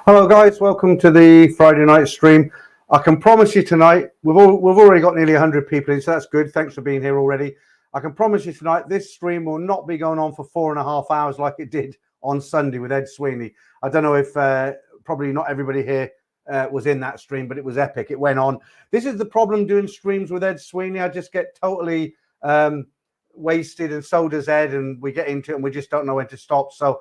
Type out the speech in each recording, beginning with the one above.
Hello guys, welcome to the Friday night stream. I can promise you tonight, we've already got nearly 100 people in, so that's good. Thanks for being here already. I can promise you tonight, this stream will not be going on for 4.5 hours like it did on Sunday with Ed Sweeney. I don't know if probably not everybody here was in that stream, but it was epic. It went on. This is the problem doing streams with Ed Sweeney. I just get totally wasted, and so does Ed, and we get into it and we just don't know when to stop. So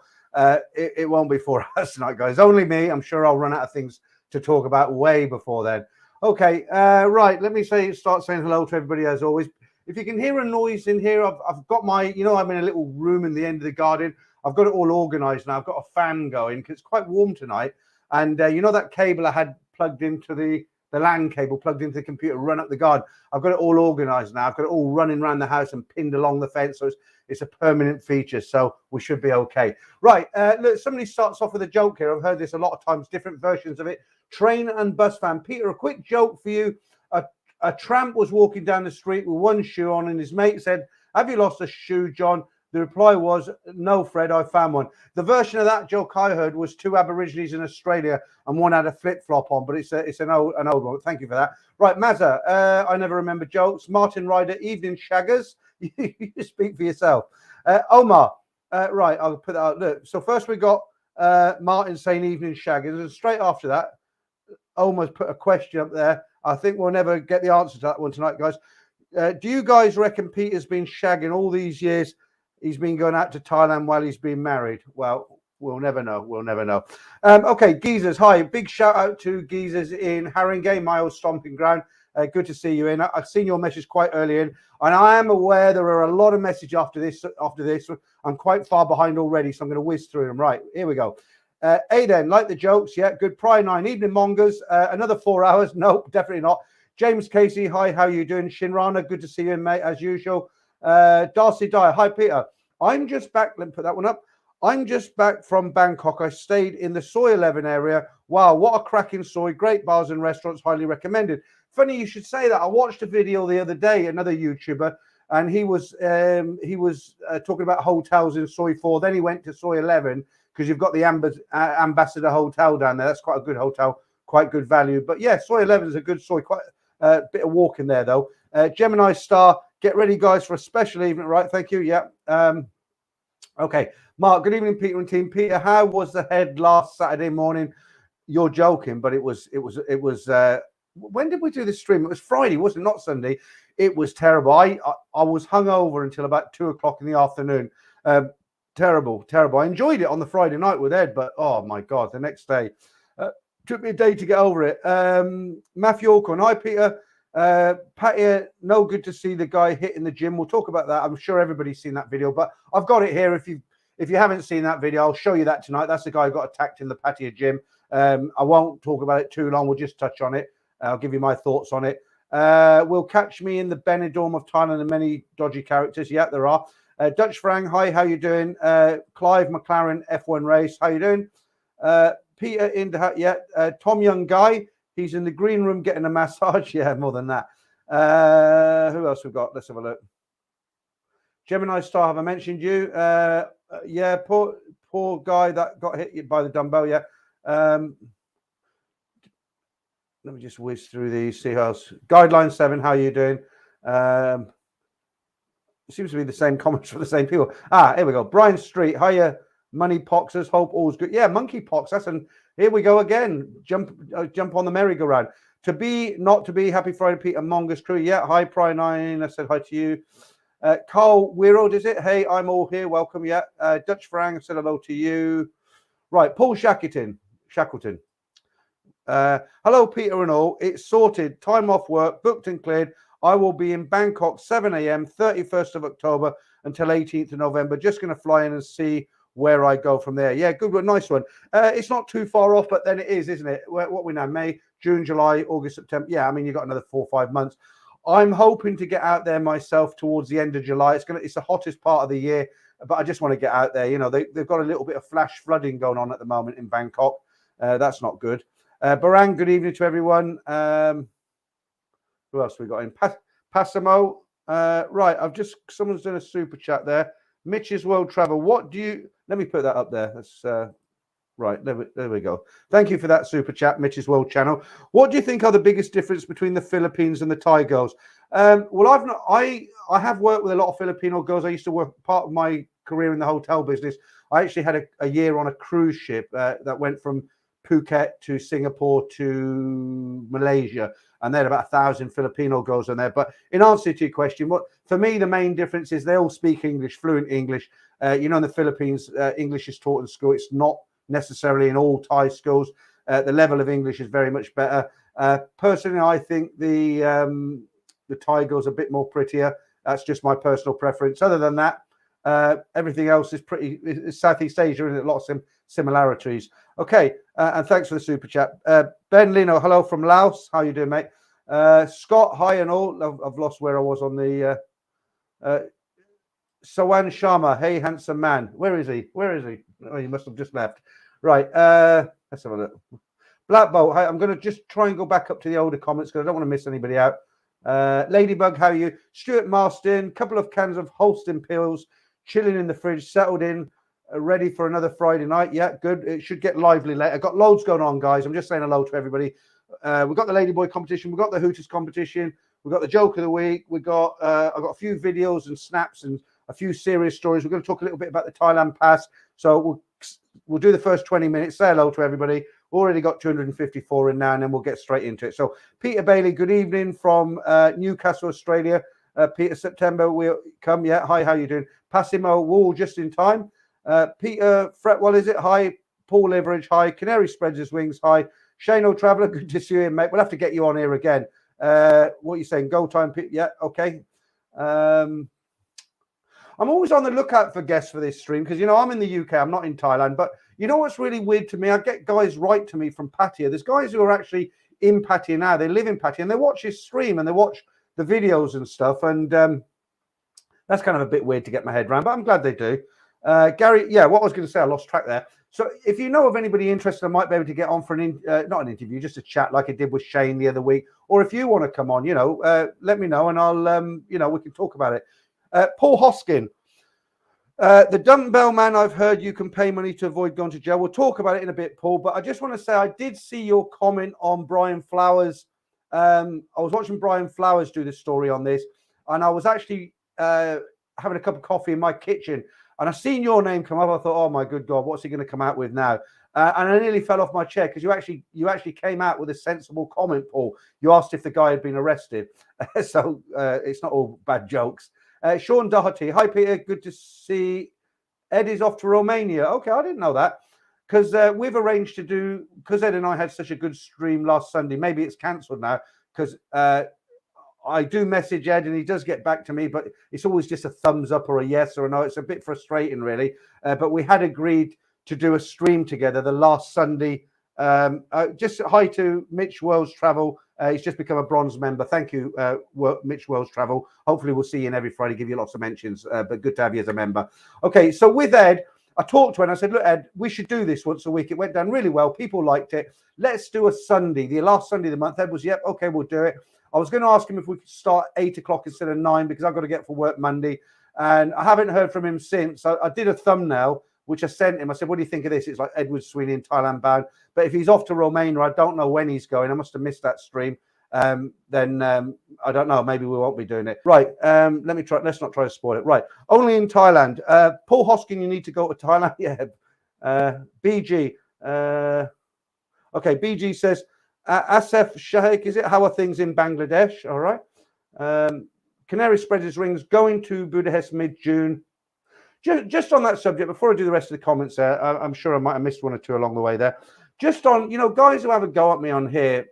it won't be 4 hours tonight, guys. Only me. I'm sure I'll run out of things to talk about way before then. Okay, right. Let me start saying hello to everybody as always. If you can hear a noise in here, I've got my, I'm in a little room in the end of the garden. I've got it all organized now. I've got a fan going because it's quite warm tonight. And that cable I had plugged into the LAN cable plugged into the computer, run up the garden. I've got it all organized now. I've got it all running around the house and pinned along the fence. So it's a permanent feature. So we should be okay. Right. Look, somebody starts off with a joke here. I've heard this a lot of times, different versions of it. Train and bus fan. Peter, a quick joke for you. A tramp was walking down the street with one shoe on, and his mate said, "Have you lost a shoe, John?" The reply was, "No, Fred, I found one." The version of that joke I heard was two Aborigines in Australia, and one had a flip-flop on, but it's an old one. Thank you for that. Right, Mazza, I never remember jokes. Martin Ryder, evening shaggers. You speak for yourself. Omar, right, I'll put that out. Look, so first we got Martin saying evening shaggers, and straight after that, Omar's put a question up there. I think we'll never get the answer to that one tonight, guys. Do you guys reckon Peter's been shagging all these years? He's been going out to Thailand while he's been married. Well, we'll never know. We'll never know. Okay, Geezers. Hi. Big shout out to Geezers in Haringey, my old stomping ground. Good to see you in. I've seen your message quite early in, and I am aware there are a lot of messages after this. I'm quite far behind already, so I'm going to whiz through them. Right, here we go. Aiden, like the jokes. Yeah, good. Pride 9. Evening mongers. Another 4 hours. Nope, definitely not. James Casey. Hi, how you doing? Shinrana, good to see you, mate, as usual. Darcy Dyer. Hi, Peter. I'm just back. Let me put that one up. I'm just back from Bangkok. I stayed in the Soy 11 area. Wow, what a cracking soy. Great bars and restaurants. Highly recommended. Funny you should say that. I watched a video the other day, another YouTuber, and he was talking about hotels in Soy 4. Then he went to Soy 11 because you've got the Ambassador Hotel down there. That's quite a good hotel, quite good value. But yeah, Soy 11 is a good soy. Quite a bit of walking there, though. Gemini Star, get ready, guys, for a special evening. Right, thank you. Yeah. Okay, Mark, good evening, Peter and team. Peter, how was the head last Saturday morning? You're joking, but it was when did we do this stream? It was Friday, wasn't it? Not Sunday. It was terrible. I was hungover until about 2 o'clock in the afternoon. Terrible. I enjoyed it on the Friday night with Ed, but oh my God, the next day took me a day to get over it. Matthew Alcorn, hi Peter. Pattaya, no good to see the guy hitting the gym. We'll talk about that. I'm sure everybody's seen that video, but I've got it here. If you haven't seen that video, I'll show you that tonight. That's the guy who got attacked in the Pattaya gym. I won't talk about it too long. We'll just touch on it. I'll give you my thoughts on it. Will catch me in the Benidorm of Thailand and many dodgy characters. Yeah, there are. Dutch Frank, hi, how you doing? Clive McLaren, F1 race, how you doing? Peter Indahat, yeah. Tom Young Guy, he's in the green room getting a massage. Yeah, more than that. Who else we've got? Let's have a look. Gemini Star, have I mentioned you? Yeah, poor guy that got hit by the dumbbell. Yeah. Let me just whiz through these. See how else. Guideline 7, how are you doing? Seems to be the same comments from the same people. Here we go. Brian Street, hiya, money poxers. Hope all's good. Yeah, monkey pox. Here we go again. Jump on the merry-go-round. To be, not to be. Happy Friday, Peter Monger's crew. Yeah, hi, Prime 9. I said hi to you. Carl Weird, is it? Hey, I'm all here. Welcome. Yeah. Dutch Frank, I said hello to you. Right, Paul Shackleton. Hello, Peter and all. It's sorted. Time off work, booked and cleared. I will be in Bangkok 7 a.m. 31st of October until 18th of November. Just going to fly in and see where I go from there. Yeah, good one. Nice one. It's not too far off, but then it is, isn't it? What we know, May, June, July, August, September. Yeah, I mean, you've got another 4 or 5 months. I'm hoping to get out there myself towards the end of July. It's the hottest part of the year, but I just want to get out there. They've got a little bit of flash flooding going on at the moment in Bangkok. That's not good. Barang, good evening to everyone. Who else we got in? Passamo. Right, someone's done a super chat there. Mitch's World Travel. Let me put that up there. That's Right, there we go. Thank you for that super chat, Mitch's World Channel. What do you think are the biggest difference between the Philippines and the Thai girls? Well, I have worked with a lot of Filipino girls. I used to work part of my career in the hotel business. I actually had a year on a cruise ship that went from Phuket to Singapore to Malaysia, and they had about 1,000 Filipino girls on there. But in answer to your question, what for me the main difference is they all speak English, fluent English. In the Philippines, English is taught in school. It's not necessarily in all Thai schools. The level of English is very much better. Personally, I think the Thai girls are a bit more prettier. That's just my personal preference. Other than that, everything else is pretty. It's Southeast Asia, and a lot of similarities. Okay, and thanks for the super chat. Ben Lino, hello from Laos. How you doing, mate? Scott, hi and all. I've lost where I was on the. Sawan Sharma, hey handsome man. Where is he? Oh, he must have just left. Right. Let's have a look. Black Bolt, hi, I'm going to just try and go back up to the older comments because I don't want to miss anybody out. Ladybug, how are you? Stuart Marston, couple of cans of Holston pills, chilling in the fridge, settled in, ready for another Friday night. Yeah, good. It should get lively later. Got loads going on, guys. I'm just saying hello to everybody. We've got the Ladyboy competition. We've got the Hooters competition. We've got the joke of the week. I've got a few videos and snaps and a few serious stories. We're going to talk a little bit about the Thailand Pass. So we'll do the first 20 minutes. Say hello to everybody. Already got 254 in now, and then we'll get straight into it. So Peter Bailey, good evening from Newcastle, Australia. Peter, September will come. Yeah, hi, how you doing? Passimo Wall, just in time. Peter Fretwell, is it? Hi. Paul Leverage, hi. Canary spreads his wings, hi. Shane O'Traveller, good to see you, mate. We'll have to get you on here again. What are you saying? Go time, Pete? Yeah, okay. I'm always on the lookout for guests for this stream because, I'm in the UK. I'm not in Thailand. But you know what's really weird to me? I get guys write to me from Pattaya. There's guys who are actually in Pattaya now. They live in Pattaya and they watch his stream and they watch the videos and stuff. And that's kind of a bit weird to get my head around. But I'm glad they do. Gary, yeah, what I was going to say, I lost track there. So if you know of anybody interested, I might be able to get on for not an interview, just a chat like I did with Shane the other week. Or if you want to come on, let me know and I'll, we can talk about it. Paul Hoskin, the dumbbell man, I've heard you can pay money to avoid going to jail. We'll talk about it in a bit, Paul, but I just want to say I did see your comment on Brian Flowers. I was watching Brian Flowers do the story on this, and I was actually having a cup of coffee in my kitchen, and I seen your name come up. I thought, oh my good God, what's he going to come out with now? And I nearly fell off my chair because you actually came out with a sensible comment, Paul. You asked if the guy had been arrested. So it's not all bad jokes. Sean Doherty, hi Peter, good to see. Ed is off to Romania. Okay, I didn't know that because we've arranged to do, because Ed and I had such a good stream last Sunday. Maybe it's cancelled now because I do message Ed and he does get back to me, but it's always just a thumbs up or a yes or a no. It's a bit frustrating, really. But we had agreed to do a stream together the last Sunday. Just hi to Mitch World's Travel. He's just become a bronze member. Thank you, Mitch World's Travel. Hopefully we'll see you in every Friday, give you lots of mentions, but good to have you as a member. Okay, so with Ed, I talked to him and I said, look, Ed, we should do this once a week. It went down really well. People liked it. Let's do a Sunday, the last Sunday of the month. Ed was, yep, okay, we'll do it. I was going to ask him if we could start 8 o'clock instead of 9 because I've got to get for work Monday. And I haven't heard from him since. I did a thumbnail, which I sent him. I said, what do you think of this? It's like Edward Sweeney in Thailand-bound. But if he's off to Romania, I don't know when he's going. I must have missed that stream. Then I don't know. Maybe we won't be doing it. Right. Let's not try to spoil it. Right. Only in Thailand. Paul Hoskin, you need to go to Thailand. Yeah. BG. Okay. BG says, Asif Shaikh, is it? How are things in Bangladesh? All right. Canary spreads his wings, going to Budapest mid-June. Just on that subject, before I do the rest of the comments there, I'm sure I might have missed one or two along the way there. Just on, guys who have a go at me on here.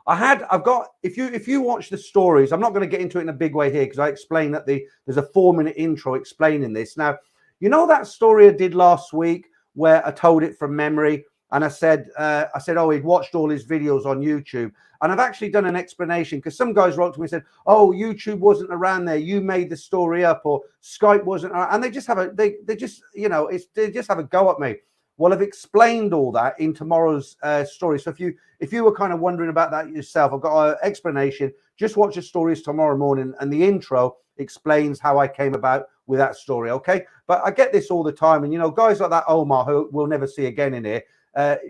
I've got, if you watch the stories, I'm not going to get into it in a big way here because I explain that there's a 4-minute intro explaining this. Now, that story I did last week where I told it from memory and I said, oh, he'd watched all his videos on YouTube. And I've actually done an explanation because some guys wrote to me and said, oh, YouTube wasn't around there. You made the story up, or Skype wasn't around. And they just have they just have a go at me. Well, I've explained all that in tomorrow's story. So if you were kind of wondering about that yourself, I've got an explanation. Just watch the stories tomorrow morning, and the intro explains how I came about with that story, okay? But I get this all the time, and you know, guys like that Omar, who we'll never see again in here,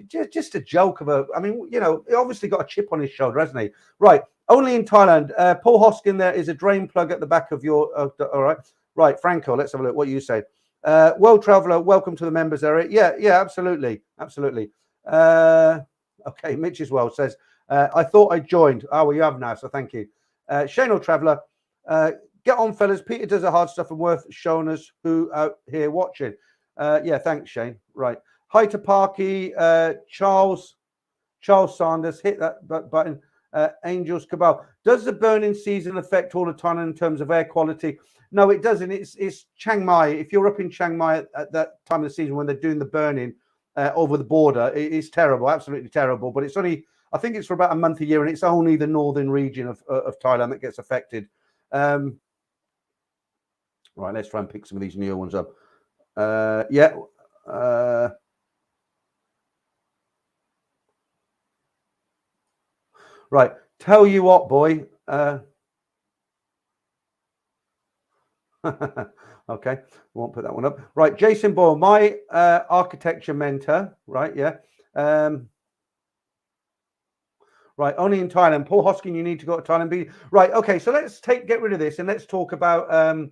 just a joke of a. I mean, you know, he obviously got a chip on his shoulder, hasn't he? Right. Only in Thailand. Paul Hoskin, there is a drain plug at the back of your. All right. Right, Franco. Let's have a look. What you say? World Traveller, welcome to the members area. Yeah, absolutely. Okay, Mitch as well says, I thought I joined. Oh, well, you have now, so thank you. Shane or Traveller, get on, fellas. Peter does the hard stuff and worth showing us who out here watching. Yeah, thanks, Shane. Right. Hi to Parky, Charles Sanders, hit that button. Angels Cabal. Does the burning season affect all the time in terms of air quality? No, it doesn't. It's Chiang Mai. If you're up in Chiang Mai at that time of the season when they're doing the burning over the border, it's terrible, absolutely terrible. But it's only, I think it's for about a month a year, and it's only the northern region of Thailand that gets affected. Right, let's try and pick some of these new ones up. Right, tell you what, boy. Okay, won't put that one up. Right, Jason Boyle, my architecture mentor. Right, yeah. Right, only in Thailand. Paul Hoskin, you need to go to Thailand. Right, okay, so let's get rid of this and let's talk about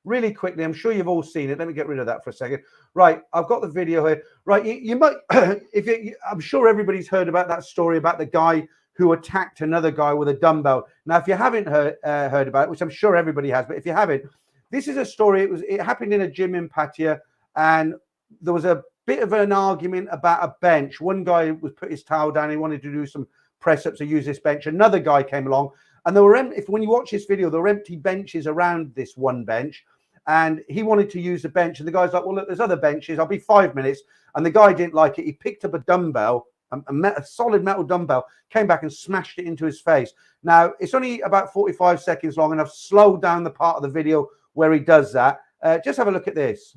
really quickly. I'm sure you've all seen it. Let me get rid of that for a second. Right, I've got the video here. Right, you might, I'm sure everybody's heard about that story about the guy who attacked another guy with a dumbbell. Now, if you haven't heard about it, which I'm sure everybody has, but if you haven't, this is a story. It happened in a gym in Pattaya, and there was a bit of an argument about a bench. One guy was put his towel down. He wanted to do some press ups or use this bench. Another guy came along, and there were when you watch this video, there were empty benches around this one bench, and he wanted to use the bench. And the guy's like, "Well, look, there's other benches. I'll be 5 minutes." And the guy didn't like it. He picked up a dumbbell. A solid metal dumbbell, came back and smashed it into his face. Now, it's only about 45 seconds long, and I've slowed down the part of the video where he does that. Just have a look at this.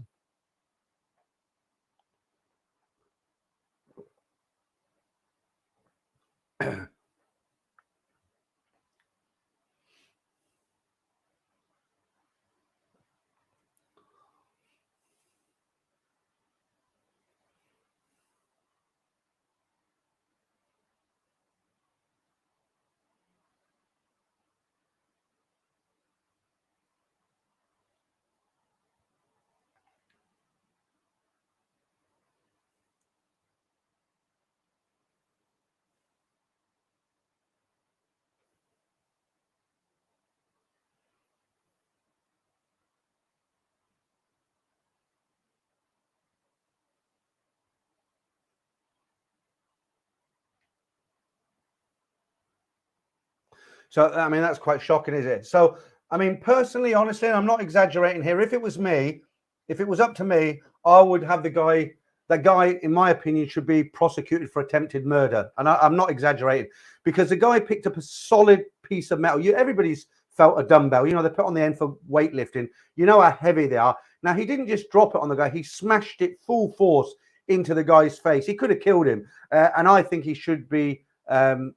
So, I mean, that's quite shocking, is it? So, I mean, personally, honestly, I'm not exaggerating here. If it was me, if it was up to me, I would have that guy, in my opinion, should be prosecuted for attempted murder. And I'm not exaggerating, because the guy picked up a solid piece of metal. Everybody's felt a dumbbell. You know, they put on the end for weightlifting. You know how heavy they are. Now, he didn't just drop it on the guy. He smashed it full force into the guy's face. He could have killed him. And I think he should be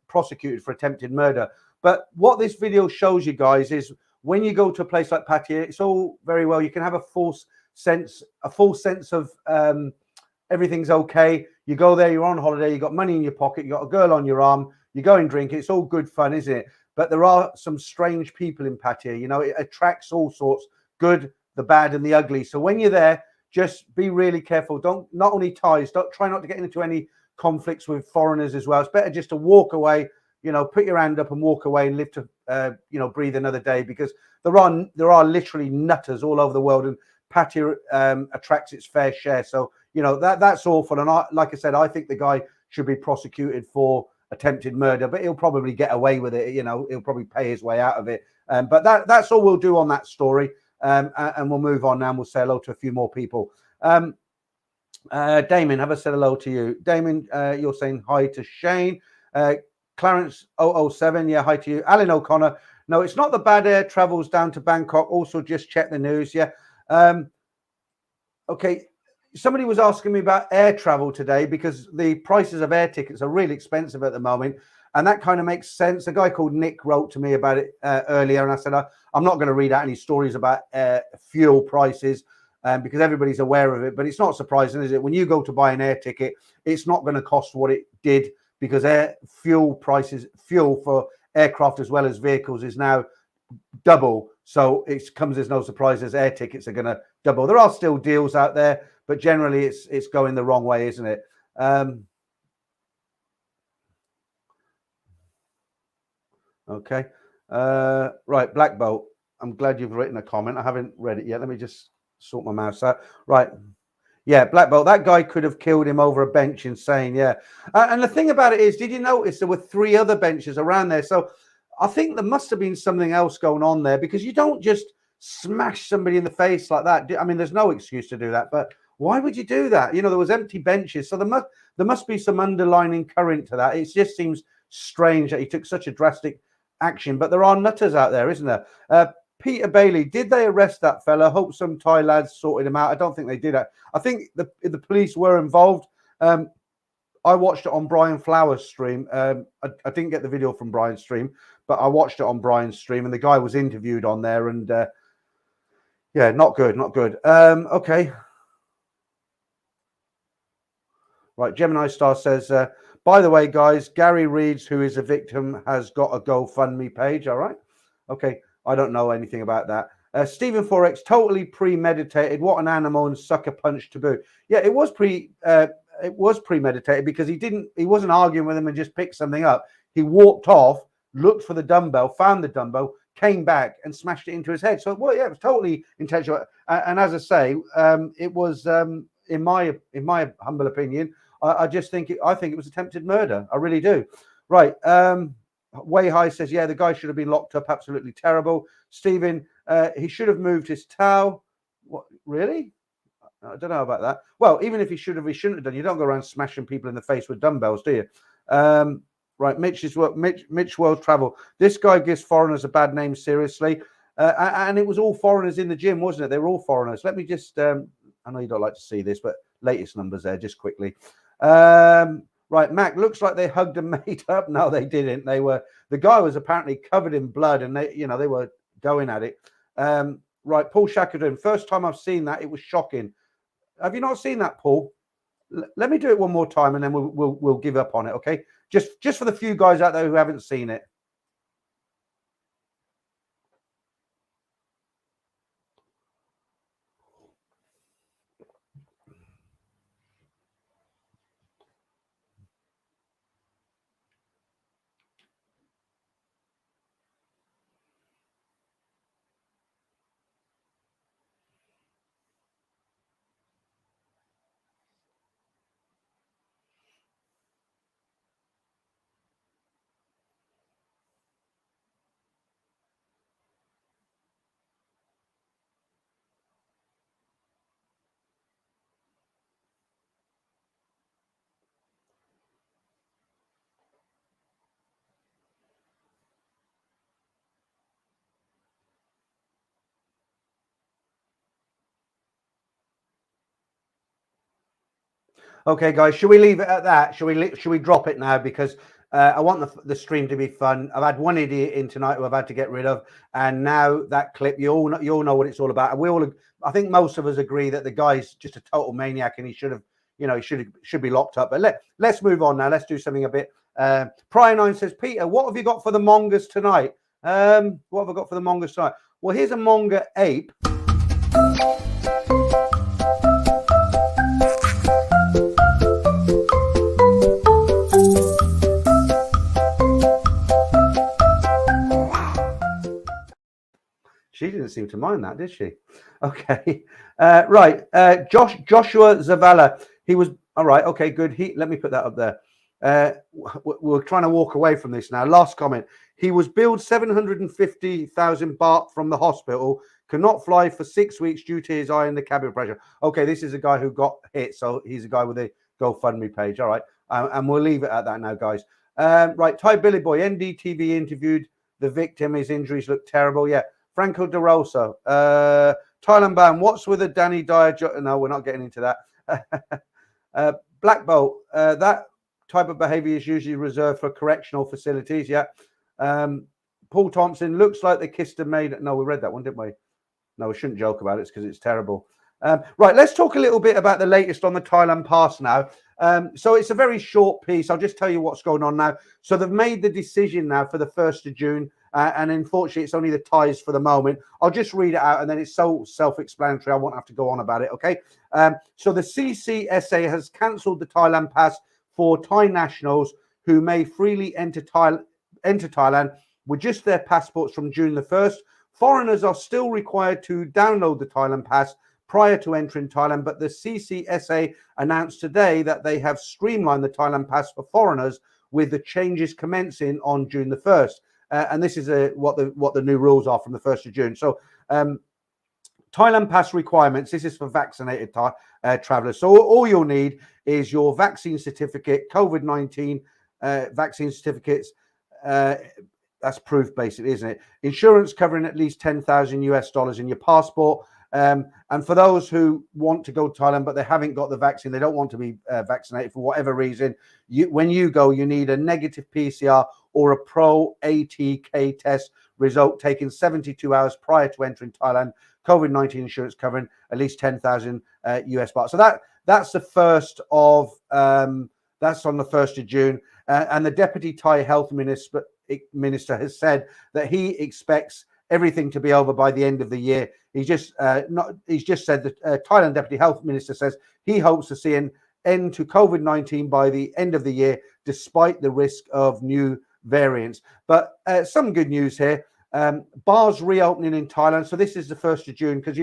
prosecuted for attempted murder. But what this video shows you guys is when you go to a place like Pattaya, it's all very well. You can have a false sense of everything's okay. You go there, you're on holiday, you got money in your pocket, you got a girl on your arm, you go and drink. It's all good fun, isn't it? But there are some strange people in Pattaya. You know, it attracts all sorts, good, the bad, and the ugly. So when you're there, just be really careful. Not only Thais, try not to get into any conflicts with foreigners as well. It's better just to walk away. You know, put your hand up and walk away and live to, breathe another day, because there are literally nutters all over the world, and Pattaya attracts its fair share. So, you know, that's awful. And like I said, I think the guy should be prosecuted for attempted murder, but he'll probably get away with it. You know, he'll probably pay his way out of it. But that's all we'll do on that story. And we'll move on now, and we'll say hello to a few more people. Damon, have I said hello to you? Damon, you're saying hi to Shane. Clarence 007, yeah, hi to you. Alan O'Connor, no, it's not the bad air travels down to Bangkok. Also, just check the news, yeah. Okay, somebody was asking me about air travel today, because the prices of air tickets are really expensive at the moment. And that kind of makes sense. A guy called Nick wrote to me about it earlier, and I said, I'm not going to read out any stories about fuel prices because everybody's aware of it. But it's not surprising, is it? When you go to buy an air ticket, it's not going to cost what it did because fuel for aircraft as well as vehicles is now double. So it comes as no surprise as air tickets are going to double. There are still deals out there, but generally it's going the wrong way, isn't it? Okay. Right, Black Bolt. I'm glad you've written a comment. I haven't read it yet. Let me just sort my mouse out. Right. Yeah, Black Bolt. That guy could have killed him over a bench insane. Yeah. And the thing about it is, did you notice there were 3 other benches around there? So I think there must have been something else going on there because you don't just smash somebody in the face like that. I mean, there's no excuse to do that, but why would you do that? You know, there was empty benches. So there must be some underlying current to that. It just seems strange that he took such a drastic action, but there are nutters out there, isn't there? Peter Bailey, did they arrest that fella? Hope some Thai lads sorted him out. I don't think they did. I think the police were involved. I watched it on Brian Flowers' stream. I didn't get the video from Brian's stream, but I watched it on Brian's stream, and the guy was interviewed on there, and yeah, not good, not good. Okay. Right, Gemini Star says, by the way, guys, Gary Reeds, who is a victim, has got a GoFundMe page. All right. Okay. I don't know anything about that. Stephen Forex, totally premeditated. What an animal and sucker punch to boot. Yeah, it was premeditated because he wasn't arguing with him and just picked something up. He walked off, looked for the dumbbell, found the dumbbell, came back and smashed it into his head. So, well, yeah, it was totally intentional. And as I say, it was, in my humble opinion, I think it was attempted murder. I really do. Right. Way High says, yeah, the guy should have been locked up. Absolutely terrible. Stephen, he should have moved his towel. What, really? I don't know about that. Well, even if he should have, he shouldn't have done. You don't go around smashing people in the face with dumbbells, do you? Right, Mitch World Travel. This guy gives foreigners a bad name, seriously. And it was all foreigners in the gym, wasn't it? They were all foreigners. Let me just, I know you don't like to see this, but latest numbers there, just quickly. Right, Mac, looks like they hugged and made up. No, they didn't. The guy was apparently covered in blood, and they were going at it. Right, Paul Shackleton, first time I've seen that, it was shocking. Have you not seen that, Paul? Let me do it one more time, and then we'll give up on it, okay? Just for the few guys out there who haven't seen it. Okay, guys, should we leave it at that? Should we drop it now? Because I want the stream to be fun. I've had one idiot in tonight who I've had to get rid of, and now that clip, you all know what it's all about. And I think most of us agree that the guy's just a total maniac, and he should have, he should be locked up. But let's move on now. Let's do something a bit. Prior9 says, Peter, what have you got for the mongers tonight? What have I got for the mongers tonight? Well, here's a monger ape. She didn't seem to mind that, did she? Okay. Right. Joshua Zavala. He was all right. Okay, good. Let me put that up there. We're trying to walk away from this now. Last comment. He was billed 750,000 baht from the hospital. Cannot fly for 6 weeks due to his eye and the cabin pressure. Okay, this is a guy who got hit. So he's a guy with a GoFundMe page. All right. And we'll leave it at that now, guys. Right. Thai Billy Boy. NDTV interviewed the victim. His injuries look terrible. Yeah. Franco De Rosa, Thailand-bound. What's with a Danny Dyer? No, we're not getting into that. Black Bolt, that type of behavior is usually reserved for correctional facilities. Yeah. Paul Thompson, looks like they kissed a maid. No, we read that one, didn't we? No, we shouldn't joke about it because it's terrible. Right, let's talk a little bit about the latest on the Thailand Pass now. So it's a very short piece. I'll just tell you what's going on now. So they've made the decision now for the 1st of June. And unfortunately, it's only the Thais for the moment. I'll just read it out, and then it's so self-explanatory, I won't have to go on about it, okay? So the CCSA has cancelled the Thailand Pass for Thai nationals who may freely enter Thailand with just their passports from June the 1st. Foreigners are still required to download the Thailand Pass prior to entering Thailand, but the CCSA announced today that they have streamlined the Thailand Pass for foreigners with the changes commencing on June the 1st. And this is what the new rules are from the 1st of June. So Thailand Pass requirements, this is for vaccinated travelers. So all you'll need is your vaccine certificate, COVID-19 vaccine certificates. That's proof, basically, isn't it? Insurance covering at least $10,000 in your passport. And for those who want to go to Thailand, but they haven't got the vaccine, they don't want to be vaccinated for whatever reason, when you go, you need a negative PCR or a pro-ATK test result taken 72 hours prior to entering Thailand. COVID-19 insurance covering at least 10,000 US baht. So that's the first of that's on the 1st of June. And the Deputy Thai Health Minister has said that he expects everything to be over by the end of the year. He's just said that Thailand Deputy Health Minister says he hopes to see an end to COVID-19 by the end of the year, despite the risk of new variants. But some good news here. Bars reopening in Thailand. So this is the 1st of June, because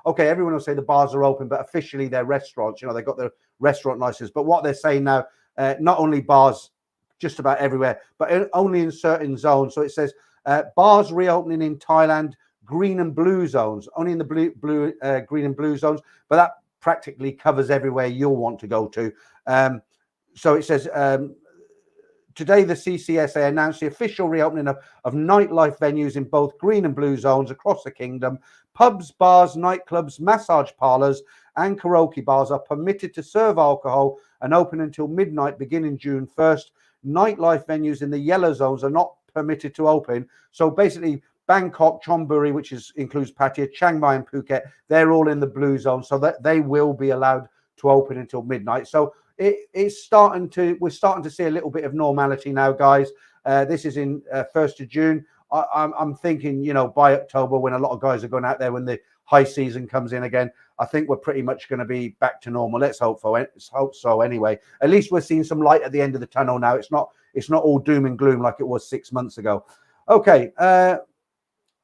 okay, everyone will say the bars are open, but officially they're restaurants. They've got the restaurant license. But what they're saying now, not only bars just about everywhere, but only in certain zones. So it says bars reopening in Thailand, green and blue zones, only in the green and blue zones, but that practically covers everywhere you'll want to go to. So it says today the CCSA announced the official reopening of nightlife venues in both green and blue zones across the kingdom. Pubs, bars, nightclubs, massage parlors and karaoke bars are permitted to serve alcohol and open until midnight beginning June 1st. Nightlife venues in the yellow zones are not permitted to open. So basically Bangkok, Chonburi, which includes Pattaya, Chiang Mai and Phuket, they're all in the blue zone, so that they will be allowed to open until midnight. So we're starting to see a little bit of normality now, guys. This is in 1st of June. I'm thinking, by October, when a lot of guys are going out there, when the high season comes in again, I think we're pretty much going to be back to normal. Let's hope so anyway. At least we're seeing some light at the end of the tunnel now. It's not all doom and gloom like it was 6 months ago. Okay,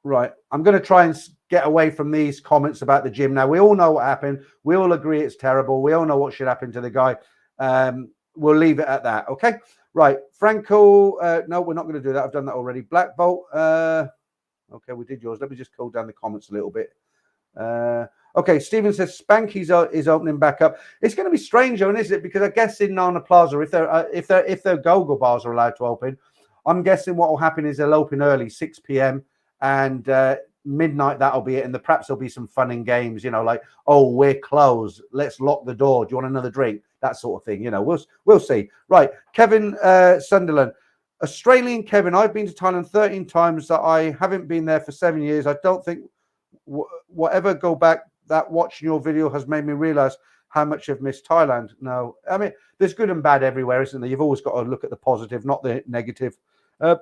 right. I'm going to try and get away from these comments about the gym now. We all know what happened. We all agree it's terrible. We all know what should happen to the guy. We'll leave it at that. Okay, right. Franco, no, we're not going to do that. I've done that already. Black Bolt. Okay, we did yours. Let me just cool down the comments a little bit. Okay, Stephen says Spanky's is opening back up. It's going to be strange, isn't it? Because I guess in Nana Plaza, if their go-go bars are allowed to open, I'm guessing what will happen is they'll open early, 6 p.m. and midnight. That'll be it, and perhaps there'll be some fun and games. Like, oh, we're closed. Let's lock the door. Do you want another drink? That sort of thing. We'll see. Right, Kevin Sunderland. Australian Kevin, I've been to Thailand 13 times. That I haven't been there for 7 years. I don't think whatever go back that watching your video has made me realize how much I've missed Thailand. No, I mean, there's good and bad everywhere, isn't there? You've always got to look at the positive, not the negative. A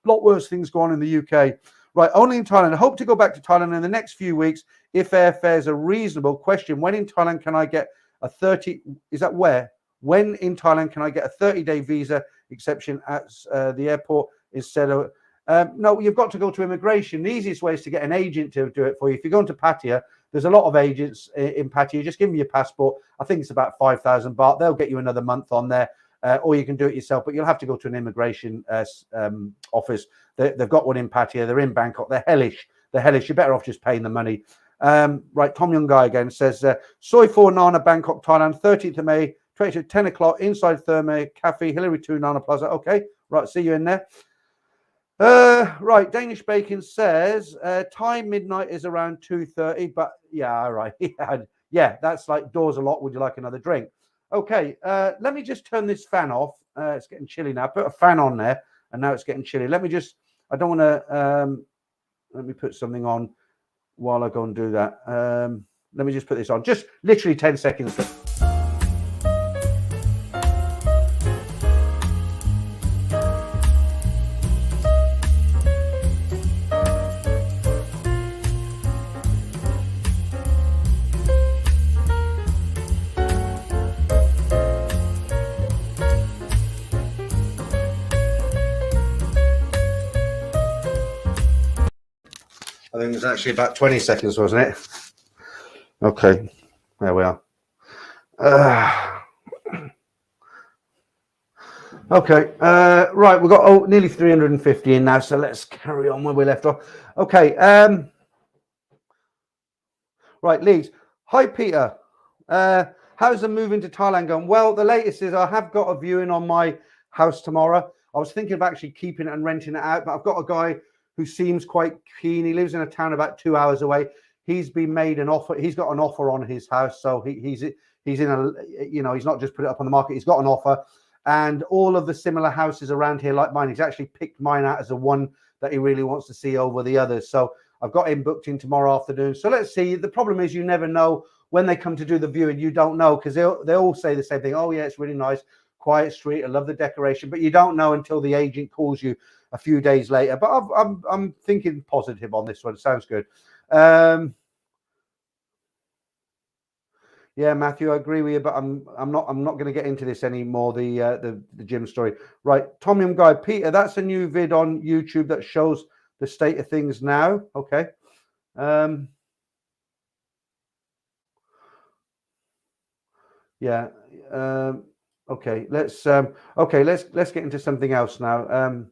lot worse things go on in the UK. Right, only in Thailand. I hope to go back to Thailand in the next few weeks if airfares are reasonable. Question, when in Thailand can I get a 30, is that where? When in Thailand can I get a 30-day visa exception at the airport instead of... no, you've got to go to immigration. The easiest way is to get an agent to do it for you. If you're going to Pattaya, there's a lot of agents in Pattaya. Just give them your passport. I think it's about 5,000 baht. They'll get you another month on there. Or you can do it yourself, but you'll have to go to an immigration office. They've got one in Pattaya. They're in Bangkok. They're hellish. You're better off just paying the money. Right, Tom Young Guy again says, Soy 4 Nana, Bangkok, Thailand, 13th of May, 10 o'clock, inside Therme Cafe, Hillary 2, Nana Plaza. Okay, right, see you in there. Right, Danish Bacon says time midnight is around 2:30, but yeah, all right. Yeah, that's like doors a lot. Would you like another drink? Okay, let me just turn this fan off. It's getting chilly now. I put a fan on there, and now it's getting chilly. Let me just, I don't want to, let me put something on while I go and do that. Let me just put this on. Just literally 10 seconds. I think it was actually about 20 seconds, wasn't it? Okay, there we are. Okay, right, we've got nearly 350 in now, so let's carry on where we left off. Okay, right, Leeds. Hi, Peter. How's the move into Thailand going? Well, the latest is I have got a viewing on my house tomorrow. I was thinking of actually keeping it and renting it out, but I've got a guy who seems quite keen. He lives in a town about 2 hours away. He's been made an offer. He's got an offer on his house, so he's in a, you know, he's not just put it up on the market. He's got an offer, and all of the similar houses around here, like mine, he's actually picked mine out as the one that he really wants to see over the others. So I've got him booked in tomorrow afternoon. So let's see. The problem is you never know when they come to do the viewing. You don't know, because they all say the same thing. Oh yeah, it's really nice, quiet street. I love the decoration, but you don't know until the agent calls you a few days later. But I'm thinking positive on this one. Sounds good. Yeah, Matthew, I agree with you, but I'm not going to get into this anymore. The gym story, right? Tomium guy, Peter, that's a new vid on YouTube that shows the state of things now. Okay. Yeah. Okay. Let's get into something else now.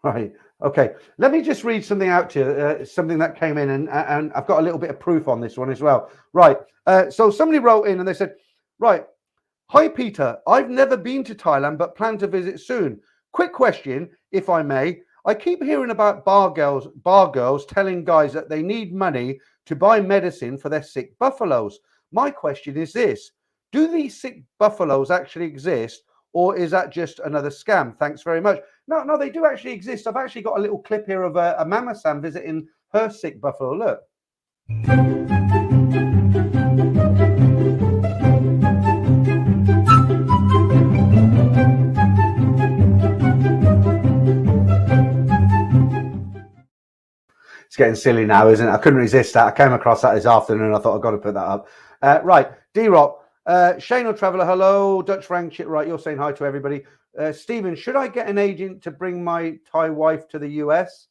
Right. Okay. Let me just read something out to you. Something that came in, and I've got a little bit of proof on this one as well. Right. So somebody wrote in and they said, right. Hi, Peter. I've never been to Thailand, but plan to visit soon. Quick question, if I may. I keep hearing about bar girls telling guys that they need money to buy medicine for their sick buffaloes. My question is this: do these sick buffaloes actually exist, or is that just another scam? Thanks very much. No, they do actually exist. I've actually got a little clip here of a Mama Sam visiting her sick buffalo. Look. It's getting silly now, isn't it? I couldn't resist that. I came across that this afternoon. I thought I've got to put that up. Right, D-Rock. Shane or Traveller, hello. Dutch Frank, shit, right, you're saying hi to everybody. Stephen, should I get an agent to bring my Thai wife to the US?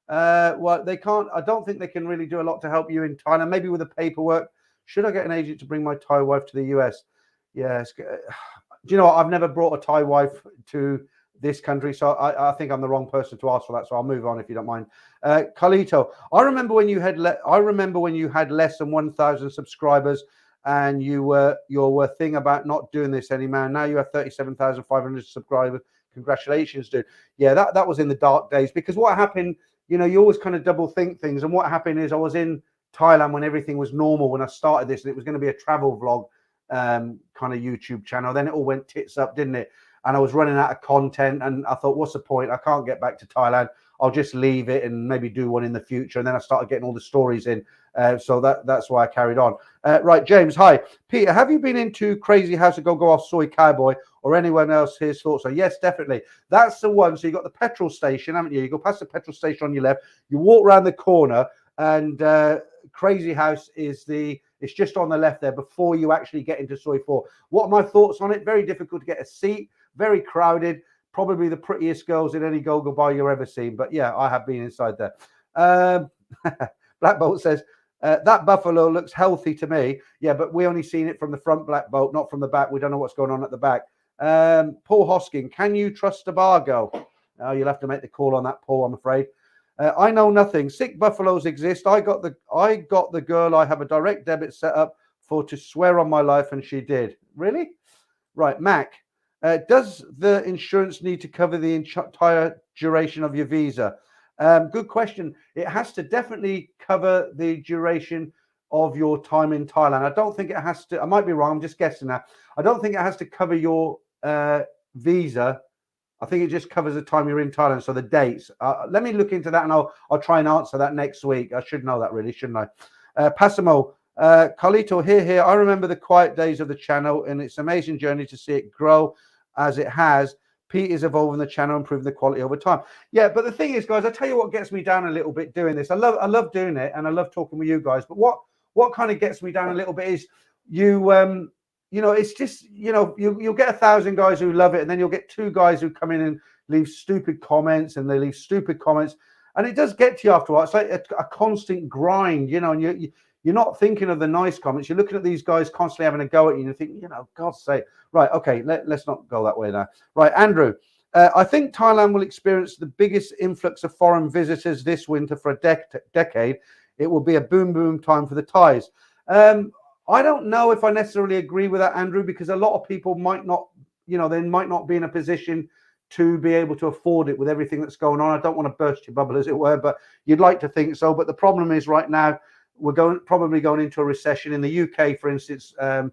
Well, they can't. I don't think they can really do a lot to help you in Thailand. Maybe with the paperwork. Should I get an agent to bring my Thai wife to the US? Yes. Do you know what? I've never brought a Thai wife to this country, so I think I'm the wrong person to ask for that. So I'll move on if you don't mind. Carlito, I remember when you had less than 1,000 subscribers, and you were your thing about not doing this anymore. Now you have 37,500 subscribers. Congratulations, dude. Yeah, that was in the dark days, because what happened, you know, you always kind of double think things. And what happened is I was in Thailand when everything was normal when I started this, and it was going to be a travel vlog kind of YouTube channel. Then it all went tits up, didn't it? And I was running out of content, and I thought, what's the point? I can't get back to Thailand. I'll just leave it and maybe do one in the future. And then I started getting all the stories in. So that's why I carried on. Right, James, hi. Peter, have you been into Crazy House of Go Off Soy Cowboy, or anyone else? His thoughts are yes, definitely. That's the one. So you got the petrol station, haven't you? You go past the petrol station on your left. You walk around the corner, and Crazy House it's just on the left there before you actually get into Soy 4. What are my thoughts on it? Very difficult to get a seat, very crowded, probably the prettiest girls in any go-go bar you've ever seen. But yeah, I have been inside there. Black Bolt says, that buffalo looks healthy to me. Yeah, but we only seen it from the front, Black Bolt, not from the back. We don't know what's going on at the back. Paul Hoskin, can you trust a bar girl? Oh, you'll have to make the call on that, Paul, I'm afraid. I know nothing. Sick buffaloes exist. I got the girl I have a direct debit set up for to swear on my life, and she did. Really? Right, Mac. Does the insurance need to cover the entire duration of your visa? Good question. It has to definitely cover the duration of your time in Thailand. I don't think it has to. I might be wrong. I'm just guessing now. I don't think it has to cover your visa. I think it just covers the time you're in Thailand. So the dates. Let me look into that, and I'll try and answer that next week. I should know that, really, shouldn't I? Passimo, Carlito, here. I remember the quiet days of the channel, and it's an amazing journey to see it grow as it has. Pete is evolving the channel, improving the quality over time. Yeah, but the thing is, guys, I tell you what gets me down a little bit doing this. I love doing it, and I love talking with you guys. But what kind of gets me down a little bit is it's just, you'll get 1,000 guys who love it, and then you'll get 2 guys who come in and leave stupid comments, and they leave stupid comments, and it does get to you after a while. It's like a constant grind, and you're not thinking of the nice comments. You're looking at these guys constantly having a go at you, and you think, God's sake. Right, okay, let's not go that way now. Right, Andrew, I think Thailand will experience the biggest influx of foreign visitors this winter for a decade. It will be a boom time for the Thais. I don't know if I necessarily agree with that, Andrew, because a lot of people might not, they might not be in a position to be able to afford it with everything that's going on. I don't want to burst your bubble, as it were, but you'd like to think so. But the problem is right now, we're probably going into a recession. In the UK, for instance, 9%,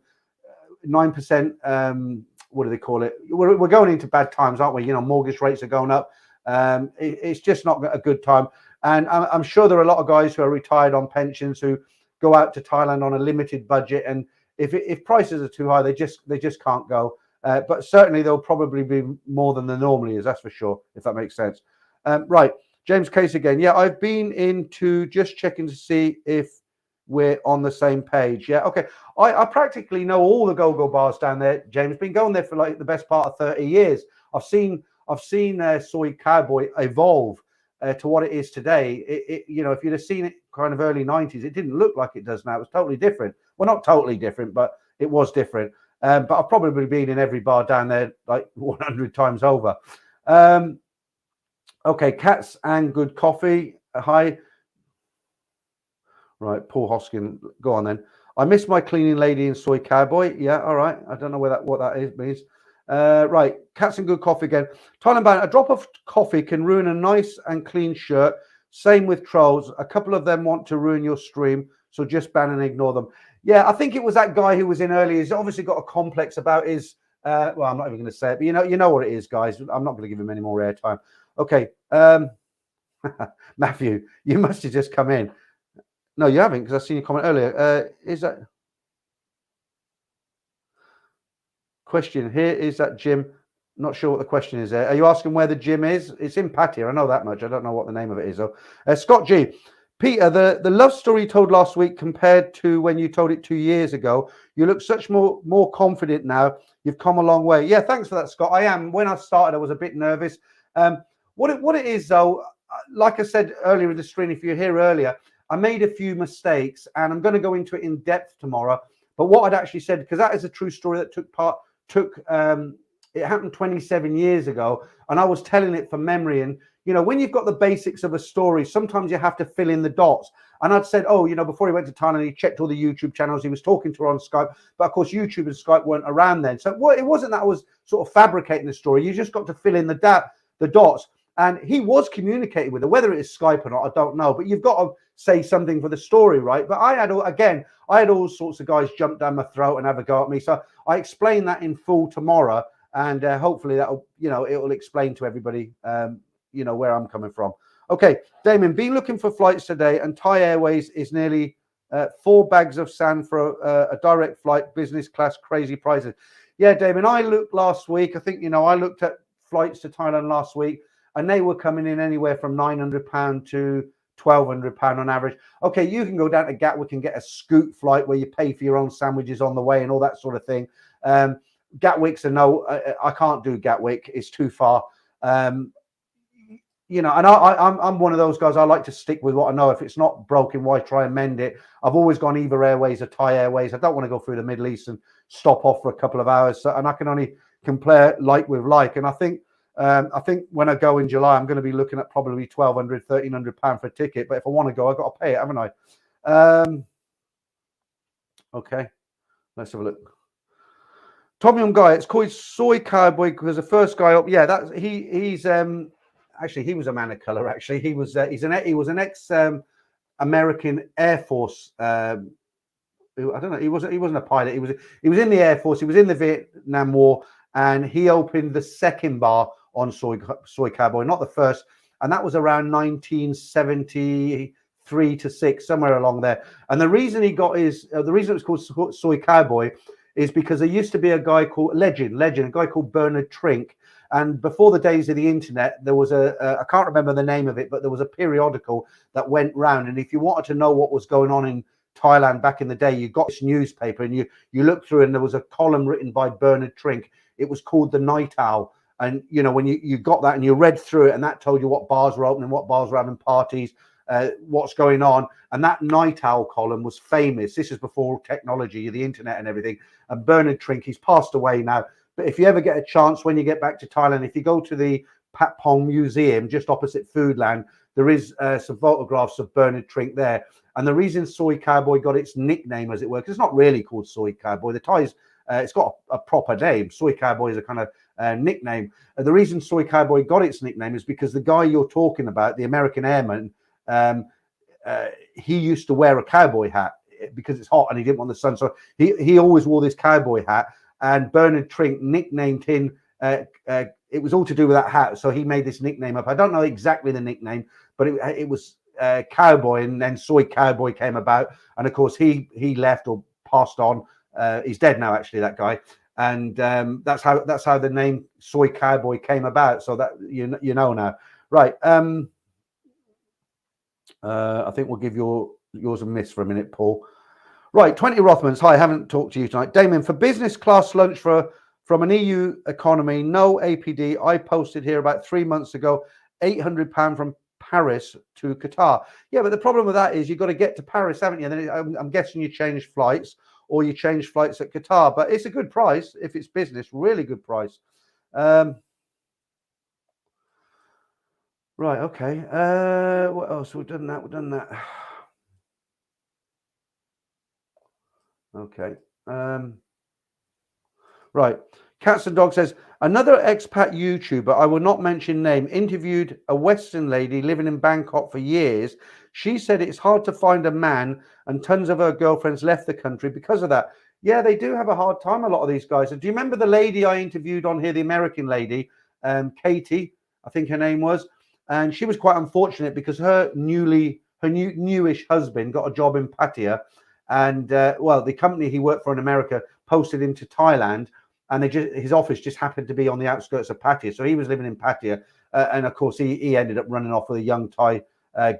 what do they call it? We're going into bad times, aren't we? Mortgage rates are going up. It's just not a good time. And I'm sure there are a lot of guys who are retired on pensions who go out to Thailand on a limited budget. And if prices are too high, they just can't go. But certainly there'll probably be more than there normally is, that's for sure, if that makes sense. Right, James Case again. Yeah, I've been into just checking to see if we're on the same page. Yeah, okay. I practically know all the go-go bars down there, James. Been going there for like the best part of 30 years. I've seen Soy Cowboy evolve to what it is today. If you'd have seen it kind of early 90s, it didn't look like it does now. It was totally different. Well, not totally different, but it was different. But I've probably been in every bar down there like 100 times over. Okay, Cats and Good Coffee. Hi. Right, Paul Hoskin, go on then. I miss my cleaning lady in Soy Cowboy. Yeah, all right. I don't know what that means. Right, Cats and Good Coffee again. Thailand-bound, a drop of coffee can ruin a nice and clean shirt. Same with trolls. A couple of them want to ruin your stream, so just ban and ignore them. Yeah, I think it was that guy who was in earlier. He's obviously got a complex about his. Well, I'm not even going to say it, but you know what it is, guys. I'm not going to give him any more airtime. Okay, Matthew, you must have just come in. No, you haven't, because I've seen your comment earlier. Is that question here? Is that gym? Not sure what the question is there. Are you asking where the gym is? It's in Pattaya. I know that much. I don't know what the name of it is, though. Scott G. Peter, the love story you told last week compared to when you told it 2 years ago, you look such more confident now. You've come a long way. Yeah, thanks for that, Scott. I am. When I started, I was a bit nervous. What it is, though, like I said earlier in the stream, if you're here earlier, I made a few mistakes, and I'm going to go into it in depth tomorrow. But what I'd actually said, because that is a true story that it happened 27 years ago, and I was telling it from memory. And when you've got the basics of a story, sometimes you have to fill in the dots. And I'd said, before he went to Thailand, he checked all the YouTube channels. He was talking to her on Skype, but of course YouTube and Skype weren't around then. So it wasn't that I was sort of fabricating the story. You just got to fill in the dots. And he was communicating with her, whether it is Skype or not, I don't know. But you've got to say something for the story, right? But I had all sorts of guys jump down my throat and have a go at me. So I explained that in full tomorrow, and hopefully that'll, it will explain to everybody, where I'm coming from. Okay, Damien, been looking for flights today, and Thai Airways is nearly 4 bags of sand for a direct flight, business class, crazy prices. Yeah, Damien, I looked last week. I think, I looked at flights to Thailand last week, and they were coming in anywhere from £900 to £1,200 on average. Okay, you can go down to Gatwick and get a scoot flight where you pay for your own sandwiches on the way and all that sort of thing. Gatwick's a no. I can't do Gatwick. It's too far. And I'm one of those guys. I like to stick with what I know. If it's not broken, why try and mend it? I've always gone either Airways or Thai Airways. I don't want to go through the Middle East and stop off for a couple of hours. And I can only compare like with like. And I think when I go in July, I'm going to be looking at probably £1,200, £1,300 for a ticket. But if I want to go, I've got to pay it, haven't I? Okay, let's have a look. Tommy Young Guy, it's called Soy Cowboy because the first guy up. Yeah, that's he's actually he was a man of color. Actually, he was an ex American Air Force I don't know. He wasn't a pilot. He was in the Air Force. He was in the Vietnam War, and he opened the second bar on Soy Cowboy, not the first. And that was around 1973 to 6, somewhere along there. And the reason he got the reason it was called Soy Cowboy is because there used to be a guy called a guy called Bernard Trink. And before the days of the internet, there was I can't remember the name of it, but there was a periodical that went round. And if you wanted to know what was going on in Thailand back in the day, you got this newspaper and you looked through, and there was a column written by Bernard Trink. It was called The Night Owl. And, you know, when you got that and you read through it, and that told you what bars were opening, what bars were having parties, what's going on. And that Night Owl column was famous. This is before technology, the internet and everything. And Bernard Trink, he's passed away now. But if you ever get a chance when you get back to Thailand, if you go to the Pat Pong Museum just opposite Foodland, there is some photographs of Bernard Trink there. And the reason Soy Cowboy got its nickname, as it were, because it's not really called Soy Cowboy. The Thais, it's got a proper name. Soy Cowboy is a kind of nickname. The reason Soy Cowboy got its nickname is because the guy you're talking about, the American airman, he used to wear a cowboy hat because it's hot and he didn't want the sun. So he always wore this cowboy hat. And Bernard Trink nicknamed him. It was all to do with that hat. So he made this nickname up. I don't know exactly the nickname, but it was Cowboy, and then Soy Cowboy came about. And of course, he left or passed on. He's dead now, actually, that guy. And that's how the name Soy Cowboy came about. So that you know now, right? I think we'll give yours a miss for a minute, Paul. Right, 20 Rothmans. Hi, I haven't talked to you tonight. Damien, for business class lunch from an EU economy, no APD. I posted here about 3 months ago, £800 from Paris to Qatar. Yeah, but the problem with that is you've got to get to Paris, haven't you? Then I'm guessing you change flights, or you change flights at Qatar. But it's a good price if it's business, really good price. Right, okay. What else? We've done that. Okay. Right. Cats and Dog says, another expat YouTuber, I will not mention name, interviewed a Western lady living in Bangkok for years. She said it's hard to find a man, and tons of her girlfriends left the country because of that. Yeah, they do have a hard time, a lot of these guys. And do you remember the lady I interviewed on here, the American lady, Katie, I think her name was? And she was quite unfortunate because her newish husband got a job in Pattaya. And well, the company he worked for in America posted him to Thailand, and his office just happened to be on the outskirts of Pattaya. So he was living in Pattaya, and of course he ended up running off with a young Thai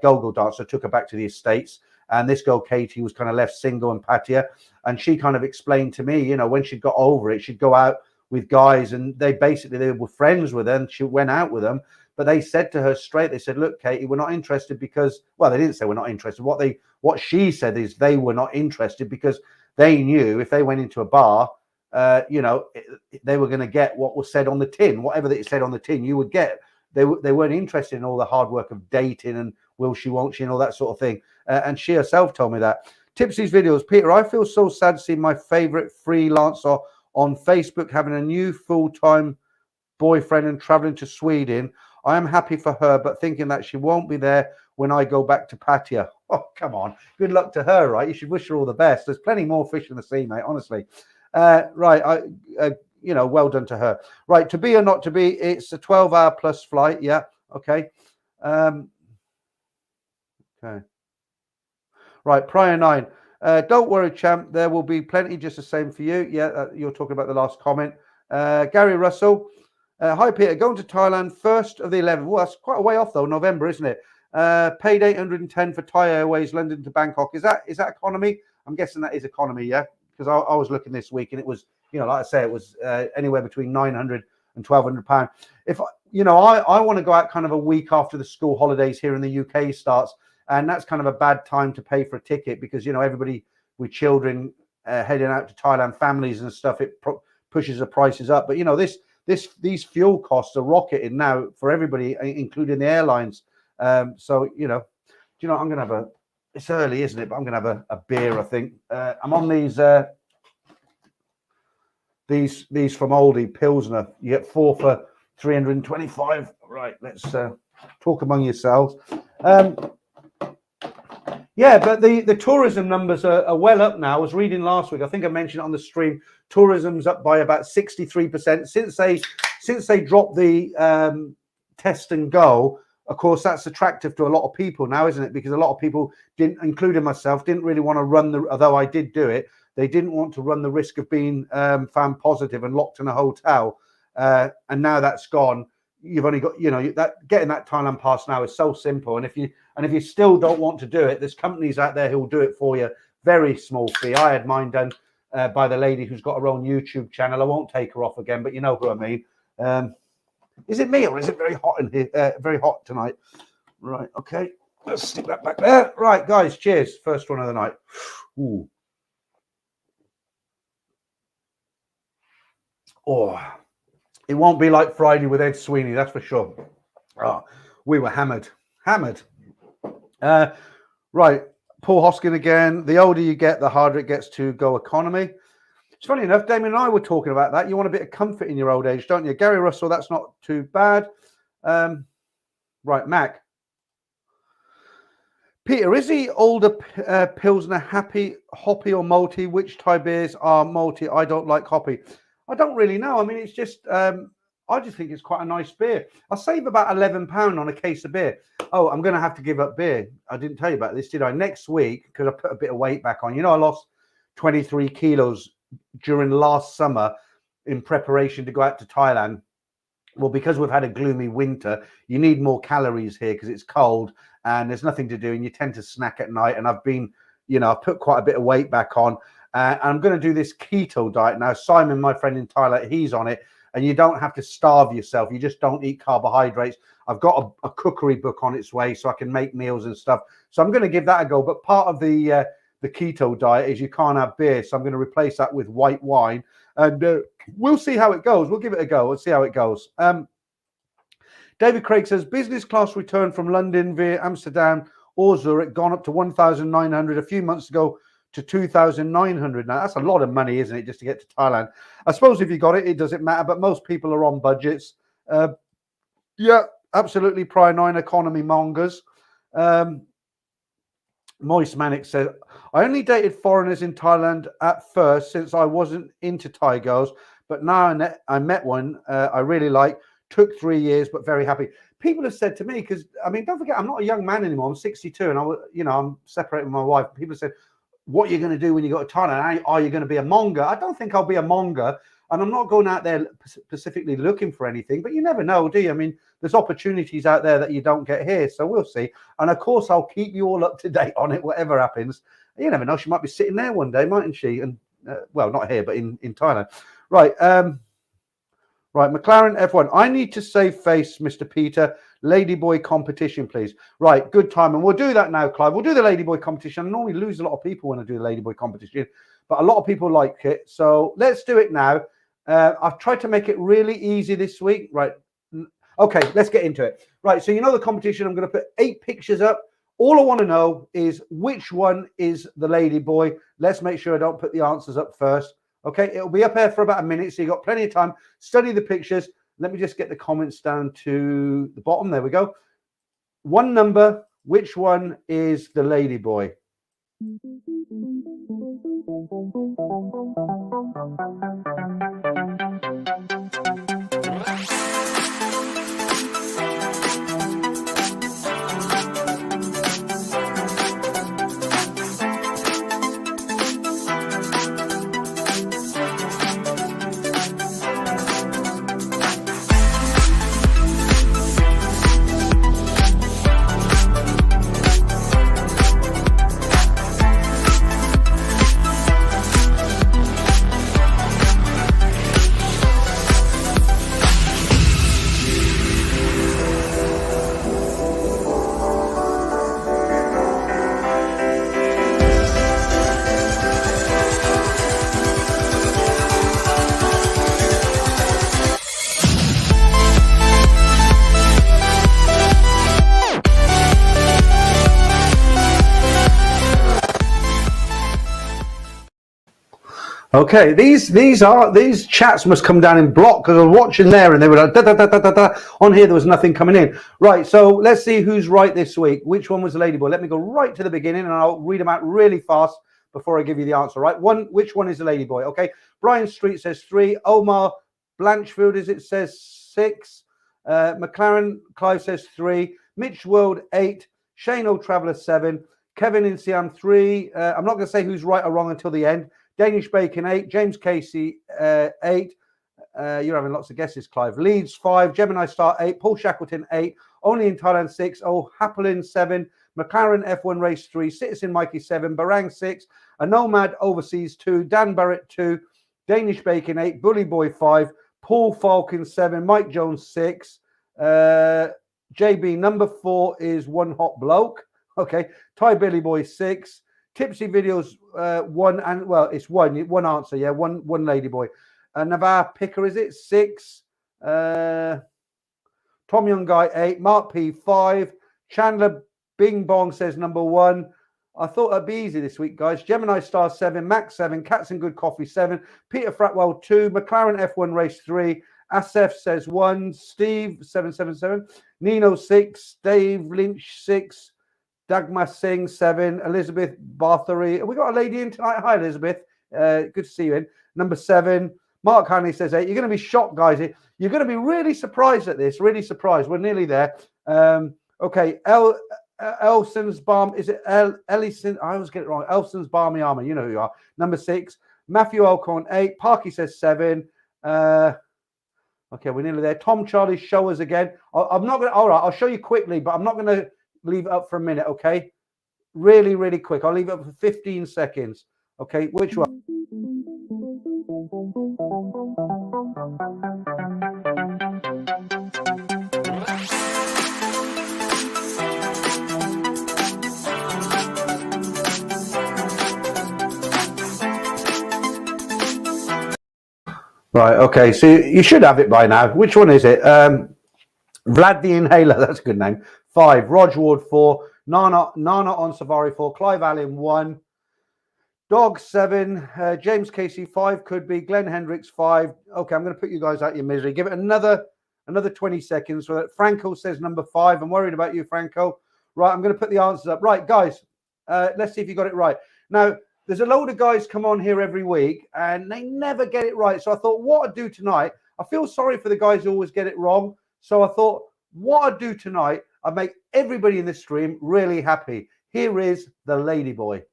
go-go dancer, took her back to the States. And this girl Katie was kind of left single in Pattaya, and she kind of explained to me, you know, when she got over it, she'd go out with guys, and they were friends with her, and she went out with them. But they said to her straight, they said, look, Katie, we're not interested because, well, they didn't say we're not interested. What she said is they were not interested because they knew if they went into a bar, you know, they were going to get what was said on the tin. Whatever they said on the tin, you would get. They weren't interested in all the hard work of dating and will she, won't she, and all that sort of thing. And she herself told me that. Tipsy's videos. Peter, I feel so sad seeing my favorite freelancer on Facebook having a new full-time boyfriend and traveling to Sweden. I am happy for her, but thinking that she won't be there when I go back to Pattaya. Oh, come on. Good luck to her, right? You should wish her all the best. There's plenty more fish in the sea, mate, honestly. Right, you know, well done to her. Right, to be or not to be, it's a 12-hour plus flight. Yeah, okay. Okay. Right, Prior 9. Don't worry, champ. There will be plenty just the same for you. Yeah, you're talking about the last comment. Gary Russell. Hi, Peter. Going to Thailand 1st of the 11th. Well, that's quite a way off, though. November, isn't it? Paid 810 for Thai Airways, London to Bangkok. Is that economy? I'm guessing that is economy, yeah? Because I was looking this week, and it was, you know, like I say, it was anywhere between 900 and 1,200 pounds. If you know, I want to go out kind of a week after the school holidays here in the UK starts, and that's kind of a bad time to pay for a ticket because, you know, everybody with children heading out to Thailand, families and stuff, it pushes the prices up. But you know, these fuel costs are rocketing now for everybody, including the airlines. So, you know, do you know, I'm going to have it's early, isn't it? But I'm going to have a beer, I think. I'm on these from Aldi, Pilsner. You get 4 for 325. Right, let's talk among yourselves. Yeah, but the tourism numbers are well up now. I was reading last week. I think I mentioned it on the stream. Tourism's up by about 63% since they dropped the test and go. Of course, that's attractive to a lot of people now, isn't it? Because a lot of people didn't, including myself, didn't really want to run the. Although I did do it, they didn't want to run the risk of being found positive and locked in a hotel. And now that's gone. You've only got, that getting that Thailand pass now is so simple. And if you still don't want to do it, there's companies out there who will do it for you. Very small fee. I had mine done by the lady who's got her own YouTube channel. I won't take her off again, but you know who I mean. Is it me or is it very hot in here? Very hot tonight. Right. Okay. Let's stick that back there. Right, guys. Cheers. First one of the night. Ooh. Oh. It won't be like Friday with Ed Sweeney, that's for sure. Oh, we were hammered. Right, Paul Hoskin again. The older you get, the harder it gets to go economy. It's funny enough, Damien and I were talking about that. You want a bit of comfort in your old age, don't you? Gary Russell, that's not too bad. Right, Mac. Peter, is the older Pilsner hoppy or malty? Which Thai beers are malty? I don't like hoppy. I don't really know. I mean, it's just, I just think it's quite a nice beer. I save about £11 on a case of beer. Oh, I'm going to have to give up beer. I didn't tell you about this, did I? Next week, because I put a bit of weight back on. I lost 23 kilos during last summer in preparation to go out to Thailand. Well, because we've had a gloomy winter, you need more calories here because it's cold and there's nothing to do. And you tend to snack at night. And I've been, I've put quite a bit of weight back on. I'm going to do this keto diet now. Simon, my friend in Thailand, he's on it. And you don't have to starve yourself. You just don't eat carbohydrates. I've got a cookery book on its way so I can make meals and stuff. So I'm going to give that a go. But part of the keto diet is you can't have beer. So I'm going to replace that with white wine. And we'll see how it goes. We'll give it a go. We'll see how it goes. David Craig says, business class return from London via Amsterdam or Zurich gone up to 1,900 a few months ago to 2,900 now. That's a lot of money, isn't it, just to get to Thailand? I suppose if you got it, it doesn't matter, but most people are on budgets. Yeah, absolutely. Prior 9 economy mongers. Moist Manic said, I only dated foreigners in Thailand at first since I wasn't into Thai girls, but now I met one I really like. Took 3 years, but very happy. People have said to me, because, I mean, don't forget, I'm not a young man anymore. I'm 62 and I'm separated with my wife. People said, what are you going to do when you go to Thailand? Are you going to be a monger? I don't think I'll be a monger. And I'm not going out there specifically looking for anything, but you never know, do you? I mean, there's opportunities out there that you don't get here. So we'll see. And of course, I'll keep you all up to date on it, whatever happens. You never know. She might be sitting there one day, mightn't she? And well, not here, but in Thailand. Right. Right. McLaren F1. I need to save face, Mr. Peter. Ladyboy competition, please. Right. Good time. And we'll do that now, Clive. We'll do the Ladyboy competition. I normally lose a lot of people when I do the Ladyboy competition, but a lot of people like it. So let's do it now. I've tried to make it really easy this week. Right. Okay, let's get into it. Right. So, the competition, I'm going to put 8 pictures up. All I want to know is which one is the Ladyboy. Let's make sure I don't put the answers up first. Okay. It'll be up there for about a minute. So you've got plenty of time. Study the pictures. Let me just get the comments down to the bottom. There we go. One number. Which one is the Ladyboy? Okay, these chats must come down in block because I was watching there and they were like da, da, da, da, da, da. On here there was nothing coming in. Right, so let's see who's right this week. Which one was the Ladyboy? Let me go right to the beginning and I'll read them out really fast before I give you the answer. Right, which one is the Ladyboy? Okay, Brian Street says 3. Omar Blanchfield says 6. McLaren Clive says 3. Mitch World 8. Shane O'Traveller 7. Kevin Insian 3. I'm not going to say who's right or wrong until the end. Danish Bacon 8, James Casey 8. You're having lots of guesses, Clive. Leeds 5, Gemini Star 8, Paul Shackleton 8, Only in Thailand 6, Oh Hapelin 7, McLaren F1 Race 3, Citizen Mikey 7, Barang 6, A Nomad Overseas 2, Dan Barrett 2, Danish Bacon 8, Bully Boy 5, Paul Falcon 7, Mike Jones 6, JB number 4 is One Hot Bloke. Okay, Thai Billy Boy 6. Tipsy Videos 1, and well, it's one answer, yeah, one Ladyboy. Navarre Picker, is it 6? Tom Young Guy 8, Mark P 5, Chandler Bing Bong says number 1. I thought it'd be easy this week, guys. Gemini Star 7, Max 7, Cats and Good Coffee 7, Peter Fratwell 2, McLaren F1 Race 3, Asef says 1, Steve 777, Nino 6, Dave Lynch 6. Dagmar Singh 7, Elizabeth Barthery. Have we got a lady in tonight? Hi, Elizabeth. Good to see you in. Number 7. Mark Hanley says 8. You're going to be shocked, guys. You're going to be really surprised at this. Really surprised. We're nearly there. Okay. Elson's Balm. Is it Ellison? I always get it wrong. Elson's Balmy Armor. You know who you are. Number 6. Matthew Alcorn 8. Parky says 7. Okay, we're nearly there. Tom Charlie, show us again. I'm not going to. All right, I'll show you quickly, but I'm not going to leave it up for a minute, okay? Really, really quick. I'll leave it up for 15 seconds. Okay, which one? Right, okay, so you should have it by now. Which one is it? Vlad the Inhaler, that's a good name. 5, Rog Ward 4, Nana on Savari 4, Clive Allen 1, Dog 7, James Casey 5 could be, Glenn Hendricks 5. Okay, I'm going to put you guys out your misery. Give it another 20 seconds. So that Franco says number 5. I'm worried about you, Franco. Right, I'm going to put the answers up. Right, guys, let's see if you got it right. Now, there's a load of guys come on here every week and they never get it right. So I thought, what I'd do tonight, I feel sorry for the guys who always get it wrong. So I thought, what I'd do tonight, I'd make everybody in this stream really happy. Here is the Ladyboy.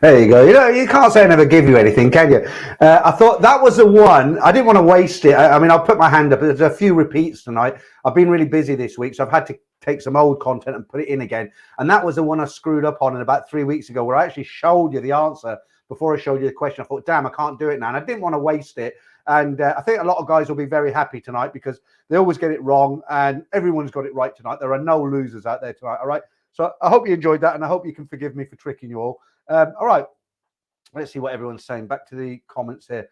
There you go. You know, you can't say I never give you anything, can you? I thought that was the one. I didn't want to waste it. I mean, I'll put my hand up. There's a few repeats tonight. I've been really busy this week, so I've had to take some old content and put it in again. And that was the one I screwed up on about 3 weeks ago, where I actually showed you the answer before I showed you the question. I thought, damn, I can't do it now. And I didn't want to waste it. And I think a lot of guys will be very happy tonight because they always get it wrong and everyone's got it right tonight. There are no losers out there tonight. All right. So I hope you enjoyed that and I hope you can forgive me for tricking you all. All right. Let's see what everyone's saying. Back to the comments here.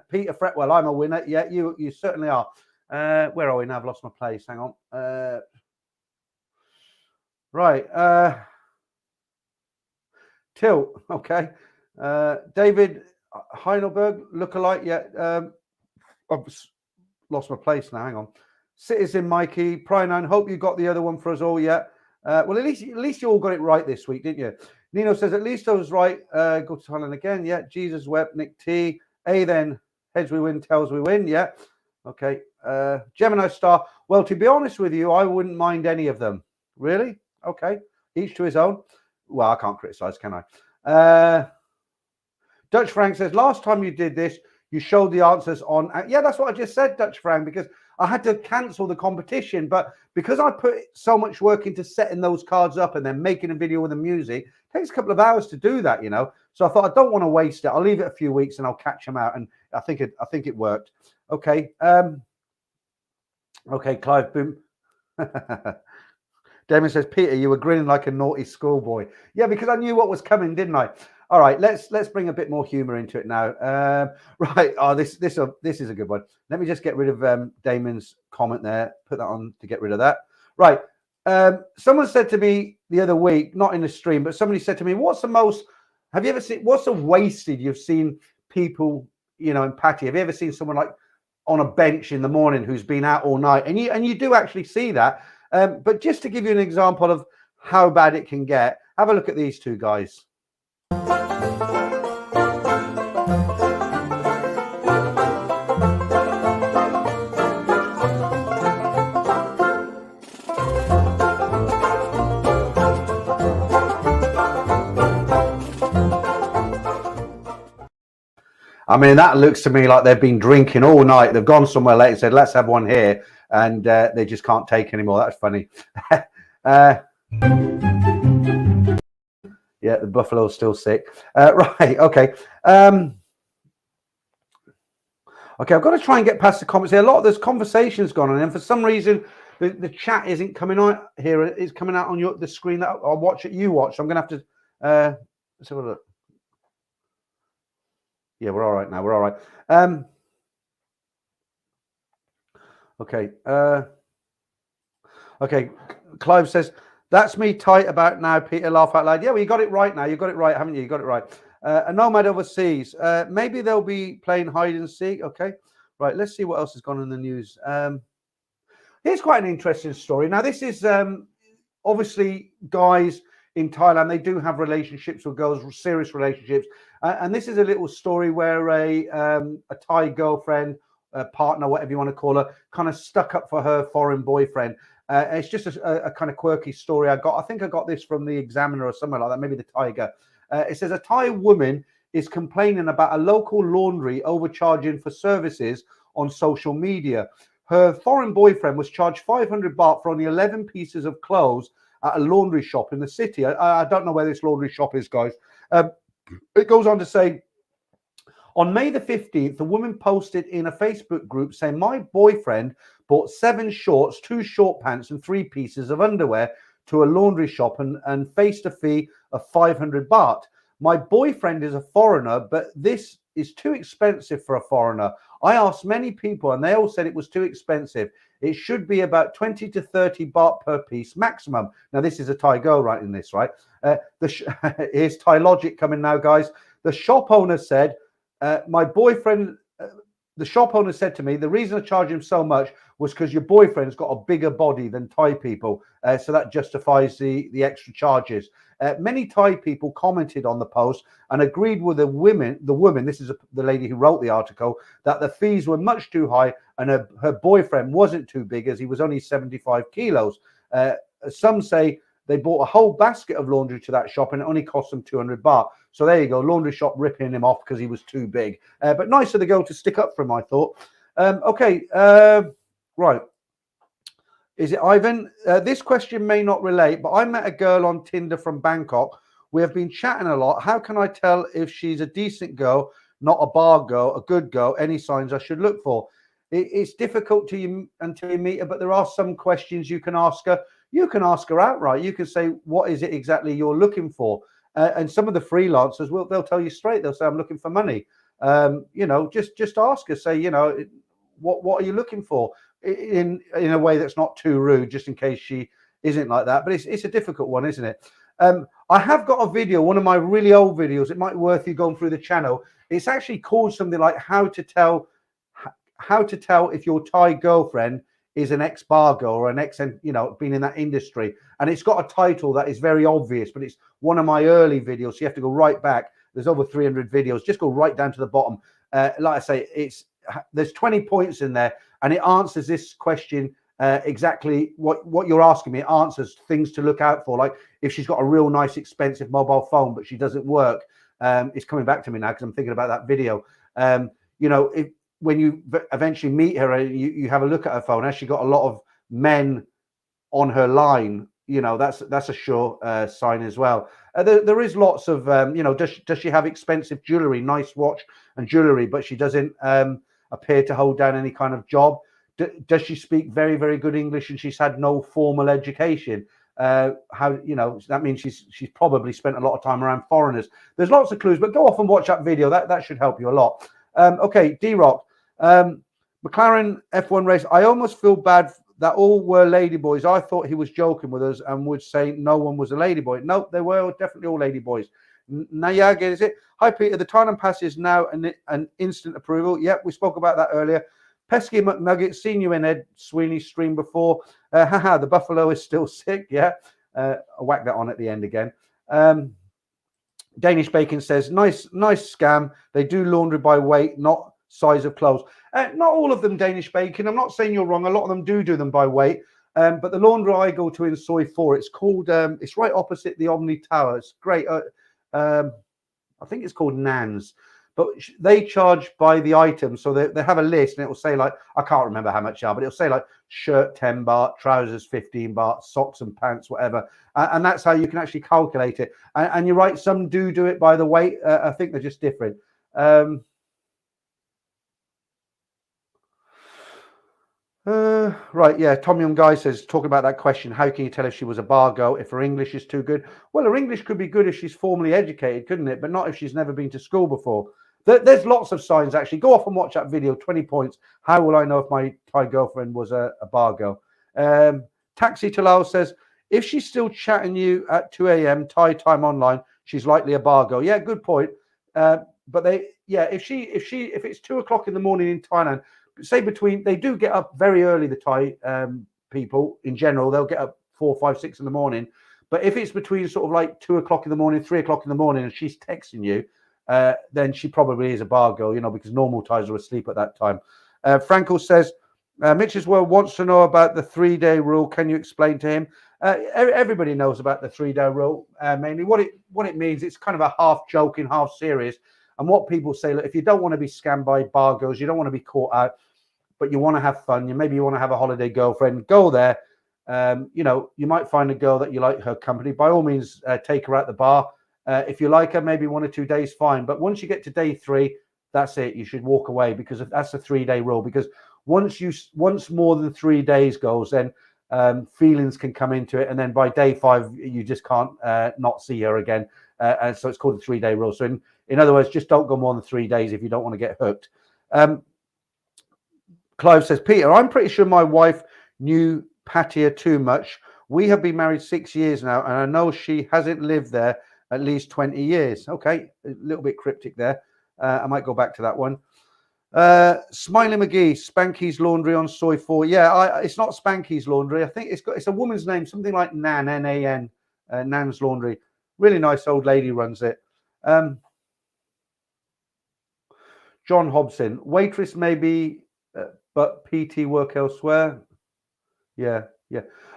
Peter Fretwell, I'm a winner. Yeah, you certainly are. Where are we now? I've lost my place. Hang on. Right. Tilt. Okay. David Heidelberg, lookalike. Yeah. I've lost my place now. Hang on. Citizen Mikey, Prynine. Hope you got the other one for us all. Yeah. Well, at least you all got it right this week, didn't you? Nino says, at least I was right. Go to Thailand again. Yeah. Jesus wept. Nick T. Then heads we win, tails we win. Yeah. Okay. Gemini Star. Well, to be honest with you, I wouldn't mind any of them. Really? Okay. Each to his own. Well, I can't criticize, can Dutch Frank says, last time you did this, you showed the answers on. Yeah, that's what I just said, Dutch Frank, because I had to cancel the competition. But because I put so much work into setting those cards up and then making a video with the music, it takes a couple of hours to do that, you know. So I thought I don't want to waste it. I'll leave it a few weeks and I'll catch them out. And I think it worked. Okay. Okay, Clive Boom. Damon says, Peter, you were grinning like a naughty schoolboy. Yeah, because I knew what was coming, didn't I? All right, let's bring a bit more humor into it now. Right. Oh, this is a good one. Let me just get rid of Damon's comment there. Put that on to get rid of that. Right. Someone said to me the other week, not in the stream, but somebody said to me, what's the wasted you've seen people, you know, in Pattaya? Have you ever seen someone like on a bench in the morning who's been out all night? And you do actually see that. But just to give you an example of how bad it can get, have a look at these two guys. I mean, that looks to me like they've been drinking all night. They've gone somewhere late and said, let's have one here. And they just can't take anymore. That's funny. Yeah, the buffalo's still sick. Right, okay. Okay, I've got to try and get past the comments here. There's conversations going on, and for some reason, the chat isn't coming out here. It's coming out on the screen that I watch it. You watch. So I'm going to have to. Let's have a look. Yeah, we're all right now. We're all right. Okay. Okay. Clive says, that's me tight about now, Peter. Laugh out loud. Yeah, well, you got it right now. You got it right, haven't you? You got it right. A nomad overseas. Maybe they'll be playing hide and seek. Okay. Right. Let's see what else has gone in the news. Here's quite an interesting story. Now, this is obviously guys in Thailand. They do have relationships with girls, serious relationships. And this is a little story where a Thai girlfriend, partner, whatever you want to call her, kind of stuck up for her foreign boyfriend. It's just a kind of quirky story I think I got this from the Examiner or somewhere like that, maybe the Tiger. It says a Thai woman is complaining about a local laundry overcharging for services on social media. Her foreign boyfriend was charged 500 baht for only 11 pieces of clothes at a laundry shop in the city. I don't know where this laundry shop is, guys. It goes on to say, on May the 15th, the woman posted in a Facebook group saying, my boyfriend bought 7 shorts, 2 short pants, and 3 pieces of underwear to a laundry shop and faced a fee of 500 baht. My boyfriend is a foreigner, but this is too expensive for a foreigner. I asked many people and they all said it was too expensive. It should be about 20 to 30 baht per piece maximum. Now, this is a Thai girl writing this, right? Here's Thai logic coming now, guys. The shop owner said, the shop owner said to me, the reason I charge him so much was because your boyfriend's got a bigger body than Thai people. So that justifies the extra charges. Many Thai people commented on the post and agreed with the woman, this is the lady who wrote the article, that the fees were much too high and her boyfriend wasn't too big as he was only 75 kilos. Some say they bought a whole basket of laundry to that shop and it only cost them 200 baht. So there you go, laundry shop ripping him off because he was too big. But nice of the girl to stick up for him, I thought. Okay, right. Is it Ivan? This question may not relate, but I met a girl on Tinder from Bangkok. We have been chatting a lot. How can I tell if she's a decent girl, not a bar girl, a good girl? Any signs I should look for? It's difficult until you meet her, but there are some questions you can ask her. You can ask her outright. You can say, what is it exactly you're looking for? And some of the freelancers they'll tell you straight. They'll say, I'm looking for money. You know, just ask her. Say, you know, what are you looking for? In a way that's not too rude, just in case she isn't like that. But it's a difficult one, isn't it? I have got a video, one of my really old videos. It might be worth you going through the channel. It's actually called something like how to tell if your Thai girlfriend is an ex-bar girl or an ex, you know, been in that industry. And it's got a title that is very obvious, but it's one of my early videos. So you have to go right back. There's over 300 videos. Just go right down to the bottom. Like I say, there's 20 points in there, and it answers this question exactly what you're asking me. It answers things to look out for, like if she's got a real nice expensive mobile phone but she doesn't work. It's coming back to me now because I'm thinking about that video. If when you eventually meet her and you have a look at her phone, has she got a lot of men on her line? That's a sure sign as well. There is lots of does she have expensive jewelry, nice watch and jewelry, but she doesn't appear to hold down any kind of job? Does she speak very, very good English and she's had no formal education? That means she's probably spent a lot of time around foreigners. There's lots of clues, but go off and watch that video. That should help you a lot. Okay, D-Rock. McLaren F1 race. I almost feel bad that all were ladyboys. I thought he was joking with us and would say no one was a ladyboy. No, they were definitely all ladyboys. Nayaga, is it? Hi, Peter. The Thailand Pass is now an instant approval. Yep, we spoke about that earlier. Pesky McNugget, seen you in Ed Sweeney's stream before. The buffalo is still sick. Yeah, I'll whack that on at the end again. Danish Bacon says, nice scam. They do laundry by weight, not size of clothes. Not all of them, Danish Bacon. I'm not saying you're wrong. A lot of them do them by weight. But the laundry I go to in Soy 4, it's called, it's right opposite the Omni Tower. It's great. I think it's called Nans. But they charge by the item. So they have a list and it will say, like, I can't remember how much they are, but it'll say like shirt 10 baht, trousers 15 baht, socks and pants, whatever. And that's how you can actually calculate it. And you're right, some do it by the weight. I think they're just different. Right, yeah. Tom Young Guy says, talking about that question, how can you tell if she was a bar girl if her English is too good? Well, her English could be good if she's formally educated, couldn't it? But not if she's never been to school before. There's lots of signs, actually. Go off and watch that video, 20 points. How will I know if my Thai girlfriend was a bar girl? Taxi Talal says, if she's still chatting you at 2 a.m. Thai time online, she's likely a bar girl. Yeah, good point. But if it's 2 o'clock in the morning in Thailand, say they do get up very early, the Thai people in general, they'll get up 4, 5, 6 in the morning. But if it's between sort of like 2 o'clock in the morning, 3 o'clock in the morning, and she's texting you, then she probably is a bar girl, because normal Thais are asleep at that time. Frankel says, Mitch as well wants to know about the 3-day rule. Can you explain to him? Everybody knows about the 3-day rule. Mainly what it means, it's kind of a half joking, half serious. And what people say, look, if you don't want to be scammed by bar girls, you don't want to be caught out, but you want to have fun, maybe you want to have a holiday girlfriend, go there. You might find a girl that you like her company. By all means, take her out the bar. If you like her, maybe 1 or 2 days, fine. But once you get to day 3, that's it. You should walk away, because that's a 3-day rule. Because once more than 3 days goes, then feelings can come into it, and then by day 5, you just can't not see her again. And so it's called the 3-day rule. So in other words, just don't go more than 3 days if you don't want to get hooked. Clive says, Peter, I'm pretty sure my wife knew Pattaya too much. We have been married 6 years now, and I know she hasn't lived there at least 20 years. Okay, a little bit cryptic there. I might go back to that one. Smiley McGee, Spanky's Laundry on Soy 4. Yeah, it's not Spanky's Laundry. I think it's a woman's name, something like Nan, N-A-N, Nan's Laundry. Really nice old lady runs it. John Hobson, waitress maybe, but PT work elsewhere. Yeah.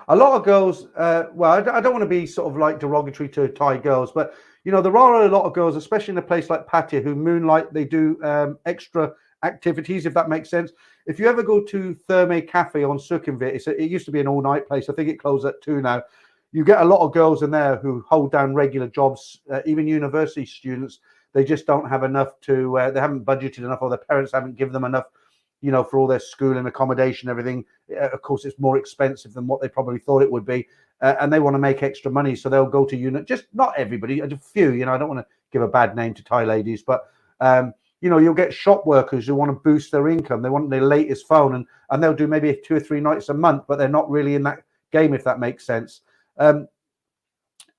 A lot of girls, I don't want to be sort of like derogatory to Thai girls, but there are a lot of girls, especially in a place like Pattaya, who moonlight. They do extra activities, if that makes sense. If you ever go to Therme Cafe on Sukhumvit, it used to be an all-night place. I think it closed at 2 now. You get a lot of girls in there who hold down regular jobs, even university students. They just don't have enough to, they haven't budgeted enough, or their parents haven't given them enough, for all their school and accommodation, everything. Of course, it's more expensive than what they probably thought it would be. And they want to make extra money. So they'll go to unit, just not everybody, a few, I don't want to give a bad name to Thai ladies, but, you'll get shop workers who want to boost their income. They want their latest phone, and they'll do maybe 2 or 3 nights a month, but they're not really in that game, if that makes sense.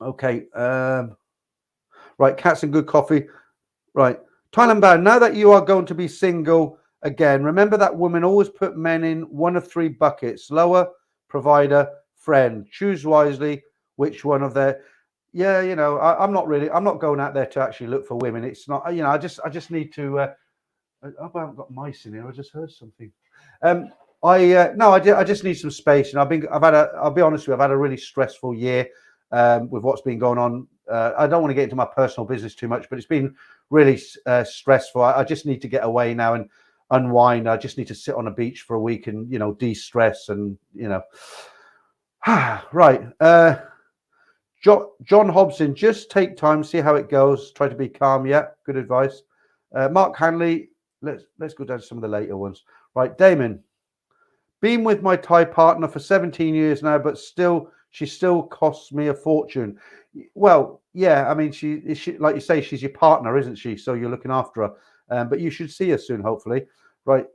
Okay. Right. Cats and good coffee. Right. Thailand-bound, now that you are going to be single again, remember that women always put men in one of 3 buckets: lower, provider, friend. Choose wisely which one of their... Yeah, I'm not going out there to actually look for women. It's not, I just need to... I haven't got mice in here. I just heard something. I just need some space, and I'll be honest with you, I've had a really stressful year with what's been going on. I don't want to get into my personal business too much, but it's been really stressful. I just need to get away now and unwind. I just need to sit on a beach for a week and de-stress and right. John Hobson, just take time, see how it goes. Try to be calm. Yeah, good advice. Mark Hanley, let's go down to some of the later ones. Right, Damon. Been with my Thai partner for 17 years now, but she still costs me a fortune. Well, yeah, I mean, she like you say, she's your partner, isn't she? So you're looking after her. But you should see her soon, hopefully. Right.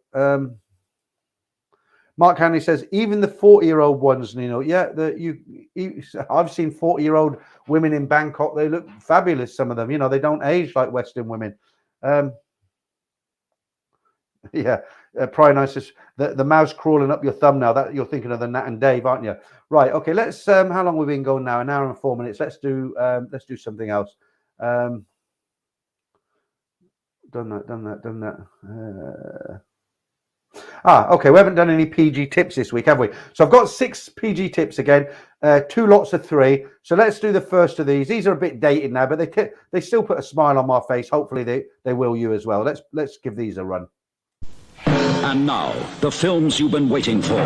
Mark Hanley says, even the 40-year-old ones, yeah, I've seen 40-year-old women in Bangkok. They look fabulous, some of them. They don't age like Western women. Yeah, Prior Nice says, the mouse crawling up your thumb now. That you're thinking of the Nat and Dave, aren't you? Right, okay, let's, how long have we been going now? An hour and 4 minutes. Let's do something else. Done that. Okay, we haven't done any PG tips this week, have we? So I've got 6 PG tips again, 2 lots of 3. So let's do the first of these. These are a bit dated now, but they still put a smile on my face. Hopefully they will you as well. Let's give these a run. And now, the films you've been waiting for.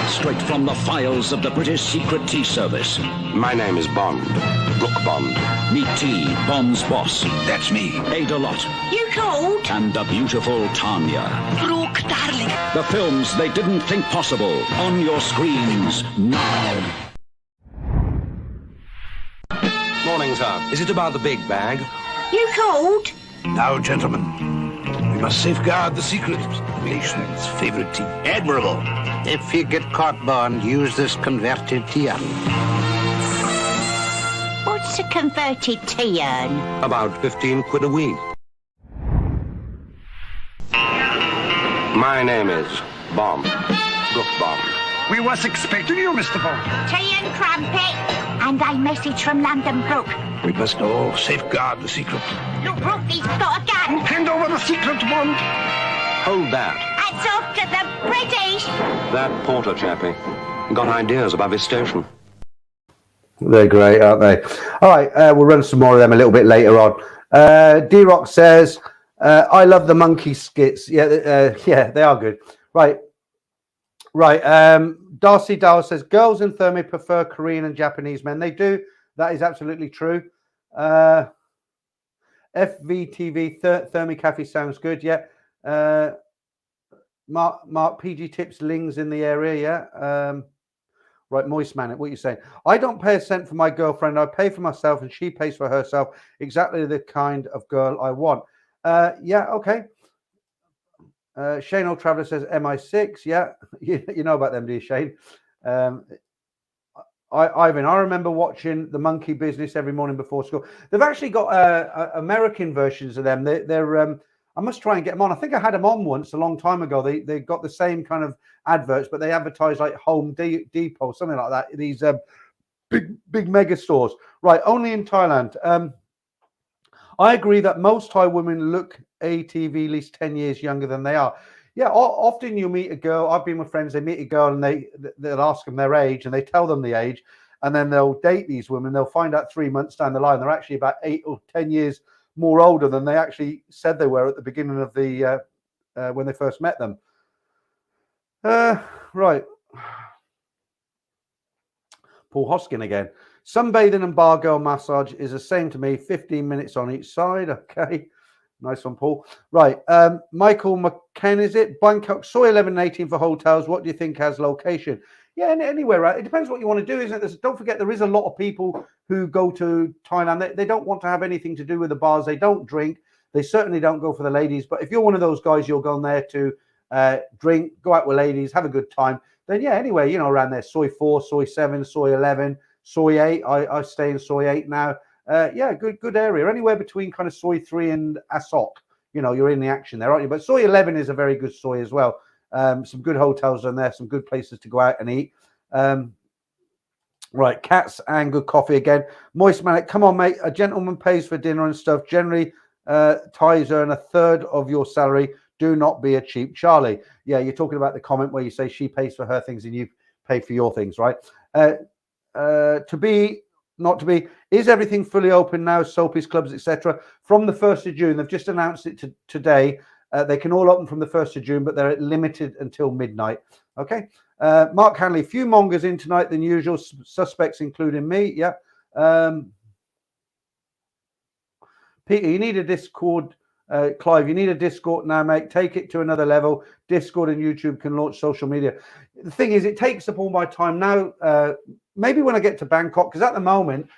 Straight from the files of the British Secret Tea Service. My name is Bond. Brooke Bond. Meet T, Bond's boss. That's me. Ada Lot. You called? And the beautiful Tanya. Brooke, darling. The films they didn't think possible. On your screens now. Morning, sir. Is it about the big bag? You called? Now, gentlemen, we must safeguard the secret of the nation's favourite tea. Admirable. If you get caught, Bond, use this converted tea urn. What's a converted tea urn? About 15 quid a week. My name is Bond. Brooke Bond. We was expecting you, Mr. Bond. Tea and crumpet. And a message from London Brooke. We must all safeguard the secret. Look, Brooke, he's got a gun. Hand over the secret, Bond. Hold that. That's off to the British. That porter chappie got ideas above his station. They're great, aren't they? All right, we'll run some more of them a little bit later on. D-Rock says, I love the monkey skits. Yeah, they are good. Right. Darcy Dow says, girls in Thermi prefer Korean and Japanese men. They do. That is absolutely true. FVTV, Thermi Cafe sounds good. Yeah. Mark, PG tips, Ling's in the area. Yeah. Right, Moist Man, what are you saying? I don't pay a cent for my girlfriend. I pay for myself and she pays for herself. Exactly the kind of girl I want. Yeah, okay. Shane Old Traveller says MI6. Yeah, you know about them, do you, Shane? Ivan, I remember watching The Monkey Business every morning before school. They've actually got American versions of them. They're I must try and get them on. I think I had them on once a long time ago. They got the same kind of adverts, but they advertise like Home Depot, something like that. These big mega stores. Right, only in Thailand. I agree that most Thai women look ATV at least 10 years younger than they are. Yeah, often you meet a girl. I've been with friends. They meet a girl and they'll ask them their age and they tell them the age, and then they'll date these women. They'll find out 3 months down the line they're actually about 8 or 10 years more older than they actually said they were at the beginning of the when they first met them. Right. Paul Hoskin again. Sunbathing and bar girl massage is the same to me. 15 minutes on each side. Okay. Nice one, Paul. Right. Michael McKen, is it? Bangkok, soy 11 and 18 for hotels. What do you think has location? Yeah, anywhere, right? It depends what you want to do, isn't it? Don't forget, there is a lot of people who go to Thailand. They don't want to have anything to do with the bars. They don't drink. They certainly don't go for the ladies. But if you're one of those guys, you're going there to drink, go out with ladies, have a good time. Then, yeah, anyway, around there, soy 4, soy 7, soy 11, soy 8. I stay in soy 8 now. Yeah, good area. Anywhere between kind of soy 3 and Asok. You're in the action there, aren't you? But soy 11 is a very good soy as well. Some good hotels on there, some good places to go out and eat. Right, cats and good coffee again. Moist Man, come on, mate. A gentleman pays for dinner and stuff. Generally, Thais earn a third of your salary. Do not be a cheap Charlie. Yeah, you're talking about the comment where you say she pays for her things and you pay for your things, right? To be, not to be, is everything fully open now? Soapies, clubs, etc. From the 1st of June, they've just announced it today. They can all open from the 1st of June, but they're limited until midnight. Okay. Mark Hanley, few mongers in tonight than usual. Suspects including me. Yeah. Peter, you need a Discord. Clive, you need a Discord now, mate. Take it to another level. Discord and YouTube can launch social media. The thing is, it takes up all my time now. Maybe when I get to Bangkok, because at the moment,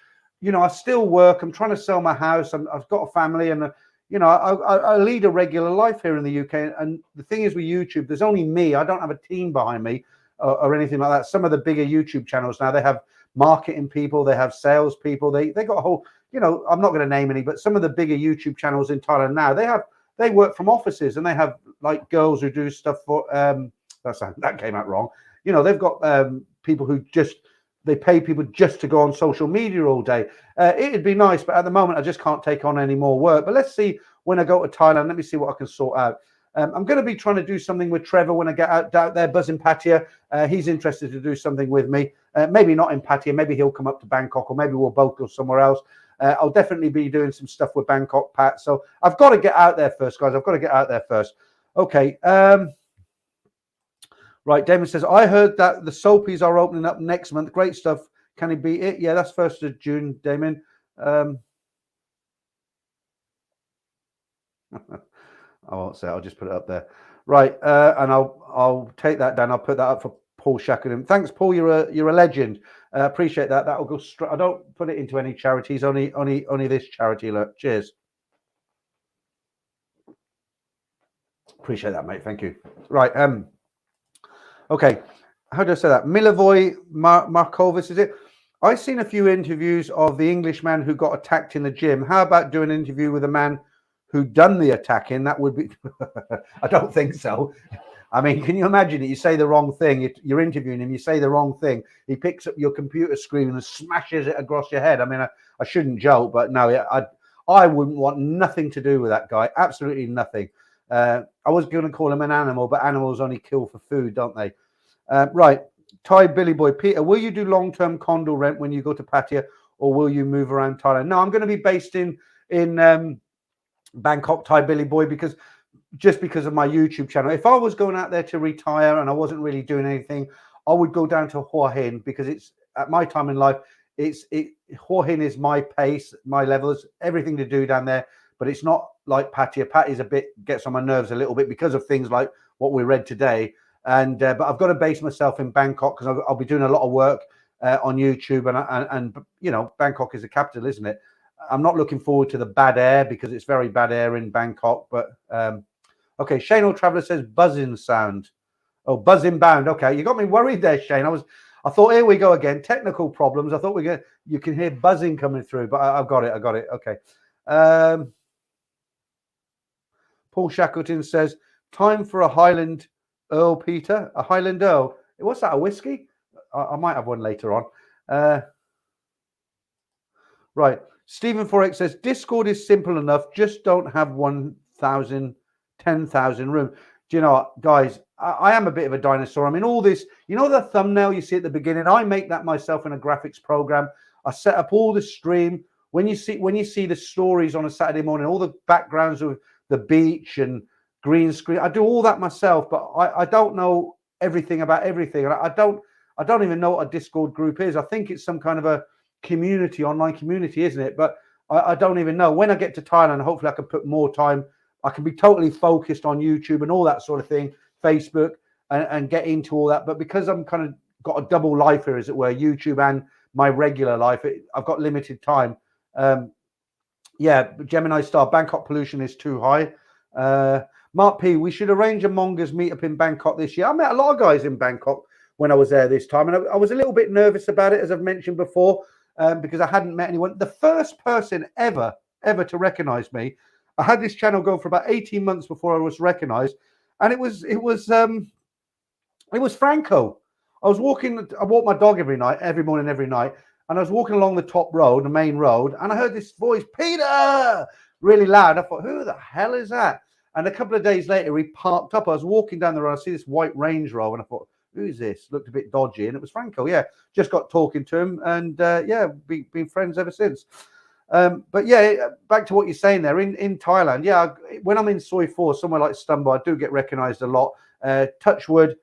you know, I still work. I'm trying to sell my house. I've got a family, and you know, I lead a regular life here in the UK. And the thing is, with YouTube, there's only me. I don't have a team behind me or anything like that. Some of the bigger YouTube channels now, they have marketing people, they have sales people. They got a whole. You know, I'm not going to name any, but some of the bigger YouTube channels in Thailand now, they work from offices, and they have like girls who do stuff for that came out wrong. You know, they've got people who they pay people just to go on social media all day. It'd be nice, but at the moment I just can't take on any more work. But let's see when I go to Thailand. Let me see what I can sort out. I'm going to be trying to do something with Trevor when I get out there, buzzing Pattaya. He's interested to do something with me. Maybe not in Pattaya. Maybe he'll come up to Bangkok, or maybe we'll both go somewhere else. I'll definitely be doing some stuff with Bangkok, Pat. So I've got to get out there first, guys. I've got to get out there first. Okay. Right. Damon says, I heard that the Soapies are opening up next month. Great stuff. Can he beat it? Yeah, that's 1st of June, Damon. I won't say it. I'll just put it up there. Right. And I'll take that down. I'll put that up for Paul Shackleton. Thanks, Paul. You're a legend. Appreciate that. That will go straight. I don't put it into any charities. Only this charity. Look. Cheers. Appreciate that, mate. Thank you. Right. Okay. How do I say that? Milivoy Markovis, is it? I've seen a few interviews of the Englishman who got attacked in the gym. How about doing an interview with a man who done the attacking? That would be. I don't think so. I mean, can you imagine it? You say the wrong thing. You're interviewing him. You say the wrong thing. He picks up your computer screen and smashes it across your head. I mean, I shouldn't joke, but no, I wouldn't want nothing to do with that guy. Absolutely nothing. I was going to call him an animal, but animals only kill for food, don't they? Right. Thai Billy Boy. Peter, will you do long-term condo rent when you go to Pattaya, or will you move around Thailand? No, I'm going to be based in Bangkok, Thai Billy Boy, because of my YouTube channel. If I was going out there to retire and I wasn't really doing anything, I would go down to Hua Hin, because it's at my time in life. Hua Hin is my pace, my levels, everything to do down there. But it's not like Pattaya. Pattaya gets on my nerves a little bit because of things like what we read today. And but I've got to base myself in Bangkok, because I'll be doing a lot of work on YouTube, and you know, Bangkok is the capital, isn't it? I'm not looking forward to the bad air, because it's very bad air in Bangkok. But okay, Shane Old Traveller says buzzing sound. Oh, buzzing bound. Okay, you got me worried there, Shane. I thought, here we go again. Technical problems. I thought you can hear buzzing coming through, but I've got it. I got it. Okay. Paul Shackleton says, time for a Highland Earl, Peter. A Highland Earl. What's that, a whiskey? I might have one later on. Right. Stephen Forex says, Discord is simple enough. Just don't have 1,000, 10,000 room. Do you know what, guys? I am a bit of a dinosaur. I mean, all this, you know, the thumbnail you see at the beginning, I make that myself in a graphics program. I set up all the stream. When you see the stories on a Saturday morning, all the backgrounds of the beach and green screen, I do all that myself, but I don't know everything about everything. I don't even know what a Discord group is. I think it's some kind of a community, online community, isn't it? But I don't even know. When I get to Thailand, hopefully I can put more time. I can be totally focused on YouTube and all that sort of thing, Facebook, and get into all that. But because I'm kind of got a double life here, as it were, YouTube and my regular life, I've got limited time. Yeah, Gemini Star, Bangkok pollution is too high. Mark P, we should arrange a Mongers meetup in Bangkok this year. I met a lot of guys in Bangkok when I was there this time, and I was a little bit nervous about it, as I've mentioned before, because I hadn't met anyone. The first person ever to recognize me, I had this channel going for about 18 months before I was recognized, and it was Franco. I walk my dog every morning, every night, and I was walking along the top road, the main road, and I heard this voice, Peter, really loud. I thought, who the hell is that? And a couple of days later, he parked up. I was walking down the road. I see this white Range Rover, and I thought, who's this? Looked a bit dodgy, and it was Franco. Yeah, just got talking to him, and yeah, been friends ever since. But yeah, back to what you're saying there in Thailand. Yeah, when I'm in Soi 4, somewhere like Stumbo, I do get recognised a lot. Touch wood,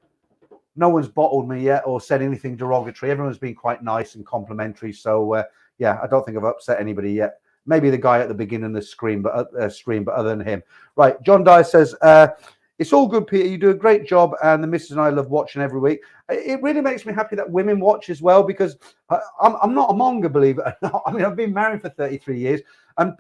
no one's bottled me yet or said anything derogatory. Everyone's been quite nice and complimentary. So yeah, I don't think I've upset anybody yet. Maybe the guy at the beginning of the stream, but other than him. Right, John Dyer says, it's all good, Peter. You do a great job, and the missus and I love watching every week. It really makes me happy that women watch as well, because I'm not a monger, believe it or not. I mean, I've been married for 33 years, and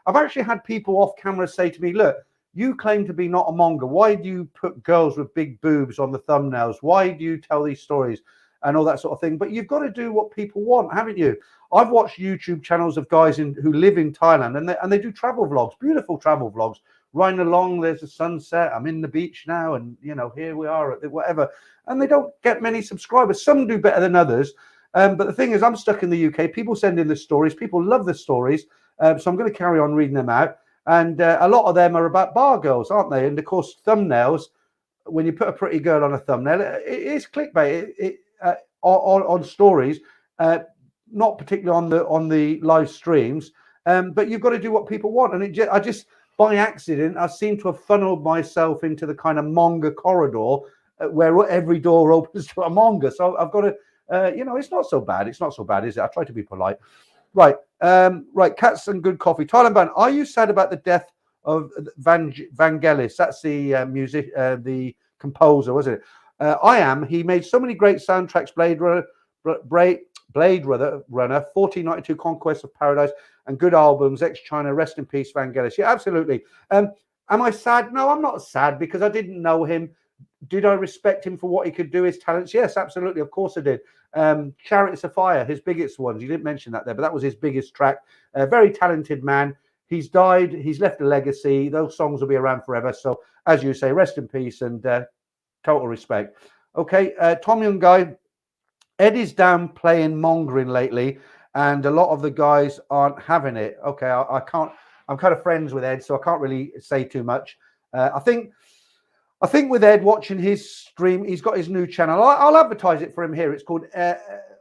I've actually had people off camera say to me, look, you claim to be not a monger. Why do you put girls with big boobs on the thumbnails? Why do you tell these stories and all that sort of thing? But you've got to do what people want, haven't you? I've watched YouTube channels of guys who live in Thailand, and they do travel vlogs, beautiful travel vlogs, riding along. There's a sunset. I'm in the beach now, and here we are at whatever. And they don't get many subscribers. Some do better than others. But the thing is, I'm stuck in the UK. People send in the stories. People love the stories. So I'm going to carry on reading them out. And a lot of them are about bar girls, aren't they? And of course, thumbnails. When you put a pretty girl on a thumbnail, it is clickbait. On stories. Not particularly on the live streams, but you've got to do what people want. And I just by accident, I seem to have funneled myself into the kind of monger corridor where every door opens to a monger. So I've got to, it's not so bad. It's not so bad, is it? I try to be polite. Right, right. Cats and good coffee. Thailand-bound. Are you sad about the death of Vangelis? That's the the composer, wasn't it? I am. He made so many great soundtracks. Blade Runner, 1492, Conquest of Paradise, and good albums. Ex-China, rest in peace, Vangelis. Yeah, absolutely. Am I sad? No, I'm not sad, because I didn't know him. Did I respect him for what he could do, his talents? Yes, absolutely. Of course I did. Chariots of Fire, his biggest ones. You didn't mention that there, but that was his biggest track. A very talented man. He's died. He's left a legacy. Those songs will be around forever. So, as you say, rest in peace and total respect. Okay, Tom Young Guy. Eddie's down playing mongering lately, and a lot of the guys aren't having it. Okay, I can't. I'm kind of friends with Ed, so I can't really say too much. I think with Ed watching his stream, he's got his new channel. I'll advertise it for him here. It's called sorry,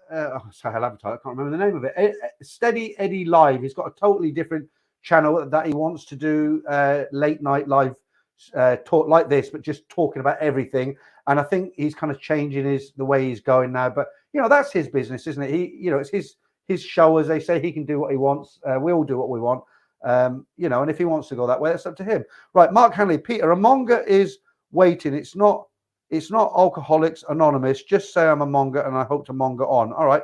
I'll advertise. I can't remember the name of it. Steady Eddie Live. He's got a totally different channel that he wants to do late night live talk like this, but just talking about everything. And I think he's kind of changing the way he's going now. But that's his business, isn't it? It's his show, as they say. He can do what he wants. We all do what we want. And if he wants to go that way, it's up to him. Right, Mark Hanley, Peter, a monger is waiting. It's not Alcoholics Anonymous. Just say I'm a monger and I hope to monger on. All right.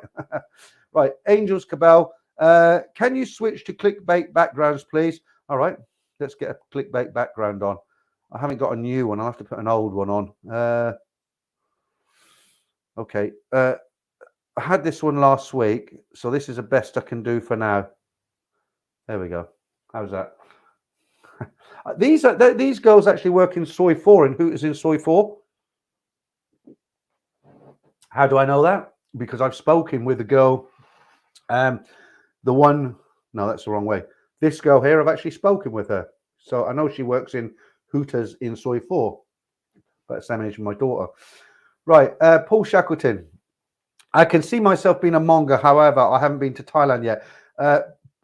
Right, Angels Cabell. Can you switch to clickbait backgrounds, please? All right, let's get a clickbait background on. I haven't got a new one. I'll have to put an old one on. Okay. I had this one last week, so this is the best I can do for now. There we go. How's that? These girls actually work in Soi 4, in Hooters in Soi 4. How do I know that? Because I've spoken with the girl, no, that's the wrong way. This girl here, I've actually spoken with her. So I know she works in Hooters in Soi 4. About the same age as my daughter. Right, Paul Shackleton. I can see myself being a monger, however, I haven't been to Thailand yet.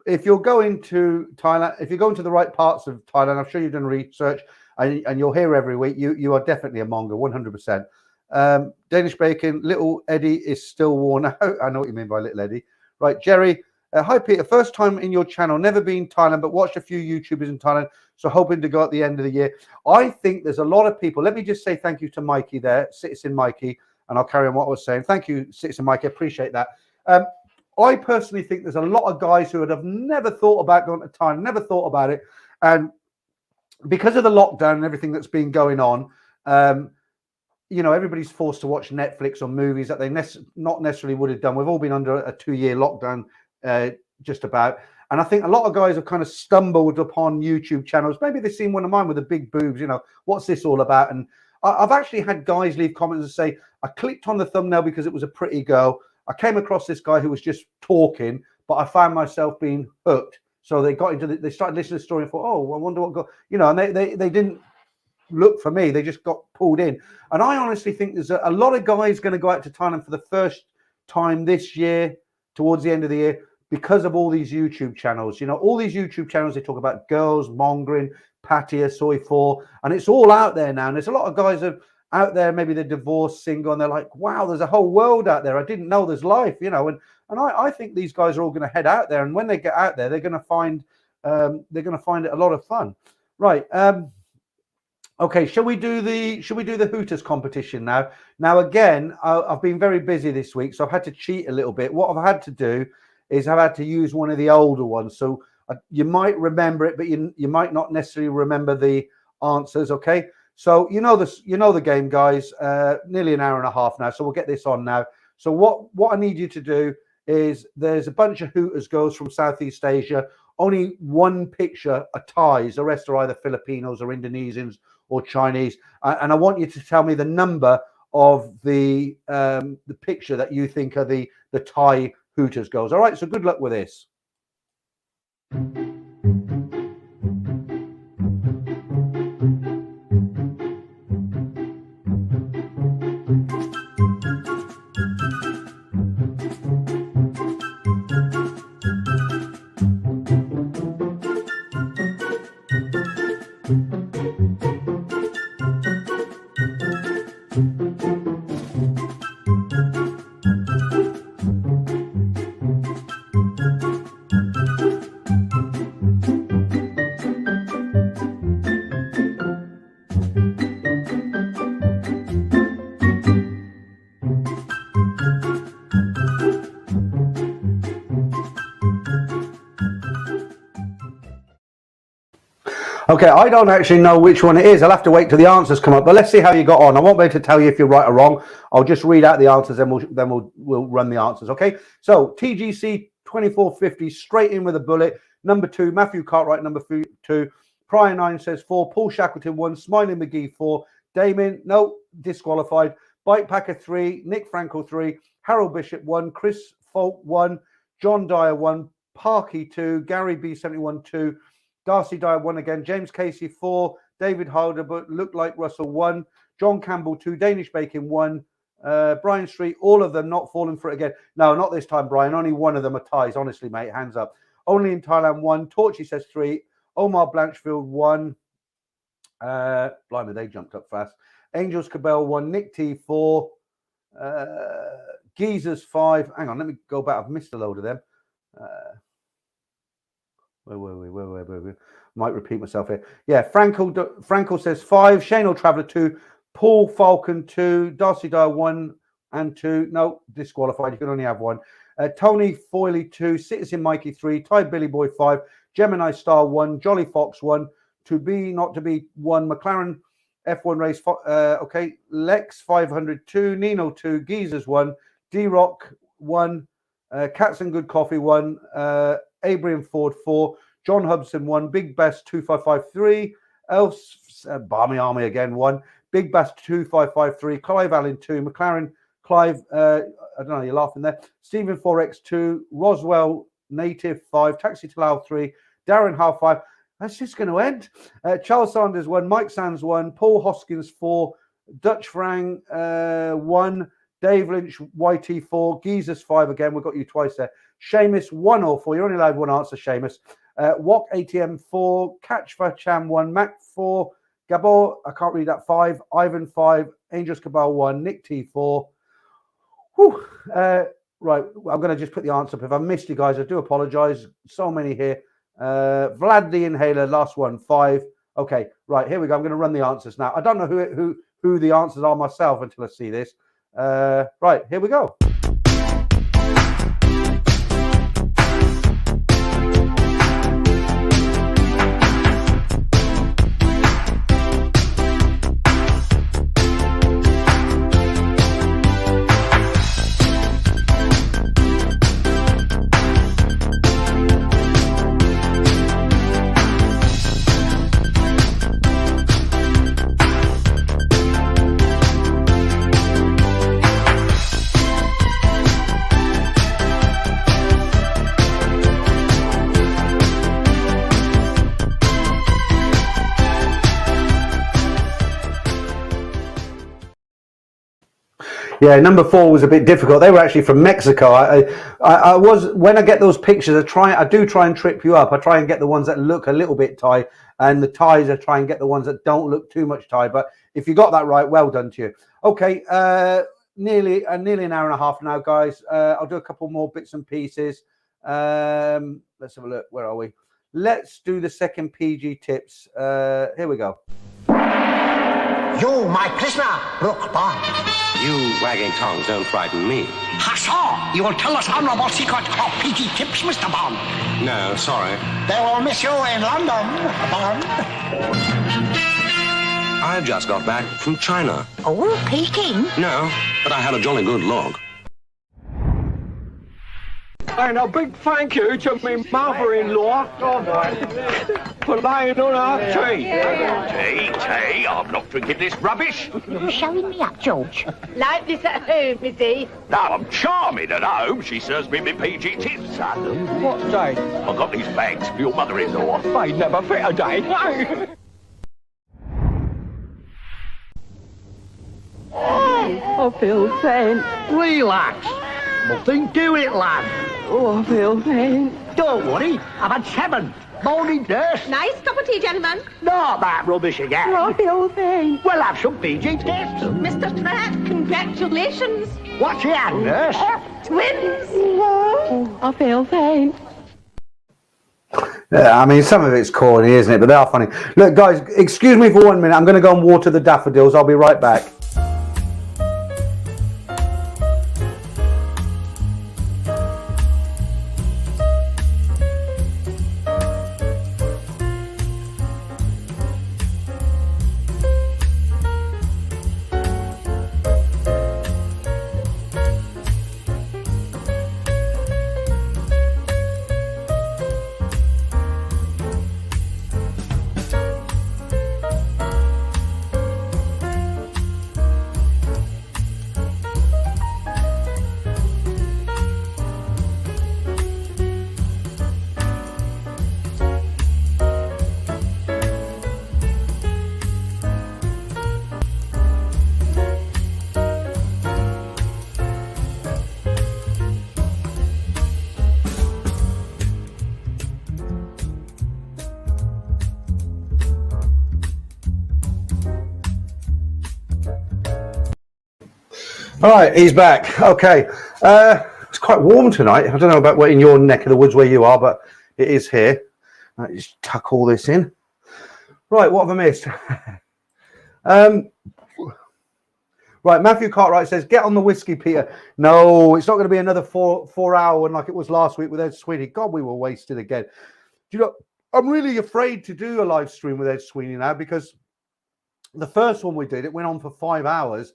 If you're going to Thailand, if you're going to the right parts of Thailand, I'm sure you've done research and you're here every week, you are definitely a monger, 100%. Danish Bacon, Little Eddie is still worn out. I know what you mean by Little Eddie. Right, Jerry. Hi, Peter. First time in your channel. Never been Thailand, but watched a few YouTubers in Thailand. So hoping to go at the end of the year. I think there's a lot of people. Let me just say thank you to Mikey there, Citizen Mikey, and I'll carry on what I was saying. Thank you, Citizen Mikey. I appreciate that. I personally think there's a lot of guys who would have never thought about going to Thailand, never thought about it. And because of the lockdown and everything that's been going on, everybody's forced to watch Netflix or movies that they not necessarily would have done. We've all been under a 2-year lockdown just about. And I think a lot of guys have kind of stumbled upon YouTube channels. Maybe they've seen one of mine with the big boobs, what's this all about? And I've actually had guys leave comments and say, I clicked on the thumbnail because it was a pretty girl. I came across this guy who was just talking, but I found myself being hooked. So they got they started listening to the story and thought, oh, I wonder what and they didn't look for me. They just got pulled in. And I honestly think there's a lot of guys going to go out to Thailand for the first time this year, towards the end of the year, because of all these YouTube channels. You know, all these YouTube channels, they talk about girls, mongering, Pattaya, Soy 4, and it's all out there now. And there's a lot of guys out there, maybe they're divorced, single, and they're like, wow, there's a whole world out there. I didn't know there's life, you know. And I think these guys are all going to head out there. And when they get out there, they're going to find it a lot of fun. Right. Okay, shall we do the Hooters competition now? Now, again, I've been very busy this week, so I've had to cheat a little bit. What I've had to do is I've had to use one of the older ones. So you might remember it, but you might not necessarily remember the answers, okay? So you know the game, guys. Nearly an hour and a half now, so we'll get this on now. So what I need you to do is there's a bunch of Hooters girls from Southeast Asia. Only one picture are Thais. The rest are either Filipinos or Indonesians or Chinese. And I want you to tell me the number of the picture that you think are the Thai Hooters girls. All right, so good luck with this. Okay, I don't actually know which one it is. I'll have to wait till the answers come up. But let's see how you got on. I won't be able to tell you if you're right or wrong. I'll just read out the answers, and we'll run the answers. Okay. So TGC 2450 straight in with a bullet. Number 2, Matthew Cartwright. Number 2, Prior 9 says 4. Paul Shackleton 1. Smiling McGee 4. Damien no disqualified. Bike Packer 3. Nick Frankel 3. Harold Bishop 1. Chris Folk 1. John Dyer 1. Parky 2. Gary B71 2. Darcy Dyer 1 again. James Casey 4. David Holder, but looked like Russell 1. John Campbell 2. Danish Bacon 1. Brian Street, all of them not falling for it again. No, not this time, Brian. Only one of them are Thais. Honestly, mate, hands up. Only in Thailand 1. Torchy says 3. Omar Blanchfield 1. Blimey, they jumped up fast. Angels Cabell 1. Nick T 4. Geezers 5. Hang on, let me go back. I've missed a load of them. Where were we? Might repeat myself here. Yeah, Frankel says 5. Shane O'Traveller 2. Paul Falcon 2. Darcy Dyer 1 and 2. No, disqualified. You can only have 1. Tony Foyley 2. Citizen Mikey 3. Ty Billy Boy 5. Gemini Star 1. Jolly Fox 1. To be not to be 1. McLaren F1 race. Okay. Lex 500 2. Nino 2. Geezers 1. D-Rock 1. Cats and Good Coffee 1. Abraham Ford 4, John Hubson 1, Big Bass 2553, Elf Barmy Army again 1, Big Bass 2553, Clive Allen 2, McLaren Clive, I don't know, you're laughing there, Stephen 4X 2, Roswell Native 5, Taxi Talal 3, Darren Howe 5. That's just going to end. Charles Sanders 1, Mike Sands 1, Paul Hoskins 4, Dutch Frang 1, Dave Lynch YT 4, Geezers 5 again. We've got you twice there. Seamus 1 or 4. You're only allowed one answer, Seamus. Wok ATM 4, Catch for Cham 1, Mac 4, Gabor, I can't read that 5, Ivan 5, Angels Cabal 1, Nick T 4. Whew. Right, I'm going to just put the answer up. If I missed you guys, I do apologize. So many here. Vlad the Inhaler, last one, 5. Okay, right, here we go. I'm going to run the answers now. I don't know who the answers are myself until I see this. Right, here we go. Yeah, number 4 was a bit difficult. They were actually from Mexico. I was, when I get those pictures, I do try and trip you up. I try and get the ones that look a little bit Thai, and the Thais I try and get the ones that don't look too much Thai. But if you got that right, well done to you. Okay, nearly an hour and a half now, guys. I'll do a couple more bits and pieces. Let's have a look. Where are we? Let's do the second PG tips. Here we go. You, my prisoner, Brook Bond. You wagging tongues don't frighten me. Hussar, you will tell us honorable secret of PG tips, Mr. Bond. No, sorry. They will miss you in London, Bond. I've just got back from China. Oh, Peking? No, but I had a jolly good log. And a big thank you to my mother-in-law for laying on our tea. Tea, I'm not drinking this rubbish. You're showing me up, George. Like this at home, Missy. No, I'm charming at home. She serves me my PG tips, son. What day? I've got these bags for your mother-in-law. They never fit a day. I feel faint. Relax. Nothing to it, lad. Oh, I feel faint. Don't worry, I've had 7. Morning, nurse. Nice cup of tea, gentlemen. Not that rubbish again. I feel faint. We'll have some PG tips. Mr. Tratt, congratulations. What's your hand, nurse? Twins. Oh, I feel faint. Yeah, I mean, some of it's corny, isn't it? But they are funny. Look, guys, excuse me for 1 minute. I'm going to go and water the daffodils. I'll be right back. All right, he's back. Okay. It's quite warm tonight. I don't know about what in your neck of the woods where you are, but it is here. Right, just tuck all this in. Right, what have I missed? Right, Matthew Cartwright says, get on the whiskey, Peter. No, it's not going to be another four-hour one like it was last week with Ed Sweeney. God, we were wasted again. Do you know, I'm really afraid to do a live stream with Ed Sweeney now because the first one we did, it went on for 5 hours.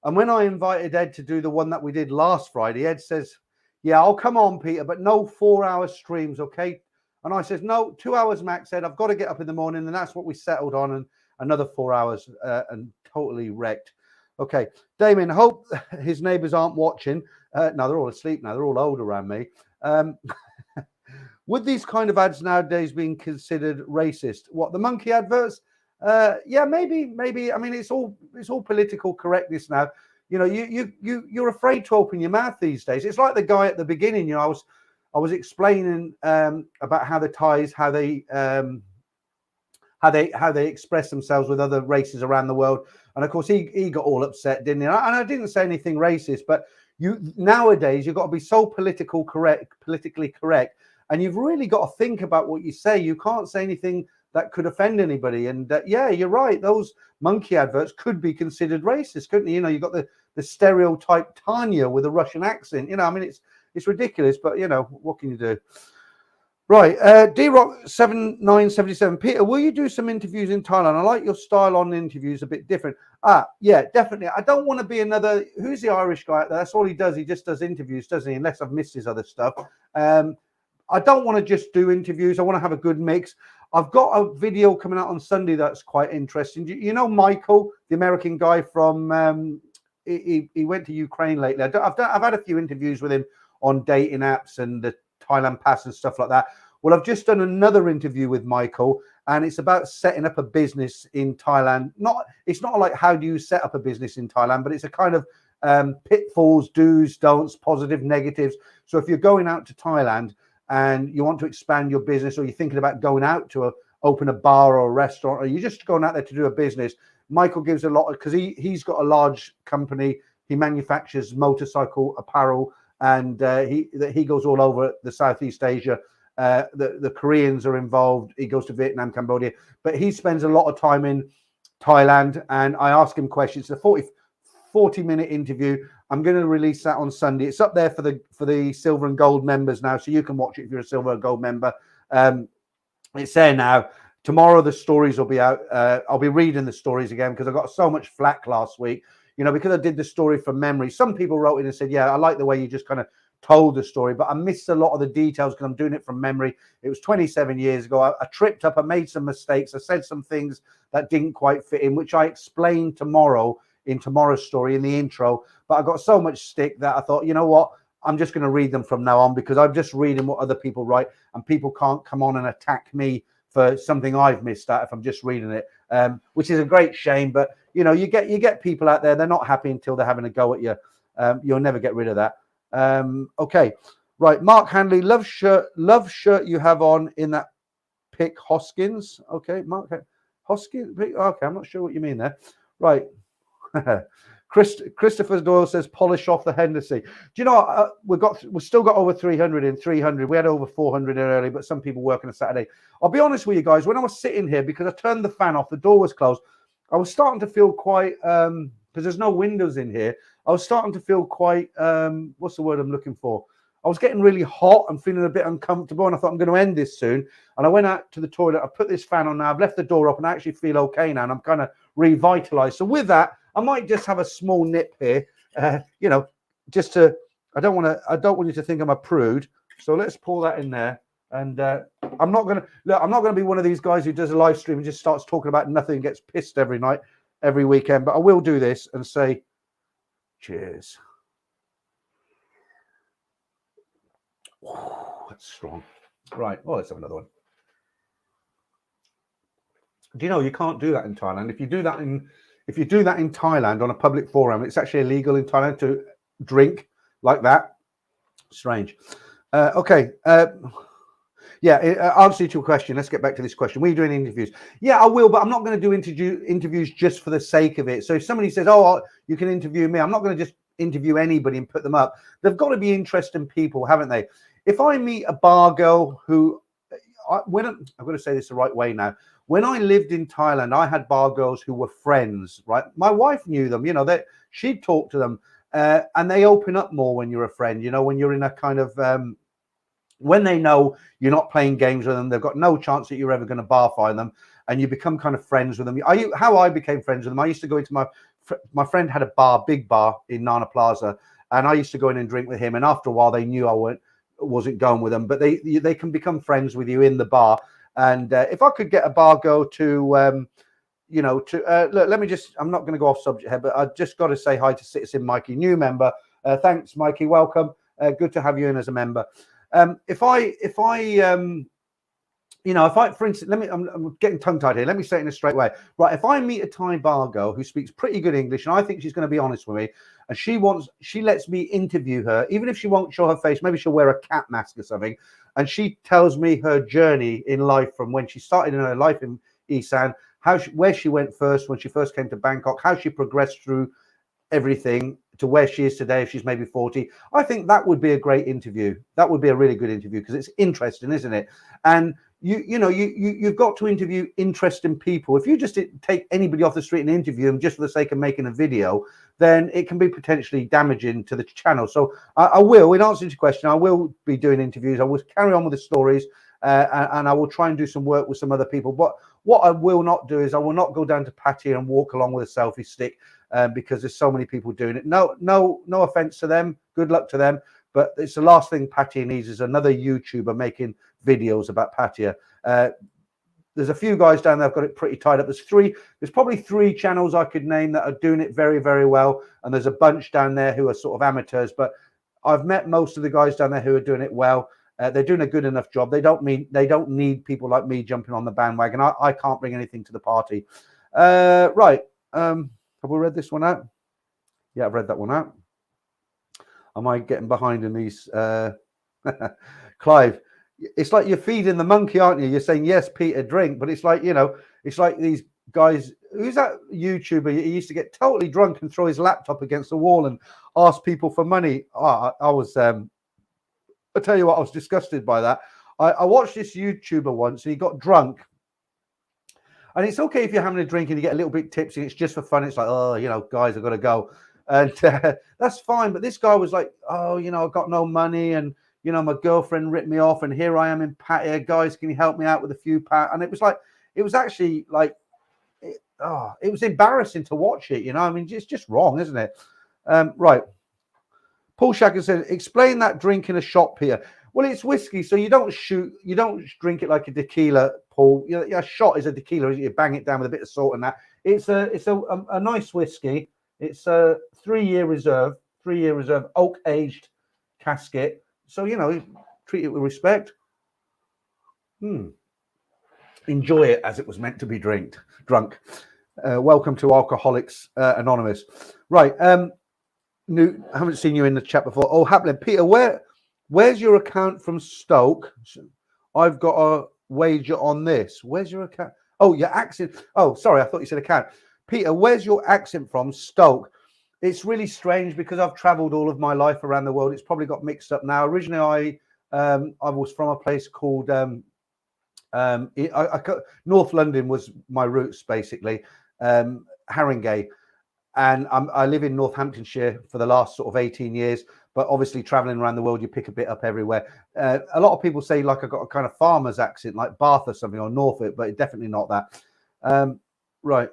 And when I invited Ed to do the one that we did last Friday, Ed says, yeah, I'll come on, Peter, but no 4-hour streams, okay? And I says, no, 2 hours max, Ed. I've got to get up in the morning. And that's what we settled on. And another 4 hours and totally wrecked. Okay. Damien, hope his neighbours aren't watching. No, they're all asleep now. They're all old around me. Would these kind of ads nowadays being considered racist? What, the monkey adverts? Yeah, maybe. I mean, it's all political correctness now. You know, you're afraid to open your mouth these days. It's like the guy at the beginning. You know, I was explaining about how the Thais, how they express themselves with other races around the world, and of course he got all upset, didn't he? And I didn't say anything racist, but nowadays you've got to be so politically correct, and you've really got to think about what you say. You can't say anything that could offend anybody. And yeah, you're right. Those monkey adverts could be considered racist, couldn't you? You know, you've got the stereotype Tanya with a Russian accent. You know, I mean, it's ridiculous, but you know, what can you do? Right, D-Rock 7977. Peter, will you do some interviews in Thailand? I like your style on interviews, a bit different. Yeah, definitely. I don't want to be another. Who's the Irish guy out there? That's all he does. He just does interviews, doesn't he? Unless I've missed his other stuff. I don't want to just do interviews. I want to have a good mix. I've got a video coming out on Sunday that's quite interesting. You know Michael, the American guy from he went to Ukraine lately. I've had a few interviews with him on dating apps and the Thailand Pass and stuff like that. Well, I've just done another interview with Michael, and it's about setting up a business in Thailand. It's not like how do you set up a business in Thailand, but it's a kind of pitfalls, do's, don'ts, positive, negatives. So if you're going out to Thailand and you want to expand your business, or you're thinking about going out to open a bar or a restaurant, or you're just going out there to do a business, Michael gives a lot of, because he's got a large company. He manufactures motorcycle apparel, and he goes all over the Southeast Asia. The Koreans are involved. He goes to Vietnam, Cambodia, but he spends a lot of time in Thailand, and I ask him questions. It's a 40-minute interview. I'm going to release that on Sunday. It's up there for the silver and gold members now, so you can watch it if you're a silver and gold member. It's there now. Tomorrow the stories will be out. I'll be reading the stories again because I got so much flack last week, because I did the story from memory. Some people wrote in and said, yeah, I like the way you just kind of told the story, but I missed a lot of the details because I'm doing it from memory. It was 27 years ago. I tripped up. I made some mistakes. I said some things that didn't quite fit in, which I explained tomorrow in tomorrow's story in the intro. But I got so much stick that I thought, you know what? I'm just going to read them from now on, because I'm just reading what other people write, and people can't come on and attack me for something I've missed out if I'm just reading it, which is a great shame. But you get people out there, they're not happy until they're having a go at you. You'll never get rid of that. Okay, right. Mark Handley, love shirt you have on in that pic, Hoskins. Okay, Mark Hoskins. Okay, I'm not sure what you mean there. Right. Christopher Doyle says polish off the Hennessy. Do you know we've still got over 300 in 300. We had over 400 in early, but some people work on a Saturday. I'll be honest with you guys. When I was sitting here, because I turned the fan off, the door was closed, I was starting to feel quite because there's no windows in here. I was starting to feel quite what's the word I'm looking for? I was getting really hot and feeling a bit uncomfortable, and I thought I'm going to end this soon. And I went out to the toilet. I put this fan on now. I've left the door up, and I actually feel okay now, and I'm kind of revitalized. So with that, I might just have a small nip here, just to. I don't want you to think I'm a prude. So let's pour that in there. And I'm not going to be one of these guys who does a live stream and just starts talking about nothing and gets pissed every night, every weekend. But I will do this and say, cheers. Oh, that's strong. Right. Oh, let's have another one. Do you know you can't do that in Thailand? If you do that in Thailand on a public forum, it's actually illegal in Thailand to drink like that. Strange. Okay. Answer to your question. Let's get back to this question. Were you doing interviews? Yeah, I will, but I'm not going to do interviews just for the sake of it. So if somebody says, "Oh, you can interview me," I'm not going to just interview anybody and put them up. They've got to be interesting people, haven't they? If I meet a bar girl who, I'm going to say this the right way now. When I lived in Thailand, I had bar girls who were friends, right? My wife knew them, that she'd talk to them, and they open up more when you're a friend, when you're in a kind of, when they know you're not playing games with them, they've got no chance that you're ever going to bar find them, and you become kind of friends with them. How I became friends with them, I used to go into my friend had a big bar in Nana Plaza, and I used to go in and drink with him, and after a while they knew I wasn't going with them, but they can become friends with you in the bar. And if I could get a bar girl to look, let me just, I'm not going to go off subject here, but I just got to say hi to Citizen Mikey, new member. Thanks, Mikey. Welcome. Good to have you in as a member. If I, for instance, I'm getting tongue-tied here. Let me say it in a straight way. Right, if I meet a Thai bar girl who speaks pretty good English, and I think she's going to be honest with me, and she lets me interview her, even if she won't show her face, maybe she'll wear a cat mask or something, and she tells me her journey in life from when she started in her life in Isan, where she went first when she first came to Bangkok, how she progressed through everything to where she is today, if she's maybe 40. I think that would be a great interview. That would be a really good interview because it's interesting, isn't it? And you've got to interview interesting people. If you just take anybody off the street and interview them just for the sake of making a video, then it can be potentially damaging to the channel. So I will, in answer to your question, I will be doing interviews. I will carry on with the stories, and I will try and do some work with some other people. But what I will not do is I will not go down to Pattaya and walk along with a selfie stick because there's so many people doing it. No offense to them. Good luck to them. But it's the last thing Pattaya needs is another YouTuber making videos about Pattaya. There's a few guys down there have got it pretty tied up. There's probably 3 channels I could name that are doing it very, very well. And there's a bunch down there who are sort of amateurs. But I've met most of the guys down there who are doing it well. They're doing a good enough job. They don't need people like me jumping on the bandwagon. I can't bring anything to the party. Right. Have we read this one out? Yeah, I've read that one out. Am I getting behind in these? Clive, it's like you're feeding the monkey, aren't you? You're saying, yes, Peter, drink. But it's like, it's like these guys. Who's that YouTuber? He used to get totally drunk and throw his laptop against the wall and ask people for money. I tell you what, I was disgusted by that. I watched this YouTuber once and he got drunk. And it's okay if you're having a drink and you get a little bit tipsy. It's just for fun. It's like, oh, guys, I've got to go. And that's fine. But this guy was like, oh, I've got no money. And, my girlfriend ripped me off. And here I am in Pattaya. Guys, can you help me out with a few pounds? And it was actually like, it was embarrassing to watch it. I mean, it's just wrong, isn't it? Right. Paul Shacker said, explain that drink in a shop here. Well, it's whiskey, so you don't drink it like a tequila, Paul. A shot is a tequila, you bang it down with a bit of salt and that. It's a nice whiskey. It's a 3-year reserve, oak aged casket. So treat it with respect. Enjoy it as it was meant to be drunk. Welcome to Alcoholics Anonymous. Right. New, I haven't seen you in the chat before. Oh, Haplin, Peter, where's your account from Stoke? I've got a wager on this. Where's your account? Oh, your accent. Oh, sorry, I thought you said account. Peter, where's your accent from? Stoke. It's really strange because I've travelled all of my life around the world. It's probably got mixed up now. Originally, I was from a place called North London was my roots, basically. Haringey. And I live in Northamptonshire for the last sort of 18 years, but obviously traveling around the world, you pick a bit up everywhere. A lot of people say like I've got a kind of farmer's accent, like Bath or something, or Norfolk, but it's definitely not that. Right.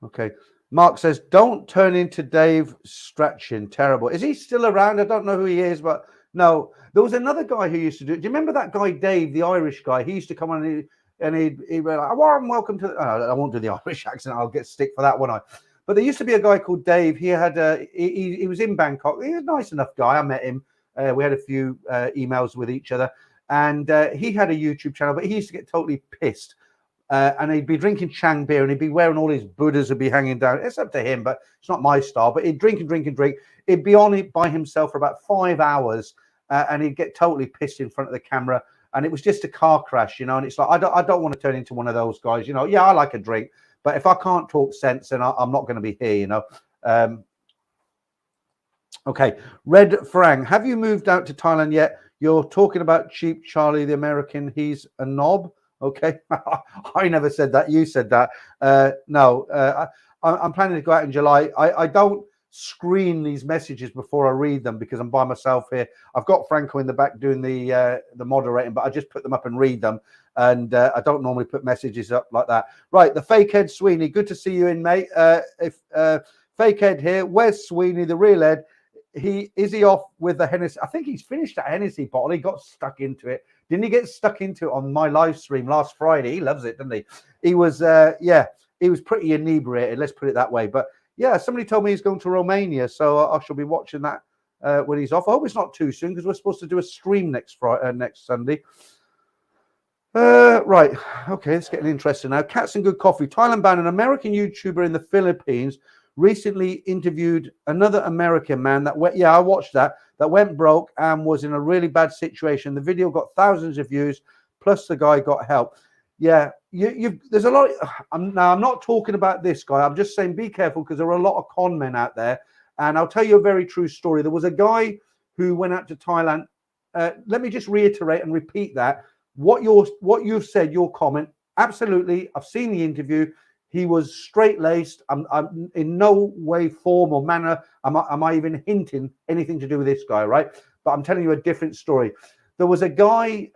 Okay. Mark says, don't turn into Dave Strachan. Terrible. Is he still around? I don't know who he is, but no. There was another guy who used to do it. Do you remember that guy, Dave, the Irish guy? He used to come on and he'd be like, warm welcome to I won't do the Irish accent. I'll get stick for that one. But there used to be a guy called Dave. He had he was in Bangkok. He was a nice enough guy. I met him. We had a few emails with each other. And he had a YouTube channel, but he used to get totally pissed. And he'd be drinking Chang beer and he'd be wearing all his Buddhas would be hanging down. It's up to him, but it's not my style. But he'd drink and drink and drink. He'd be on it by himself for about 5 hours and he'd get totally pissed in front of the camera. And it was just a car crash, and it's like, I don't want to turn into one of those guys, Yeah, I like a drink, but if I can't talk sense, then I'm not going to be here, Okay, Red Frang, have you moved out to Thailand yet? You're talking about Cheap Charlie, the American. He's a knob. Okay, I never said that. You said that. No, I'm planning to go out in July. I don't screen these messages before I read them because I'm by myself here. I've got Franco in the back doing the moderating, but I just put them up and read them. And I don't normally put messages up like that. Right, the fake head Sweeney. Good to see you in, mate. If fake head here, where's Sweeney, the real head? Is he off with the Hennessy? I think he's finished that Hennessy bottle. He got stuck into it. Didn't he get stuck into it on my live stream last Friday? He loves it, doesn't he? He was he was pretty inebriated, let's put it that way. But yeah, somebody told me he's going to Romania, so I shall be watching that when he's off. I hope it's not too soon because we're supposed to do a stream next Sunday. Right, okay, it's getting interesting now. Cats and Good Coffee. Thailand-bound, an American YouTuber in the Philippines, recently interviewed another American man that went, I watched that went broke and was in a really bad situation. The video got thousands of views, plus the guy got help. Yeah, there's a lot. I'm not talking about this guy. I'm just saying be careful because there are a lot of con men out there. And I'll tell you a very true story. There was a guy who went out to Thailand. Let me just reiterate and repeat that. What you've said, your comment, absolutely. I've seen the interview. He was straight-laced. I'm in no way, form, or manner am I even hinting anything to do with this guy, right? But I'm telling you a different story. There was a guy.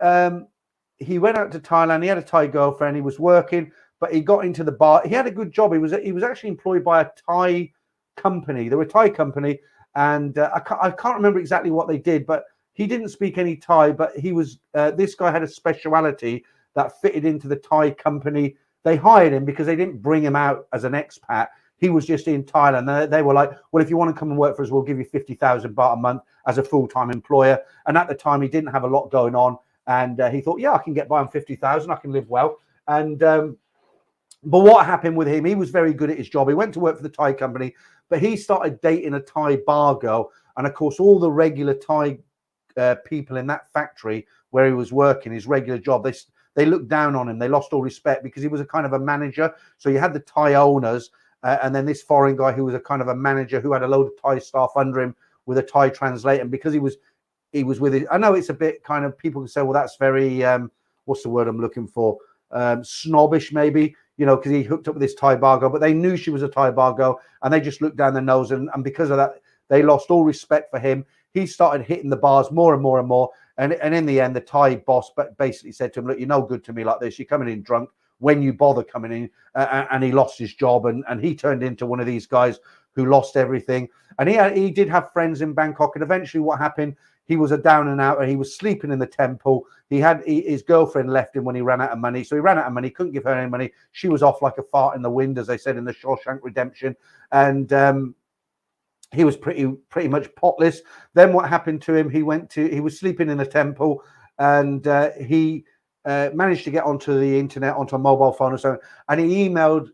He went out to Thailand. He had a Thai girlfriend. He was working, but he got into the bar. He had a good job. He was actually employed by a Thai company. They were a Thai company, and I can't remember exactly what they did, but he didn't speak any Thai. But he was this guy had a speciality that fitted into the Thai company. They hired him because they didn't bring him out as an expat. He was just in Thailand. They were like, well, if you want to come and work for us, we'll give you 50,000 baht a month as a full-time employer. And at the time, he didn't have a lot going on. And he thought, yeah, I can get by on 50,000. I can live well. And But what happened with him, he was very good at his job. He went to work for the Thai company, but he started dating a Thai bar girl. And of course, all the regular Thai people in that factory where he was working, his regular job, they looked down on him. They lost all respect because he was a kind of a manager. So you had the Thai owners and then this foreign guy who was a kind of a manager who had a load of Thai staff under him with a Thai translator. And because he was with it, I know it's a bit kind of, people can say, well, that's very, what's the word I'm looking for? Snobbish, maybe, you know, because he hooked up with this Thai bar girl, but they knew she was a Thai bar girl and they just looked down their nose. And because of that, they lost all respect for him. He started hitting the bars more and more and more. And in the end, the Thai boss basically said to him, look, you're no good to me like this. You're coming in drunk when you bother coming in. And he lost his job. And he turned into one of these guys who lost everything. And he did have friends in Bangkok. And eventually what happened, he was a down and out and he was sleeping in the temple. His girlfriend left him when he ran out of money. So he ran out of money, couldn't give her any money. She was off like a fart in the wind, as they said in the Shawshank Redemption. And he was pretty much potless. Then what happened to him? He was sleeping in a temple, and he managed to get onto the internet, onto a mobile phone or something, and he emailed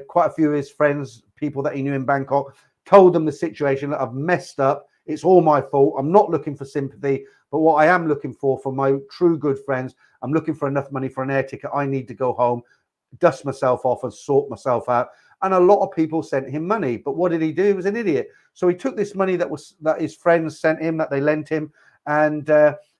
quite a few of his friends, people that he knew in Bangkok, told them the situation, that I've messed up. It's all my fault. I'm not looking for sympathy, but what I am looking for my true good friends, I'm looking for enough money for an air ticket. I need to go home, dust myself off and sort myself out. And a lot of people sent him money. But what did he do? He was an idiot. So he took this money that his friends sent him, that they lent him. And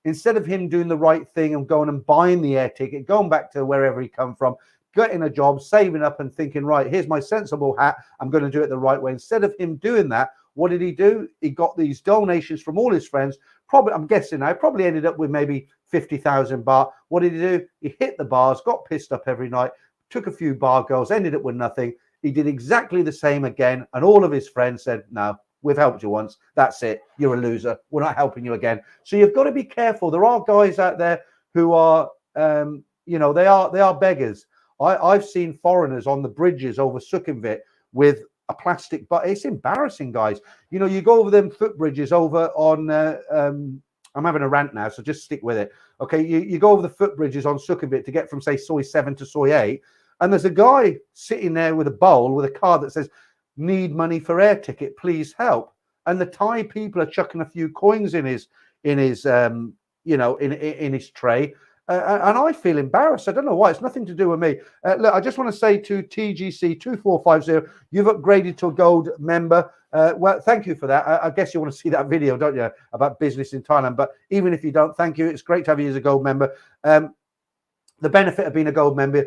instead of him doing the right thing and going and buying the air ticket, going back to wherever he come from, getting a job, saving up and thinking, right, here's my sensible hat. I'm going to do it the right way. Instead of him doing that, what did he do? He got these donations from all his friends. Probably, I'm guessing now, probably ended up with maybe 50,000 baht. What did he do? He hit the bars, got pissed up every night, took a few bar girls, ended up with nothing. He did exactly the same again. And all of his friends said, no, we've helped you once. That's it. You're a loser. We're not helping you again. So you've got to be careful. There are guys out there who are, you know, they are beggars. I've seen foreigners on the bridges over Sukhumvit with a plastic, but it's embarrassing, guys. You know, you go over them footbridges over on, I'm having a rant now, so just stick with it. Okay, you go over the footbridges on Sukhumvit to get from, say, Soy 7 to Soy 8, and there's a guy sitting there with a bowl with a card that says, need money for air ticket, please help. And the Thai people are chucking a few coins in his you know, in his tray. And I feel embarrassed. I don't know why. It's nothing to do with me. Look, I just want to say to TGC2450, you've upgraded to a gold member. Well, thank you for that. I guess you want to see that video, don't you, about business in Thailand. But even if you don't, thank you. It's great to have you as a gold member. The benefit of being a gold member,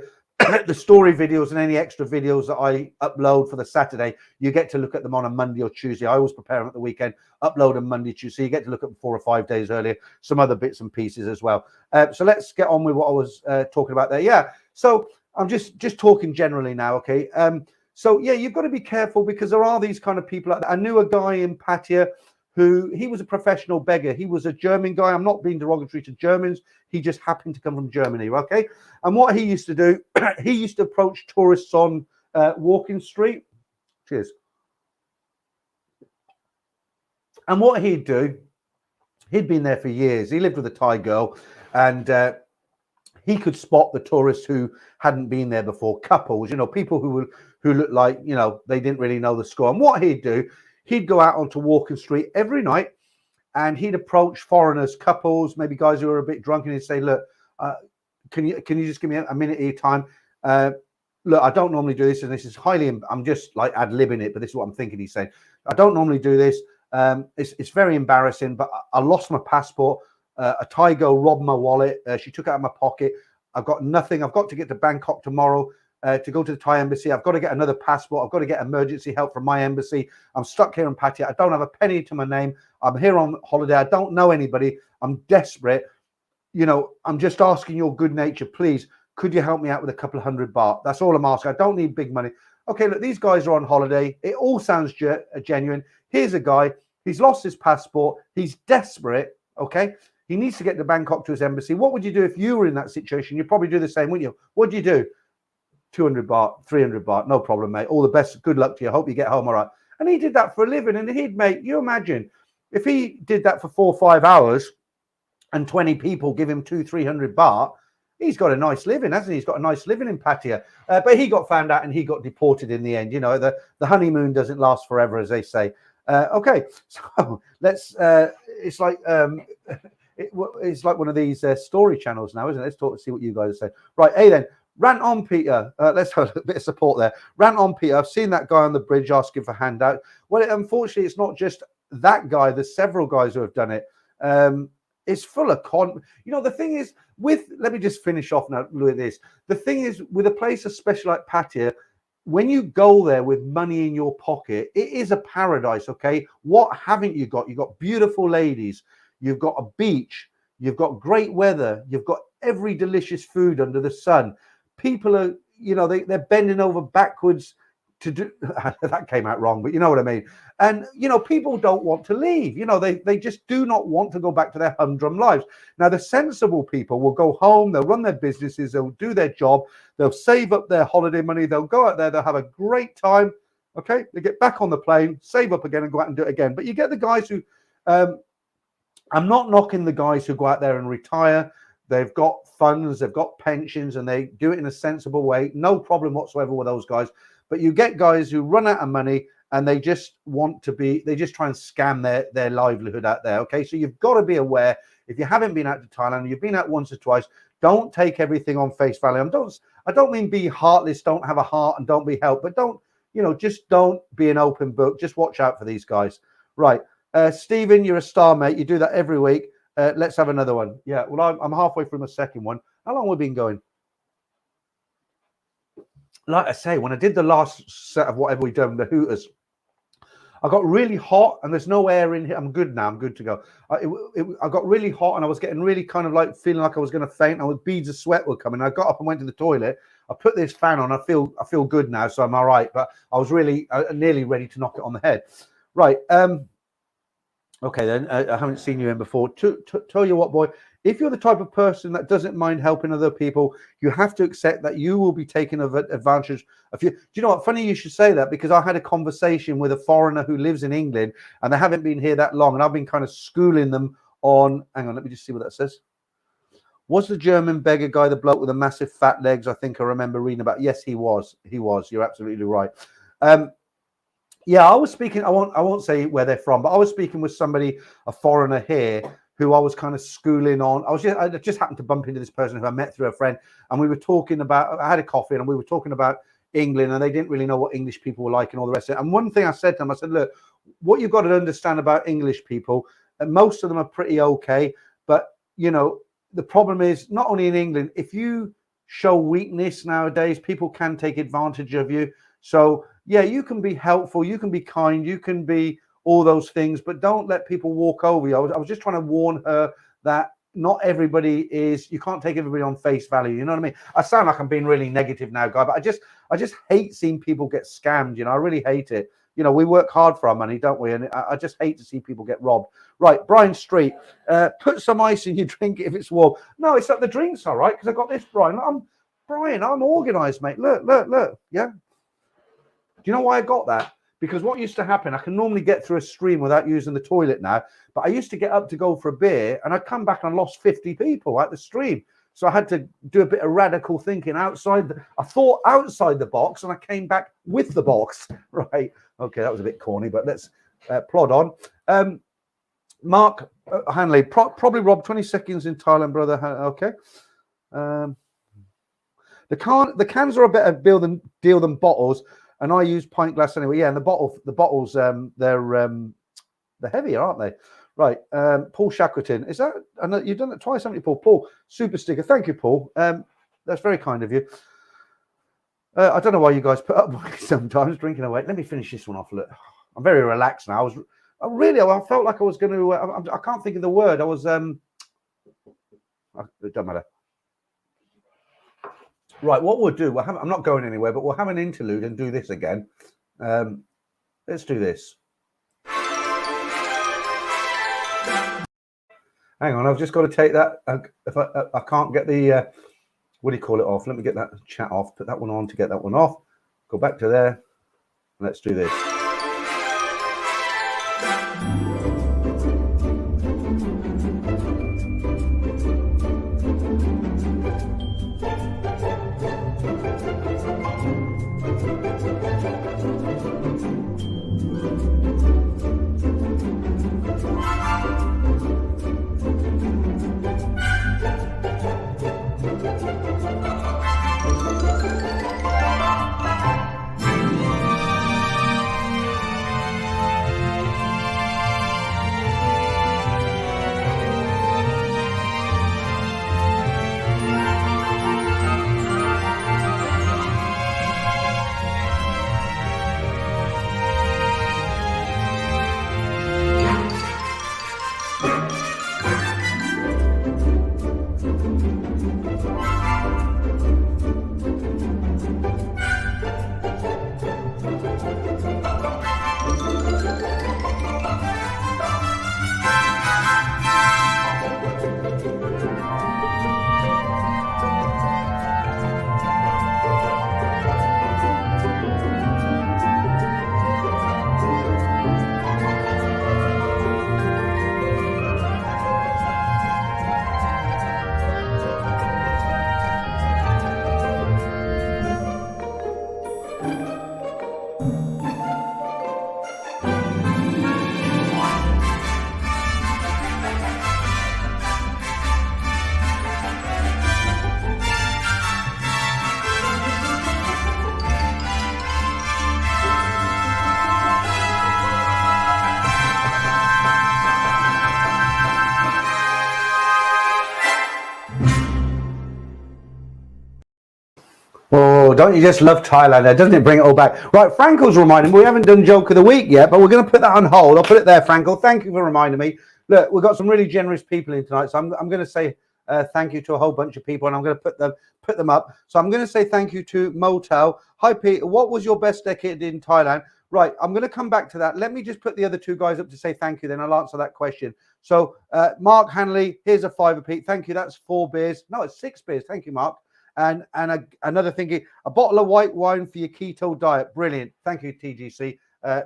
the story videos and any extra videos that I upload for the Saturday, you get to look at them on a Monday or Tuesday. I always prepare them at the weekend, upload them Monday, Tuesday. You get to look at them 4 or 5 days earlier, some other bits and pieces as well. So let's get on with what I was talking about there. Yeah, so I'm just talking generally now, okay? So yeah, you've got to be careful because there are these kind of people. I knew a guy in Pattaya who, he was a professional beggar. He was a German guy. I'm not being derogatory to Germans. He just happened to come from Germany, okay? And what he used to do, he used to approach tourists on Walking Street. Cheers. And what he'd do, he'd been there for years. He lived with a Thai girl, and he could spot the tourists who hadn't been there before, couples, you know, people who looked like, you know, they didn't really know the score. And what he'd do, he'd go out onto Walking Street every night, and he'd approach foreigners, couples, maybe guys who are a bit drunk, and he'd say, look, can you just give me a minute of your time? Look, I don't normally do this, and this is I'm just like ad-libbing it, but this is what I'm thinking he's saying. I don't normally do this. It's very embarrassing, but I lost my passport. A Thai girl robbed my wallet. She took it out of my pocket. I've got nothing. I've got to get to Bangkok tomorrow to go to the Thai embassy. I've got to get another passport. I've got to get emergency help from my embassy. I'm stuck here in Pattaya. I don't have a penny to my name. I'm here on holiday. I don't know anybody. I'm desperate. You know, I'm just asking your good nature, please, could you help me out with a couple of $100 baht? That's all I'm asking. I don't need big money. Okay, look, these guys are on holiday. It all sounds genuine. Here's a guy. He's lost his passport. He's desperate, okay? He needs to get to Bangkok to his embassy. What would you do if you were in that situation? You'd probably do the same, wouldn't you? What do you do? 200 baht, 300 baht, no problem, mate. All the best. Good luck to you. Hope you get home all right. And he did that for a living. And he'd make, you imagine, if he did that for 4 or 5 hours and 20 people give him 200-300 baht, he's got a nice living, hasn't he? He's got a nice living in Pattaya. But he got found out and he got deported in the end. You know, the honeymoon doesn't last forever, as they say. Okay, so let's. It's like it's like one of these story channels now, isn't it? Let's talk and see what you guys say. Right, hey then. Rant on, Peter. Let's have a bit of support there. Rant on, Peter. I've seen that guy on the bridge asking for handout. Well, unfortunately, it's not just that guy. There's several guys who have done it. It's full of You know, the thing is, let me just finish off now with this. The thing is, with a place especially like Pattaya, when you go there with money in your pocket, it is a paradise, okay? What haven't you got? You've got beautiful ladies. You've got a beach. You've got great weather. You've got every delicious food under the sun. People are, you know, they're bending over backwards to do that. Came out wrong, but you know what I mean. And you know, people don't want to leave. You know, they just do not want to go back to their humdrum lives. Now, the sensible people will go home, they'll run their businesses, they'll do their job, they'll save up their holiday money, they'll go out there, they'll have a great time. Okay, they get back on the plane, save up again, and go out and do it again. But you get the guys who, I'm not knocking the guys who go out there and retire. They've got funds, they've got pensions, and they do it in a sensible way. No problem whatsoever with those guys. But you get guys who run out of money and they just they just try and scam their livelihood out there. Okay, so you've got to be aware. If you haven't been out to Thailand, you've been out once or twice, don't take everything on face value. I don't mean be heartless, don't have a heart, and don't be helped, but just don't be an open book. Just watch out for these guys. Right. Stephen, you're a star, mate. You do that every week. Let's have another one. Yeah, well, I'm halfway through my second one. How long have we been going? Like I say, when I did the last set of whatever we done, the Hooters, I got really hot and there's no air in here. I'm good now. I'm good to go. I got really hot and I was getting really kind of like feeling like I was going to faint. And beads of sweat were coming. I got up and went to the toilet. I put this fan on. I feel good now, so I'm all right. But I was really nearly ready to knock it on the head. Right. Okay, then I haven't seen you in before. Tell you what, boy, if you're the type of person that doesn't mind helping other people, you have to accept that you will be taken advantage of you. Do you know what? Funny you should say that, because I had a conversation with a foreigner who lives in England and they haven't been here that long, and I've been kind of schooling them on. Hang on, let me just see what that says. Was the German beggar guy the bloke with the massive fat legs? I think I remember reading about. Yes, he was. He was. You're absolutely right. Yeah, I was speaking. I won't say where they're from, but I was speaking with somebody, a foreigner here, who I was kind of schooling on. I just happened to bump into this person who I met through a friend, and we were talking about. I had a coffee, and we were talking about England, and they didn't really know what English people were like and all the rest of it. And one thing I said to them, I said, look, what you've got to understand about English people, and most of them are pretty okay, but you know, the problem is not only in England. If you show weakness nowadays, people can take advantage of you. So yeah, you can be helpful, you can be kind, you can be all those things, but don't let people walk over you. I was just trying to warn her that not everybody is. You can't take everybody on face value. You know what I mean? I sound like I'm being really negative now, guy, but I just hate seeing people get scammed. You know, I really hate it. You know, we work hard for our money, don't we? And I just hate to see people get robbed. Right, Brian Street, put some ice in your drink if it's warm. No, it's like the drink's all right because I got this, Brian. I'm organised, mate. Look. Yeah. Do you know why I got that? Because what used to happen, I can normally get through a stream without using the toilet now, but I used to get up to go for a beer and I'd come back and I lost 50 people at the stream. So I had to do a bit of radical thinking outside. I thought outside the box and I came back with the box. Right. Okay, that was a bit corny, but let's plod on. Mark Hanley, probably robbed 20 seconds in Thailand, brother. Okay. The cans are a better deal than bottles. And I use pint glass anyway. Yeah, and the bottles, they're heavier, aren't they? Right. Paul Shackleton. Is that? I know you've done it twice, haven't you, Paul? Paul, super sticker. Thank you, Paul. That's very kind of you. I don't know why you guys put up with me sometimes drinking away. Let me finish this one off. Look, I'm very relaxed now. I felt like I was going to. I can't think of the word. I was. It doesn't matter. Right, what we'll do, I'm not going anywhere, but we'll have an interlude and do this again. Let's do this. Hang on, I've just got to take that. If I can't get the, what do you call it off? Let me get that chat off, put that one on to get that one off. Go back to there. Let's do this. don't you just love Thailand there? Doesn't it bring it all back? Right, Frankel's reminding me, we haven't done Joke of the Week yet, but we're going to put that on hold. I'll put it there, Frankel. Thank you for reminding me. Look, we've got some really generous people in tonight, so I'm going to say thank you to a whole bunch of people, and I'm going to put them up. So I'm going to say thank you to Motel. Hi, Peter. What was your best decade in Thailand? Right, I'm going to come back to that. Let me just put the other two guys up to say thank you, then I'll answer that question. So Mark Hanley, here's a £5, Pete. Thank you. That's 4 beers. No, it's 6 beers. Thank you, Mark. And another thingy, a bottle of white wine for your keto diet. Brilliant. Thank you, TGC.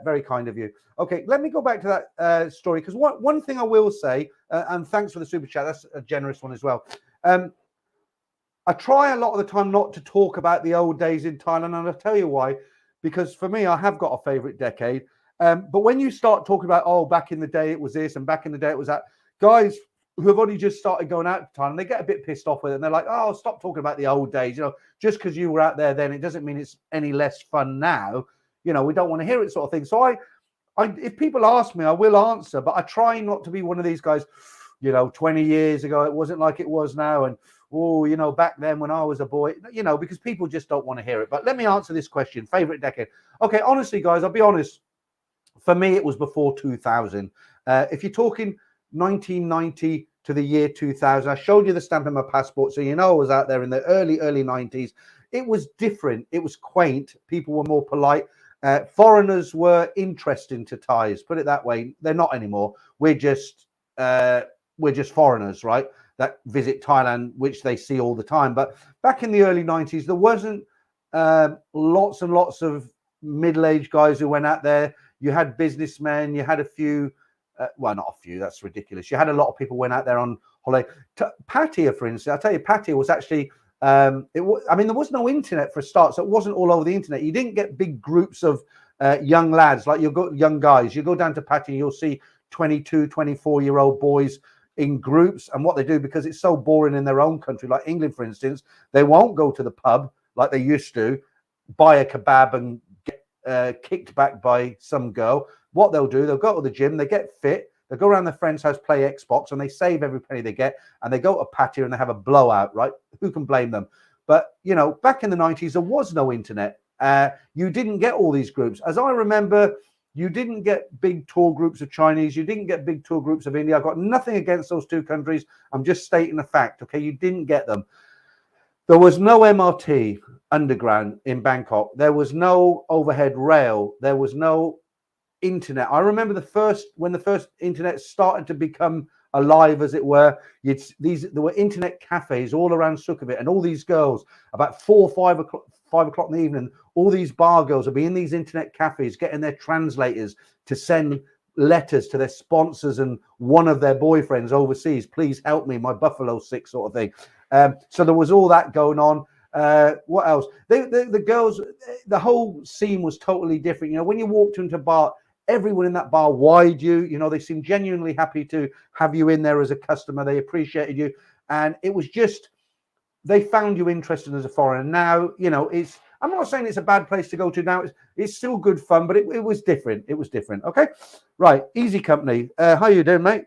Very kind of you. Okay, let me go back to that story, because one thing I will say, and thanks for the super chat. That's a generous one as well. I try a lot of the time not to talk about the old days in Thailand, and I'll tell you why. Because for me, I have got a favorite decade. But when you start talking about, oh, back in the day it was this, and back in the day it was that, guys who have only just started going out to Thailand, they get a bit pissed off with it, and they're like, oh, stop talking about the old days. You know, just because you were out there then, it doesn't mean it's any less fun now. You know, we don't want to hear it, sort of thing. So if people ask me, I will answer, but I try not to be one of these guys, you know, 20 years ago, it wasn't like it was now. And, oh, you know, back then when I was a boy, you know, because people just don't want to hear it. But let me answer this question. Favorite decade. Okay, honestly, guys, I'll be honest. For me, it was before 2000. If you're talking 1990 to the year 2000, I showed you the stamp in my passport, so you know I was out there in the early 90s. It was different. It was quaint. People were more polite. Foreigners were interesting to Thais. Put it that way. They're not anymore. We're just foreigners, right? That visit Thailand, which they see all the time. But back in the early 90s, there wasn't lots and lots of middle-aged guys who went out there. You had businessmen, you had a few, well, not a few, that's ridiculous. You had a lot of people went out there on holiday. Pattaya, for instance, I'll tell you, Pattaya was actually, I mean, there was no internet for a start, so it wasn't all over the internet. You didn't get big groups of young lads, like young guys. You go down to Pattaya, you'll see 22, 24-year-old boys in groups, and what they do, because it's so boring in their own country, like England, for instance, they won't go to the pub like they used to, buy a kebab and get kicked back by some girl. What they'll do, they'll go to the gym, they get fit, they go around their friend's house, play Xbox, and they save every penny they get, and they go to Pattaya and they have a blowout, right? Who can blame them? But, you know, back in the 90s, there was no internet. You didn't get all these groups. As I remember, you didn't get big tour groups of Chinese. You didn't get big tour groups of India. I've got nothing against those two countries. I'm just stating a fact, okay? You didn't get them. There was no MRT underground in Bangkok. There was no overhead rail. There was no internet. I remember when the first internet started to become alive, as it were. There were internet cafes all around Sukhumvit, and all these girls, about 4 or 5 o'clock in the evening, all these bar girls would be in these internet cafes getting their translators to send letters to their sponsors and one of their boyfriends overseas. Please help me, my buffalo's sick, sort of thing. So there was all that going on. What else? The girls, the whole scene was totally different. You know, when you walked into a bar, everyone in that bar wide you. You know, they seemed genuinely happy to have you in there as a customer. They appreciated you, and it was just, they found you interesting as a foreigner. Now, you know, I'm not saying it's a bad place to go to now. It's still good fun, but it was different. It was different. Okay, right. Easy Company. How you doing, mate?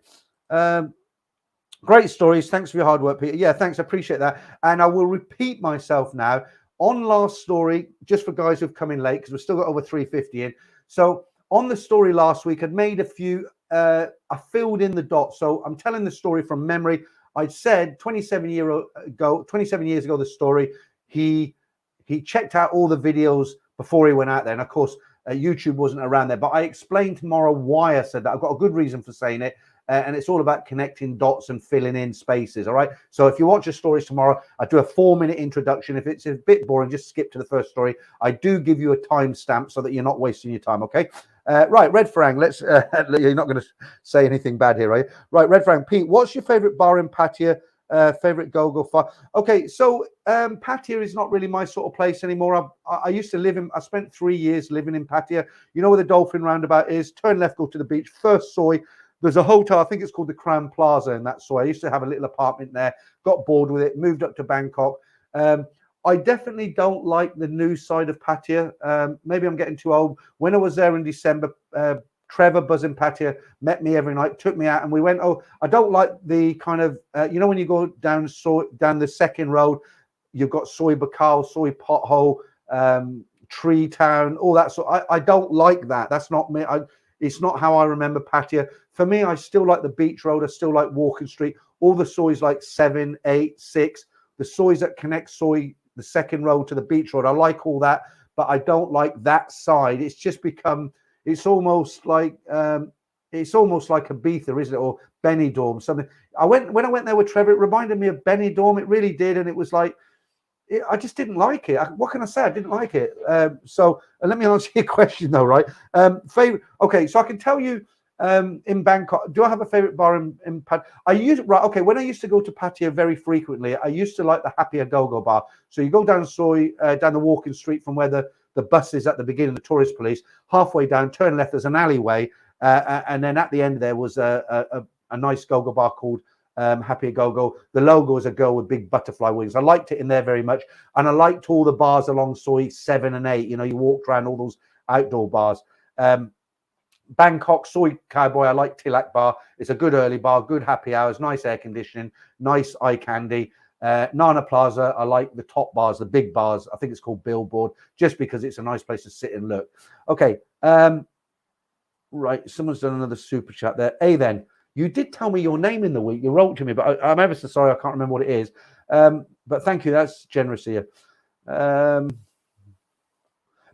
Great stories. Thanks for your hard work, Peter. Yeah, thanks. I appreciate that. And I will repeat myself now on last story, just for guys who've come in late, because we've still got over 350 in. So on the story last week, I'd made a few, I filled in the dots. So I'm telling the story from memory. I'd said 27 years ago, the story, he checked out all the videos before he went out there. And of course, YouTube wasn't around there, but I explained tomorrow why I said that. I've got a good reason for saying it. And it's all about connecting dots and filling in spaces. All right. So if you watch the stories tomorrow, I do a 4-minute introduction. If it's a bit boring, just skip to the first story. I do give you a timestamp so that you're not wasting your time. Okay. Right. Red Farang. Let's, you're not going to say anything bad here, right? Right. Red Farang. Pete, what's your favorite bar in Pattaya? Favorite go-go far? Okay. So Pattaya is not really my sort of place anymore. I used to live in, I spent 3 years living in Pattaya. You know where the Dolphin Roundabout is? Turn left, go to the beach. First soy. There's a hotel, I think it's called the Crown Plaza in that soy. I used to have a little apartment there, got bored with it, moved up to Bangkok. I definitely don't like the new side of Pattaya. Maybe I'm getting too old. When I was there in December, Trevor, Buzz in Pattaya, met me every night, took me out, and we went, oh, I don't like the kind of, you know, when you go down the second road, you've got soy bakal, soy pothole, Tree Town, all that sort. I don't like that. That's not me. It's not how I remember Pattaya. For me, I still like the beach road. I still like Walking Street. All the soys like 7, 8, 6. The soys that connect the second road to the beach road. I like all that, but I don't like that side. It's just become. It's almost like Ibiza, isn't it? Or Benidorm, something. When I went there with Trevor, it reminded me of Benidorm. It really did, and it was like. I just didn't like it. What can I say? I didn't like it. So let me answer your question though, right? Favorite. Okay, so I can tell you in Bangkok. Do I have a favorite bar in Pattaya? When I used to go to Pattaya very frequently, I used to like the Happy Go bar. So you go down down the walking street from where the bus is at the beginning, the tourist police. Halfway down, turn left. There's an alleyway, and then at the end there was a nice go-go bar called. Happy Go. The logo is a girl with big butterfly wings. I liked it in there very much, and I liked all the bars along Soi 7 and 8. You know, you walked around all those outdoor bars. Bangkok Soi Cowboy. I like Tilak Bar. It's a good early bar, good happy hours, nice air conditioning, nice eye candy. Nana Plaza. I like the top bars, the big bars. I think it's called Billboard, just because it's a nice place to sit and look. Okay. Right. Someone's done another super chat there. Hey, then. You did tell me your name in the week. You wrote to me, but I'm ever so sorry. I can't remember what it is. But thank you. That's generous of you.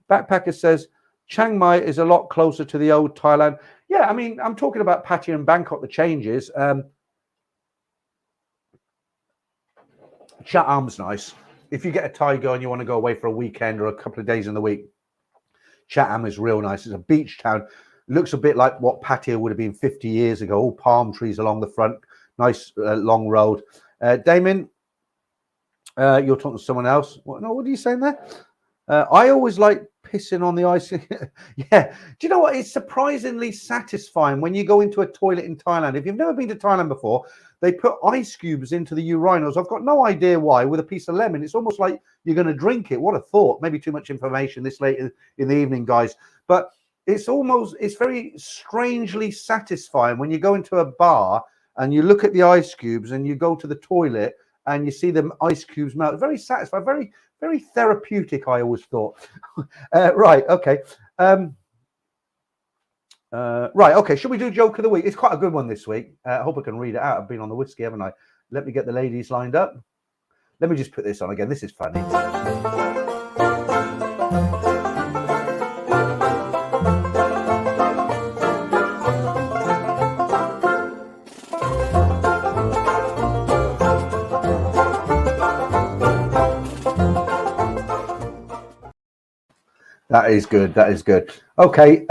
Backpacker says, Chiang Mai is a lot closer to the old Thailand. Yeah, I mean, I'm talking about Pattaya and Bangkok, the changes. Chatham's nice. If you get a Thai girl and you want to go away for a weekend or a couple of days in the week, Chatham is real nice. It's a beach town. Looks a bit like what Pattaya would have been 50 years ago. All palm trees along the front. Nice long road. Damien, you're talking to someone else. What are you saying there? I always like pissing on the ice. Yeah. Do you know what? It's surprisingly satisfying when you go into a toilet in Thailand. If you've never been to Thailand before, they put ice cubes into the urinals. I've got no idea why, with a piece of lemon. It's almost like you're going to drink it. What a thought. Maybe too much information this late in the evening, guys. But it's very strangely satisfying when you go into a bar and you look at the ice cubes and you go to the toilet and you see the ice cubes melt. Very satisfying, very, very therapeutic, I always thought. Right, okay. Right, okay. Should we do joke of the week? It's quite a good one this week. I hope I can read it out. I've been on the whiskey, haven't I? Let me get the ladies lined up. Let me just put this on again. This is funny. That is good. That is good. Okay.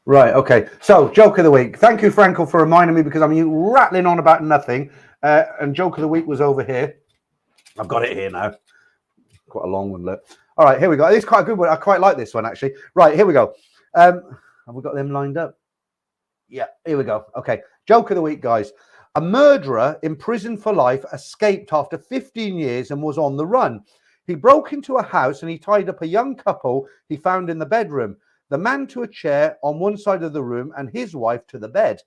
Right. Okay. So, joke of the week. Thank you, Franco, for reminding me, because I'm rattling on about nothing. And joke of the week was over here. I've got it here now. Quite a long one. Look. All right. Here we go. It's quite a good one. I quite like this one, actually. Right. Here we go. Have we got them lined up? Yeah. Here we go. Okay. Joke of the week, guys. A murderer imprisoned for life escaped after 15 years and was on the run. He broke into a house and he tied up a young couple he found in the bedroom. The man to a chair on one side of the room and his wife to the bed.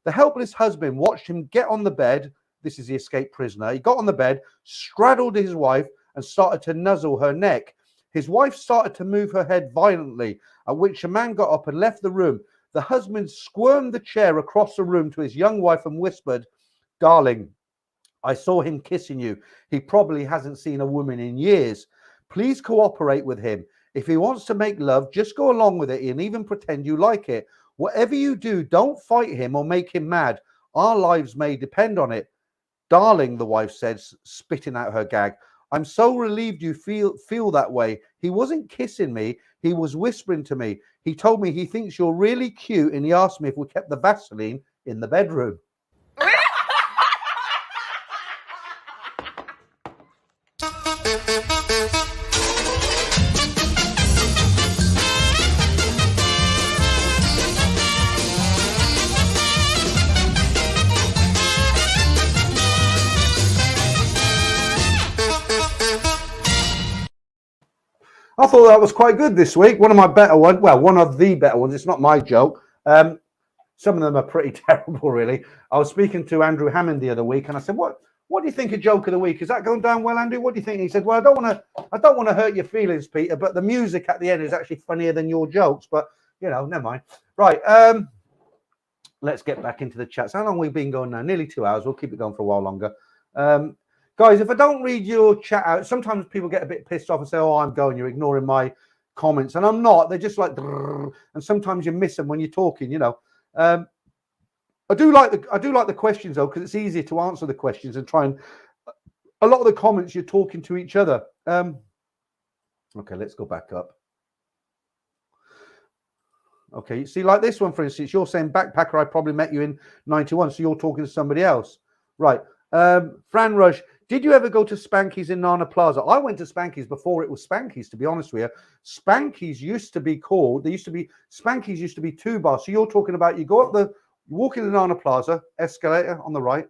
The helpless husband watched him get on the bed. This is the escaped prisoner. He got on the bed, straddled his wife and started to nuzzle her neck. His wife started to move her head violently, at which a man got up and left the room. The husband squirmed the chair across the room to his young wife and whispered, "Darling, I saw him kissing you. He probably hasn't seen a woman in years. Please cooperate with him. If he wants to make love, just go along with it and even pretend you like it. Whatever you do, don't fight him or make him mad. Our lives may depend on it." "Darling," the wife said, spitting out her gag, "I'm so relieved you feel that way. He wasn't kissing me. He was whispering to me. He told me he thinks you're really cute and he asked me if we kept the Vaseline in the bedroom." I thought that was quite good this week. One of my better ones. Well, one of the better ones. It's not my joke. Some of them are pretty terrible, really. I was speaking to Andrew Hammond the other week, and I said, "What what do you think of joke of the week? Is that going down well, Andy? What do you think? He said, well, I don't want to hurt your feelings, Peter, but the music at the end is actually funnier than your jokes. But never mind. Right. Let's get back into the chats. How long have we been going now? Nearly 2 hours. We'll keep it going for a while longer. Guys, if I don't read your chat out, sometimes people get a bit pissed off and say, oh, I'm going, you're ignoring my comments. And I'm not. They're just like, and sometimes you miss them when you're talking, I do like the questions, though, because it's easier to answer the questions and try and a lot of the comments you're talking to each other. Okay, let's go back up. Okay, see, like this one, for instance, you're saying backpacker, I probably met you in 91, so you're talking to somebody else. Right. Fran Rush, did you ever go to Spanky's in Nana Plaza? I went to Spanky's before it was Spanky's, to be honest with you. Spanky's used to be called, Spanky's used to be 2 bars. So you're talking about, you walk in the Nana Plaza, escalator on the right,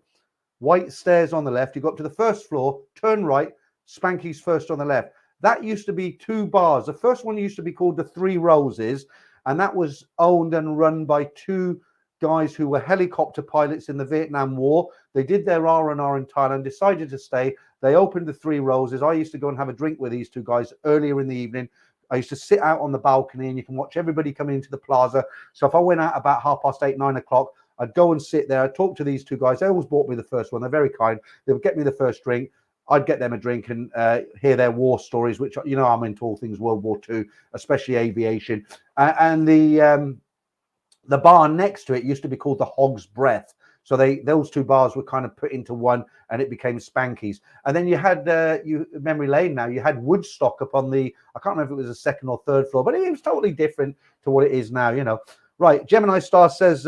white stairs on the left, you go up to the first floor, turn right, Spanky's first on the left. That used to be 2 bars. The first one used to be called the 3 Roses, and that was owned and run by 2 guys who were helicopter pilots in the Vietnam War. They did their R&R in Thailand, decided to stay. They opened the 3 Roses. I used to go and have a drink with these 2 guys earlier in the evening. I used to sit out on the balcony, and you can watch everybody coming into the plaza. So if I went out about 8:30, 9 o'clock, I'd go and sit there. I'd talk to these 2 guys. They always bought me the first one. They're very kind. They would get me the first drink. I'd get them a drink and hear their war stories, which, I'm into all things World War II, especially aviation. And the bar next to it used to be called the Hog's Breath. So those 2 bars were kind of put into one, and it became Spanky's. And then you had Memory Lane. Now you had Woodstock up on the, I can't remember if it was the 2nd or 3rd floor, but it was totally different to what it is now. Right. Gemini Star says,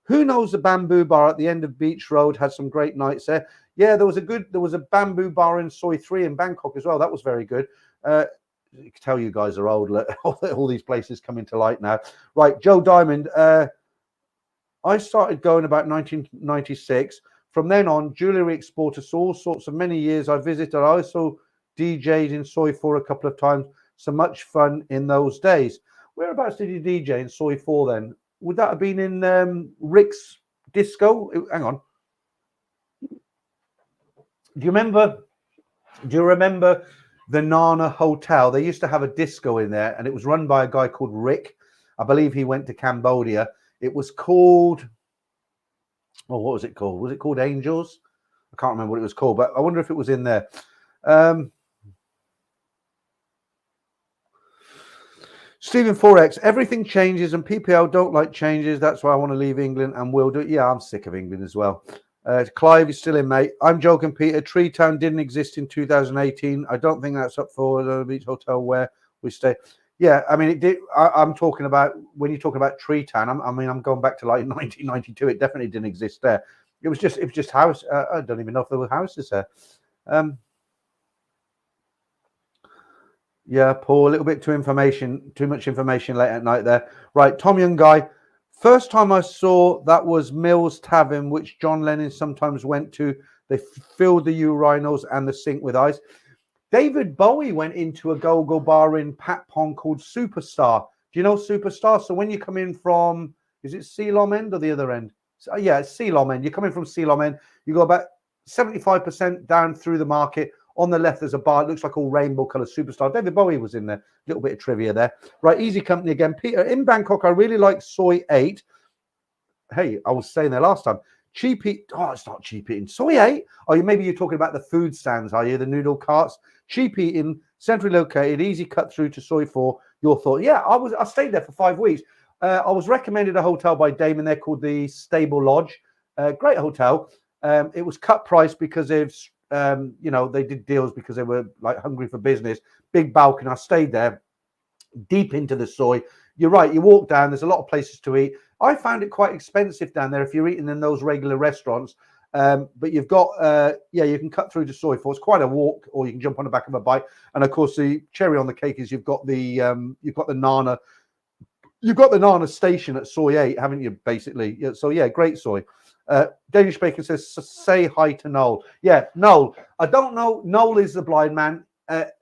who knows the Bamboo Bar at the end of Beach Road had some great nights there. Yeah, there was a Bamboo Bar in Soi 3 in Bangkok as well. That was very good. You can tell you guys are old. All these places coming to light now. Right, Joe Diamond. I started going about 1996. From then on, jewellery exporter, so all sorts of many years I visited. I also DJ'd in Soi 4 a couple of times. So much fun in those days. Whereabouts did you DJ in Soi 4 then? Would that have been in Rick's Disco? Hang on. Do you remember the Nana Hotel? They used to have a disco in there, and it was run by a guy called Rick. I believe he went to Cambodia. It was called, what was it called? Was it called Angels? I can't remember what it was called, but I wonder if it was in there. Stephen 4X, everything changes and PPL don't like changes. That's why I want to leave England and will do it. Yeah, I'm sick of England as well. Clive is still in, mate. I'm joking, Peter. Tree Town didn't exist in 2018. I don't think that's up for the Beach Hotel where we stay. Yeah, I mean, it did. I'm talking about, when you're talking about Tree Town, I'm going back to like 1992. It definitely didn't exist there. It was just house. I don't even know if there were houses there. Yeah, Paul, a little bit too much information late at night there. Right, Tom Young Guy. First time I saw that was Mills Tavern, which John Lennon sometimes went to. They filled the urinals and the sink with ice. David Bowie went into a go-go bar in Pat Pong called Superstar. Do you know Superstar? So when you come in from, is it Ceylon End or the other end? So, yeah, it's Ceylon End. You're coming from Ceylon End. You go about 75% down through the market. On the left, there's a bar. It looks like all rainbow colour. Superstar. David Bowie was in there. A little bit of trivia there. Right, Easy Company again. Peter, in Bangkok, I really like Soi 8. Hey, I was saying there last time. Cheap eat. Oh, it's not cheap eating. Soi 8? Oh, maybe you're talking about the food stands, are you? The noodle carts. Cheap eating, centrally located, easy cut through to Soi 4. Your thought? Yeah, I stayed there for 5 weeks. I was recommended a hotel by Damon there called the Stable Lodge. Great hotel. It was cut price because of, they did deals because they were like hungry for business. Big balcony. I stayed there deep into the Soi. You're right. You walk down. There's a lot of places to eat. I found it quite expensive down there if you're eating in those regular restaurants. But you've got, you can cut through to Soi 4. It's quite a walk, or you can jump on the back of a bike. And of course, the cherry on the cake is you've got the Nana. You've got the Nana station at Soi 8, haven't you? Basically, yeah, so yeah, great Soi. Danish Bacon says, say hi to Noel. Yeah, Noel. I don't know. Noel is the blind man.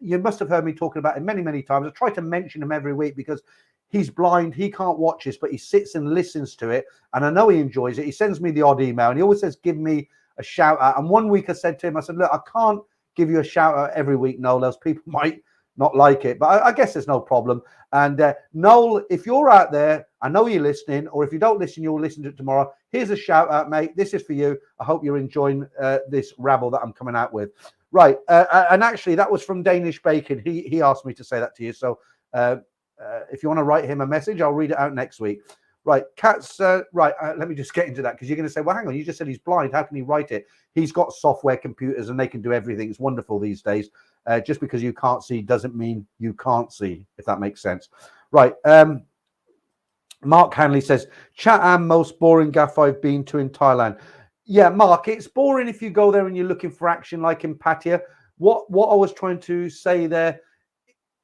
You must have heard me talking about him many, many times. I try to mention him every week because he's blind. He can't watch this, but he sits and listens to it. And I know he enjoys it. He sends me the odd email and he always says, give me a shout out. And one week I said to him, I said, look, I can't give you a shout out every week, Noel, else people might not like it. But I guess there's no problem. And Noel, if you're out there, I know you're listening, or if you don't listen, you'll listen to it tomorrow. Here's a shout out, mate. This is for you. I hope you're enjoying this rabble that I'm coming out with. Right. And actually, that was from Danish Bacon. He asked me to say that to you. So if you want to write him a message, I'll read it out next week. Right. Cats. Right. Let me just get into that, because you're going to say, well, hang on, you just said he's blind. How can he write it? He's got software computers and they can do everything. It's wonderful these days. Just because you can't see doesn't mean you can't see, if that makes sense. Right. Mark Hanley says, Chatham, most boring gaff I've been to in Thailand. Yeah, Mark, it's boring if you go there and you're looking for action like in Pattaya. What I was trying to say there,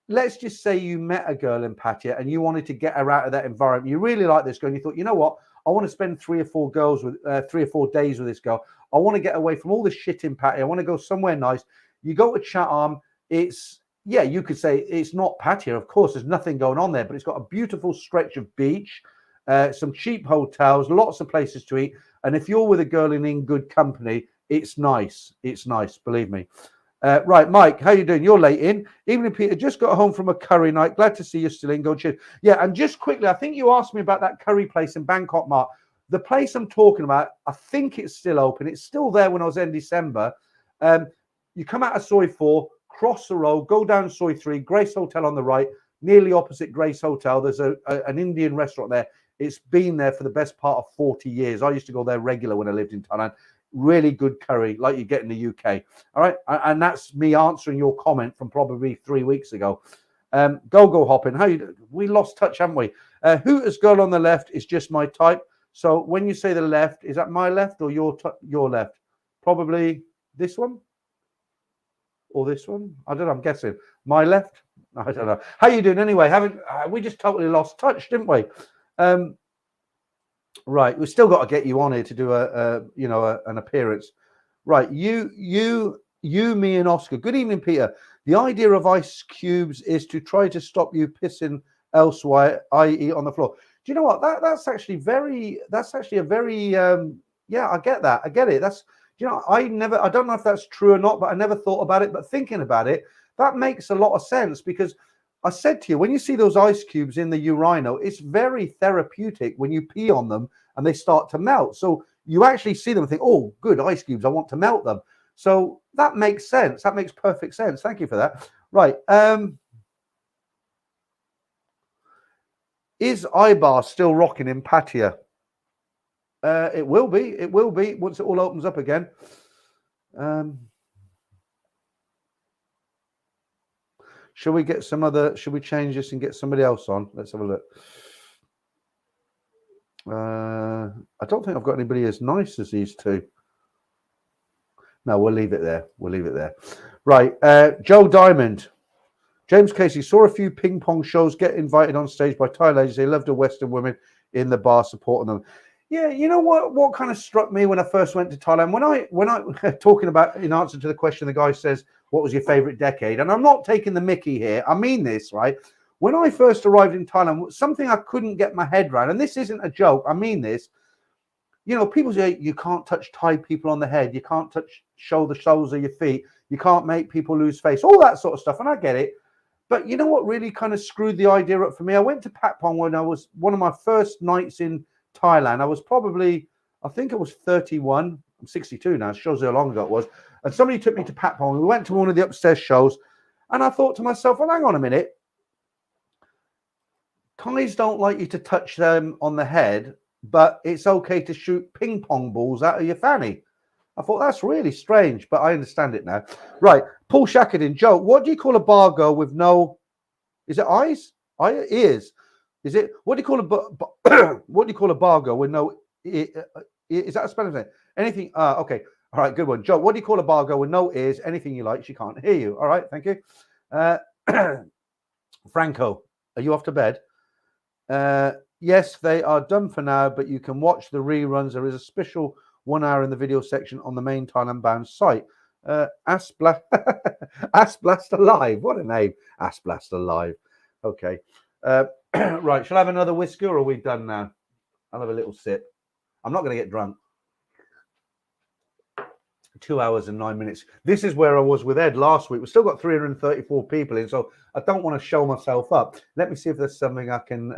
let's just say you met a girl in Pattaya and you wanted to get her out of that environment. You really like this girl and you thought, you know what? I want to spend 3 or 4 days with this girl. I want to get away from all the shit in Pattaya. I want to go somewhere nice. You go to Chatham. It's, yeah, you could say it's not Pattaya. Of course, there's nothing going on there, but it's got a beautiful stretch of beach, some cheap hotels, lots of places to eat. And if you're with a girl in good company, it's nice. It's nice, believe me. Right, Mike, how you doing? You're late in. Evening, Peter. Just got home from a curry night. Glad to see you still in. Go cheers. Yeah, and just quickly, I think you asked me about that curry place in Bangkok, Mark. The place I'm talking about, I think it's still open. It's still there when I was there in December. You come out of Soi 4, cross the road, go down Soi 3, Grace Hotel on the right, nearly opposite Grace Hotel. There's an Indian restaurant there. It's been there for the best part of 40 years. I used to go there regular when I lived in Thailand. Really good curry, like you get in the UK. All right. And that's me answering your comment from probably 3 weeks ago. Go hopping. How you doing? We lost touch, haven't we? Hooters girl on the left is just my type. So when you say the left, is that my left or your left? Probably this one or this one. I don't know. I'm guessing my left. I don't know. How you doing anyway? We just totally lost touch, didn't we? Right, we've still got to get you on here to do an appearance. Right, you, me, and Oscar. Good evening, Peter. The idea of ice cubes is to try to stop you pissing elsewhere, i.e., on the floor. Do you know what? That's actually a very yeah. I get that. I get it. I don't know if that's true or not, but I never thought about it. But thinking about it, that makes a lot of sense, because I said to you, when you see those ice cubes in the urinal, it's very therapeutic when you pee on them and they start to melt. So you actually see them and think, oh, good, ice cubes, I want to melt them. So that makes sense. That makes perfect sense. Thank you for that. Right. Is iBar still rocking in Pattaya? It will be. It will be once it all opens up again. Should we get should we change this and get somebody else on? Let's have a look. I don't think I've got anybody as nice as these two. No, we'll leave it there. We'll leave it there. Right. Joe Diamond. James Casey saw a few ping pong shows get invited on stage by Thai ladies. They loved the Western women in the bar supporting them. Yeah, you know what kind of struck me when I first went to Thailand? When I talking about, in answer to the question, the guy says, what was your favorite decade? And I'm not taking the mickey here. I mean this, right? When I first arrived in Thailand, something I couldn't get my head around, and this isn't a joke, I mean this. You know, people say you can't touch Thai people on the head. You can't show the soles of your feet. You can't make people lose face, all that sort of stuff. And I get it. But you know what really kind of screwed the idea up for me? I went to Patpong when I was one of my first nights in Thailand. I was probably, I think I was 31. I'm 62 now. It shows how long ago it was. And somebody took me to Patpong. We went to one of the upstairs shows. And I thought to myself, well, hang on a minute. Thais don't like you to touch them on the head, but it's okay to shoot ping pong balls out of your fanny. I thought that's really strange, but I understand it now. Right. Paul Shackerdin. Joe, what do you call a bar girl with no, is it eyes? Ears? Is it, what do you call a bar girl with no, is that a spelling thing? Anything, okay. All right, good one. Joe, what do you call a bar girl with no ears? Anything you like, she can't hear you. All right, thank you. Franco, are you off to bed? Yes, they are done for now, but you can watch the reruns. There is a special 1 hour in the video section on the main Thailand-bound site. Asblast Alive. What a name. Asblast Alive. Okay. Right. Shall I have another whiskey or are we done now? I'll have a little sip. I'm not going to get drunk. 2 hours and 9 minutes. This is where I was with Ed last week. We've still got 334 people in, so I don't want to show myself up. Let me see if there's something I can...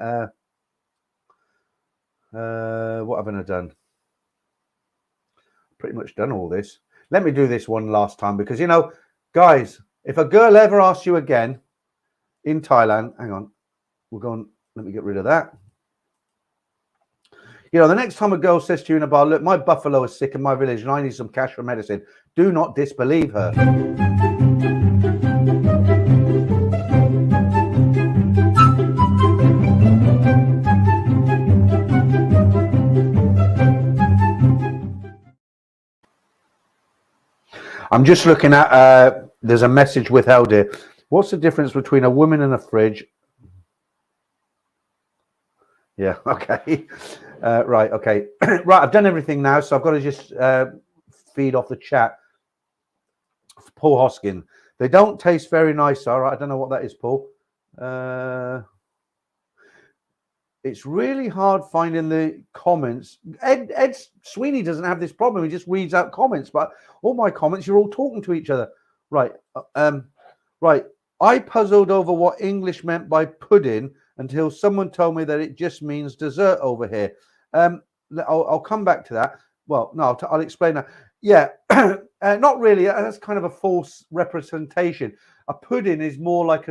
what haven't I done? Pretty much done all this. Let me do this one last time because, you know, guys, if a girl ever asks you again in Thailand... Hang on. We're going... Let me get rid of that. You know, the next time a girl says to you in a bar, look, my buffalo is sick in my village and I need some cash for medicine, do not disbelieve her. I'm just looking at, there's a message withheld here. What's the difference between a woman and a fridge? Yeah, okay. Right, okay. Right, I've done everything now, so I've got to just feed off the chat. Paul Hoskin. They don't taste very nice, all right. I don't know what that is, Paul. It's really hard finding the comments. Ed Sweeney doesn't have this problem. He just reads out comments, but all my comments, you're all talking to each other. Right. Right. I puzzled over what English meant by pudding until someone told me that it just means dessert over here. I'll come back to that. Well, no, I'll explain that. Yeah, not really. That's kind of a false representation. A pudding is more like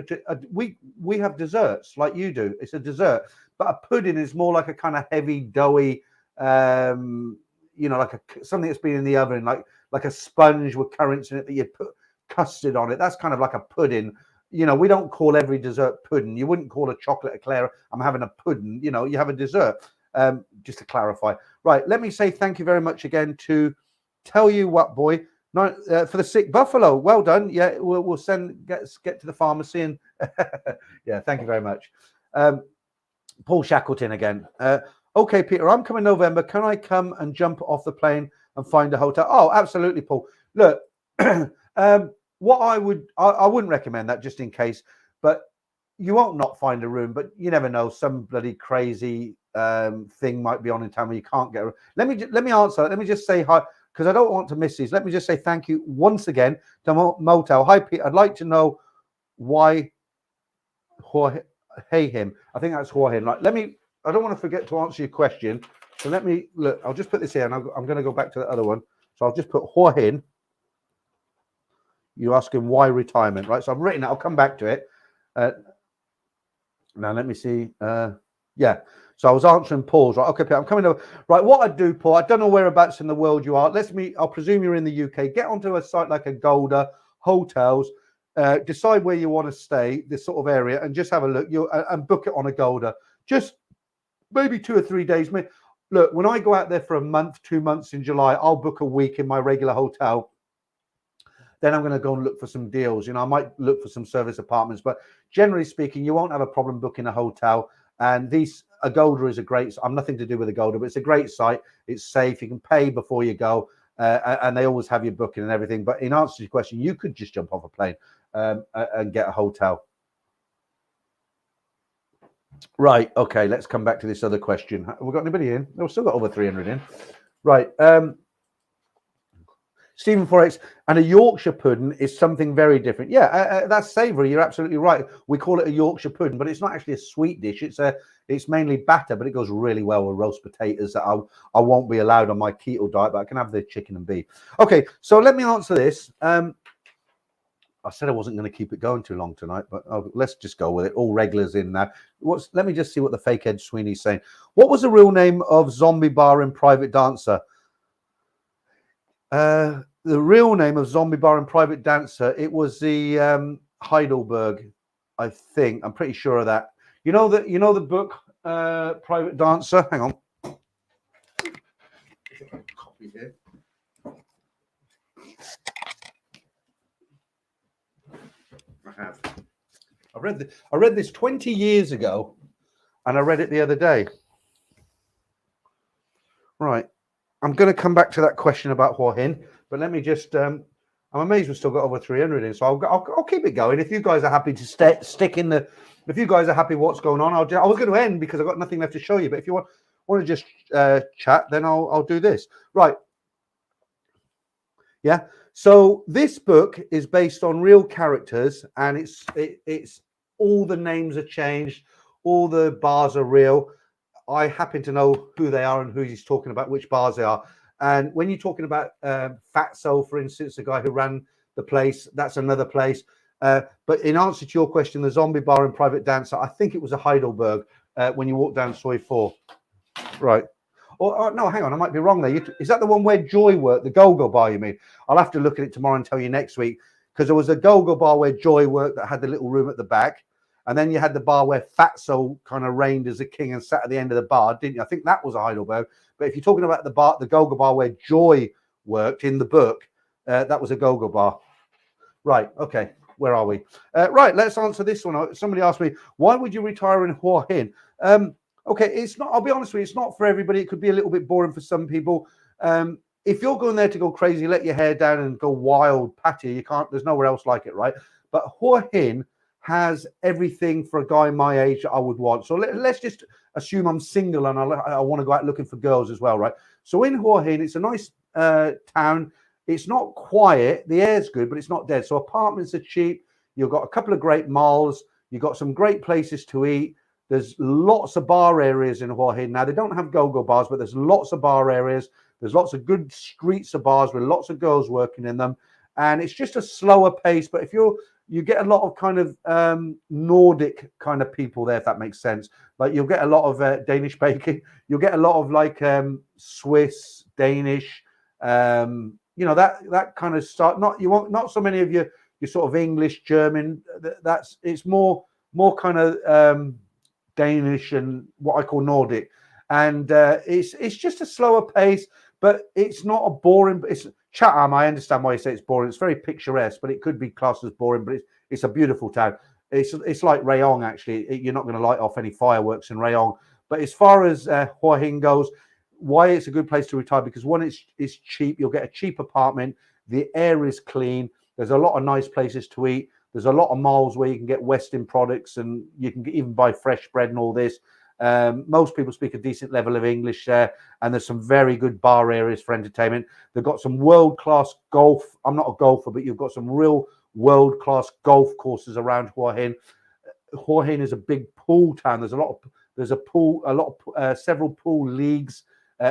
we have desserts like you do. It's a dessert, but a pudding is more like a kind of heavy, doughy, you know, like something that's been in the oven, like a sponge with currants in it that you put custard on it. That's kind of like a pudding. You know, we don't call every dessert pudding. You wouldn't call a chocolate eclair, I'm having a pudding. You know, you have a dessert. Just to clarify. Right, let me say thank you very much again to Tell You What Boy for the sick buffalo. Well done. Yeah, we'll get to the pharmacy and yeah, thank you very much. Paul Shackleton again. Okay, Peter, I'm coming November. Can I come and jump off the plane and find a hotel? Oh, absolutely, Paul. Look, what I wouldn't recommend that just in case, but you won't not find a room, but you never know. Some bloody crazy thing might be on in town where you can't get a room. Let me answer. Let me just say hi, because I don't want to miss these. Let me just say thank you once again to Motel. Hi, Pete. I'd like to know why him. I think that's Jorge. Like, I don't want to forget to answer your question. So let me look. I'll just put this here, and I'm going to go back to the other one. So I'll just put Jorge. You ask him why retirement, right? So I've written it. I'll come back to it. Now let me see. Yeah. So I was answering Paul's, right? Okay, Peter, I'm coming over. Right, what I do, Paul, I don't know whereabouts in the world you are. I'll presume you're in the UK. Get onto a site like Agoda, hotels, decide where you want to stay, this sort of area, and just have a look. And book it on Agoda. Just maybe 2 or 3 days. Look, when I go out there for a month, 2 months in July, I'll book a week in my regular hotel. Then I'm going to go and look for some deals. You know, I might look for some service apartments, but generally speaking, you won't have a problem booking a hotel. And Agoda is I'm nothing to do with Agoda, but it's a great site. It's safe. You can pay before you go, and they always have your booking and everything. But in answer to your question, you could just jump off a plane and get a hotel. Right. Okay. Let's come back to this other question. Have we got anybody in? We've still got over 300 in. Right. Stephen Forex, and a Yorkshire pudding is something very different. Yeah, that's savoury. You're absolutely right. We call it a Yorkshire pudding, but it's not actually a sweet dish. It's mainly batter, but it goes really well with roast potatoes that I won't be allowed on my keto diet, but I can have the chicken and beef. Okay, so let me answer this. I said I wasn't going to keep it going too long tonight, but let's just go with it. All regulars in now. Let me just see what the fake Ed Sweeney's saying. What was the real name of Zombie Bar and Private Dancer? The real name of Zombie Bar and Private Dancer, it was the Heidelberg, I think. I'm pretty sure of that. You know the book Private Dancer? Hang on. Copy here. I have. I read this 20 years ago, and I read it the other day. Right. I'm going to come back to that question about Hua Hin, but let me just, I'm amazed we've still got over 300 in, so I'll keep it going. If you guys are happy to stick in if you guys are happy what's going on, I was going to end because I've got nothing left to show you, but if you want to just chat, then I'll do this. Right. Yeah. So this book is based on real characters, and it's all the names are changed, all the bars are real. I happen to know who they are and who he's talking about, which bars they are. And when you're talking about Fatso, for instance, the guy who ran the place, that's another place. But in answer to your question, the zombie bar and private dancer, I think it was a Heidelberg when you walk down Soy 4. Right. Or no, hang on, I might be wrong there. Is that the one where Joy worked, the go-go bar, you mean? I'll have to look at it tomorrow and tell you next week, because there was a go-go bar where Joy worked that had the little room at the back. And then you had the bar where Fatso kind of reigned as a king and sat at the end of the bar, didn't you? I think that was a Heidelberg. But if you're talking about the go-go bar where Joy worked in the book, that was a go-go bar. Right, okay, where are we? Right, let's answer this one. Somebody asked me, why would you retire in Hua Hin? Okay, it's not, I'll be honest with you, it's not for everybody. It could be a little bit boring for some people. If you're going there to go crazy, let your hair down and go wild, Pattaya, you can't, there's nowhere else like it, right? But Hua Hin has everything for a guy my age that I would want. So let's just assume I'm single and I want to go out looking for girls as well, right? So in Hua Hin, it's a nice town. It's not quiet. The air's good, but it's not dead. So apartments are cheap. You've got a couple of great malls. You've got some great places to eat. There's lots of bar areas in Hua Hin. Now, they don't have go-go bars, but there's lots of bar areas. There's lots of good streets of bars with lots of girls working in them. And it's just a slower pace. But if you get a lot of kind of Nordic kind of people there, if that makes sense. Like you'll get a lot of Danish baking. You'll get a lot of like Swiss, Danish, you know, that kind of start. Not so many of your sort of English, German. It's more kind of Danish and what I call Nordic, and it's just a slower pace, but it's not a boring. It's Chatham. I understand why you say it's boring. It's very picturesque, but it could be classed as boring. But it's a beautiful town. It's like Rayong actually. You're not going to light off any fireworks in Rayong. But as far as Hua Hin goes, why it's a good place to retire, because one, it's cheap. You'll get a cheap apartment. The air is clean. There's a lot of nice places to eat. There's a lot of malls where you can get Western products and you can even buy fresh bread and all this. Most people speak a decent level of English there, and there's some very good bar areas for entertainment. They've got some world-class golf. I'm not a golfer, but you've got some real world-class golf courses around Hua Hin. Hua Hin is a big pool town. Several pool leagues.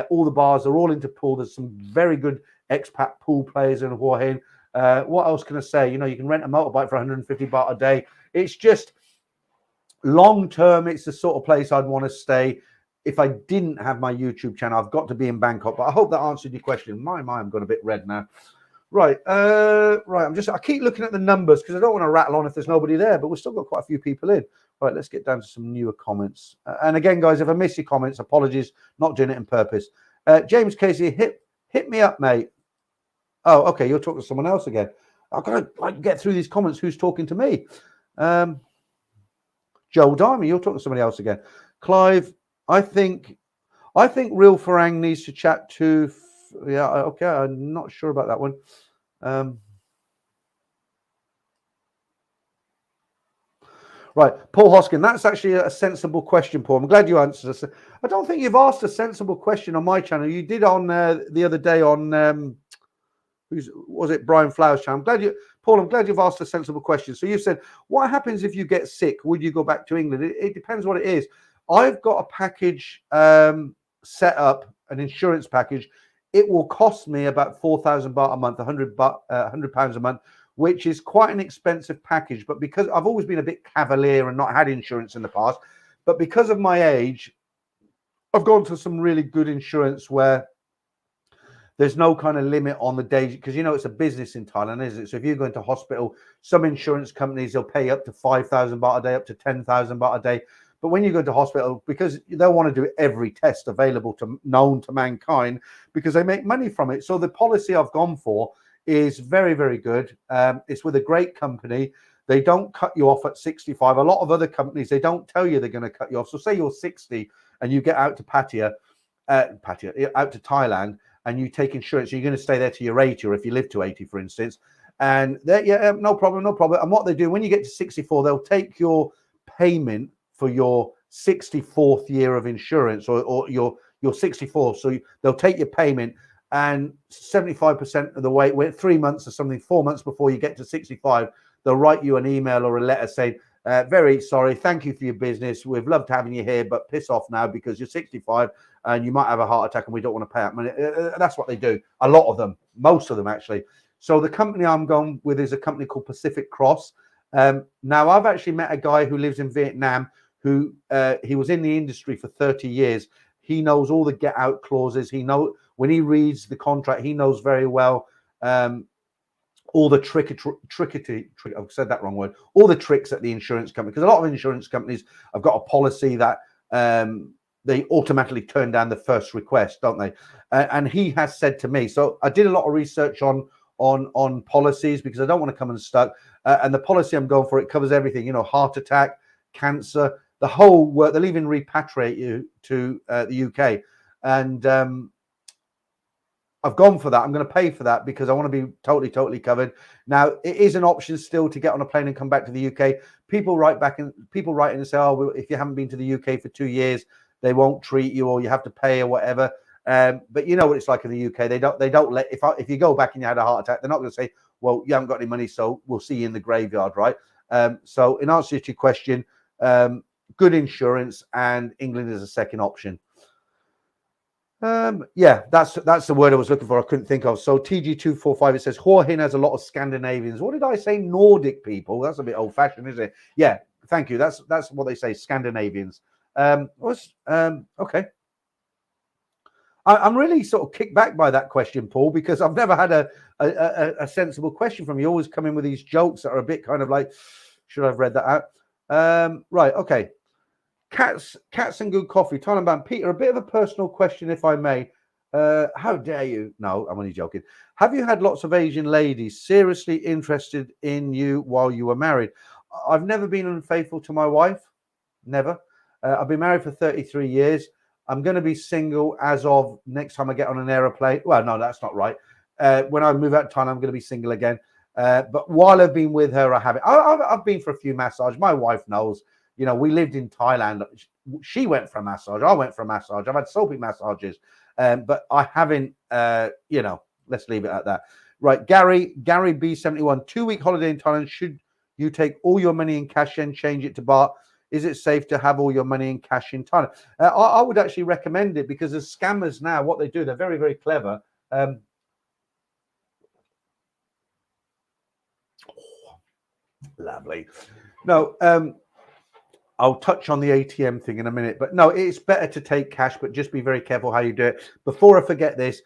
All the bars are all into pool. There's some very good expat pool players in Hua Hin. What else can I say? You know, you can rent a motorbike for 150 baht a day. It's just long term. It's the sort of place I'd want to stay if I didn't have my YouTube channel. I've got to be in Bangkok, but I hope that answered your question. My, I'm going a bit red now. Right, right. I keep looking at the numbers because I don't want to rattle on if there's nobody there, but we've still got quite a few people in. Right, let's get down to some newer comments. And again, guys, if I miss your comments, apologies. Not doing it on purpose. James Casey, hit me up, mate. Oh, okay. You're talking to someone else again. I've got to get through these comments. Who's talking to me? Joe Diamond, you're talking to somebody else again. Clive, I think Real Farang needs to chat to. Yeah, okay. I'm not sure about that one. Right, Paul Hoskin, that's actually a sensible question, Paul. I'm glad you answered us. I don't think you've asked a sensible question on my channel. You did on the other day on was it Brian Flowers' channel? Paul, I'm glad you've asked a sensible question. So you've said, what happens if you get sick? Would you go back to England? It depends what it is. I've got a package set up, an insurance package. It will cost me about 4,000 baht a month, 100 pounds a month, which is quite an expensive package. But because I've always been a bit cavalier and not had insurance in the past, but because of my age, I've gone to some really good insurance where there's no kind of limit on the days, because you know it's a business in Thailand, isn't it? So if you go into hospital, some insurance companies, they'll pay up to 5,000 baht a day, up to 10,000 baht a day. But when you go to hospital, because they'll want to do every test available to known to mankind, because they make money from it. So the policy I've gone for is very, very good. It's with a great company. They don't cut you off at 65. A lot of other companies, they don't tell you they're going to cut you off. So say you're 60 and you get out to Pattaya, out to Thailand, and you take insurance, you're going to stay there till you're 80, or if you live to 80, for instance. And no problem. And what they do, when you get to 64, they'll take your payment for your 64th year of insurance, or your 64th. So they'll take your payment and 75% of the way, 3 months or something, 4 months before you get to 65, they'll write you an email or a letter saying, very sorry, thank you for your business. We've loved having you here, but piss off now because you're 65 and you might have a heart attack and we don't want to pay out money. That's what they do. A lot of them, most of them actually. So the company I'm going with is a company called Pacific Cross. Now, I've actually met a guy who lives in Vietnam who he was in the industry for 30 years. He knows all the get out clauses. He knows when he reads the contract, he knows very well all the I've said that wrong word, all the tricks at the insurance company, because a lot of insurance companies have got a policy that they automatically turn down the first request, don't they? And he has said to me, so I did a lot of research on policies because I don't want to come unstuck. And the policy I'm going for, it covers everything, you know, heart attack, cancer, the whole work. They'll even repatriate you to the UK. And I've gone for that. I'm going to pay for that because I want to be totally covered. Now, it is an option still to get on a plane and come back to the UK. People write in and say, oh, well, if you haven't been to the UK for 2 years, they won't treat you, or you have to pay or whatever. But you know what it's like in the UK. They don't let, if you go back and you had a heart attack, they're not going to say, well, you haven't got any money, so we'll see you in the graveyard, right? So in answer to your question, good insurance, and England is a second option. Yeah, that's the word I was looking for. I couldn't think of. So TG245, it says Hua Hin has a lot of Scandinavians. What did I say? Nordic people. That's a bit old fashioned, isn't it? Yeah, thank you. That's what they say, Scandinavians. Okay. I'm really sort of kicked back by that question, Paul, because I've never had a sensible question from you. You always come in with these jokes that are a bit kind of like, should I have read that out? Right, okay. Cats and good coffee. Thailand-bound. Peter, a bit of a personal question, if I may. How dare you? No, I'm only joking. Have you had lots of Asian ladies seriously interested in you while you were married? I've never been unfaithful to my wife. Never. I've been married for 33 years. I'm going to be single as of next time I get on an aeroplane. Well, no, that's not right. When I move out to Thailand, I'm going to be single again. But while I've been with her, I haven't. I've been for a few massages. My wife knows. You know, we lived in Thailand. She went for a massage. I went for a massage. I've had soapy massages. But I haven't, you know, let's leave it at that. Right. Gary B71, 2-week holiday in Thailand. Should you take all your money in cash and change it to baht? Is it safe to have all your money in cash in Thailand? I would actually recommend it, because as scammers now, what they do, they're very clever. Lovely. No, I'll touch on the ATM thing in a minute, but no, it's better to take cash, but just be very careful how you do it. Before I forget this,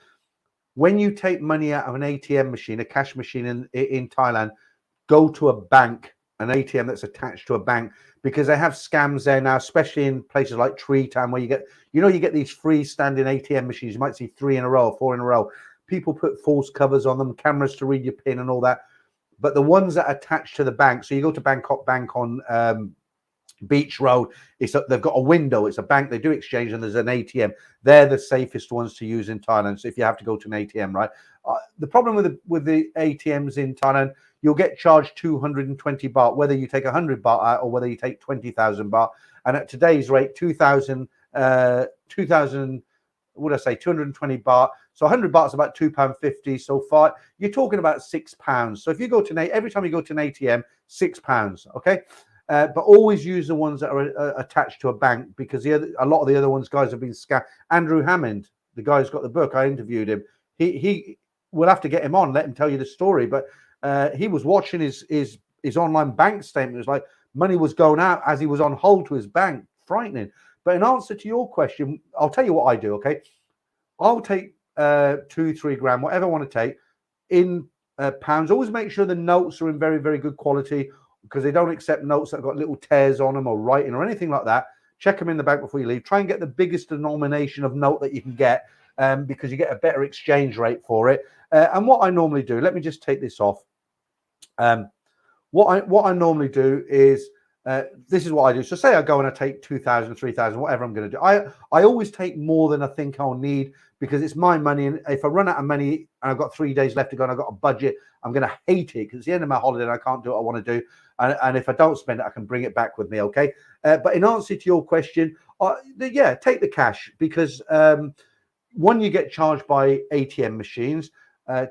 when you take money out of an ATM machine, a cash machine in Thailand, go to a bank, an ATM that's attached to a bank, because they have scams there now, especially in places like Tree Town, where you get these freestanding ATM machines. You might see 3 in a row, 4 in a row. People put false covers on them, cameras to read your PIN and all that. But the ones that are attached to the bank, so you go to Bangkok Bank on Beach Road, they've got a window, it's a bank, they do exchange, and there's an ATM. They're the safest ones to use in Thailand. So if you have to go to an ATM, right? The problem with the ATMs in Thailand, you'll get charged 220 baht, whether you take 100 baht out or whether you take 20,000 baht. And at today's rate, 220 baht. So 100 baht is about £2.50. So far, you're talking about £6. So if you go to every time you go to an ATM, £6. Okay. But always use the ones that are attached to a bank, because a lot of the other ones, guys, have been scammed. Andrew Hammond, the guy who's got the book, I interviewed him. He we'll have to get him on, let him tell you the story. But he was watching his online bank statement. It was like money was going out as he was on hold to his bank. Frightening. But in answer to your question, I'll tell you what I do. Okay, I'll take 2-3 grand, whatever I want to take, in pounds. Always make sure the notes are in very good quality, because they don't accept notes that have got little tears on them or writing or anything like that. Check them in the bank before you leave. Try and get the biggest denomination of note that you can get, because you get a better exchange rate for it. And what I normally do, let me just take this off. What I normally do is, this is what I do. So say I go and I take 2,000, 3,000, whatever I'm going to do. I always take more than I think I'll need, because it's my money. And if I run out of money and I've got 3 days left to go and I've got a budget, I'm going to hate it, because it's the end of my holiday and I can't do what I want to do. And if I don't spend it, I can bring it back with me. Okay. But in answer to your question, yeah, take the cash, because one, you get charged by ATM machines.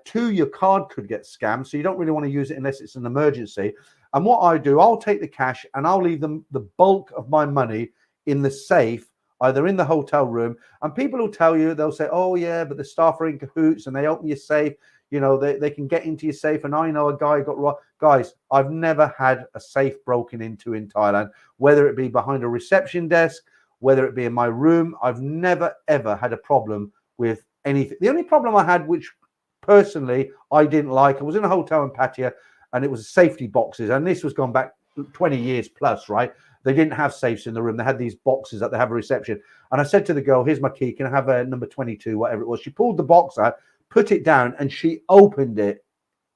Two, your card could get scammed, so you don't really want to use it unless it's an emergency. And what I do, I'll take the cash and I'll leave them the bulk of my money in the safe, either in the hotel room. And people will tell you, they'll say, oh yeah, but the staff are in cahoots and they open your safe. You know, they can get into your safe. And I know a guy got robbed. Guys, I've never had a safe broken into in Thailand, whether it be behind a reception desk, whether it be in my room. I've never, ever had a problem with anything. The only problem I had, which personally I didn't like, I was in a hotel in Pattaya and it was safety boxes. And this was gone back 20 years plus, right? They didn't have safes in the room. They had these boxes that they have a reception. And I said to the girl, here's my key. Can I have a number 22, whatever it was? She pulled the box out, put it down, and she opened it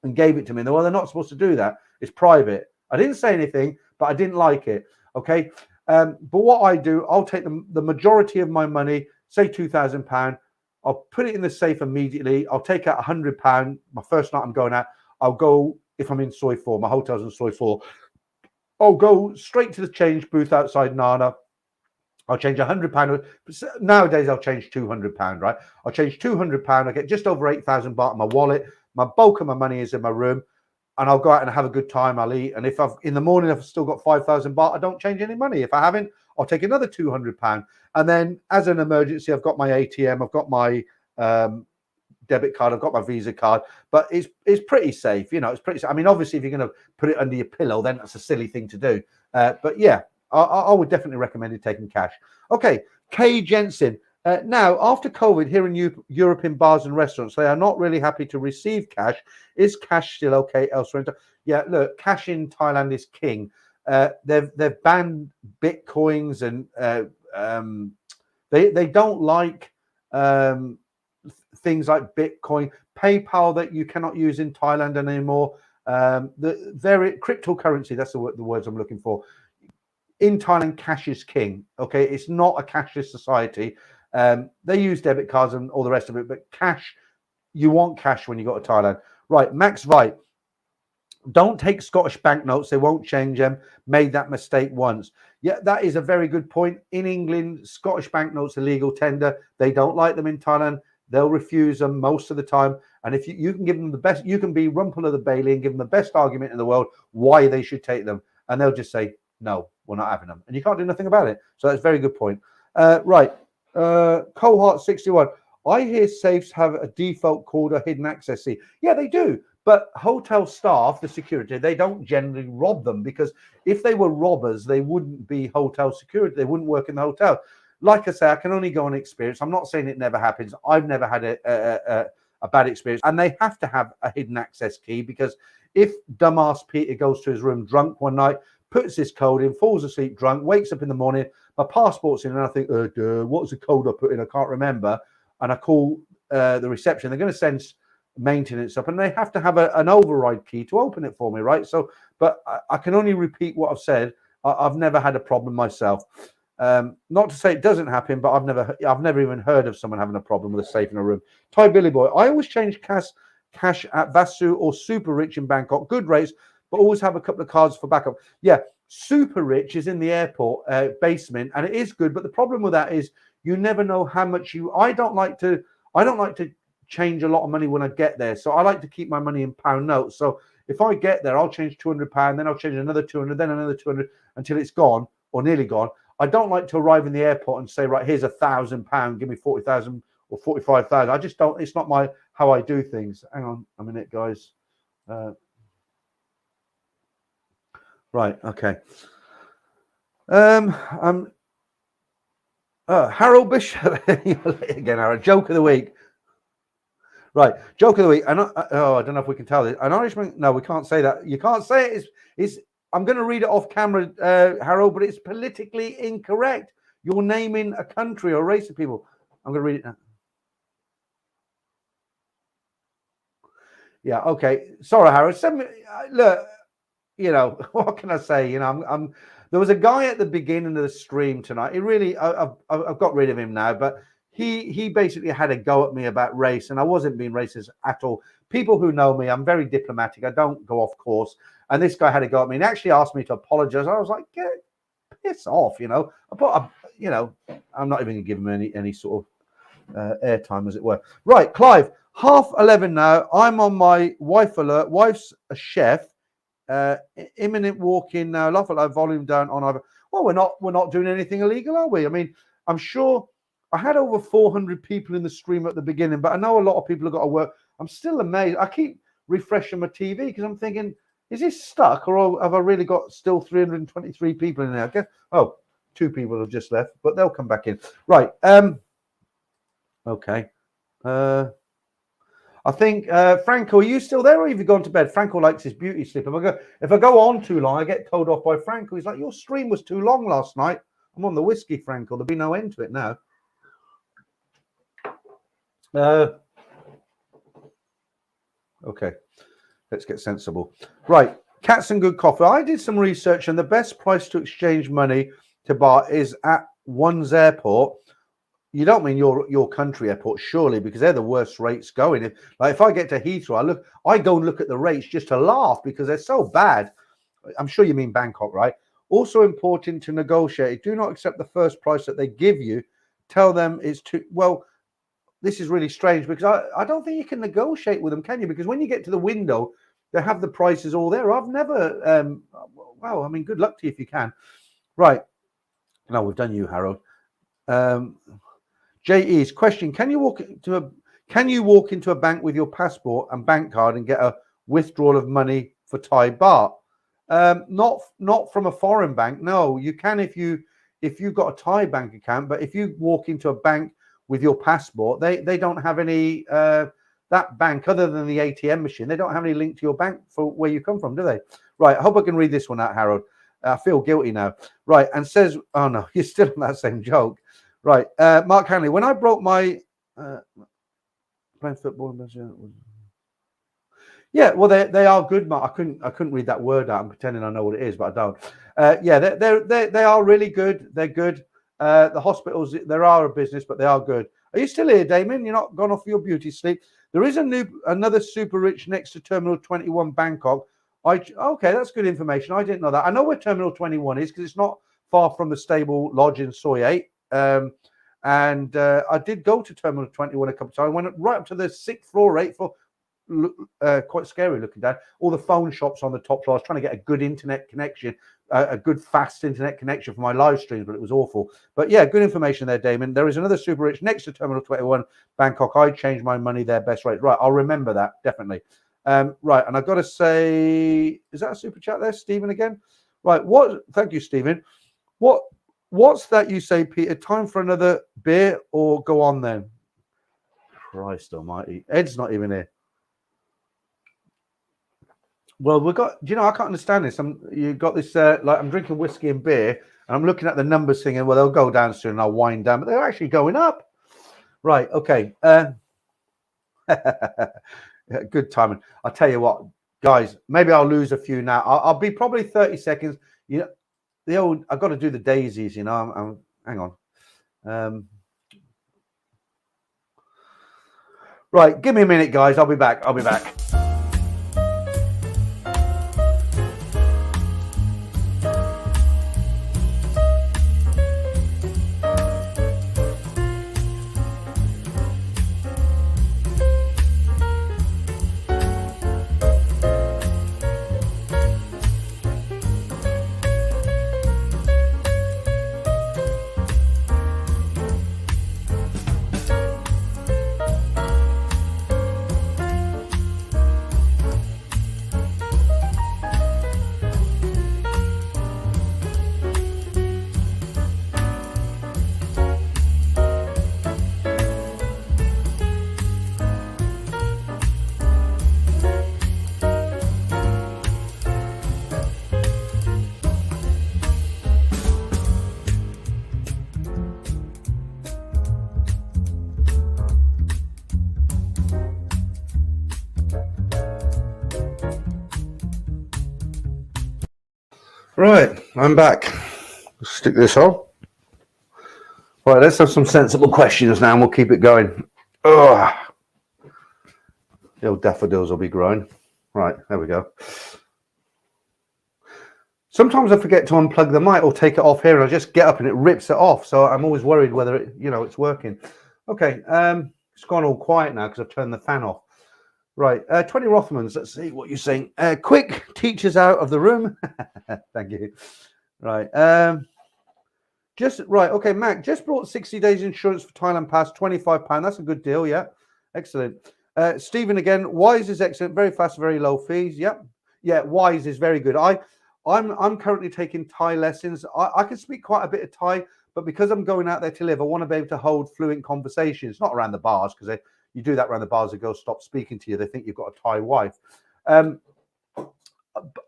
and gave it to me. And well, they're not supposed to do that. It's private. I didn't say anything, but I didn't like it. Okay. But what I do, I'll take the majority of my money, say £2,000. I'll put it in the safe immediately. I'll take out £100. My first night I'm going out, I'll go, if I'm in Soi 4, my hotel's in Soi 4, I'll go straight to the change booth outside Nana. I'll change £100. Nowadays, I'll change £200, right? I'll change £200. I get just over 8,000 baht in my wallet. My bulk of my money is in my room. And I'll go out and have a good time. I'll eat. And if in the morning, I've still got 5,000 baht, I don't change any money. If I haven't, I'll take another £200. And then as an emergency, I've got my ATM. I've got my debit card. I've got my Visa card. But it's pretty safe. You know, it's pretty safe. I mean, obviously, if you're going to put it under your pillow, then that's a silly thing to do. But yeah, I would definitely recommend it taking cash. Okay, Kay Jensen. Now, after COVID, here in Europe in bars and restaurants, they are not really happy to receive cash. Is cash still okay elsewhere? Yeah, look, cash in Thailand is king. They've banned bitcoins and they don't like things like Bitcoin, PayPal that you cannot use in Thailand anymore. The very cryptocurrency, that's the words I'm looking for. In Thailand, cash is king. Okay, it's not a cashless society. They use debit cards and all the rest of it, but cash, you want cash when you go to Thailand. Right, Max Vite. Don't take Scottish banknotes. They won't change them. Made that mistake once. Yeah, that is a very good point. In England, Scottish banknotes are legal tender. They don't like them in Thailand. They'll refuse them most of the time. And if you can give them the best, you can be Rumpel of the Bailey and give them the best argument in the world why they should take them. And they'll just say, no, we're not having them. And you can't do nothing about it. So that's a very good point. Right. Cohort 61. I hear safes have a default code or hidden access key. Yeah, they do. But hotel staff, the security, they don't generally rob them, because if they were robbers, they wouldn't be hotel security. They wouldn't work in the hotel. Like I say, I can only go on experience. I'm not saying it never happens. I've never had a bad experience. And they have to have a hidden access key, because if dumbass Peter goes to his room drunk one night, puts this code in, falls asleep drunk, wakes up in the morning, my passport's in, and I think, what's the code I put in? I can't remember. And I call the reception. They're going to send maintenance up, and they have to have an override key to open it for me, right? So, but I can only repeat what I've said. I've never had a problem myself. Not to say it doesn't happen, but I've never even heard of someone having a problem with a safe in a room. Thai Billy Boy. I always change cash at Vasu or Super Rich in Bangkok. Good rates, but always have a couple of cards for backup. Yeah, Super Rich is in the airport basement, and it is good. But the problem with that is you never know how much I don't like to change a lot of money when I get there. So I like to keep my money in pound notes. So if I get there, I'll change £200, then I'll change another 200, then another 200 until it's gone or nearly gone. I don't like to arrive in the airport and say, right, here's £1,000, give me 40,000 or 45,000. I just don't. It's not how I do things. Hang on a minute, guys. Right, okay. Harold Bishop again. Harold, joke of the week. Right, joke of the week. I don't know if we can tell this. An Irishman. No, we can't say that. You can't say it. It's I'm going to read it off camera, Harold, but it's politically incorrect. You're naming a country or race of people. I'm going to read it now. Yeah, okay. Sorry, Harold. Send me, look, you know, what can I say? You know, there was a guy at the beginning of the stream tonight. He really, I've got rid of him now, but he basically had a go at me about race, and I wasn't being racist at all. People who know me, I'm very diplomatic. I don't go off course. And this guy had a go at me and actually asked me to apologize. I was like, piss off, you know. You know, I'm not even going to give him any sort of airtime, as it were. Right, Clive, 11:30 now. I'm on my wife alert. Wife's a chef. Imminent walk-in now. Laugh out loud, volume down on either. Well, we're not doing anything illegal, are we? I mean, I'm sure I had over 400 people in the stream at the beginning, but I know a lot of people have got to work. I'm still amazed. I keep refreshing my TV because I'm thinking, is this stuck, or have I really got still 323 people in there? I guess. Oh, 2 people have just left, but they'll come back in. Right. Okay. I think Franco, are you still there, or have you gone to bed? Franco likes his beauty sleep. If I go on too long, I get told off by Franco. He's like, your stream was too long last night. I'm on the whiskey, Franco. There'll be no end to it now. Okay, let's get sensible. Right, Cats and Good Coffee. I did some research, and the best price to exchange money to buy is at one's airport. You don't mean your country airport, surely, because they're the worst rates going. If I get to Heathrow, I go and look at the rates just to laugh because they're so bad. I'm sure you mean Bangkok, right? Also important to negotiate. Do not accept the first price that they give you. Tell them it's too well. This is really strange because I don't think you can negotiate with them, can you? Because when you get to the window, they have the prices all there. I've never. Well, I mean, good luck to you if you can. Right. No, we've done you, Harold. JE's question: Can you walk into a bank with your passport and bank card and get a withdrawal of money for Thai baht? Not from a foreign bank. No, you can if you've got a Thai bank account. But if you walk into a bank with your passport, they don't have any that bank other than the ATM machine. They don't have any link to your bank for where you come from, do they? Right. I hope I can read this one out, Harold. I feel guilty now. Right. And says, oh no, you're still on that same joke. Right, Mark Hanley. When I broke my playing football, yeah, well, they are good, Mark. I couldn't read that word out. I'm pretending I know what it is, but I don't. Yeah, they are really good. They're good. The hospitals, there are a business, but they are good. Are you still here, Damon? You're not gone off your beauty sleep. There is another super rich next to Terminal 21, Bangkok. Okay, that's good information. I didn't know that. I know where Terminal 21 is because it's not far from the stable lodge in Soy 8. And I did go to Terminal 21 a couple of times. I went right up to the 6th floor, 8th floor. Quite scary looking down. All the phone shops on the top floor. I was trying to get a good internet connection, a good fast internet connection for my live streams, but it was awful. But yeah, good information there, Damon. There is another super rich next to Terminal 21, Bangkok. I changed my money there, best rate. Right, I'll remember that, definitely. Right, and I've got to say, is that a super chat there, Stephen, again? Right, thank you, Stephen. What's that you say, Peter? Time for another beer or go on then? Christ almighty. Ed's not even here. Well, do you know, I can't understand this. You got this, like I'm drinking whiskey and beer and I'm looking at the numbers thinking, well, they'll go down soon and I'll wind down, but they're actually going up. Right. Okay. Good timing. I'll tell you what, guys, maybe I'll lose a few now. I'll be probably 30 seconds. You know, I've got to do the daisies, you know. Hang on. Right, give me a minute, guys. I'll be back. Right, I'm back. Stick this on. Right, let's have some sensible questions now and we'll keep it going. The old daffodils will be growing. Right, there we go. Sometimes I forget to unplug the mic or take it off here and I just get up and it rips it off. So I'm always worried whether it's working. Okay, it's gone all quiet now because I've turned the fan off. Right, 20 Rothmans. Let's see what you're saying. Quick, teachers out of the room. Thank you. Right, just right. Okay, Mac just brought 60 days insurance for Thailand Pass, £25. That's a good deal. Yeah, excellent. Stephen again. Wise is excellent. Very fast, very low fees. Yep. Yeah, Wise is very good. I'm currently taking Thai lessons. I can speak quite a bit of Thai, but because I'm going out there to live, I want to be able to hold fluent conversations, not around the bars, because you do that around the bars, the girls stop speaking to you. They think you've got a Thai wife.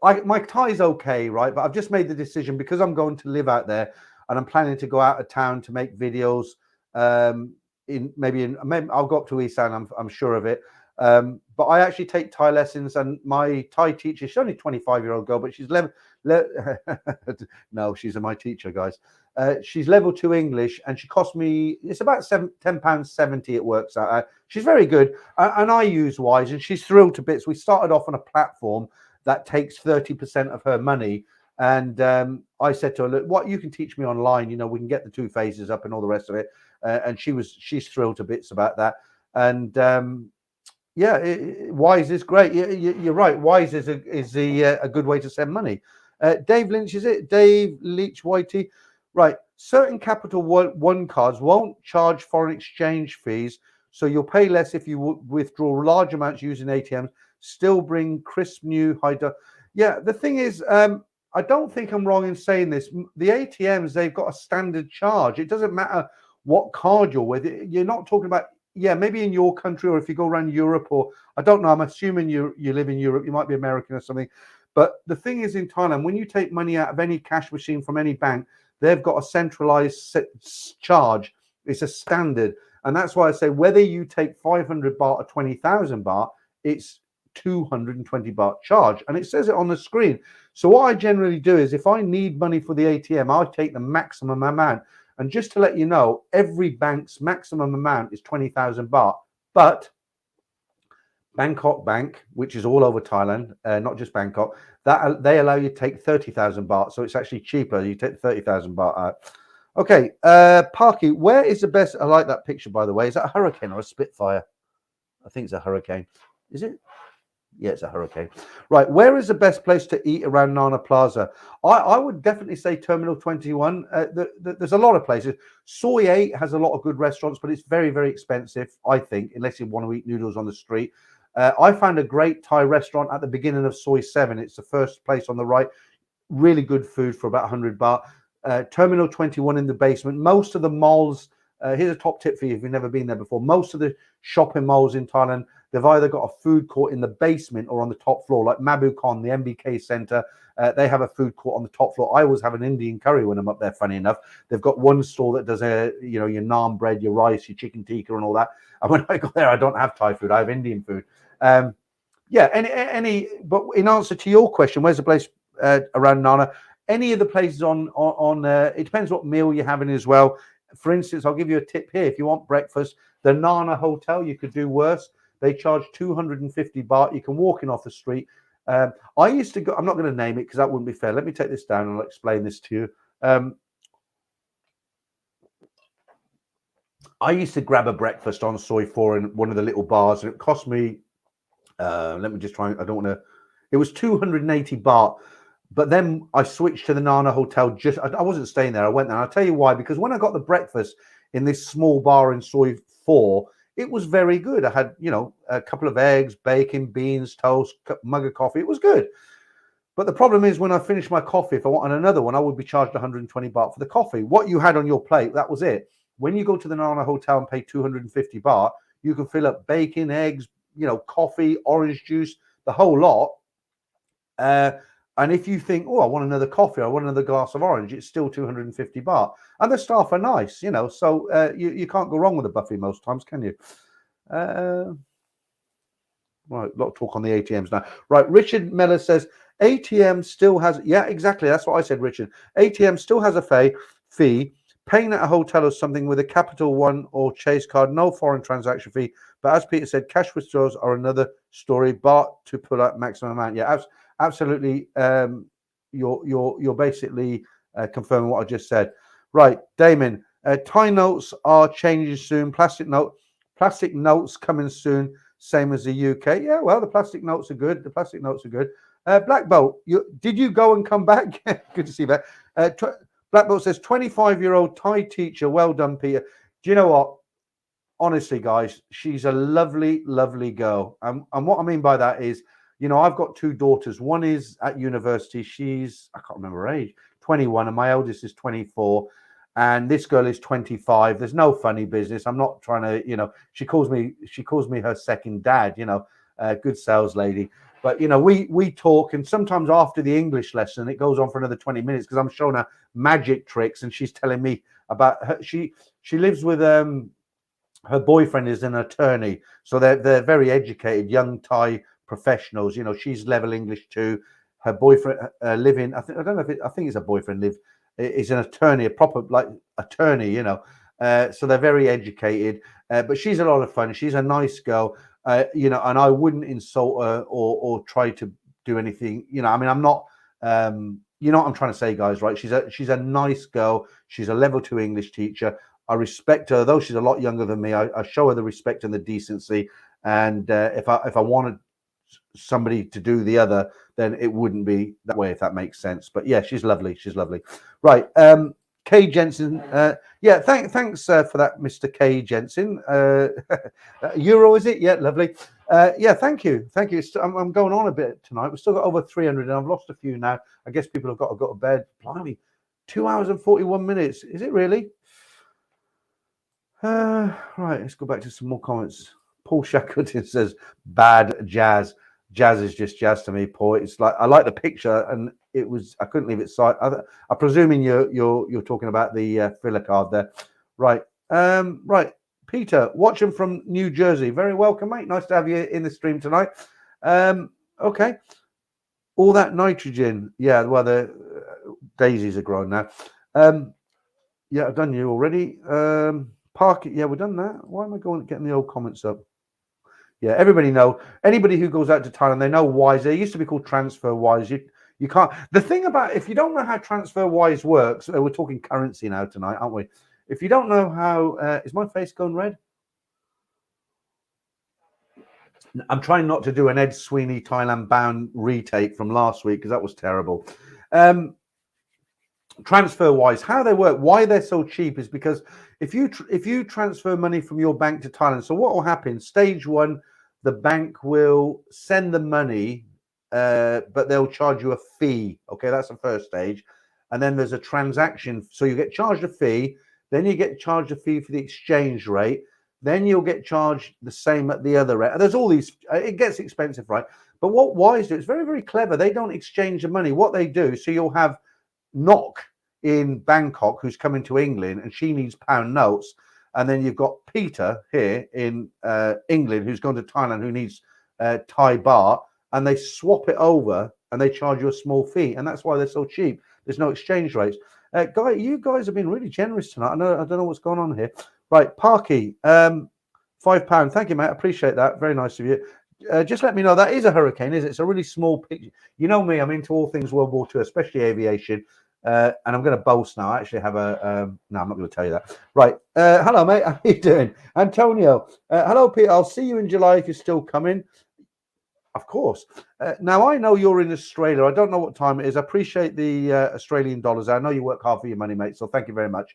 My Thai is okay, right? But I've just made the decision because I'm going to live out there and I'm planning to go out of town to make videos. Maybe I'll go up to East End, I'm sure of it. But I actually take Thai lessons, and my Thai teacher, she's only a 25-year-old girl, but she's no, she's my teacher, guys. She's level 2 English, and she cost me, it's about £10.70 it works out. She's very good, and I use Wise, and she's thrilled to bits. We started off on a platform that takes 30% of her money, and I said to her, look, what you can teach me online, you know, we can get the 2 phases up and all the rest of it. And she's thrilled to bits about that. And yeah, Wise is great. You're right. Wise is a good way to send money. Dave Lynch, is it? Dave Leach Whitey. Right. Certain Capital One cards won't charge foreign exchange fees, so you'll pay less if you withdraw large amounts using ATMs. Still bring crisp new high. Yeah, the thing is, I don't think I'm wrong in saying this. The ATMs, they've got a standard charge. It doesn't matter what card you're with. You're not talking about, yeah, maybe in your country, or if you go around Europe, or I don't know, I'm assuming you live in Europe, you might be American or something. But the thing is, in Thailand, when you take money out of any cash machine from any bank, they've got a centralized charge. It's a standard. And that's why I say whether you take 500 baht or 20,000 baht, it's 220 baht charge. And it says it on the screen. So what I generally do is if I need money for the ATM, I'll take the maximum amount. And just to let you know, every bank's maximum amount is 20,000 baht. But Bangkok Bank, which is all over Thailand, not just Bangkok, that they allow you to take 30,000 baht. So it's actually cheaper. You take 30,000 baht out. Okay, Parky, where is the best? I like that picture, by the way. Is that a hurricane or a Spitfire? I think it's a hurricane. Is it? Yeah, it's a hurricane. Right, where is the best place to eat around Nana Plaza? I would definitely say Terminal 21. There's a lot of places. Soy 8 has a lot of good restaurants, but it's very, very expensive, I think, unless you want to eat noodles on the street. I found a great Thai restaurant at the beginning of Soy 7. It's the first place on the right. Really good food for about 100 baht. Terminal 21 in the basement. Most of the malls, here's a top tip for you if you've never been there before. Most of the shopping malls in Thailand, they've either got a food court in the basement or on the top floor, like Mabukon, the MBK Center. They have a food court on the top floor. I always have an Indian curry when I'm up there, funny enough. They've got one store that does, your naan bread, your rice, your chicken tikka and all that. And when I go there, I don't have Thai food. I have Indian food. Yeah, but in answer to your question, where's the place around Nana? Any of the places on it depends what meal you're having as well. For instance, I'll give you a tip here. If you want breakfast, the Nana Hotel, you could do worse. They charge 250 baht. You can walk in off the street. I used to go, I'm not going to name it because that wouldn't be fair. Let me take this down and I'll explain this to you. I used to grab a breakfast on Soy 4 in one of the little bars, and it cost me, let me just try, I don't want to, it was 280 baht. But then I switched to the Nana Hotel. I wasn't staying there. I went there. I'll tell you why. Because when I got the breakfast in this small bar in Soy 4, it was very good. I had, a couple of eggs, bacon, beans, toast, mug of coffee. It was good. But the problem is when I finished my coffee, if I wanted another one, I would be charged 120 baht for the coffee. What you had on your plate, that was it. When you go to the Nana Hotel and pay 250 baht, you can fill up bacon, eggs, coffee, orange juice, the whole lot. And if you think, oh, I want another coffee, I want another glass of orange, it's still 250 baht. And the staff are nice, so you can't go wrong with a buffet most times, can you? Right, a lot of talk on the ATMs now. Right, Richard Miller says, ATM still has, yeah, exactly, that's what I said, Richard. ATM still has a fee. Paying at a hotel or something with a Capital One or Chase card, no foreign transaction fee. But as Peter said, cash withdrawals are another story. Baht to pull out maximum amount. Yeah, absolutely. You're basically confirming what I just said. Right, Damon. Thai notes are changing soon. Plastic notes coming soon. Same as the UK. Yeah, well, the plastic notes are good. The plastic notes are good. Black Bolt, did you go and come back? Good to see you back. Black Bolt says 25-year-old Thai teacher. Well done, Peter. Do you know what? Honestly, guys, she's a lovely, lovely girl. And what I mean by that is, you know, I've got two daughters. One is at university. She's, I can't remember her age, 21, and my eldest is 24. And this girl is 25. There's no funny business. I'm not trying to, you know, she calls me her second dad, you know, good sales lady. But, you know, we talk, and sometimes after the English lesson, it goes on for another 20 minutes because I'm showing her magic tricks, and she's telling me about her. She lives with her boyfriend is an attorney, so they're very educated, young Thai professionals. You know, she's level English too. Her boyfriend living, I think it's a boyfriend is an attorney, a proper like attorney. You know, so they're very educated. But she's a lot of fun. She's a nice girl. You know, and I wouldn't insult her or try to do anything. You know, I mean, I'm not. You know what I'm trying to say, guys, right? She's a nice girl. She's a level 2 English teacher. I respect her, though she's a lot younger than me. I show her the respect and the decency. And if I wanted somebody to do the other, then it wouldn't be that way, if that makes sense. But yeah, she's lovely. She's lovely. Right. Kay Jensen. Yeah, thanks for that, Mr. Kay Jensen. Euro, is it? Yeah, lovely. Yeah, thank you. Thank you. I'm going on a bit tonight. We've still got over 300, and I've lost a few now. I guess people have got to go to bed. Blimey, 2 hours and 41 minutes. Is it really? Right, let's go back to some more comments. Paul Shackleton says, bad jazz. Jazz is just jazz to me, Paul. It's like, I like the picture, and I couldn't leave it sight. I'm presuming you're talking about the filler card there. Right. Right. Peter, watching from New Jersey. Very welcome, mate. Nice to have you in the stream tonight. Okay. All that nitrogen. Yeah, well, the daisies are growing now. Yeah, I've done you already. Park, yeah, we've done that. Why am I getting the old comments up? Yeah, everybody know. Anybody who goes out to Thailand, they know Wise. They used to be called TransferWise. You can't. The thing about, if you don't know how TransferWise works, we're talking currency now tonight, aren't we? If you don't know how, is my face going red? I'm trying not to do an Ed Sweeney Thailand-bound retake from last week because that was terrible. TransferWise, how they work, why they're so cheap is because if you transfer money from your bank to Thailand, so what will happen? Stage one, the bank will send the money, but they'll charge you a fee. Okay, that's the first stage, and then there's a transaction. So you get charged a fee, then you get charged a fee for the exchange rate, then you'll get charged the same at the other end. There's all these. It gets expensive, right? But what Wise do? It's very, very clever. They don't exchange the money. What they do, so you'll have Knock in Bangkok who's coming to England, and she needs pound notes, and then you've got Peter here in England who's gone to Thailand who needs Thai baht, and they swap it over and they charge you a small fee, and that's why they're so cheap. There's no exchange rates. You guys have been really generous tonight. I don't know what's going on here. Right, Parky, £5. Thank you, mate. I appreciate that. Very nice of you. Just let me know, that is a hurricane, is it? It's a really small picture. You know me, I'm into all things World War II, especially aviation. And I'm going to boast now. I actually have no, I'm not going to tell you that. Right. Hello, mate. How you doing? Antonio. Hello, Peter. I'll see you in July if you're still coming. Of course. Now, I know you're in Australia. I don't know what time it is. I appreciate the Australian dollars. I know you work hard for your money, mate. So thank you very much.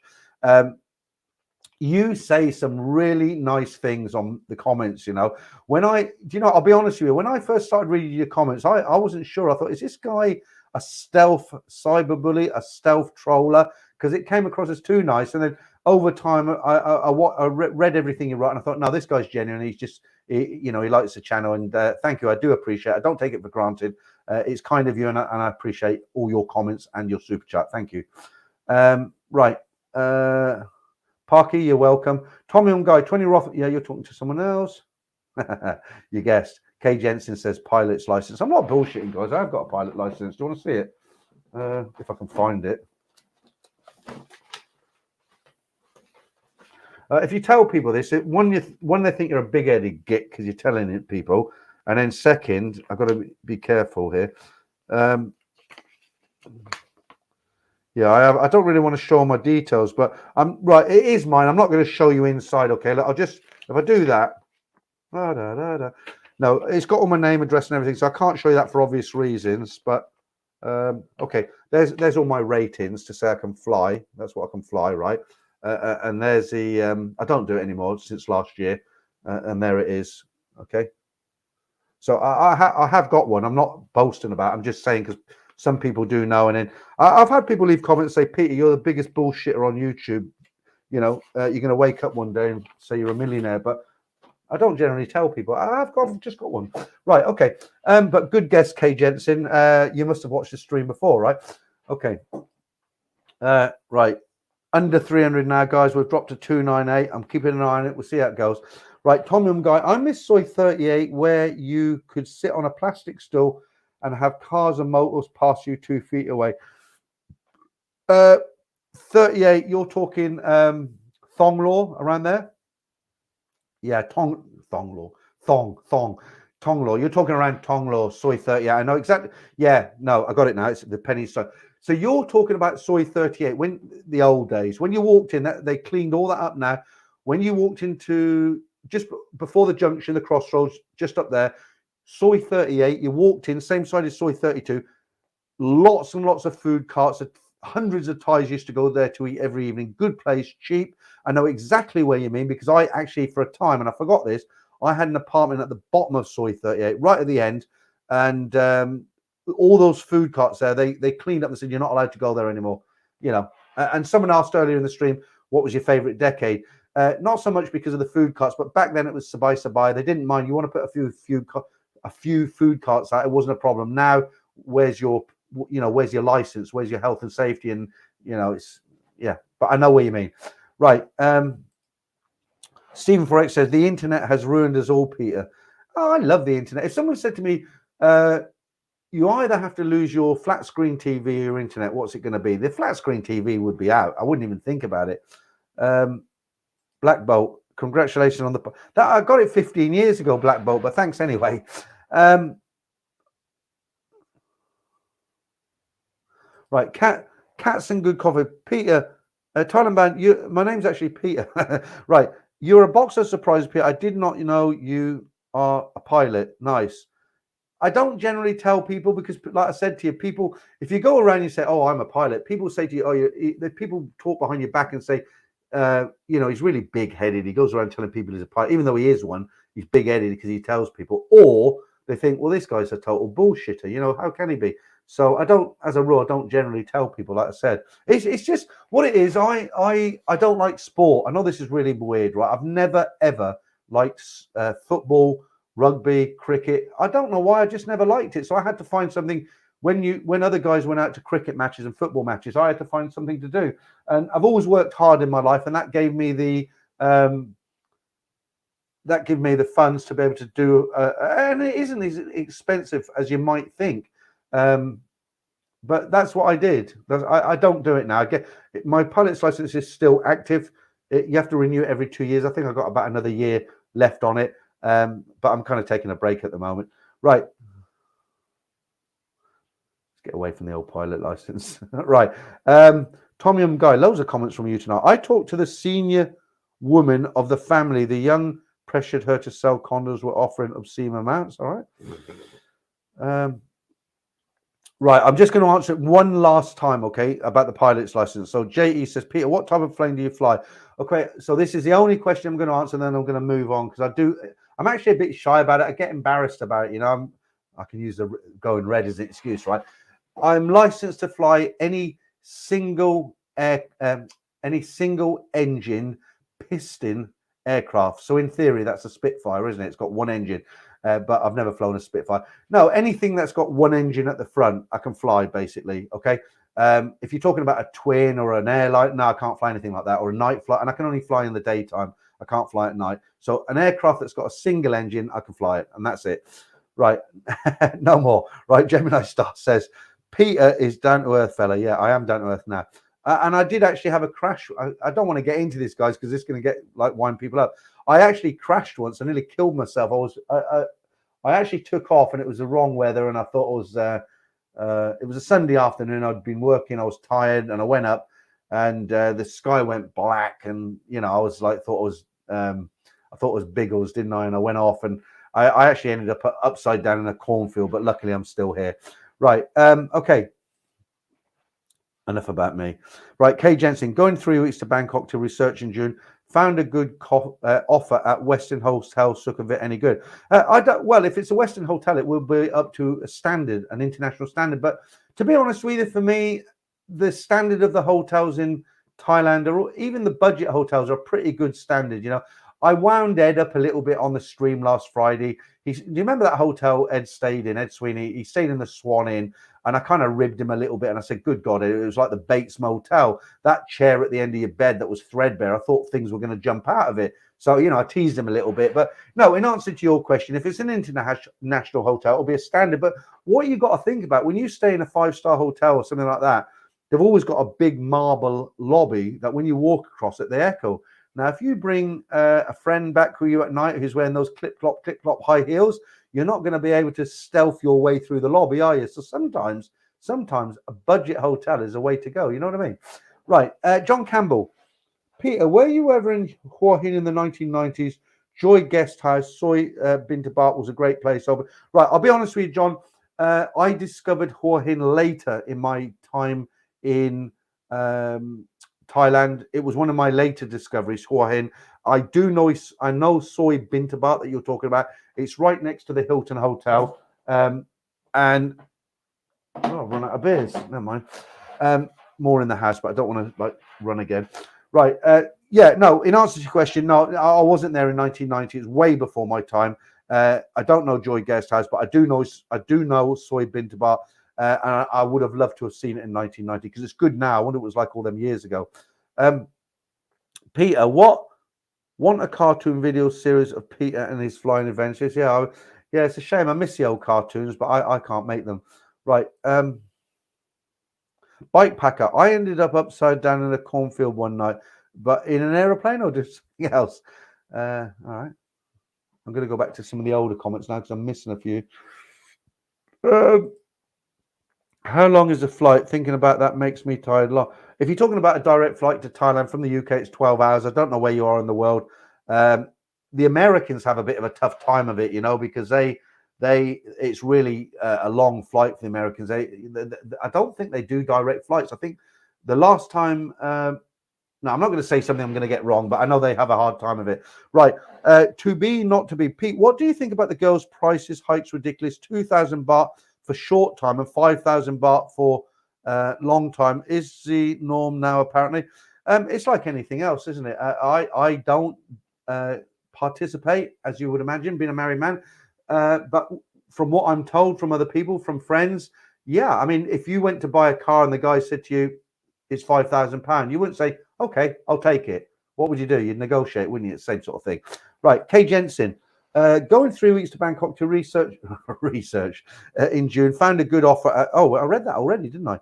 You say some really nice things on the comments, you know. I'll be honest with you. When I first started reading your comments, I wasn't sure. I thought, is this guy a stealth cyberbully, a stealth troller? Because it came across as too nice. And then over time, I read everything you write, and I thought, no, this guy's genuine. He's just, he likes the channel. And thank you. I do appreciate it. I don't take it for granted. It's kind of you, and I appreciate all your comments and your super chat. Thank you. Right. Parky, you're welcome. Tommy and Guy, 20 Roth. Yeah, you're talking to someone else. You guessed. Kay Jensen says pilot's license. I'm not bullshitting, guys. I've got a pilot license. Do you want to see it? If I can find it. If you tell people this, one, they think you're a big-headed git because you're telling it people. And then second, I've got to be careful here. Yeah, I don't really want to show my details, but I'm right. It is mine. I'm not going to show you inside. Okay, look, I'll just if I do that. No, it's got all my name, address, and everything, so I can't show you that for obvious reasons. But okay, there's all my ratings to say I can fly. That's what I can fly, right? And there's the I don't do it anymore since last year, and there it is. Okay, so I have got one. I'm not boasting about it. I'm just saying because some people do know. And then I've had people leave comments say, Peter, you're the biggest bullshitter on YouTube. You know, you're going to wake up one day and say you're a millionaire. But I don't generally tell people. I've just got one. Right, okay. But good guess, Kay Jensen. You must have watched the stream before, right? Okay. Right. Under 300 now, guys. We've dropped to 298. I'm keeping an eye on it. We'll see how it goes. Right, Tom Yum Guy. I miss Soy 38 where you could sit on a plastic stool and have cars and motors pass you 2 feet away. 38, you're talking Thong Law around there? Yeah, Thong Law. You're talking around Thong Law, Soy 38. I know exactly. Yeah, no, I got it now. It's the penny stock. So you're talking about Soy 38 when the old days, when you walked in, they cleaned all that up now. When you walked into just before the junction, the crossroads, just up there, Soy 38, you walked in, same side as Soy 32, lots and lots of food carts. Hundreds of Thais used to go there to eat every evening. Good place, cheap. I know exactly where you mean because I actually, for a time, and I forgot this, I had an apartment at the bottom of Soy 38, right at the end, and all those food carts there, they cleaned up and said you're not allowed to go there anymore. You know, and someone asked earlier in the stream, what was your favorite decade? Not so much because of the food carts, but back then it was sabai. They didn't mind. You want to put a few food carts out, it wasn't a problem. Now, where's your license? Where's your health and safety? And it's but I know what you mean. Right. Stephen Forex says the internet has ruined us all, Peter. Oh, I love the internet. If someone said to me, you either have to lose your flat screen TV or your internet, what's it going to be? The flat screen TV would be out. I wouldn't even think about it. Black Bolt, congratulations on that. I got it 15 years ago, Black Bolt, but thanks anyway. Right, cats and good coffee. Peter, Thailand-bound. My name's actually Peter. Right, you're a boxer surprise, Peter. I did not know you are a pilot. Nice. I don't generally tell people because, like I said to you, people, if you go around and you say, "Oh, I'm a pilot," people say to you, people talk behind your back and say, he's really big-headed. He goes around telling people he's a pilot, even though he is one. He's big-headed because he tells people, or they think, well, this guy's a total bullshitter. How can he be? So I don't, as a rule, I don't generally tell people. Like I said, it's just what it is. I don't like sport. I know this is really weird, right? I've never ever liked football, rugby, cricket. I don't know why. I just never liked it. So I had to find something. When other guys went out to cricket matches and football matches, I had to find something to do. And I've always worked hard in my life, and that gave me the funds to be able to do. And it isn't as expensive as you might think. But that's what I did. I don't do it now. My pilot's license is still active. You have to renew it every 2 years. I think I've got about another year left on it. But I'm kind of taking a break at the moment. Right. Get away from the old pilot license. Right. Tom Yum Guy, loads of comments from you tonight. I talked to the senior woman of the family. The young pressured her to sell condos, were offering obscene amounts. All right. Right. I'm just going to answer it one last time, okay, about the pilot's license. So JE says, Peter, what type of plane do you fly? Okay. So this is the only question I'm going to answer, and then I'm going to move on because I'm actually a bit shy about it. I get embarrassed about it. I can use the going red as an excuse, right? I'm licensed to fly any single engine piston aircraft. So in theory, that's a Spitfire, isn't it? It's got one engine, but I've never flown a Spitfire. No, anything that's got one engine at the front, I can fly basically. Okay. If you're talking about a twin or an airline, no, I can't fly anything like that. Or a night flight, and I can only fly in the daytime. I can't fly at night. So an aircraft that's got a single engine, I can fly it, and that's it. Right. No more. Right. Gemini Star says, Peter is down to earth, fella. Yeah, I am down to earth now. And I did actually have a crash. I don't want to get into this, guys, because this is going to get wind people up. I actually crashed once. I nearly killed myself. I actually took off, and it was the wrong weather, and I thought it was It was a Sunday afternoon. I'd been working. I was tired, and I went up, and the sky went black, and I was like, I thought it was Biggles, didn't I? And I went off, and I actually ended up upside down in a cornfield, but luckily I'm still here. Right. Okay. Enough about me. Right. Kay Jensen, going 3 weeks to Bangkok to research in June. Found a good offer at Western Hotel Sukhumvit. Any good? I don't. Well, if it's a Western hotel, it will be up to a standard, an international standard. But to be honest with you, for me, the standard of the hotels in Thailand, or even the budget hotels, are pretty good standard. I wound Ed up a little bit on the stream last Friday. Do you remember that hotel Ed stayed in, Ed Sweeney? He stayed in the Swan Inn, and I kind of ribbed him a little bit, and I said, good God, it was like the Bates Motel. That chair at the end of your bed that was threadbare, I thought things were going to jump out of it. So, I teased him a little bit. But no, in answer to your question, if it's an international hotel, it'll be a standard. But what you got to think about, when you stay in a 5-star hotel or something like that, they've always got a big marble lobby that when you walk across it, they echo. Now, if you bring a friend back with you at night who's wearing those clip-clop high heels, you're not going to be able to stealth your way through the lobby, are you? So sometimes a budget hotel is a way to go. You know what I mean? Right. John Campbell. Peter, were you ever in Hua Hin in the 1990s? Joy Guest House, Soy Bintabat was a great place. Right. I'll be honest with you, John. I discovered Hua Hin later in my time in Thailand. It was one of my later discoveries, Hua Hin. I know Soy Bintabat that you're talking about. It's right next to the Hilton Hotel. And I've run out of beers. Never mind. More in the house, but I don't want to run again. Right. In answer to your question, no, I wasn't there in 1990. It's way before my time. I don't know Joy Guest House, but I do know Soy Bintabat. And I would have loved to have seen it in 1990 because it's good now. I wonder what it was like all them years ago. Peter, want a cartoon video series of Peter and his flying adventures? Yeah, it's a shame. I miss the old cartoons, but I can't make them. Right. Bike packer. I ended up upside down in a cornfield one night, but in an aeroplane or just something else? All right. I'm going to go back to some of the older comments now because I'm missing a few. How long is the flight? Thinking about that makes me tired. If you're talking about a direct flight to Thailand from the UK, it's 12 hours. I don't know where you are in the world. The Americans have a bit of a tough time of it, because it's really a long flight for the Americans. I don't think they do direct flights. I think the last time, no, I'm not going to say something I'm going to get wrong, but I know they have a hard time of it. Right. To be, not to be. Pete, what do you think about the girls' prices? Hikes ridiculous. 2,000 baht for short time and 5,000 baht for long time is the norm now, apparently. It's like anything else, isn't it? I don't participate, as you would imagine, being a married man. But from what I'm told from other people, from friends, yeah, I mean, if you went to buy a car and the guy said to you, it's £5,000, you wouldn't say, okay, I'll take it. What would you do? You'd negotiate, wouldn't you? It's the same sort of thing. Right. Kay Jensen, going 3 weeks to Bangkok to research in June, found a good offer. I read that already, didn't I?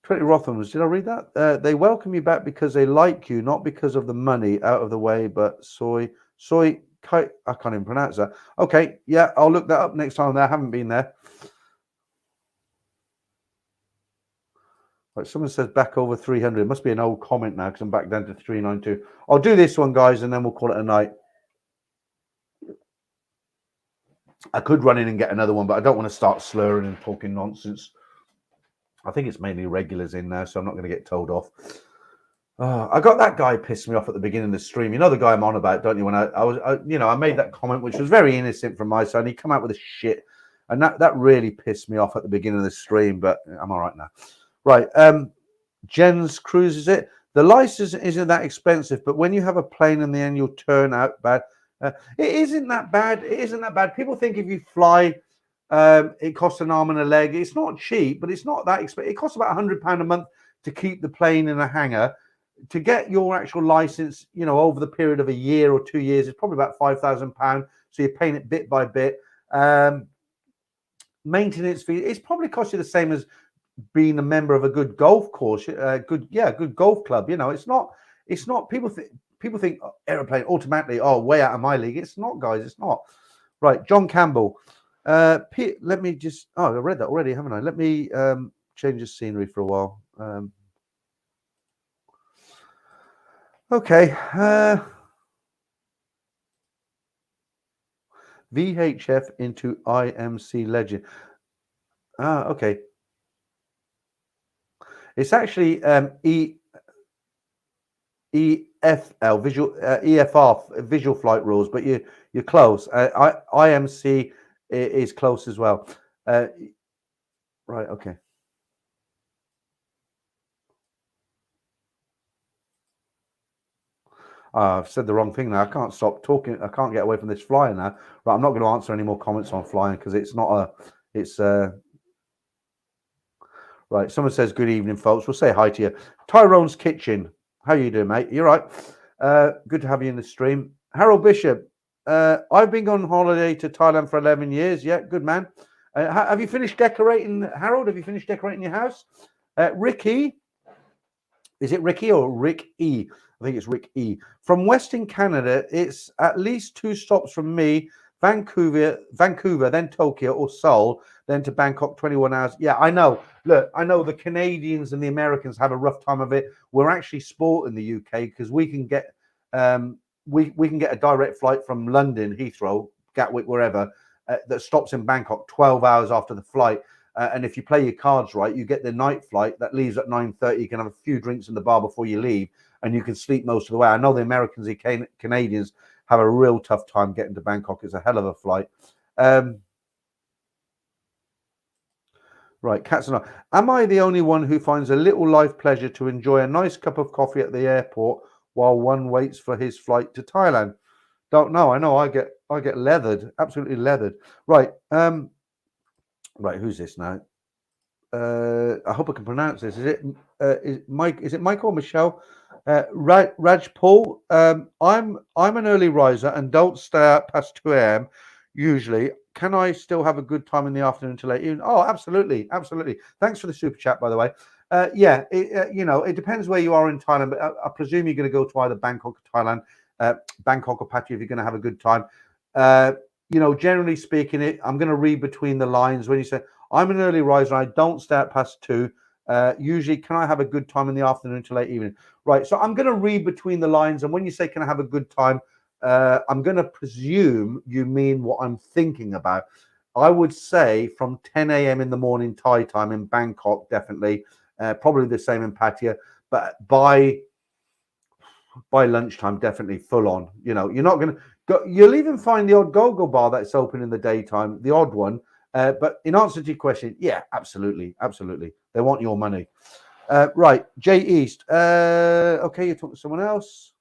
20 Rothmans, did I read that? They welcome you back because they like you, not because of the money. Out of the way, but I can't even pronounce that. Okay, yeah, I'll look that up next time there. I haven't been there. Right, someone says back over 300. It must be an old comment now because I'm back down to 392. I'll do this one, guys, and then we'll call it a night. I could run in and get another one, but I don't want to start slurring and talking nonsense. I think it's mainly regulars in now, so I'm not going to get told off. I got that guy pissed me off at the beginning of the stream. You know the guy I'm on about, don't you? When I made that comment, which was very innocent from my side. And he come out with a shit, and that really pissed me off at the beginning of the stream. But I'm all right now. Right, Jen's Cruise, is it? The license isn't that expensive, but when you have a plane in the end, you'll turn out bad. It isn't that bad. It isn't that bad. People think if you fly, it costs an arm and a leg. It's not cheap, but it's not that expensive. It costs about £100 a month to keep the plane in a hangar. To get your actual license, over the period of a year or 2 years, it's probably about £5,000. So you're paying it bit by bit. Maintenance fee, it's probably cost you the same as being a member of a good golf course, good golf club. It's not. People think airplane automatically, way out of my league. It's not, guys. It's not. Right, John Campbell. Let me just. Oh, I read that already, haven't I? Let me change the scenery for a while. Okay. VHF into IMC Legend. Okay. It's actually EFL visual EFR visual flight rules, but you're close. IMC is close as well. Right. Okay. I've said the wrong thing now. I can't stop talking. I can't get away from this flying now. Right. I'm not going to answer any more comments on flying because it's not a. It's right. Someone says good evening, folks. We'll say hi to you. Tyrone's Kitchen. How you doing, mate? You're right. Good to have you in the stream. Harold Bishop. I've been on holiday to Thailand for 11 years. Yeah, good man. Have you finished decorating, Harold? Have you finished decorating your house? Ricky. Is it Ricky or Rick E? I think it's Rick E. From Western Canada, it's at least 2 stops from me. Vancouver, then Tokyo or Seoul, then to Bangkok, 21 hours. Yeah, I know. Look, I know the Canadians and the Americans have a rough time of it. We're actually sport in the UK because we can get we can get a direct flight from London, Heathrow, Gatwick, wherever, that stops in Bangkok 12 hours after the flight. And if you play your cards right, you get the night flight that leaves at 9:30. You can have a few drinks in the bar before you leave, and you can sleep most of the way. I know the Americans and Canadians have a real tough time getting to Bangkok. It's a hell of a flight. Right, Cats and I. Am I the only one who finds a little life pleasure to enjoy a nice cup of coffee at the airport while one waits for his flight to Thailand? Don't know. I know I get leathered, absolutely leathered. Right. Right, who's this now? I hope I can pronounce this. Is it Mike? Is it Michael or Michelle? Raj Paul. I'm an early riser and don't stay out past 2 a.m. usually. Can I still have a good time in the afternoon until late evening? Oh, absolutely, absolutely. Thanks for the super chat, by the way. Yeah, it depends where you are in Thailand, but I presume you're going to go to either Bangkok or Thailand, Bangkok or Pattaya if you're going to have a good time. Generally speaking, I'm going to read between the lines when you say, I'm an early riser, I don't stay out past 2. Usually, can I have a good time in the afternoon to late evening? Right, so I'm going to read between the lines, and when you say, can I have a good time, I'm going to presume you mean what I'm thinking about. I would say from 10 a.m. in the morning Thai time in Bangkok, definitely. Probably the same in Pattaya, but by lunchtime, definitely full on. You're not going to go. You'll even find the odd go-go bar that's open in the daytime, the odd one. But in answer to your question, yeah, absolutely. They want your money. Right, Jay East. Okay, you're talking to someone else.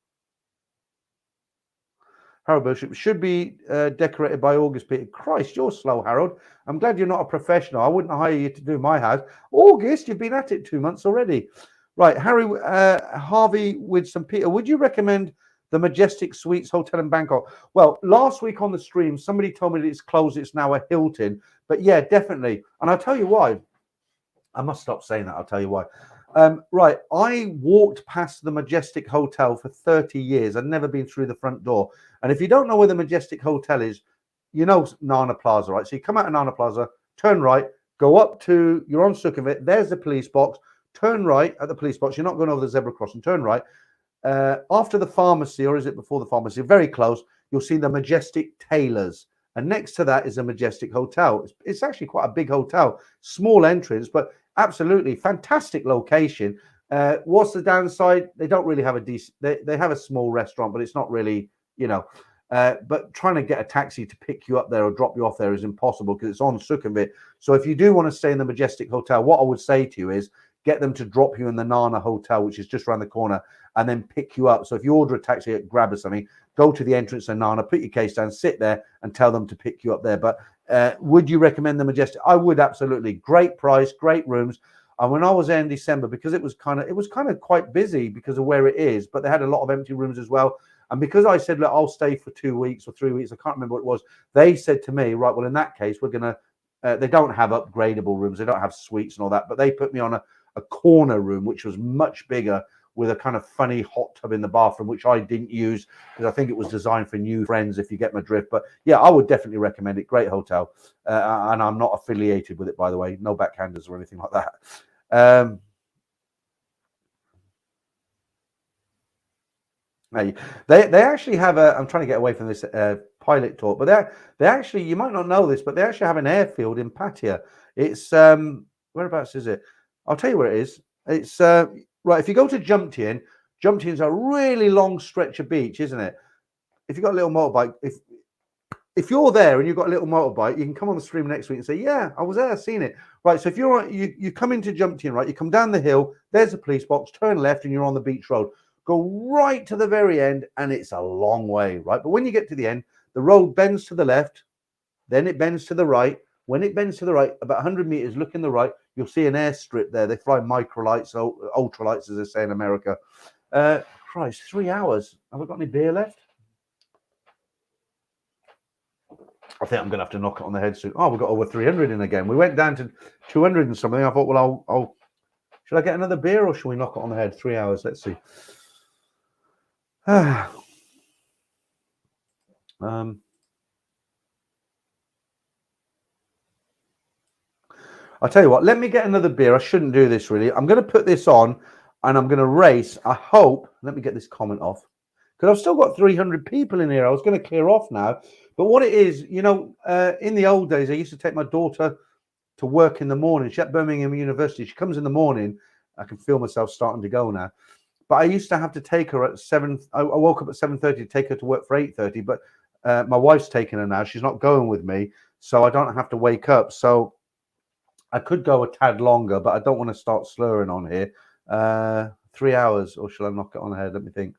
Harold Bishop should be decorated by August, Peter. Christ, you're slow, Harold. I'm glad you're not a professional. I wouldn't hire you to do my house. August, you've been at it 2 months already. Right, Harvey with some Peter. Would you recommend the Majestic Suites Hotel in Bangkok? Well, last week on the stream, somebody told me that it's closed. It's now a Hilton. But yeah, definitely. And I'll tell you why. I must stop saying that. I'll tell you why. Right, I walked past the Majestic Hotel for 30 years. I'd never been through the front door. And if you don't know where the Majestic Hotel is, you know Nana Plaza, right? So you come out of Nana Plaza, turn right, go up to, you're on Sukhumvit, there's the police box, turn right at the police box. You're not going over the zebra crossing, turn right. After the pharmacy, or is it before the pharmacy? Very close, you'll see the Majestic Tailors. And next to that is a Majestic Hotel. It's actually quite a big hotel, small entrance, but absolutely fantastic location. What's the downside? They don't really have a decent, they have a small restaurant, but it's not really, but trying to get a taxi to pick you up there or drop you off there is impossible because it's on Sukhumvit. So if you do want to stay in the Majestic Hotel, what I would say to you is get them to drop you in the Nana Hotel, which is just around the corner, and then pick you up. So if you order a taxi, grab or something, go to the entrance of Nana, put your case down, sit there and tell them to pick you up there. But would you recommend the Majestic? I would, absolutely. Great price, great rooms. And when I was there in December, because it was kind of quite busy because of where it is, but they had a lot of empty rooms as well. And because I said, look, I'll stay for 2 weeks or 3 weeks, I can't remember what it was. They said to me, right, well, in that case, we're going to, they don't have upgradable rooms. They don't have suites and all that, but they put me on a corner room, which was much bigger with a kind of funny hot tub in the bathroom, which I didn't use because I think it was designed for new friends, if you get my drift. But yeah, I would definitely recommend it. Great hotel. And I'm not affiliated with it, by the way. No backhanders or anything like that. They actually have a, I'm trying to get away from this pilot talk, but they actually, you might not know this, but they actually have an airfield in Pattaya. It's, whereabouts is it? I'll tell you where it is. It's, right, if you go to Jumtian's a really long stretch of beach, isn't it? If you've got a little motorbike, if you're there and you've got a little motorbike, you can come on the stream next week and say, yeah, I was there, I've seen it. Right, so if you come into Jumtian, right, you come down the hill, there's a police box, turn left and you're on the beach road. Go right to the very end, and it's a long way, right? But when you get to the end, the road bends to the left, then it bends to the right. When it bends to the right, about 100 meters, look in the right, you'll see an airstrip there. They fly microlights, ultralights, as they say in America. Christ, 3 hours. Have I got any beer left? I think I'm going to have to knock it on the head soon. Oh, we've got over 300 in again. We went down to 200 and something. I thought, well, should I get another beer or should we knock it on the head? 3 hours. Let's see. I'll tell you what, let me get another beer. I shouldn't do this really. I'm going to put this on and I'm going to race. I hope, let me get this comment off because I've still got 300 people in here. I was going to clear off now. But what it is, you know, in the old days, I used to take my daughter to work in the morning. She's at Birmingham University. She comes in the morning. I can feel myself starting to go now. But I used to have to take her at 7. I woke up at 7:30 to take her to work for 8:30. But my wife's taking her now. She's not going with me. So I don't have to wake up. So I could go a tad longer, but I don't want to start slurring on here. 3 hours, or shall I knock it on the head? Let me think.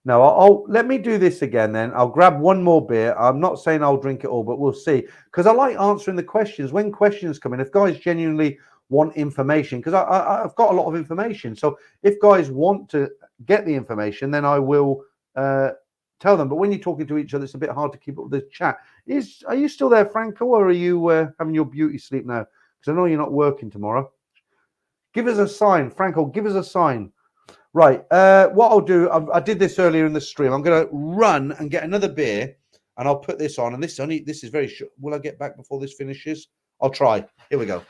No, I'll let me do this again then. I'll grab one more beer. I'm not saying I'll drink it all, but we'll see. Because I like answering the questions. When questions come in, if guys genuinely want information, because I've got a lot of information. So if guys want to get the information, then I will tell them. But when you're talking to each other, it's a bit hard to keep up with the chat. Are you still there, Franco, or are you having your beauty sleep now? Because I know you're not working tomorrow. Give us a sign, Franco. Give us a sign. Right. What I'll do, I did this earlier in the stream. I'm going to run and get another beer, and I'll put this on. And this is very short. Will I get back before this finishes? I'll try. Here we go.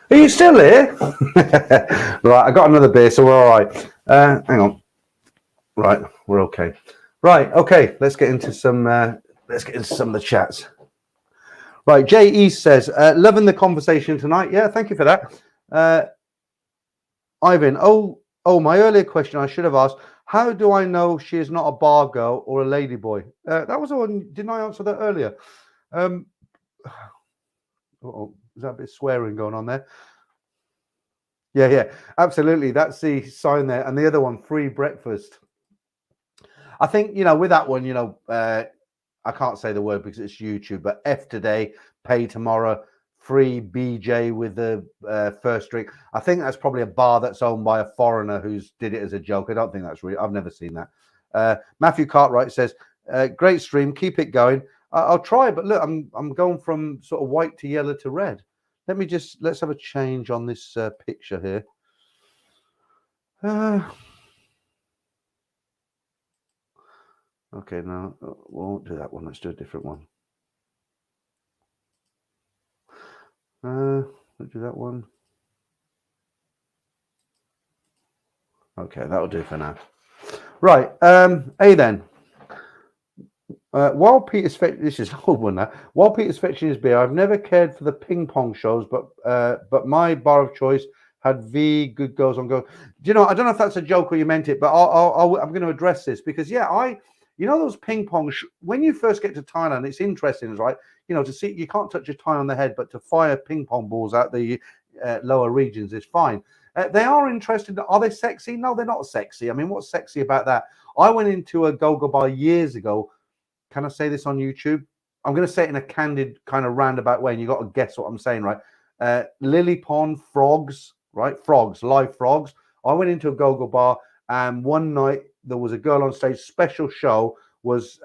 Are you still here? Right, I got another beer, so we're all right. Hang on. Right, we're okay. Right, okay. Let's get into some. Let's get into some of the chats. Right, Jay East says, "Loving the conversation tonight." Yeah, thank you for that. Ivan, my earlier question I should have asked: How do I know she is not a bar girl or a ladyboy? That was the one. Didn't I answer that earlier? Is that a bit of swearing going on there? Yeah, absolutely. That's the sign there. And the other one, free breakfast. I think, with that one, I can't say the word because it's YouTube, but F today, pay tomorrow, free BJ with the first drink. I think that's probably a bar that's owned by a foreigner who's did it as a joke. I don't think that's real. I've never seen that. Matthew Cartwright says, great stream, keep it going. I'll try, but look, I'm going from sort of white to yellow to red. Let's have a change on this picture here. Okay, no, we won't do that one. Let's do a different one. Let's do that one. Okay, that'll do for now. Right, hey then. While Peter's this is an old one now. While Peter's fetching his beer, I've never cared for the ping pong shows, but my bar of choice had V good girls on go. Do you know? I don't know if that's a joke or you meant it, but I'm going to address this because those ping pong. When you first get to Thailand, it's interesting, right? To see you can't touch a Thai on the head, but to fire ping pong balls out the lower regions is fine. They are interesting. Are they sexy? No, they're not sexy. I mean, what's sexy about that? I went into a go-go bar years ago. Can I say this on YouTube? I'm going to say it in a candid kind of roundabout way, and you got to guess what I'm saying, right? Lily pond frogs, right? Frogs, live frogs. I went into a go-go bar, and one night there was a girl on stage. Special show was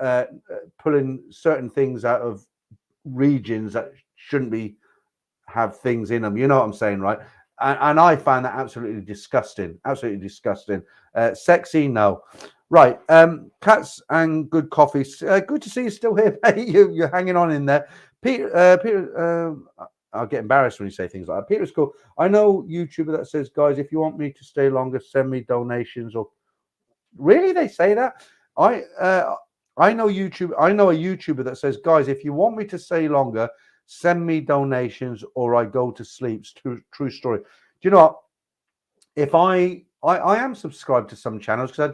pulling certain things out of regions that shouldn't have things in them. You know what I'm saying, right? And I found that absolutely disgusting. Absolutely disgusting. Sexy, no. Right, cats and good coffee. Good to see you still here, mate. You're hanging on in there. Peter, I'll get embarrassed when you say things like that. Peter's cool. I know YouTuber that says, guys, if you want me to stay longer, send me donations. Or really, they say that? I know YouTube. I know a YouTuber that says, guys, if you want me to stay longer, send me donations, or I go to sleep. It's true story. Do you know what? If I am subscribed to some channels because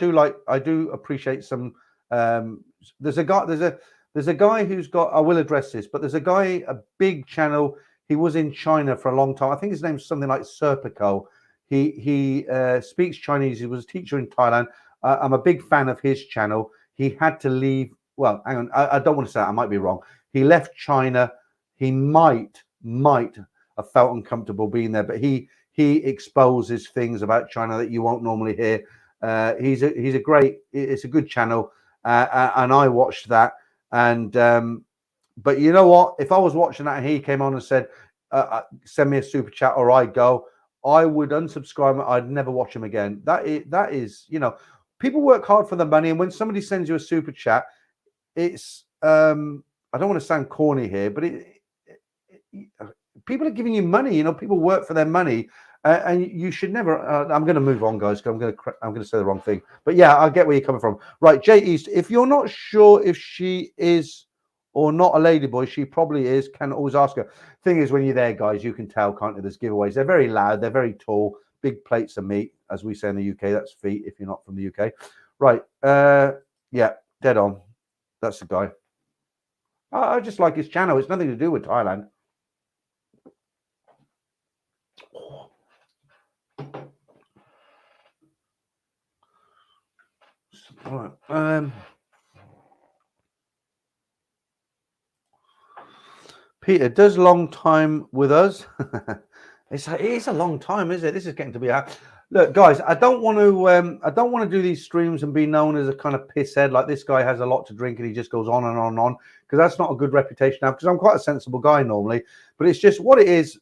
I do appreciate some. There's a guy who's got. I will address this, but there's a big channel. He was in China for a long time. I think his name's something like Serpico. He speaks Chinese. He was a teacher in Thailand. I'm a big fan of his channel. He had to leave. Well, hang on. I don't want to say that. I might be wrong. He left China. He might have felt uncomfortable being there, but he exposes things about China that you won't normally hear. It's a good channel, and I watched that. And but you know what? If I was watching that and he came on and said, "Send me a super chat," or I would unsubscribe. I'd never watch him again. That is, people work hard for the money, and when somebody sends you a super chat, it's I don't want to sound corny here, but people are giving you money. People work for their money. And you should never. I'm going to move on, guys. I'm going to say the wrong thing. But yeah, I get where you're coming from. Right, Jay East. If you're not sure if she is or not a ladyboy, she probably is. Can always ask her. Thing is, when you're there, guys, you can tell, can't you? There's giveaways. They're very loud. They're very tall. Big plates of meat, as we say in the UK. That's feet if you're not from the UK. Right. Yeah, dead on. That's the guy. I just like his channel. It's nothing to do with Thailand. All right. Peter, does long time with us? It is a long time, is it? This is getting to be a look, guys. I don't want to do these streams and be known as a kind of pisshead like this guy has a lot to drink and he just goes on and on and on, because that's not a good reputation now. Because I'm quite a sensible guy normally, but it's just what it is.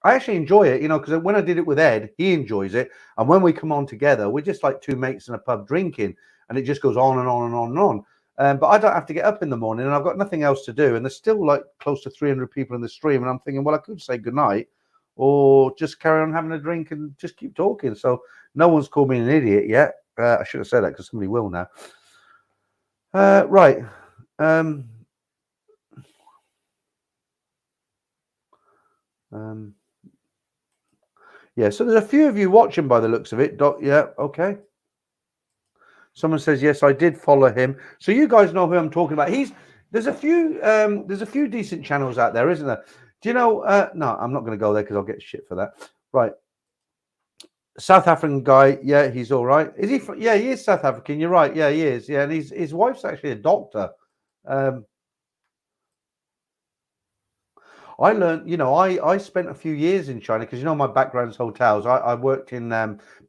I actually enjoy it, because when I did it with Ed, he enjoys it. And when we come on together, we're just like two mates in a pub drinking, and it just goes on and on and on and on. But I don't have to get up in the morning, and I've got nothing else to do. And there's still like close to 300 people in the stream. And I'm thinking, well, I could say goodnight or just carry on having a drink and just keep talking. So no one's called me an idiot yet. I should have said that because somebody will now. Right. Yeah, so there's a few of you watching by the looks of it. Yeah, okay. Someone says yes, I did follow him. So you guys know who I'm talking about. There's a few decent channels out there, isn't there? Do you know? No, I'm not going to go there because I'll get shit for that. Right. South African guy, yeah, he's all right. Is he? Yeah, he is South African. You're right. Yeah, he is. Yeah, and his wife's actually a doctor. I learned, I spent a few years in China because my background's hotels. I worked in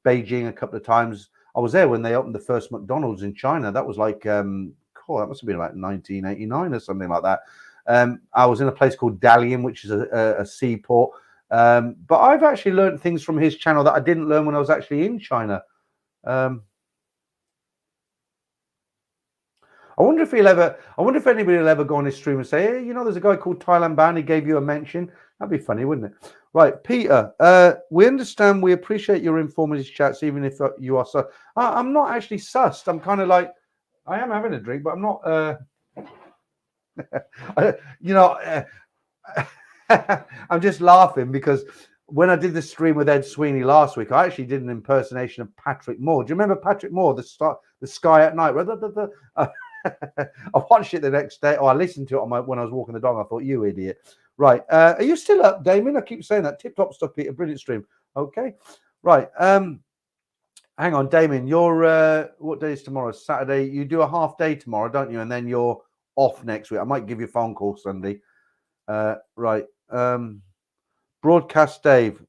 Beijing a couple of times. I was there when they opened the first McDonald's in China. That was like, that must have been about 1989 or something like that. I was in a place called Dalian, which is a seaport. But I've actually learned things from his channel that I didn't learn when I was actually in China. I wonder if anybody will ever go on his stream and say, hey, there's a guy called Thailand-bound. He gave you a mention. That'd be funny, wouldn't it? Right, Peter, we understand, we appreciate your informative chats, even if you are sus. I'm not actually sussed. I'm kind of like, I am having a drink, but I'm not, I'm just laughing because when I did the stream with Ed Sweeney last week, I actually did an impersonation of Patrick Moore. Do you remember Patrick Moore, the Sky at Night? I watched it the next day. I listened to it when I was walking the dog. I thought, you idiot. Right. Are you still up, Damien? I keep saying that. Tip top stuff, Peter. Brilliant stream. Okay. Right. Hang on, Damien. You're what day is tomorrow? Saturday. You do a half day tomorrow, don't you? And then you're off next week. I might give you a phone call Sunday. Right. Broadcast Dave.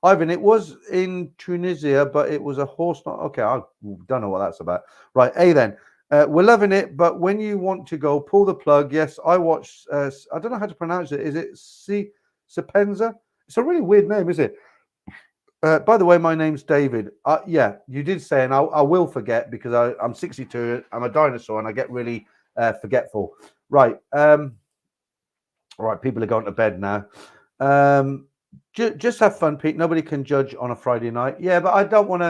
Ivan, it was in Tunisia, but it was a horse. Okay, I don't know what that's about. Right. Hey, then. We're loving it, but when you want to go, pull the plug. Yes, I watched. I don't know how to pronounce it. Is it Sapenza? It's a really weird name, is it? By the way, my name's David. Yeah, you did say, and I will forget because I'm 62. I'm a dinosaur, and I get really forgetful. Right. All right. People are going to bed now. Just have fun, Pete. Nobody can judge on a Friday night. Yeah, but I don't want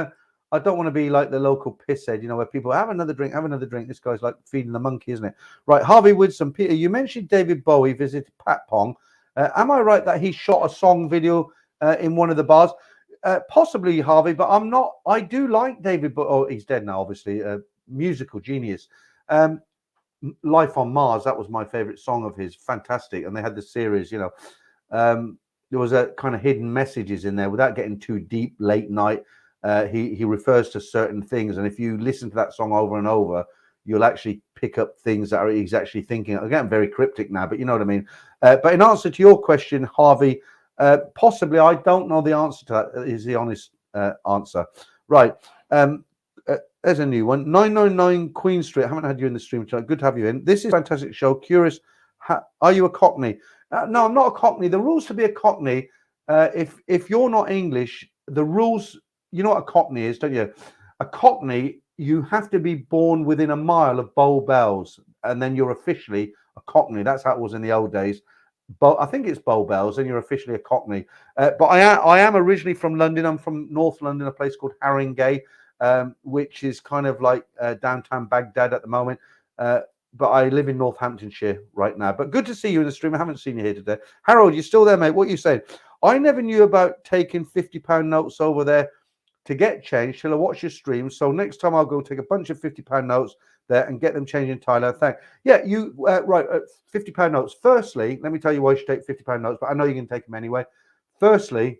to be like the local pisshead, where people have another drink. This guy's like feeding the monkey, isn't it? Right, Harvey Woodson. Peter, you mentioned David Bowie visited Pat Pong. Am I right that he shot a song video in one of the bars? Possibly, Harvey, but I'm not. I do like David Bowie. Oh, he's dead now, obviously. Musical genius. Life on Mars, that was my favorite song of his. Fantastic. And they had the series, there was a kind of hidden messages in there without getting too deep late night. He refers to certain things, and if you listen to that song over and over, you'll actually pick up things that he's actually thinking. Again, very cryptic now, but you know what I mean. But in answer to your question, Harvey, possibly, I don't know the answer to that. Is the honest answer. Right. There's a new one. 999 Queen Street. I haven't had you in the stream tonight. Good to have you in. This is a fantastic show. Curious, are you a Cockney? No, I'm not a Cockney. The rules to be a Cockney, if you're not English, the rules. You know what a Cockney is, don't you? A Cockney, you have to be born within a mile of Bow Bells, and then you're officially a Cockney. That's how it was in the old days. But I think it's Bow Bells, and you're officially a Cockney. But I am originally from London. I'm from North London, a place called Haringey, which is kind of like downtown Baghdad at the moment. But I live in Northamptonshire right now. But good to see you in the stream. I haven't seen you here today. Harold, you're still there, mate. What are you saying? I never knew about taking £50 notes over there to get change till I watch your stream. So next time I'll go take a bunch of £50 notes there and get them changed in Thailand. Thanks. Yeah, you right. £50 notes. Firstly, let me tell you why you should take £50 notes, but I know you can take them anyway. Firstly,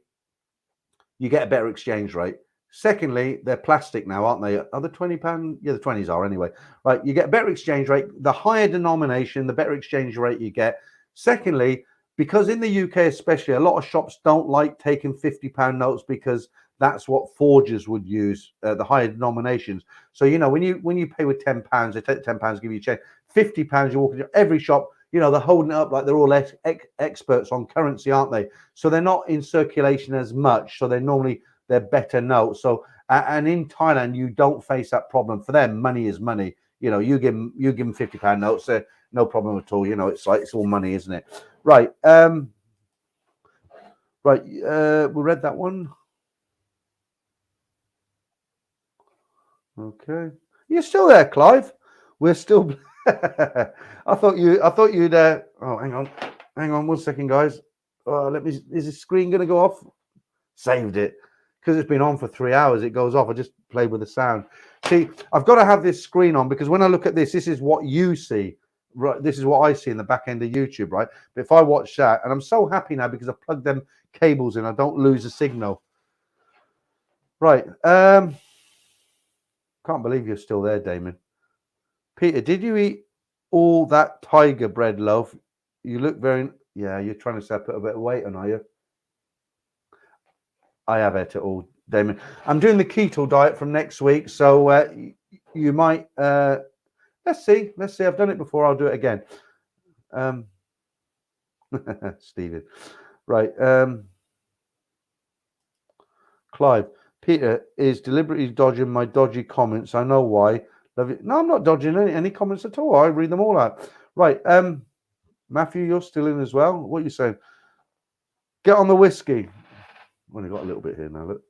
you get a better exchange rate. Secondly, they're plastic now, aren't they? Are the £20? Yeah, the 20s are anyway. Right, you get a better exchange rate. The higher denomination, the better exchange rate you get. Secondly, because in the UK especially, a lot of shops don't like taking £50 notes because that's what forgers would use, the higher denominations. So, when you pay with £10, they take £10, give you a change. £50, you walk into every shop, they're holding it up like they're all experts on currency, aren't they? So they're not in circulation as much. So they're better notes. So, and in Thailand, you don't face that problem. For them, money is money. You give them £50 notes, no problem at all. It's like it's all money, isn't it? Right. Right. We read that one. Okay. You're still there, Clive. We're still. I thought you'd. Oh, hang on 1 second, guys. Is the screen going to go off? Saved it. because it's been on for 3 hours, it goes off. I just played with the sound. See, I've got to have this screen on because when I look at this, this is what you see. Right, this is what I see in the back end of YouTube, right? But if I watch that, and I'm so happy now because I plugged them cables in, I don't lose a signal. Right. Can't believe you're still there, Damon. Peter, did you eat all that tiger bread loaf? You look very... Yeah, you're trying to say I put a bit of weight on, are you? I have ate it all, Damon. I'm doing the keto diet from next week, so you might... let's see. I've done it before. I'll do it again. Stephen. Right. Clive. Peter is deliberately dodging my dodgy comments. I know why. Love you. No, I'm not dodging any comments at all. I read them all out. Right. Matthew, you're still in as well. What are you saying? Get on the whiskey. I've only got a little bit here now. Look.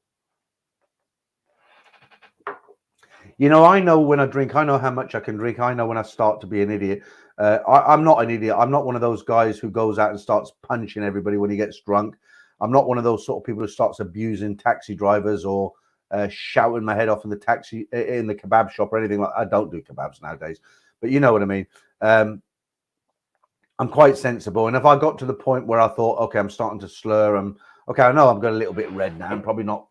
You know, I know when I drink, I know how much I can drink. I know when I start to be an idiot. I'm not an idiot. I'm not one of those guys who goes out and starts punching everybody when he gets drunk. I'm not one of those sort of people who starts abusing taxi drivers or shouting my head off in the taxi, in the kebab shop or anything like that. I don't do kebabs nowadays, but you know what I mean. I'm quite sensible. And if I got to the point where I thought, okay, I'm starting to slur, okay, I know I'm got a little bit red now. I'm probably not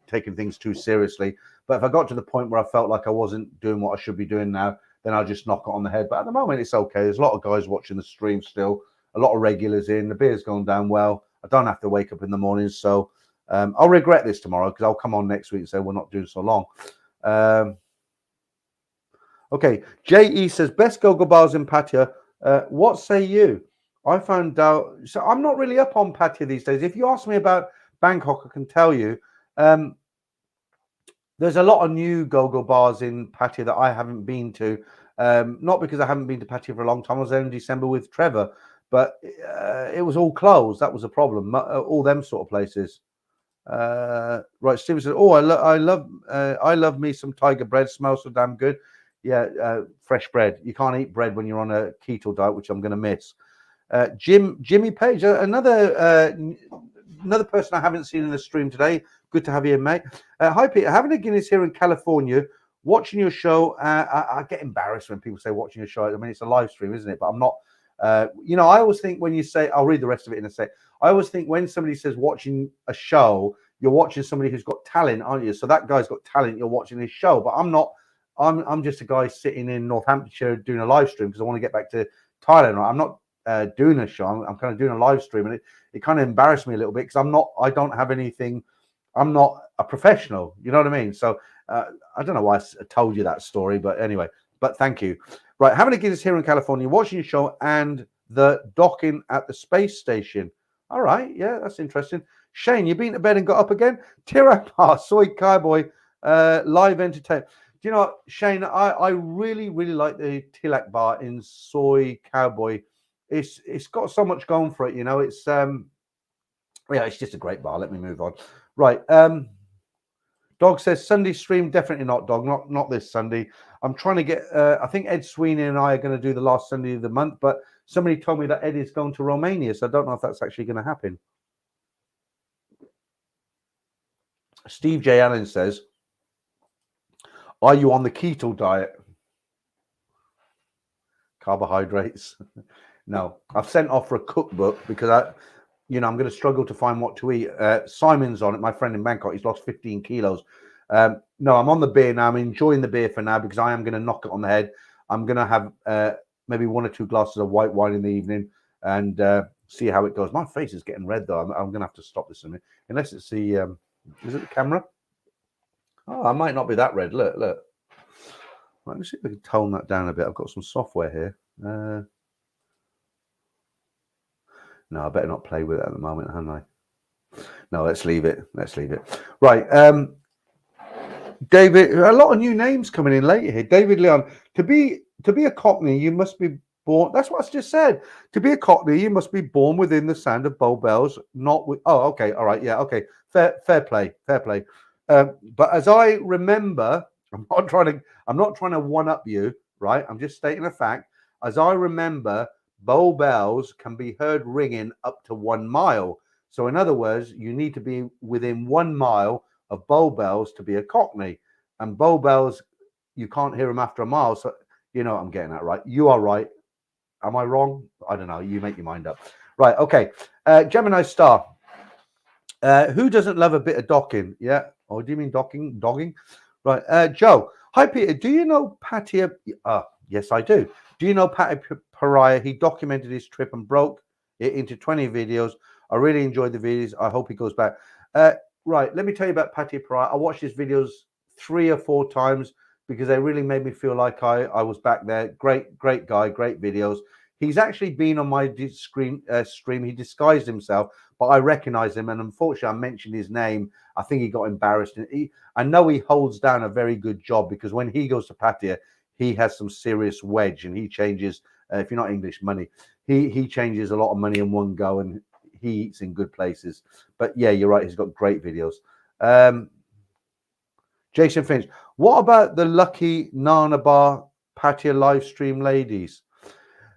taking things too seriously. But if I got to the point where I felt like I wasn't doing what I should be doing now, then I'll just knock it on the head. But at the moment, it's okay. There's a lot of guys watching the stream still, a lot of regulars in. The beer's going down well. I don't have to wake up in the mornings. So I'll regret this tomorrow because I'll come on next week and say we're not doing so long. Okay, J.E. says, best go-go bars in Pattaya. What say you? I found out. So I'm not really up on Pattaya these days. If you ask me about Bangkok, I can tell you. There's a lot of new go-go bars in Pattaya that I haven't been to. Not because I haven't been to Pattaya for a long time. I was there in December with Trevor, but it was all closed. That was a problem. All them sort of places. Right, Steven says, "Oh, I love me some tiger bread. Smells so damn good." Yeah, fresh bread. You can't eat bread when you're on a keto diet, which I'm going to miss. Jimmy Page, another person I haven't seen in the stream today. Good to have you in, mate. Hi, Peter. Having a Guinness here in California, watching your show. I get embarrassed when people say watching your show. I mean, it's a live stream, isn't it? But I'm not. You know, I always think when you say, I'll read the rest of it in a sec. I always think when somebody says watching a show, you're watching somebody who's got talent, aren't you? So that guy's got talent. You're watching his show, but I'm not. I'm just a guy sitting in Northamptonshire doing a live stream because I want to get back to Thailand. Right? I'm not doing a show. I'm kind of doing a live stream, and it kind of embarrassed me a little bit because I don't have anything. I'm not a professional. You know what I mean? So I don't know why I told you that story, but anyway. But thank you. Right, having a Guinness here in California, watching your show and the docking at the space station. All right, yeah, that's interesting. Shane, you been to bed and got up again? Tirapa, Soy Cowboy, live entertainment. Do you know what, Shane? I really, really like the Tilak bar in Soy Cowboy. It's got so much going for it, you know. It's yeah, it's just a great bar. Let me move on. Right. Dog says Sunday stream, definitely not, Dog. Not this Sunday. I'm trying to get I think Ed Sweeney and I are going to do the last Sunday of the month, but somebody told me that Ed is going to Romania, so I don't know if that's actually going to happen. Steve J. Allen says, are you on the keto diet? Carbohydrates. No, I've sent off for a cookbook because I'm going to struggle to find what to eat. Simon's on it, my friend in Bangkok. He's lost 15 kilos. No, I'm on the beer now. I'm enjoying the beer for now because I am going to knock it on the head. I'm going to have maybe 1 or 2 glasses of white wine in the evening and see how it goes. My face is getting red, though. I'm going to have to stop this in a minute. Unless it's the... is it the camera? Oh, I might not be that red. Look. Right, let me see if I can tone that down a bit. I've got some software here. No, I better not play with it at the moment, haven't I? No, let's leave it. Right. David, a lot of new names coming in later here. David Leon, to be a Cockney, you must be born. That's what I just said. To be a Cockney, you must be born within the sound of Bow Bells, not with. Oh, okay, all right, yeah, okay, fair play. But as I remember, I'm not trying to one up you, right? I'm just stating a fact. As I remember, Bow Bells can be heard ringing up to 1 mile. So in other words, you need to be within 1 mile of Bow Bells to be a Cockney. And Bow Bells, you can't hear them after a mile. So you know what I'm getting at, right? You are right. Am I wrong? I don't know. You make your mind up. Right. Okay. Gemini Star. Who doesn't love a bit of docking? Yeah. Oh, do you mean docking? Dogging? Right. Joe. Hi, Peter. Do you know Pattaya? Yes, I do. Do you know Pattaya? He documented his trip and broke it into 20 videos. I really enjoyed the videos. I hope he goes back. Right. Let me tell you about Pattaya. I watched his videos 3 or 4 times because they really made me feel like I was back there. Great guy, great videos. He's actually been on my stream. He disguised himself, but I recognize him. And unfortunately, I mentioned his name. I think he got embarrassed. I know he holds down a very good job because when he goes to Pattaya, he has some serious wedge and he changes, if you're not English, money. He changes a lot of money in one go and he eats in good places. But yeah, you're right. He's got great videos. Jason Finch, what about the lucky Nana Bar Pattaya live stream ladies?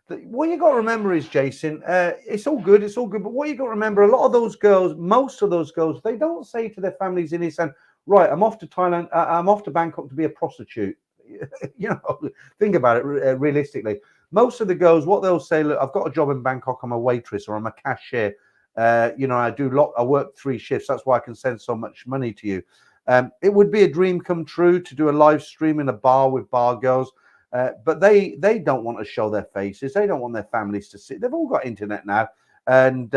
What you got to remember is, Jason, it's all good. But what you got to remember, a lot of those girls, most of those girls, they don't say to their families in East End, right, I'm off to Thailand, I'm off to Bangkok to be a prostitute. You know, think about it realistically. Most of the girls, what they'll say, look, I've got a job in Bangkok, I'm a waitress or I'm a cashier. You know, I work 3 shifts. That's why I can send so much money to you. It would be a dream come true to do a live stream in a bar with bar girls. But they don't want to show their faces. They don't want their families to see. They've all got internet now. And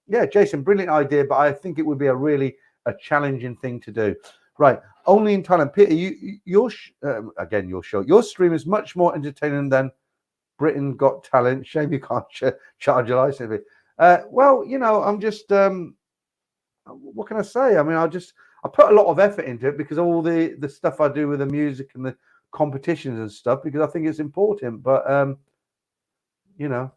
yeah, Jason, brilliant idea. But I think it would be a challenging thing to do. Right. Only in Thailand. Peter, your show, your stream is much more entertaining than Britain Got Talent. Shame you can't charge a license fee. Well, you know, I'm just, what can I say? I mean, I put a lot of effort into it because all the stuff I do with the music and the competitions and stuff, because I think it's important. But you know,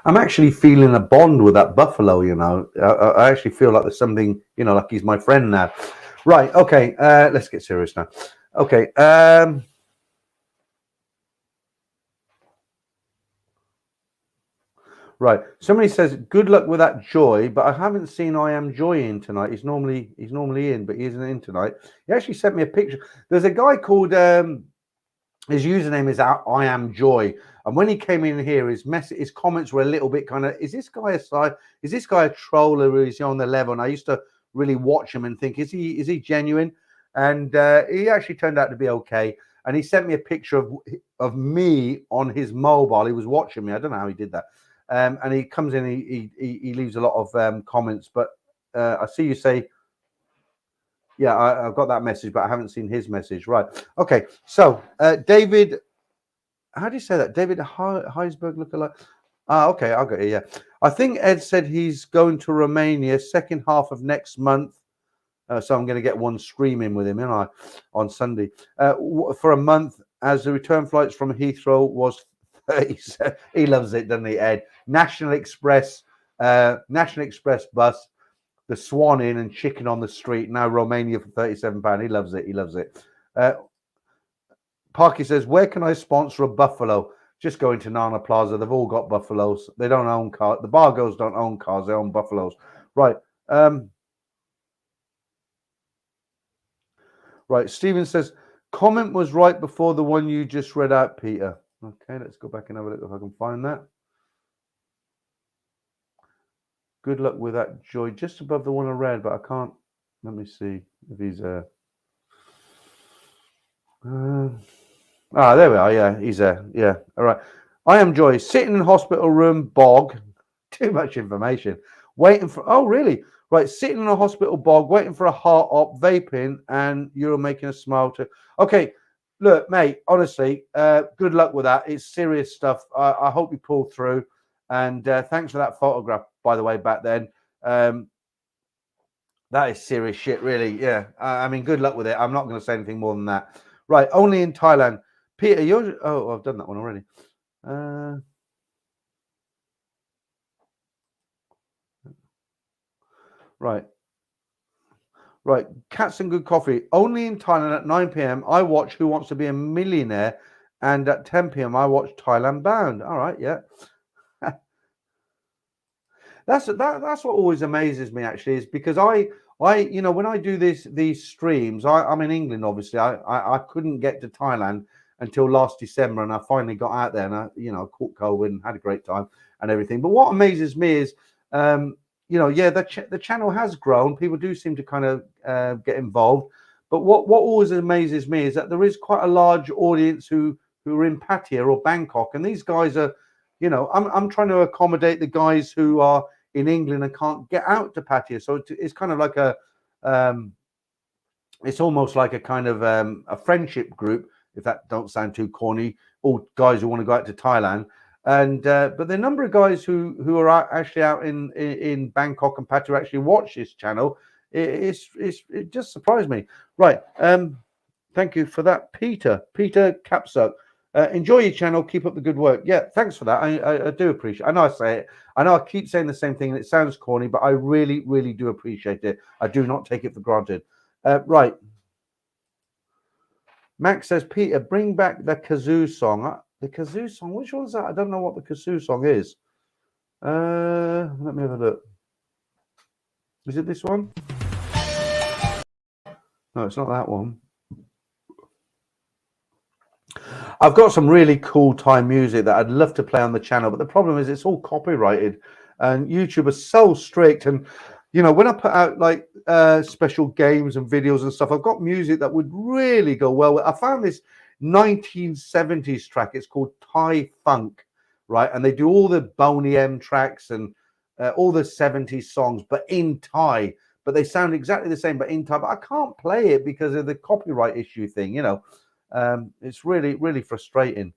I'm actually feeling a bond with that buffalo. You know, I actually feel like there's something, you know, like he's my friend now. Right. Okay. Let's get serious now. Okay. Right. Somebody says, good luck with that Joy, but I haven't seen I Am Joy in tonight. He's normally in, but he isn't in tonight. He actually sent me a picture. There's a guy called his username is I Am Joy. And when he came in here, his comments were a little bit kind of, is this guy a troll or is he on the level? And I used to really watch him and think, is he genuine? And he actually turned out to be okay. And he sent me a picture of me on his mobile. He was watching me. I don't know how he did that. And he comes in, he leaves a lot of comments, but I see you say, yeah, I've got that message, but I haven't seen his message. Right. Okay. So David, how do you say that? David Heisberg lookalike. Okay. I'll get it. Yeah. I think Ed said he's going to Romania second half of next month. So I'm going to get one streaming with him, on Sunday for a month, as the return flights from Heathrow was 30. He loves it, doesn't he, Ed? National Express bus, the Swan Inn and chicken on the street. Now Romania for £37. He loves it. He loves it. Parky says, where can I sponsor a buffalo? Just go into Nana Plaza. They've all got buffaloes. They don't own cars. The bar girls don't own cars. They own buffaloes. Right. Right. Stephen says, comment was right before the one you just read out, Peter. Okay, let's go back and have a look if I can find that. Good luck with that, Joy. Just above the one I read, but I can't. Let me see if he's there we are. Yeah, he's there. Yeah. All right. I Am Joy. Sitting in hospital room, bog. Too much information. Waiting for. Oh, really? Right. Sitting in a hospital bog, waiting for a heart op, vaping, and you're making a smile too. Okay. Look, mate, honestly, good luck with that. It's serious stuff. I hope you pull through. And thanks for that photograph, by the way, back then. That is serious shit, really. Yeah. I mean, good luck with it. I'm not going to say anything more than that. Right. Only in Thailand. Peter, you're... Oh, I've done that one already. Right. Right, Cats and Good Coffee. Only in Thailand at 9 p.m. I watch Who Wants to Be a Millionaire, and at 10 p.m. I watch Thailand-bound. All right, yeah. That's what always amazes me, actually, is because I when I do these streams, I'm in England, obviously. I couldn't get to Thailand until last December, and I finally got out there, and I caught COVID and had a great time and everything. But what amazes me is the channel has grown. People do seem to kind of get involved. But what always amazes me is that there is quite a large audience who are in Pattaya or Bangkok, and these guys are, I'm trying to accommodate the guys who are in England and can't get out to Pattaya. So it's kind of like it's almost like a kind of a friendship group, if that don't sound too corny. All guys who want to go out to Thailand. And but the number of guys who are actually out in Bangkok and Pattaya actually watch this channel, it just surprised me. Right, thank you for that, Peter Capsuck. Enjoy your channel, keep up the good work. Yeah, thanks for that. I do appreciate it. I know I say it, I know I keep saying the same thing and it sounds corny, but I really do appreciate it. I do not take it for granted. Right, Max says, Peter, bring back the kazoo song. The kazoo song, which one's that? I don't know what the kazoo song is. Let me have a look. Is it this one? No, it's not that one. I've got some really cool Thai music that I'd love to play on the channel, but the problem is it's all copyrighted, and YouTube is so strict. And when I put out like special games and videos and stuff, I've got music that would really go well. I found this 1970s track. It's called Thai Funk, right? And they do all the Boney M tracks and all the 70s songs, but in Thai. But they sound exactly the same, but in Thai. But I can't play it because of the copyright issue thing, It's really frustrating.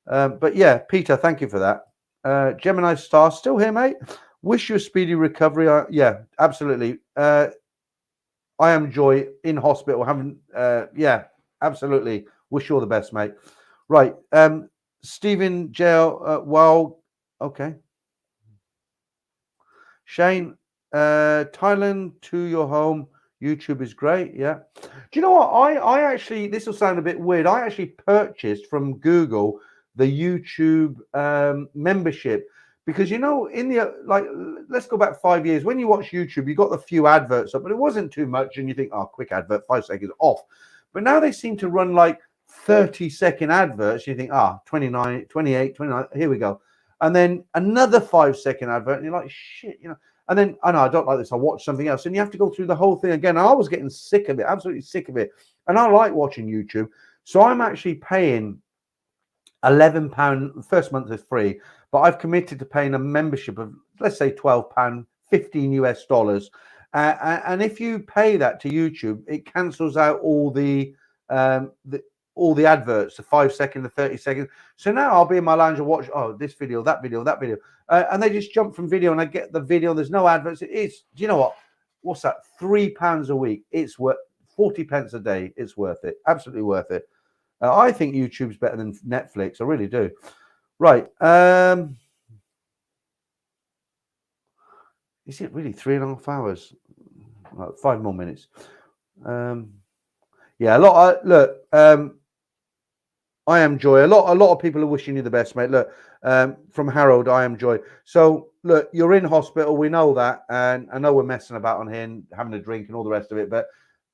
But yeah, Peter, thank you for that. Gemini Star, still here, mate. Wish you a speedy recovery. Yeah, absolutely. I am Joy in hospital. Yeah, absolutely. Wish you all the best, mate. Right. Stephen Jail. Well, okay. Shane, Thailand to your home. YouTube is great. Yeah. Do you know what? I actually, this will sound a bit weird. I actually purchased from Google the YouTube membership because, in the, let's go back 5 years. When you watch YouTube, you got the few adverts up, but it wasn't too much. And you think, oh, quick advert, 5 seconds off. But now they seem to run like 30-second adverts. You think, 29, 28, 29, here we go. And then another 5-second advert. And you're like, shit, And then, I know, I don't like this. I watch something else. And you have to go through the whole thing again. I was getting sick of it, absolutely sick of it. And I like watching YouTube. So I'm actually paying £11. First month is free. But I've committed to paying a membership of, let's say, £12, $15 US. And if you pay that to YouTube, it cancels out all the adverts, the 5 second, the 30 seconds. So now I'll be in my lounge and watch, this video, that video, that video. And they just jump from video and I get the video. There's no adverts. It's, do you know what? What's that? £3 a week. It's worth 40 pence a day. It's worth it. Absolutely worth it. I think YouTube's better than Netflix. I really do. Right. Is it really 3.5 hours? 5 more minutes. Yeah, a lot. Look, I am Joy. A lot of people are wishing you the best, mate. Look, from Harold, I am Joy. So look, you're in hospital. We know that, and I know we're messing about on here and having a drink and all the rest of it. But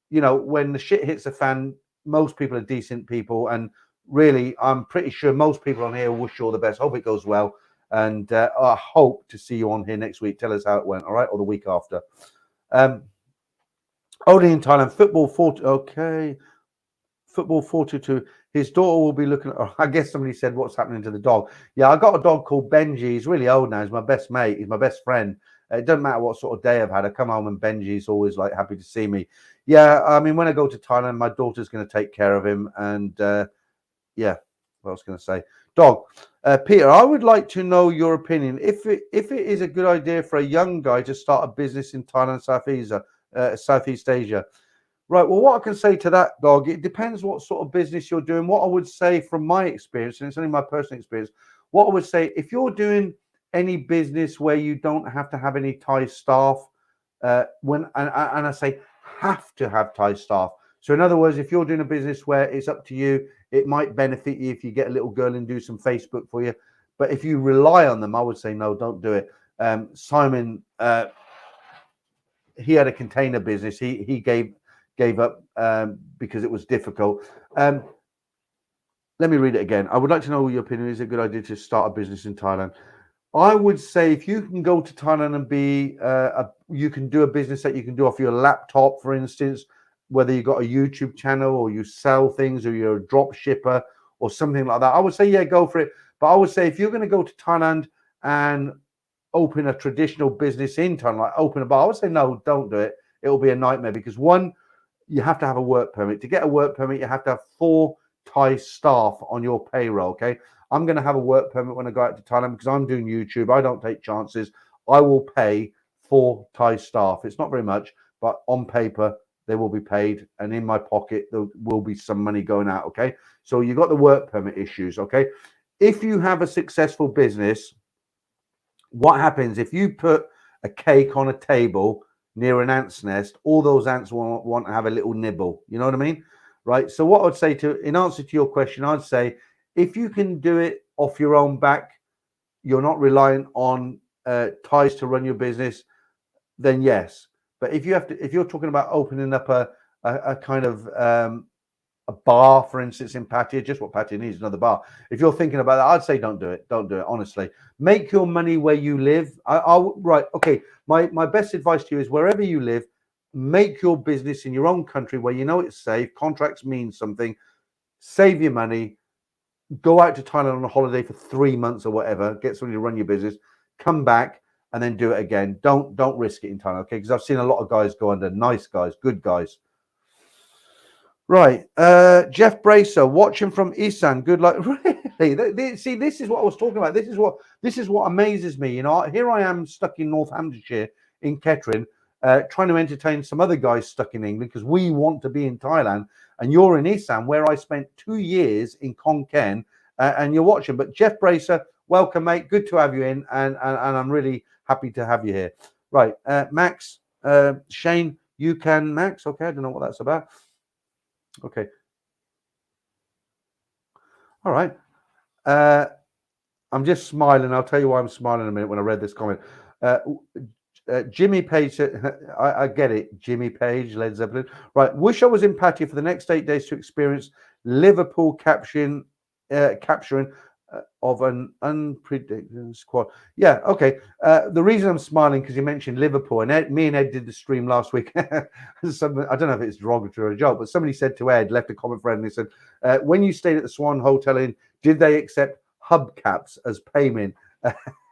when the shit hits the fan, most people are decent people, and really, I'm pretty sure most people on here wish you all the best. Hope it goes well, and I hope to see you on here next week. Tell us how it went, all right, or the week after. Only in Thailand, football 40. Okay, football 42. His daughter will be looking at. Oh, I guess somebody said, "What's happening to the dog?" Yeah, I got a dog called Benji. He's really old now. He's my best mate. He's my best friend. It doesn't matter what sort of day I've had. I come home and Benji's always like happy to see me. Yeah, I mean, when I go to Thailand, my daughter's going to take care of him. And yeah, what else can I say? Dog, Peter, I would like to know your opinion. If it is a good idea for a young guy to start a business in Thailand, Southeast Asia. Right. Well, what I can say to that, dog, it depends what sort of business you're doing. What I would say from my experience, and it's only my personal experience, what I would say, if you're doing any business where you don't have to have any Thai staff, and I say have to have Thai staff. So in other words, if you're doing a business where it's up to you, it might benefit you if you get a little girl and do some Facebook for you. But if you rely on them, I would say no, don't do it. Simon, he had a container business. He gave up because it was difficult. Let me read it again. I would like to know your opinion. Is it a good idea to start a business in Thailand? I would say if you can go to Thailand and be, you can do a business that you can do off your laptop, for instance, whether you've got a YouTube channel or you sell things or you're a drop shipper or something like that. I would say, yeah, go for it. But I would say if you're going to go to Thailand and open a traditional business in Thailand, like open a bar, I would say, no, don't do it. It will be a nightmare because one, you have to have a work permit. To get a work permit, you have to have 4 Thai staff on your payroll, okay? I'm going to have a work permit when I go out to Thailand because I'm doing YouTube. I don't take chances. I will pay 4 Thai staff. It's not very much, but on paper, they will be paid. And in my pocket, there will be some money going out, okay? So you got the work permit issues, okay? If you have a successful business, what happens if you put a cake on a table near an ant's nest, all those ants want to have a little nibble. You know what I mean? Right. So what I'd say in answer to your question, I'd say if you can do it off your own back, you're not reliant on Thais to run your business, then yes. But if you're talking about opening up a kind of a bar, for instance, in Pattaya, just what Pattaya needs, another bar. If you're thinking about that, I'd say don't do it. Don't do it, honestly. Make your money where you live. Right, okay. My best advice to you is wherever you live, make your business in your own country where you know it's safe. Contracts mean something. Save your money. Go out to Thailand on a holiday for 3 months or whatever. Get somebody to run your business. Come back and then do it again. Don't risk it in Thailand, okay? Because I've seen a lot of guys go under. Nice guys, good guys. Right, Jeff Bracer, watching from Isan. Good luck. Really? See, this is what I was talking about. This is what amazes me. You know, here I am stuck in Northamptonshire in Kettering, trying to entertain some other guys stuck in England because we want to be in Thailand, and you're in Isan, where I spent 2 years in Khon Kaen, and you're watching. But Jeff Bracer, welcome, mate. Good to have you in, and I'm really happy to have you here. Right, Max, Shane, you can, Max. Okay, I don't know what that's about. Okay. All right. I'm just smiling. I'll tell you why I'm smiling in a minute when I read this comment. Jimmy Page said, I get it. Jimmy Page, Led Zeppelin. Right. Wish I was in Pattaya for the next 8 days to experience Liverpool capturing of an unpredictable squad. Yeah, okay. The reason I'm smiling because you mentioned Liverpool, and me and Ed did the stream last week. I don't know if it's derogatory or a joke, but somebody said to Ed, left a comment for Ed, and he said, when you stayed at the Swan Hotel Inn, did they accept hubcaps as payment?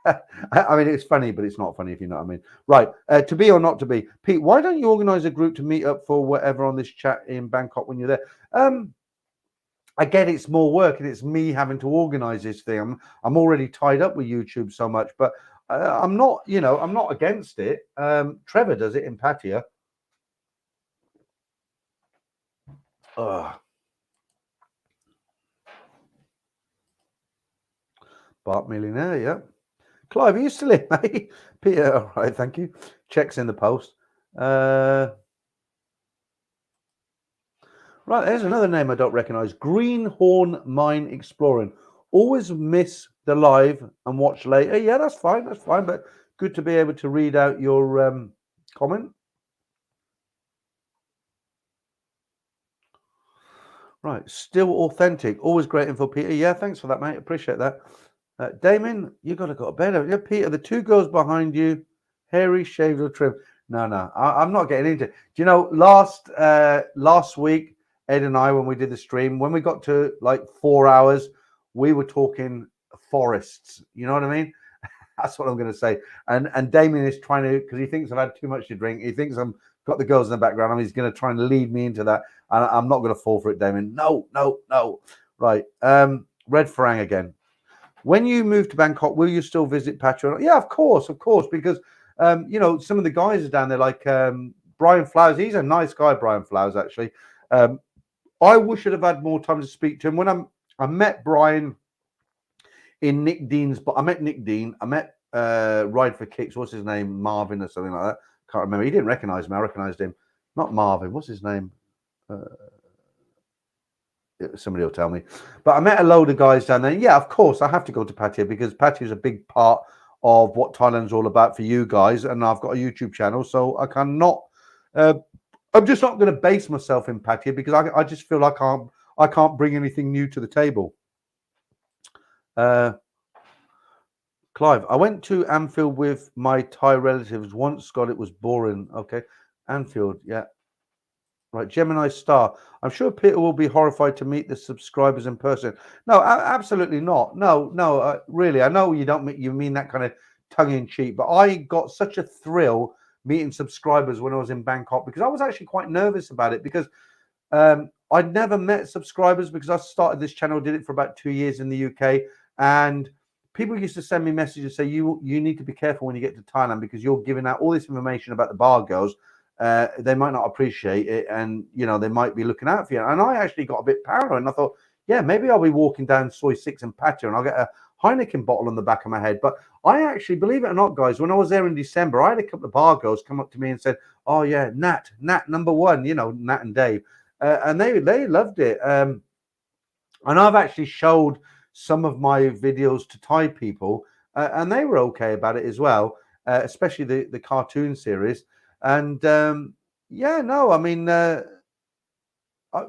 I mean, it's funny, but it's not funny if you know what I mean. Right, to be or not to be. Pete, why don't you organise a group to meet up for whatever on this chat in Bangkok when you're there? I get it's more work and it's me having to organize this thing. I'm already tied up with YouTube so much, but I'm not, I'm not against it. Trevor does it in Pattaya. Bart Millionaire, yeah. Clive, are you still in, mate? Peter, all right, thank you. Checks in the post. Right, there's another name I don't recognise. Greenhorn Mine Exploring. Always miss the live and watch later. Yeah, that's fine. That's fine. But good to be able to read out your comment. Right, still authentic. Always great info, Peter. Yeah, thanks for that, mate. Appreciate that. Damien, you got to go to bed. Yeah, Peter, the 2 girls behind you, hairy, shaved, or trim. No, I'm not getting into it. Do you know, last week, Ed and I, when we did the stream, when we got to like 4 hours, we were talking forests. You know what I mean? That's what I'm going to say. And Damien is trying to, because he thinks I've had too much to drink. He thinks I'm got the girls in the background, and he's going to try and lead me into that. And I'm not going to fall for it, Damien. No. Right. Red Farang again. When you move to Bangkok, will you still visit Pattaya? Yeah, of course, because some of the guys are down there, like Brian Flowers. He's a nice guy, Brian Flowers, actually. I wish I'd have had more time to speak to him. When I met Brian in Nick Dean's, but I met Nick Dean. I met Ride for Kicks. What's his name? Marvin or something like that. Can't remember. He didn't recognize me. I recognized him. Not Marvin. What's his name? Somebody will tell me. But I met a load of guys down there. Yeah, of course, I have to go to Pattaya because Pattaya is a big part of what Thailand's all about for you guys. And I've got a YouTube channel, so I cannot. I'm just not going to base myself in Pattaya because I just feel like I can't bring anything new to the table. Clive, I went to Anfield with my Thai relatives once. God, it was boring. Okay, Anfield, yeah. Right, Gemini Star. I'm sure Peter will be horrified to meet the subscribers in person. No, absolutely not. No, really. I know you don't you mean that kind of tongue in cheek, but I got such a thrill meeting subscribers when I was in Bangkok because I was actually quite nervous about it because I'd never met subscribers because I started this channel, did it for about 2 years in the UK, and people used to send me messages say you need to be careful when you get to Thailand because you're giving out all this information about the bar girls. They might not appreciate it, and they might be looking out for you. And I actually got a bit paranoid, and I thought, yeah, maybe I'll be walking down Soy 6 in Pattaya, and I'll get a Heineken bottle on the back of my head. But I actually, believe it or not, guys, when I was there in December, I had a couple of bar girls come up to me and said, "Oh yeah, Nat number one," Nat and Dave, and they loved it. And I've actually showed some of my videos to Thai people, and they were okay about it as well, especially the cartoon series. And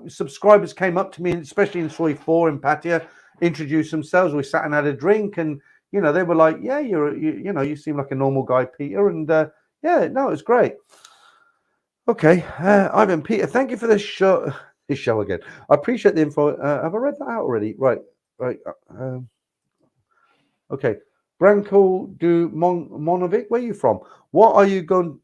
subscribers came up to me, especially in Soy 4 in Pattaya, introduced themselves. We sat and had a drink, and they were like, "Yeah, you seem like a normal guy, Peter." And it was great. Okay, Ivan, Peter, thank you for this show. This show again. I appreciate the info. Have I read that out already? Right. Okay. Branko du Monovic, where are you from? What are you going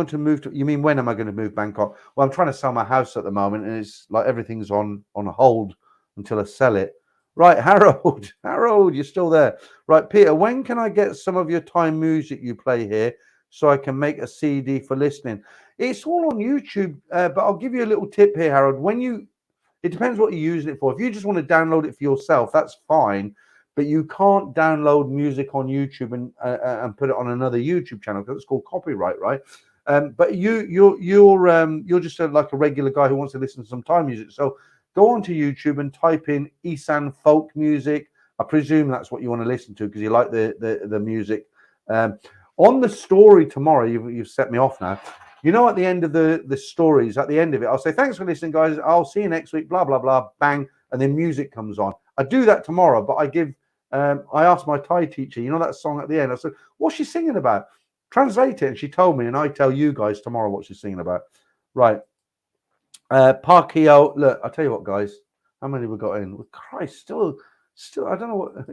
to move to? You mean when am I going to move Bangkok? Well, I'm trying to sell my house at the moment, and it's like everything's on hold until I sell it. Right, Harold, you're still there. Right, Peter, when can I get some of your Thai music you play here so I can make a CD for listening? It's all on YouTube, but I'll give you a little tip here, Harold. It depends what you're using it for. If you just want to download it for yourself, that's fine. But you can't download music on YouTube and put it on another YouTube channel because it's called copyright, right? But you're just like a regular guy who wants to listen to some Thai music. So go onto YouTube and type in Isan folk music. I presume that's what you want to listen to because you like the music. On the story tomorrow, you've set me off now. At the end of the stories, at the end of it, I'll say, thanks for listening, guys. I'll see you next week, blah, blah, blah, bang. And then music comes on. I do that tomorrow, but I asked my Thai teacher, that song at the end. I said, what's she singing about? Translate it. And she told me, and I tell you guys tomorrow what she's singing about. Right. Parkio, look, I'll tell you what, guys. How many we got in? Christ, still, I don't know what.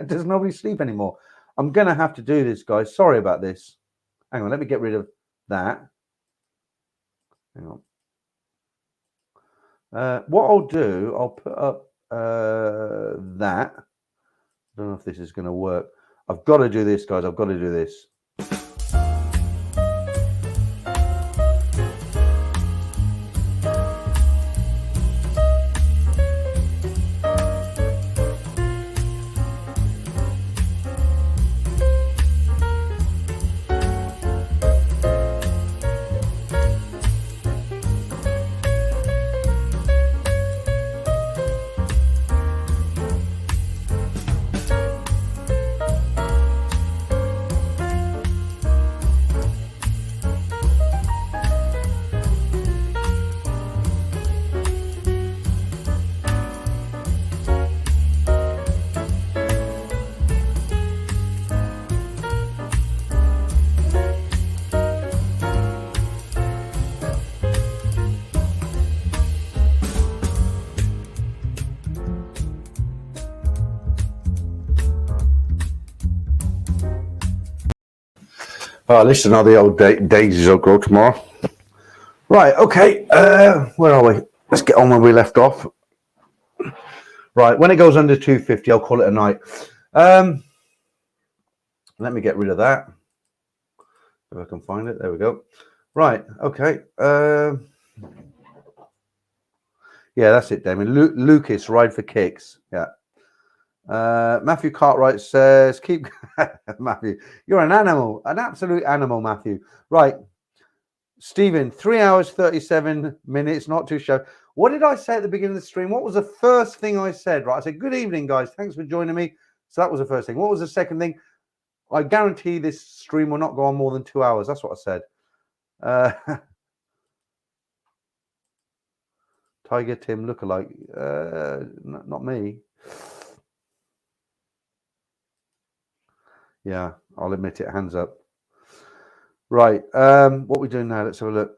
Does nobody sleep anymore? I'm going to have to do this, guys. Sorry about this. Hang on, let me get rid of that. Hang on. What I'll do, I'll put up that. I don't know if this is going to work. I've got to do this, guys. I've got to do this. Listen, how the old daisies will grow tomorrow. Right, okay. Where are we? Let's get on where we left off. Right, when it goes under 250, I'll call it a night. Let me get rid of that. If I can find it. There we go. Right, okay. Yeah, that's it, Damien. Lucas, ride for kicks. Yeah. Matthew Cartwright says, keep Matthew, you're an animal, an absolute animal, Matthew. Right. Stephen, 3 hours, 37 minutes, not too shabby. What did I say at the beginning of the stream? What was the first thing I said? Right, I said, good evening, guys. Thanks for joining me. So that was the first thing. What was the second thing? I guarantee this stream will not go on more than 2 hours. That's what I said. Tiger Tim lookalike. Not me. Yeah, I'll admit it. Hands up. Right. What are we doing now? Let's have a look.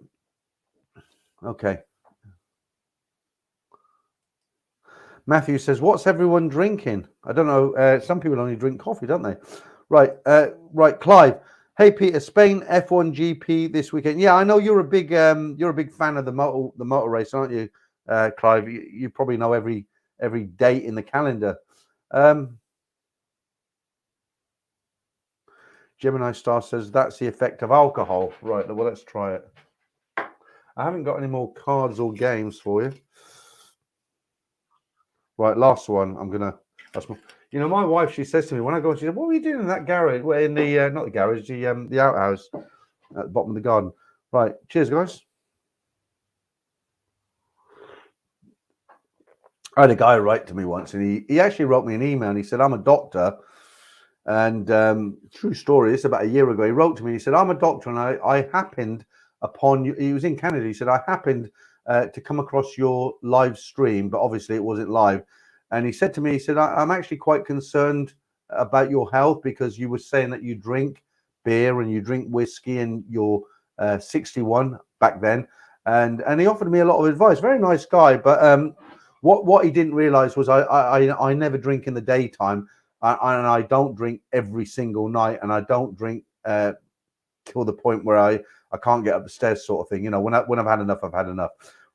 Okay. Matthew says, what's everyone drinking? I don't know. Some people only drink coffee, don't they? Right. Right. Clive. Hey, Peter, Spain F1 GP this weekend. Yeah, I know you're a big fan of the motor race, aren't you, Clive? You probably know every date in the calendar. Gemini Star says that's the effect of alcohol. Right. Well, let's try it. I haven't got any more cards or games for you. Right, last one. You know, my wife, she says to me when I go, she said, what were you doing in that garage? Well, in the, not the garage, the outhouse at the bottom of the garden. Right, cheers, guys. I had a guy write to me once, and he actually wrote me an email, and he said, I'm a doctor. And true story, this about a year ago, he wrote to me, and he said, I'm a doctor, and I happened upon you. He was in Canada. He said, I happened to come across your live stream, but obviously it wasn't live. And he said to me, he said, I'm actually quite concerned about your health because you were saying that you drink beer and you drink whiskey and you're 61 back then. And he offered me a lot of advice. Very nice guy. But what he didn't realize was I never drink in the daytime, and I don't drink every single night, and I don't drink till the point where I can't get up the stairs, sort of thing. You know, when I've had enough, I've had enough.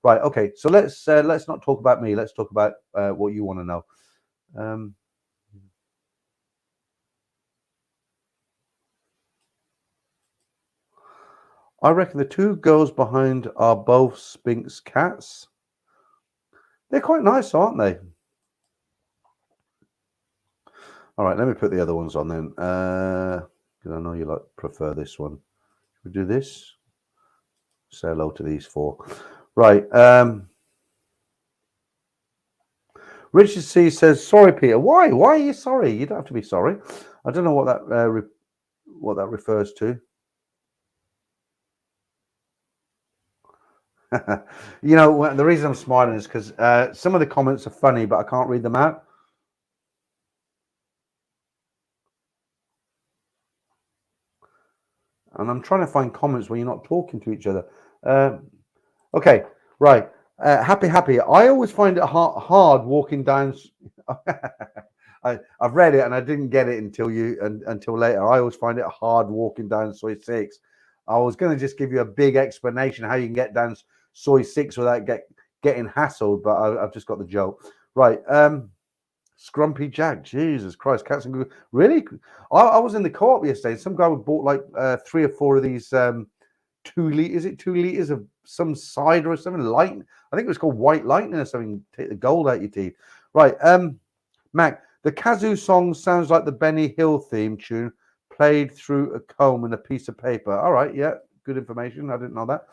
Right. Okay. So let's not talk about me. Let's talk about what you want to know. I reckon the two girls behind are both Sphinx cats. They're quite nice, aren't they? All right. Let me put the other ones on then. Because I know you prefer this one. We do this. Say hello to these four. Right. Richard C says, sorry, Peter. Why? Why are you sorry? You don't have to be sorry. I don't know what that refers to. You know, the reason I'm smiling is because some of the comments are funny, but I can't read them out. And I'm trying to find comments where you're not talking to each other. Okay, right. Happy. I always find it hard walking down. I've read it and I didn't get it until later. I always find it hard walking down Soy 6. I was going to just give you a big explanation how you can get down Soy 6 without getting hassled, but I've just got the joke. Right. Scrumpy Jack, Jesus Christ, cats and googles. Really? I was in the co-op yesterday. Some guy bought like 3 or 4 of these 2 liters. Is it 2 liters of some cider or something? Light. I think it was called White Lightning or something. Take the gold out your teeth. Right. Mac, the kazoo song sounds like the Benny Hill theme tune played through a comb and a piece of paper. All right. Yeah. Good information. I didn't know that.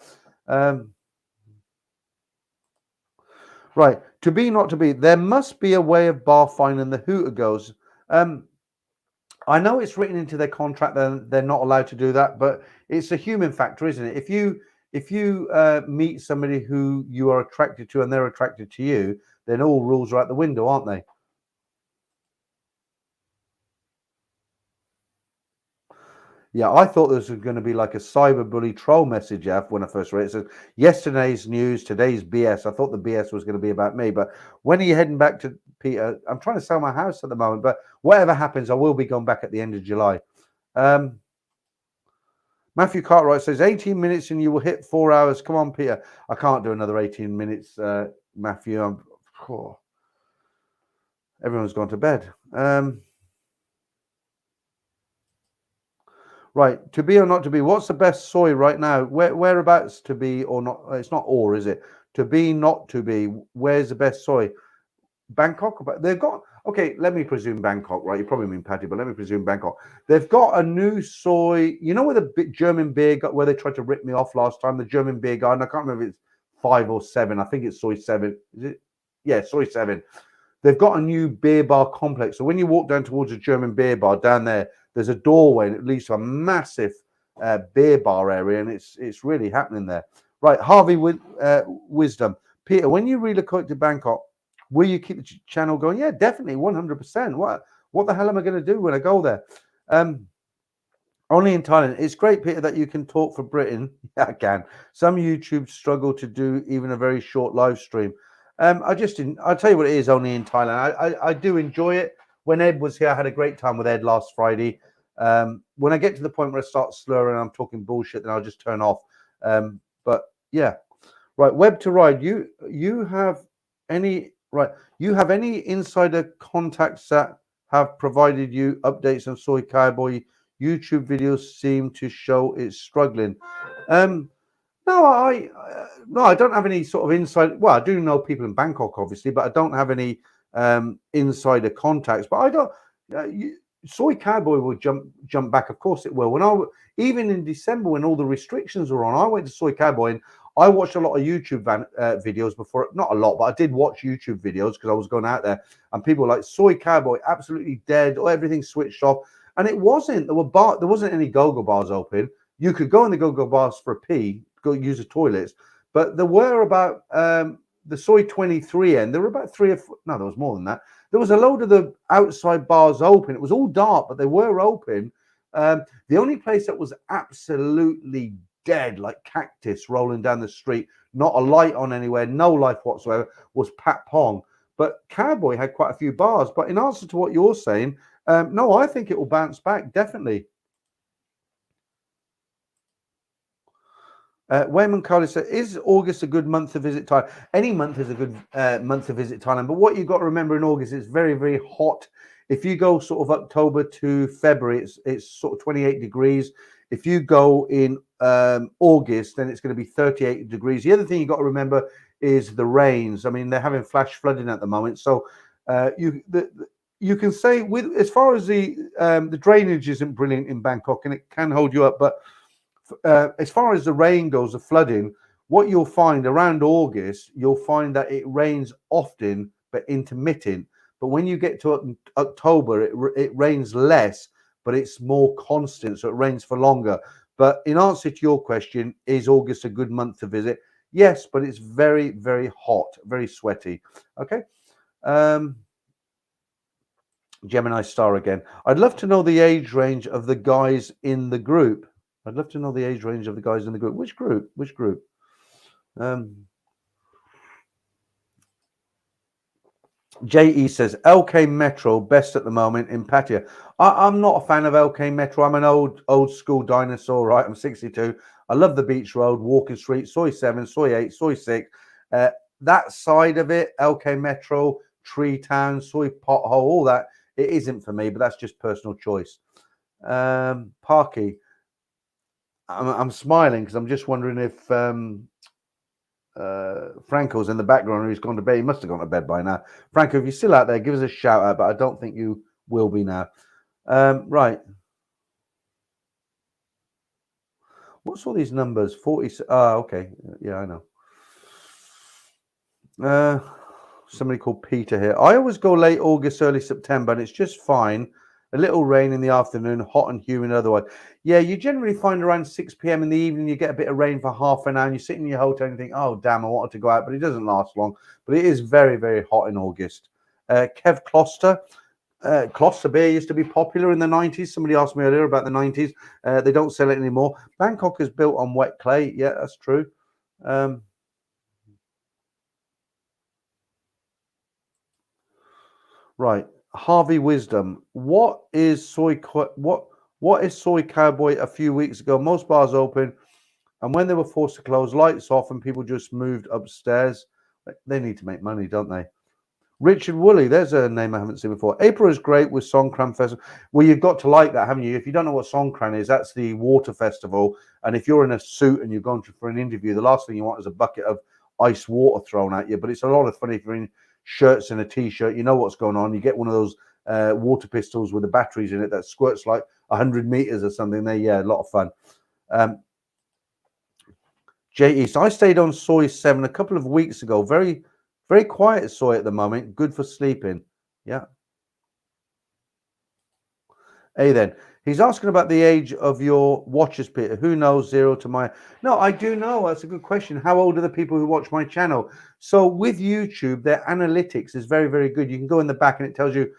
Right, to be, not to be. There must be a way of bar fining the Hooter goes. I know it's written into their contract that they're not allowed to do that, but it's a human factor, isn't it? If you meet somebody who you are attracted to and they're attracted to you, then all rules are out the window, aren't they? Yeah, I thought this was going to be like a cyberbully troll message, when I first read it. It says, yesterday's news, today's BS. I thought the BS was going to be about me. But when are you heading back to Peter? I'm trying to sell my house at the moment. But whatever happens, I will be going back at the end of July. Matthew Cartwright says, 18 minutes and you will hit 4 hours. Come on, Peter. I can't do another 18 minutes, Matthew. Everyone's gone to bed. Right, to be or not to be. What's the best soy right now? Whereabouts to be or not? It's not or, is it? To be, not to be. Where's the best soy? Bangkok. They've got. Okay, let me presume Bangkok, right? You probably mean Pattaya, but let me presume Bangkok. They've got a new soy. You know where the German beer got where they tried to rip me off last time? The German beer guy, and I can't remember if it's 5 or 7. I think it's soy 7. Is it? Yeah, soy 7. They've got a new beer bar complex. So when you walk down towards a German beer bar down there, there's a doorway and it leads to a massive beer bar area, and it's really happening there. Right, Harvey Wisdom. Peter, when you relocate to Bangkok, will you keep the channel going? Yeah, definitely, 100%. What the hell am I going to do when I go there? Only in Thailand. It's great, Peter, that you can talk for Britain. Yeah, I can. Some YouTube struggle to do even a very short live stream. I'll tell you what it is, only in Thailand. I do enjoy it. When Ed was here, I had a great time with Ed last Friday. When I get to the point where I start slurring and I'm talking bullshit, then I'll just turn off. But yeah. Right, Web to Ride. You have any insider contacts that have provided you updates on Soy Cowboy? YouTube videos seem to show it's struggling. No, I don't have any sort of inside. Well, I do know people in Bangkok, obviously, but I don't have any insider contacts. But I don't. Soy Cowboy will jump back. Of course, it will. Even in December, when all the restrictions were on, I went to Soy Cowboy and I watched a lot of YouTube videos before. Not a lot, but I did watch YouTube videos because I was going out there, and people were like, Soy Cowboy absolutely dead, or everything switched off, and it wasn't. There wasn't any go-go bars open. You could go in the go-go bars for a pee, go use the toilets, but there were about the Soy 23 end. There were about 3 or 4. No, there was more than that. There was a load of the outside bars open. It was all dark, but they were open. The only place that was absolutely dead, like cactus rolling down the street, not a light on anywhere, no life whatsoever, was Pat Pong. But Cowboy had quite a few bars. But in answer to what you're saying, no, I think it will bounce back, definitely. Wayman Carly said, is August a good month to visit Thailand? Any month is a good month to visit Thailand. But what you've got to remember in August, it's very, very hot. If you go sort of October to February, it's sort of 28 degrees. If you go in August, then it's going to be 38 degrees. The other thing you've got to remember is the rains. I mean, they're having flash flooding at the moment. So you can say, with as far as the drainage isn't brilliant in Bangkok, and it can hold you up, but as far as the rain goes, the flooding, what you'll find around August, you'll find that it rains often but intermittent. But when you get to October, it rains less, but it's more constant, so it rains for longer. But in answer to your question, is August a good month to visit? Yes, but it's very, very hot, very sweaty. Okay. Gemini Star again. I'd love to know the age range of the guys in the group. I'd love to know the age range of the guys in the group. Which group? Which group? JE says LK Metro best at the moment in Pattaya. I'm not a fan of LK Metro. I'm an old school dinosaur, right? I'm 62. I love the beach road, walking street, Soy 7, Soy 8, Soy 6. That side of it, LK Metro, Tree Town, Soy Pothole, all that, it isn't for me, but that's just personal choice. Parky, I'm smiling because I'm just wondering if Franco's in the background and he's gone to bed. He must have gone to bed by now. Franco, if you're still out there, give us a shout out, but I don't think you will be now. Right. What's all these numbers? 40. Okay. Yeah, I know. Somebody called Peter here. I always go late August, early September, and it's just fine. A little rain in the afternoon, hot and humid otherwise. Yeah, you generally find around 6 p.m. in the evening, you get a bit of rain for half an hour, and you sit in your hotel and you think, oh, damn, I wanted to go out, but it doesn't last long. But it is very, very hot in August. Kev Closter. Closter beer used to be popular in the 90s. Somebody asked me earlier about the 90s. They don't sell it anymore. Bangkok is built on wet clay. Yeah, that's true. Right. Harvey Wisdom. What is Soy Cowboy a few weeks ago? Most bars open, and when they were forced to close, lights off, and people just moved upstairs. They need to make money, don't they? Richard Woolley, there's a name I haven't seen before. April is great with Songkran Festival. Well, you've got to like that, haven't you? If you don't know what Songkran is, that's the water festival. And if you're in a suit and you're going for an interview, the last thing you want is a bucket of ice water thrown at you. But it's a lot of fun if you're shirts and a t-shirt, you know what's going on. You get one of those water pistols with the batteries in it that squirts like 100 meters or something. There, yeah, a lot of fun. J.E. So I stayed on Soy 7 a couple of weeks ago. Very, very quiet Soy at the moment. Good for sleeping. Yeah. Hey then. He's asking about the age of your watchers, Peter. Who knows? 0 to my... No, I do know. That's a good question. How old are the people who watch my channel? So with YouTube, their analytics is very, very good. You can go in the back and it tells you,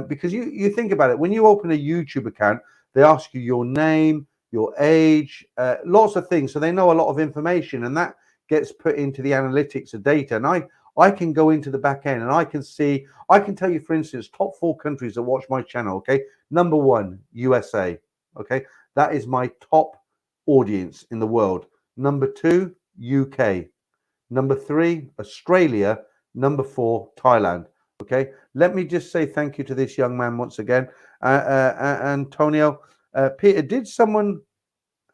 because you think about it. When you open a YouTube account, they ask you your name, your age, lots of things. So they know a lot of information, and that gets put into the analytics of data. And I can go into the back end and I can see, I can tell you, for instance, top 4 countries that watch my channel. Okay. Number 1, USA. Okay. That is my top audience in the world. Number 2, UK. Number 3, Australia. Number 4, Thailand. Okay. Let me just say thank you to this young man once again. Antonio, Peter, did someone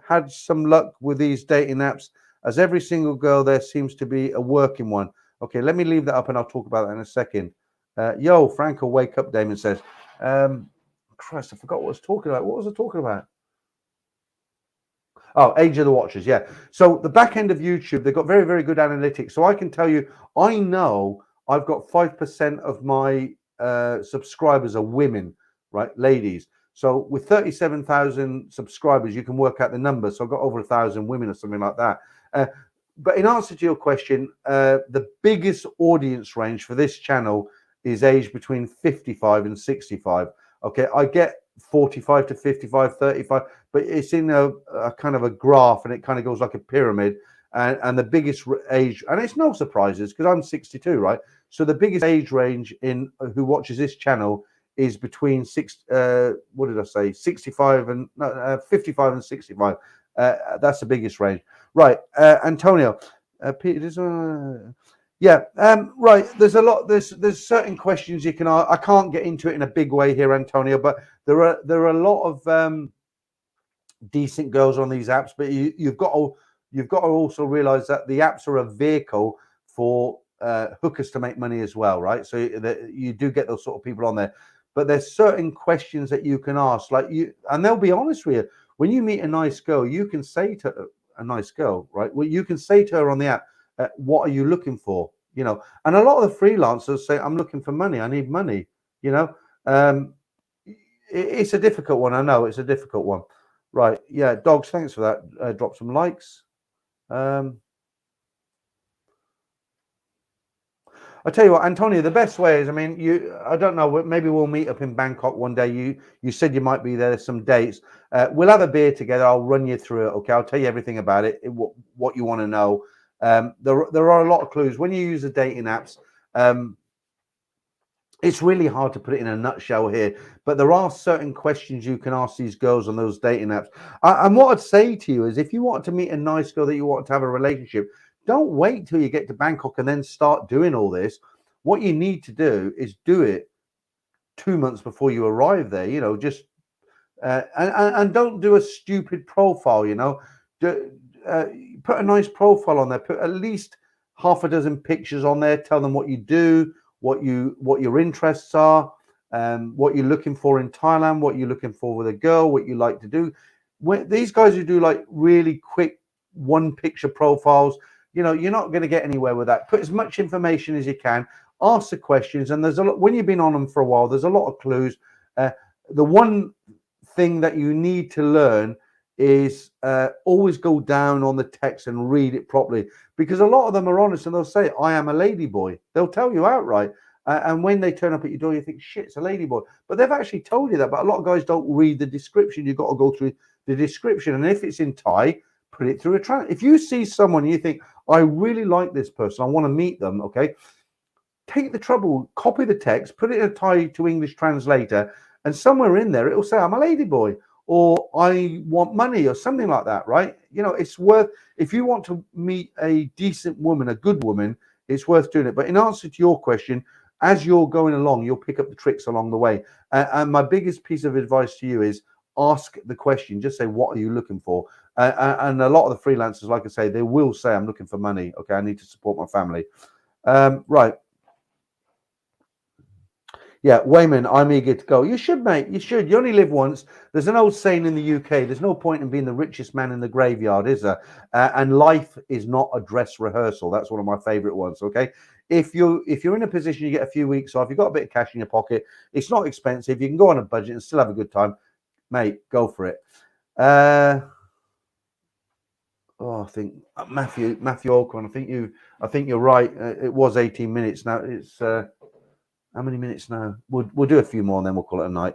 had some luck with these dating apps, as every single girl there seems to be a working one? Okay, let me leave that up and I'll talk about that in a second. Yo, Franco, wake up, Damon says. Christ, I forgot what I was talking about. What was I talking about? Oh, age of the watchers, yeah. So the back end of YouTube, they've got very, very good analytics. So I can tell you, I know I've got 5% of my subscribers are women, right? Ladies. So with 37,000 subscribers, you can work out the numbers. So I've got over 1,000 women or something like that. But in answer to your question, the biggest audience range for this channel is age between 55 and 65. Okay, I get 45 to 55, 35, but it's in a kind of a graph, and it kind of goes like a pyramid. And the biggest age, and it's no surprises because I'm 62, right? So the biggest age range in who watches this channel is between 65 and 55 and 65. That's the biggest range, right? Antonio, Peter, yeah, right. There's a lot. There's certain questions you can ask. I can't get into it in a big way here, Antonio, but there are a lot of decent girls on these apps. But you've got to also realize that the apps are a vehicle for hookers to make money as well, right? So you do get those sort of people on there. But there's certain questions that you can ask, like and they'll be honest with you. When you meet a nice girl, you can say to a nice girl, right? Well, you can say to her on the app, what are you looking for? You know, and a lot of the freelancers say, I'm looking for money. I need money. You know, it's a difficult one. I know it's a difficult one. Right. Yeah. Dogs. Thanks for that. Drop some likes. I tell you what, Antonio, the best way is, I mean, I don't know, maybe we'll meet up in Bangkok one day. You said you might be there. There's some dates. We'll have a beer together. I'll run you through it. Okay. I'll tell you everything about it, what you want to know. There are a lot of clues when you use the dating apps. It's really hard to put it in a nutshell here, but there are certain questions you can ask these girls on those dating apps. And what I'd say to you is, if you want to meet a nice girl that you want to have a relationship, don't wait till you get to Bangkok and then start doing all this. What you need to do is do it 2 months before you arrive there. You know, just and don't do a stupid profile. You know, put a nice profile on there. Put at least half a dozen pictures on there. Tell them what you do, what your interests are, what you're looking for in Thailand, what you're looking for with a girl, what you like to do. These guys who do like really quick one picture profiles, you know, you're not going to get anywhere with that. Put as much information as you can. Ask the questions, and there's a lot. When you've been on them for a while, there's a lot of clues. The one thing that you need to learn is always go down on the text and read it properly, because a lot of them are honest and they'll say, I am a ladyboy. They'll tell you outright. And when they turn up at your door, you think, shit, it's a ladyboy. But they've actually told you that. But a lot of guys don't read the description. You've got to go through the description. And if it's in Thai, put it through a translator. If you see someone and you think, I really like this person, I want to meet them, okay, take the trouble, copy the text, put it in a Thai to English translator, and somewhere in there, it will say, I'm a ladyboy, or I want money, or something like that, right? You know, it's worth, if you want to meet a decent woman, a good woman, it's worth doing it. But in answer to your question, as you're going along, you'll pick up the tricks along the way. And my biggest piece of advice to you is ask the question. Just say, what are you looking for? And a lot of the freelancers, like I say, they will say, I'm looking for money. Okay, I need to support my family. Right. Yeah, Wayman, I'm eager to go. You should, mate. You should. You only live once. There's an old saying in the UK, there's no point in being the richest man in the graveyard, is there? And life is not a dress rehearsal. That's one of my favorite ones, okay? If you're in a position, you get a few weeks off, you've got a bit of cash in your pocket, it's not expensive, you can go on a budget and still have a good time, mate, go for it. I think Matthew Olcon, I think you're right. It was 18 minutes. Now it's how many minutes now? We'll do a few more and then we'll call it a night.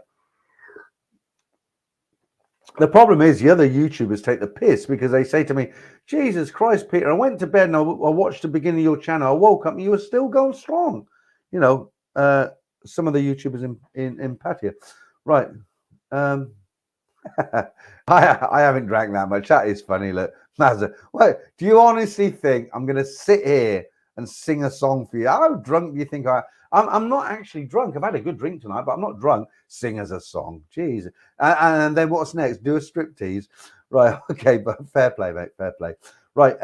The problem is the other YouTubers take the piss because they say to me, Jesus Christ, Peter, I went to bed and I watched the beginning of your channel. I woke up and you were still going strong. You know, some of the YouTubers in Pattaya. Right. I haven't drank that much. That is funny. Look, Mazza, what, do you honestly think I'm going to sit here and sing a song for you? How drunk do you think I am? I'm not actually drunk. I've had a good drink tonight, but I'm not drunk. Sing as a song. Jeez. And then what's next? Do a striptease. Right. Okay. But fair play, mate. Fair play. Right.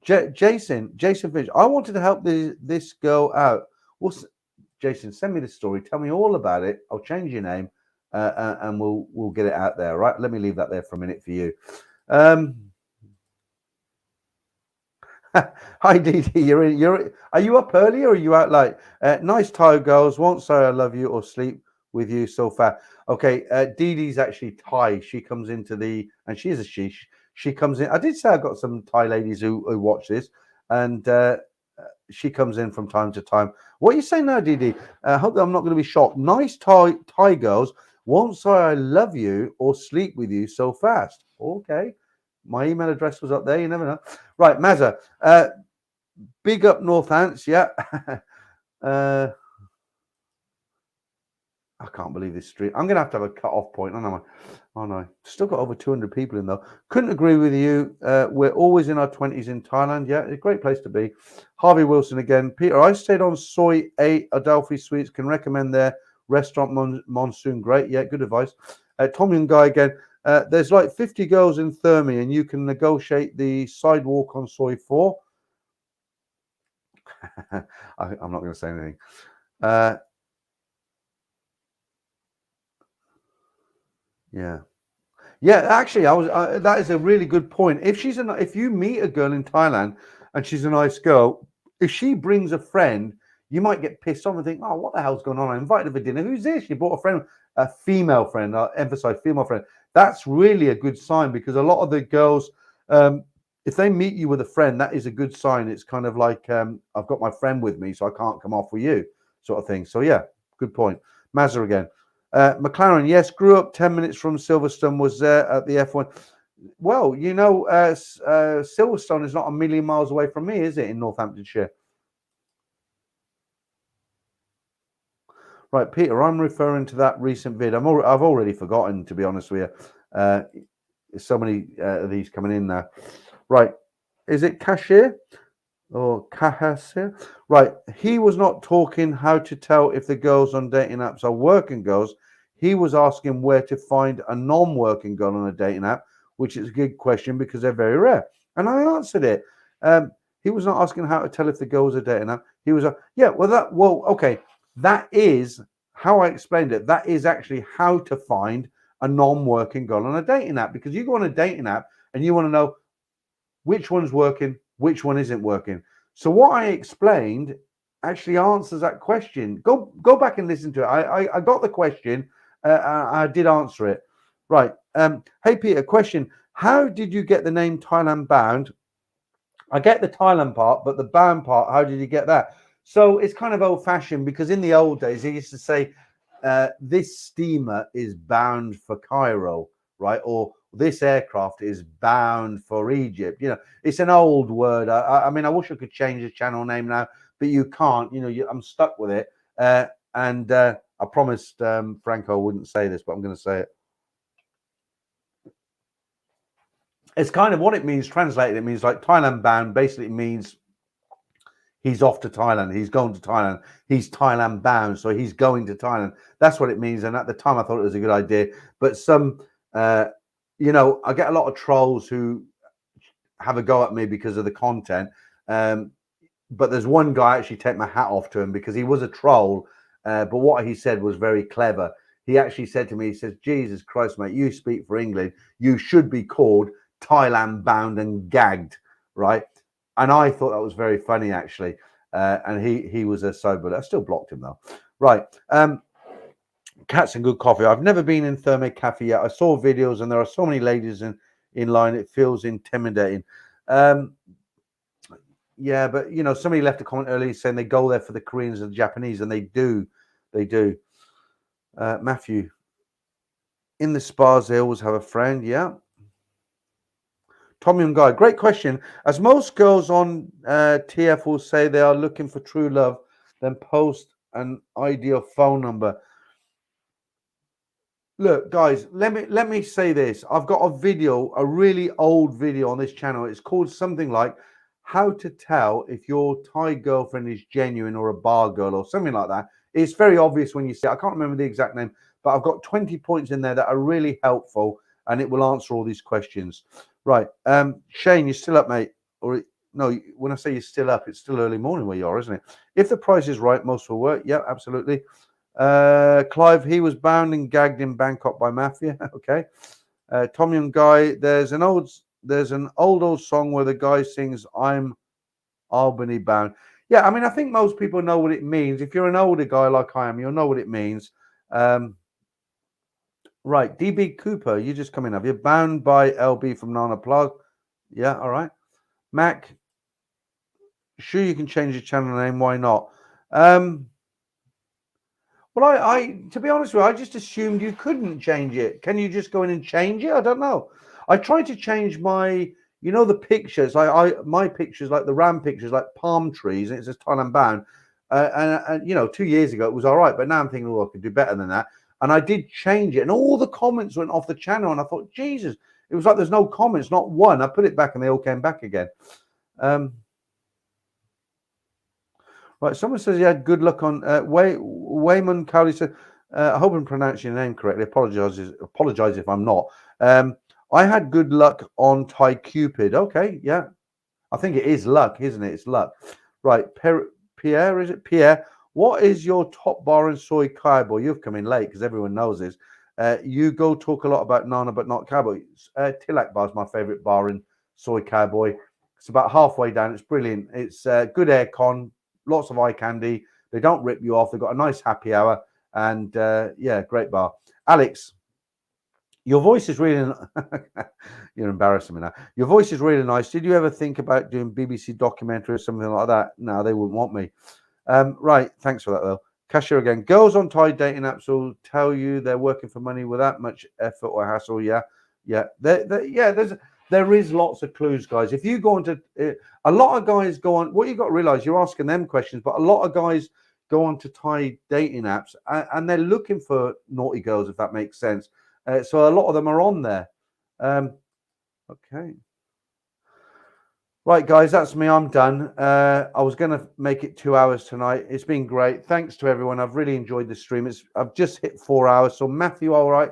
Jason Finch. I wanted to help this girl out. Well, Jason, send me the story. Tell me all about it. I'll change your name. And we'll get it out there, right? Let me leave that there for a minute for you. Hi, Dee. Are you up early or are you out late? Nice Thai girls won't say I love you or sleep with you so far. Okay, Dee's actually Thai. She comes into and she is a she comes in. I did say I've got some Thai ladies who watch this, and she comes in from time to time. What are you saying now, Dee? I hope that I'm not going to be shocked. Nice Thai girls won't say I love you or sleep with you so fast. Okay. My email address was up there. You never know. Right, Mazza. Big up Northants. Yeah. I can't believe this stream. I'm going to have a cut-off point. Oh, no. Still got over 200 people in, though. Couldn't agree with you. We're always in our 20s in Thailand. Yeah, it's a great place to be. Harvey Wilson again. Peter, I stayed on Soy 8 Adelphi Suites. Can recommend their restaurant Monsoon. Great. Yeah, good advice. Tommy and Guy again. There's like 50 girls in Thermi, and you can negotiate the sidewalk on Soy 4. I'm not going to say anything. Yeah. Actually, that is a really good point. If you meet a girl in Thailand and she's a nice girl, if she brings a friend, you might get pissed off and think, "Oh, what the hell's going on? I invited her for dinner. Who's this?" She brought a friend, a female friend. I emphasize female friend. That's really a good sign because a lot of the girls, if they meet you with a friend, that is a good sign. It's kind of like I've got my friend with me, so I can't come off with you, sort of thing. So yeah, good point. Mazza again. McLaren, yes, grew up 10 minutes from Silverstone, was there at the F1. Well, you know, Silverstone is not a million miles away from me, is it, in Northamptonshire? Right, Peter, I'm referring to that recent vid. I've already forgotten, to be honest with you. So many of these coming in now. Right, is it cashier or cashier? Right, he was not talking how to tell if the girls on dating apps are working girls. He was asking where to find a non-working girl on a dating app, which is a good question because they're very rare. And I answered it. He was not asking how to tell if the girls are dating app. He was okay. That is how I explained it. That is actually how to find a non-working girl on a dating app, because you go on a dating app and you want to know which one's working, which one isn't working. So what I explained actually answers that question. Go back and listen to it. I got the question. I did answer it. Right. Hey, Peter, question. How did you get the name Thailand-bound? I get the Thailand part, but the bound part, how did you get that? So it's kind of old-fashioned because in the old days, they used to say, this steamer is bound for Cairo, right? Or this aircraft is bound for Egypt. You know, it's an old word. I mean, I wish I could change the channel name now, but you can't. You know, I'm stuck with it. And I promised Franco I wouldn't say this, but I'm going to say it. It's kind of what it means. Translated, it means like Thailand bound. Basically, it means he's off to Thailand. He's going to Thailand. He's Thailand bound, so he's going to Thailand. That's what it means. And at the time, I thought it was a good idea. But some, you know, I get a lot of trolls who have a go at me because of the content. But there's one guy I actually take my hat off to him because he was a troll. but what he said was very clever. He actually said to me, he says, Jesus Christ, mate, you speak for England. You should be called Thailand-bound and gagged, right? And I thought that was very funny, actually. And he was a sober. I still blocked him, though. Right. Cats and good coffee. I've never been in Therme Cafe yet. I saw videos, and there are so many ladies in line. It feels intimidating. Yeah, but, you know, somebody left a comment earlier saying they go there for the Koreans and the Japanese, and they do. They do. Matthew, in the spas, they always have a friend. Yeah. Tommy and Guy, great question. As most girls on TF will say they are looking for true love, then post an ideal phone number. Look, guys, let me say this. I've got a video, a really old video on this channel. It's called something like How to Tell If Your Thai Girlfriend is Genuine or a Bar Girl or something like that. It's very obvious when you see it. I can't remember the exact name, but I've got 20 points in there that are really helpful, and it will answer all these questions. Right. Shane, you're still up, mate? Or no, when I say you're still up, it's still early morning where you are, isn't it? If the price is right, most will work. Yeah, absolutely. Clive, he was bound and gagged in Bangkok by mafia. Okay. Tommy and Guy, there's an old song where the guy sings, I'm Albany bound. Yeah, I mean, I think most people know what it means. If you're an older guy like I am, you'll know what it means. Right, DB Cooper, you just come in. Have you bound by LB from Nana Plaza? Yeah, all right. Mac, sure you can change your channel name. Why not? Well, I to be honest with you, I just assumed you couldn't change it. Can you just go in and change it? I don't know. I tried to change my, you know, the pictures. My pictures, like the Ram pictures, like palm trees, and it says Thailand-bound. And you know, 2 years ago it was all right, but now I'm thinking, well, I could do better than that. And I did change it, and all the comments went off the channel, and I thought, Jesus, it was like there's no comments, not one. I put it back, and they all came back again. Right, someone says he had good luck on Wayman Cowley said, I hope I'm pronouncing your name correctly. Apologize if I'm not. I had good luck on Thai Cupid. Okay, yeah. I think it is luck, isn't it? It's luck. Right, Pierre, is it? Pierre, what is your top bar in Soy Cowboy? You've come in late because everyone knows this. You go talk a lot about Nana, but not Cowboy. Tilak Bar is my favorite bar in Soy Cowboy. It's about halfway down. It's brilliant. It's good aircon, lots of eye candy. They don't rip you off. They've got a nice happy hour. And yeah, great bar. Alex, your voice is really... You're embarrassing me now. Your voice is really nice. Did you ever think about doing BBC documentary or something like that? No, they wouldn't want me. Right, thanks for that, though. Cashier again. Girls on Thai dating apps will tell you they're working for money without much effort or hassle. Yeah, yeah. There is lots of clues, guys. If you go into... a lot of guys go on... What you've got to realise, you're asking them questions, but a lot of guys go on to Thai dating apps, and they're looking for naughty girls, if that makes sense. So a lot of them are on there. Okay. Right, guys, that's me. I'm done. I was going to make it 2 hours tonight. It's been great. Thanks to everyone. I've really enjoyed the stream. I've just hit 4 hours. So, Matthew, all right.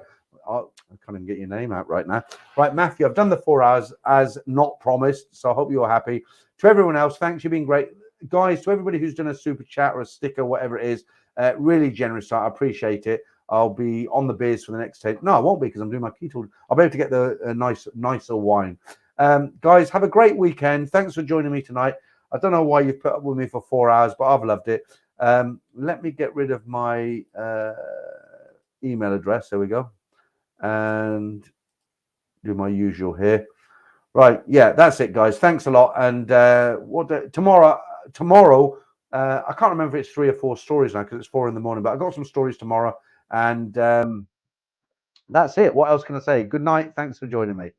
I can't even get your name out right now. Right, Matthew, I've done the 4 hours as not promised. So I hope you're happy. To everyone else, thanks. You've been great. Guys, to everybody who's done a super chat or a sticker, whatever it is, really generous. I appreciate it. I'll be on the beers for the next 10. No, I won't be because I'm doing my keto. I'll be able to get the nicer wine. Guys, have a great weekend. Thanks for joining me tonight. I don't know why you've put up with me for 4 hours, but I've loved it. Let me get rid of my email address. There we go. And do my usual here. Right. Yeah, that's it, guys. Thanks a lot. And tomorrow, I can't remember if it's 3 or 4 stories now because it's 4 in the morning, but I've got some stories tomorrow. And that's it. What else can I say? Good night. Thanks for joining me.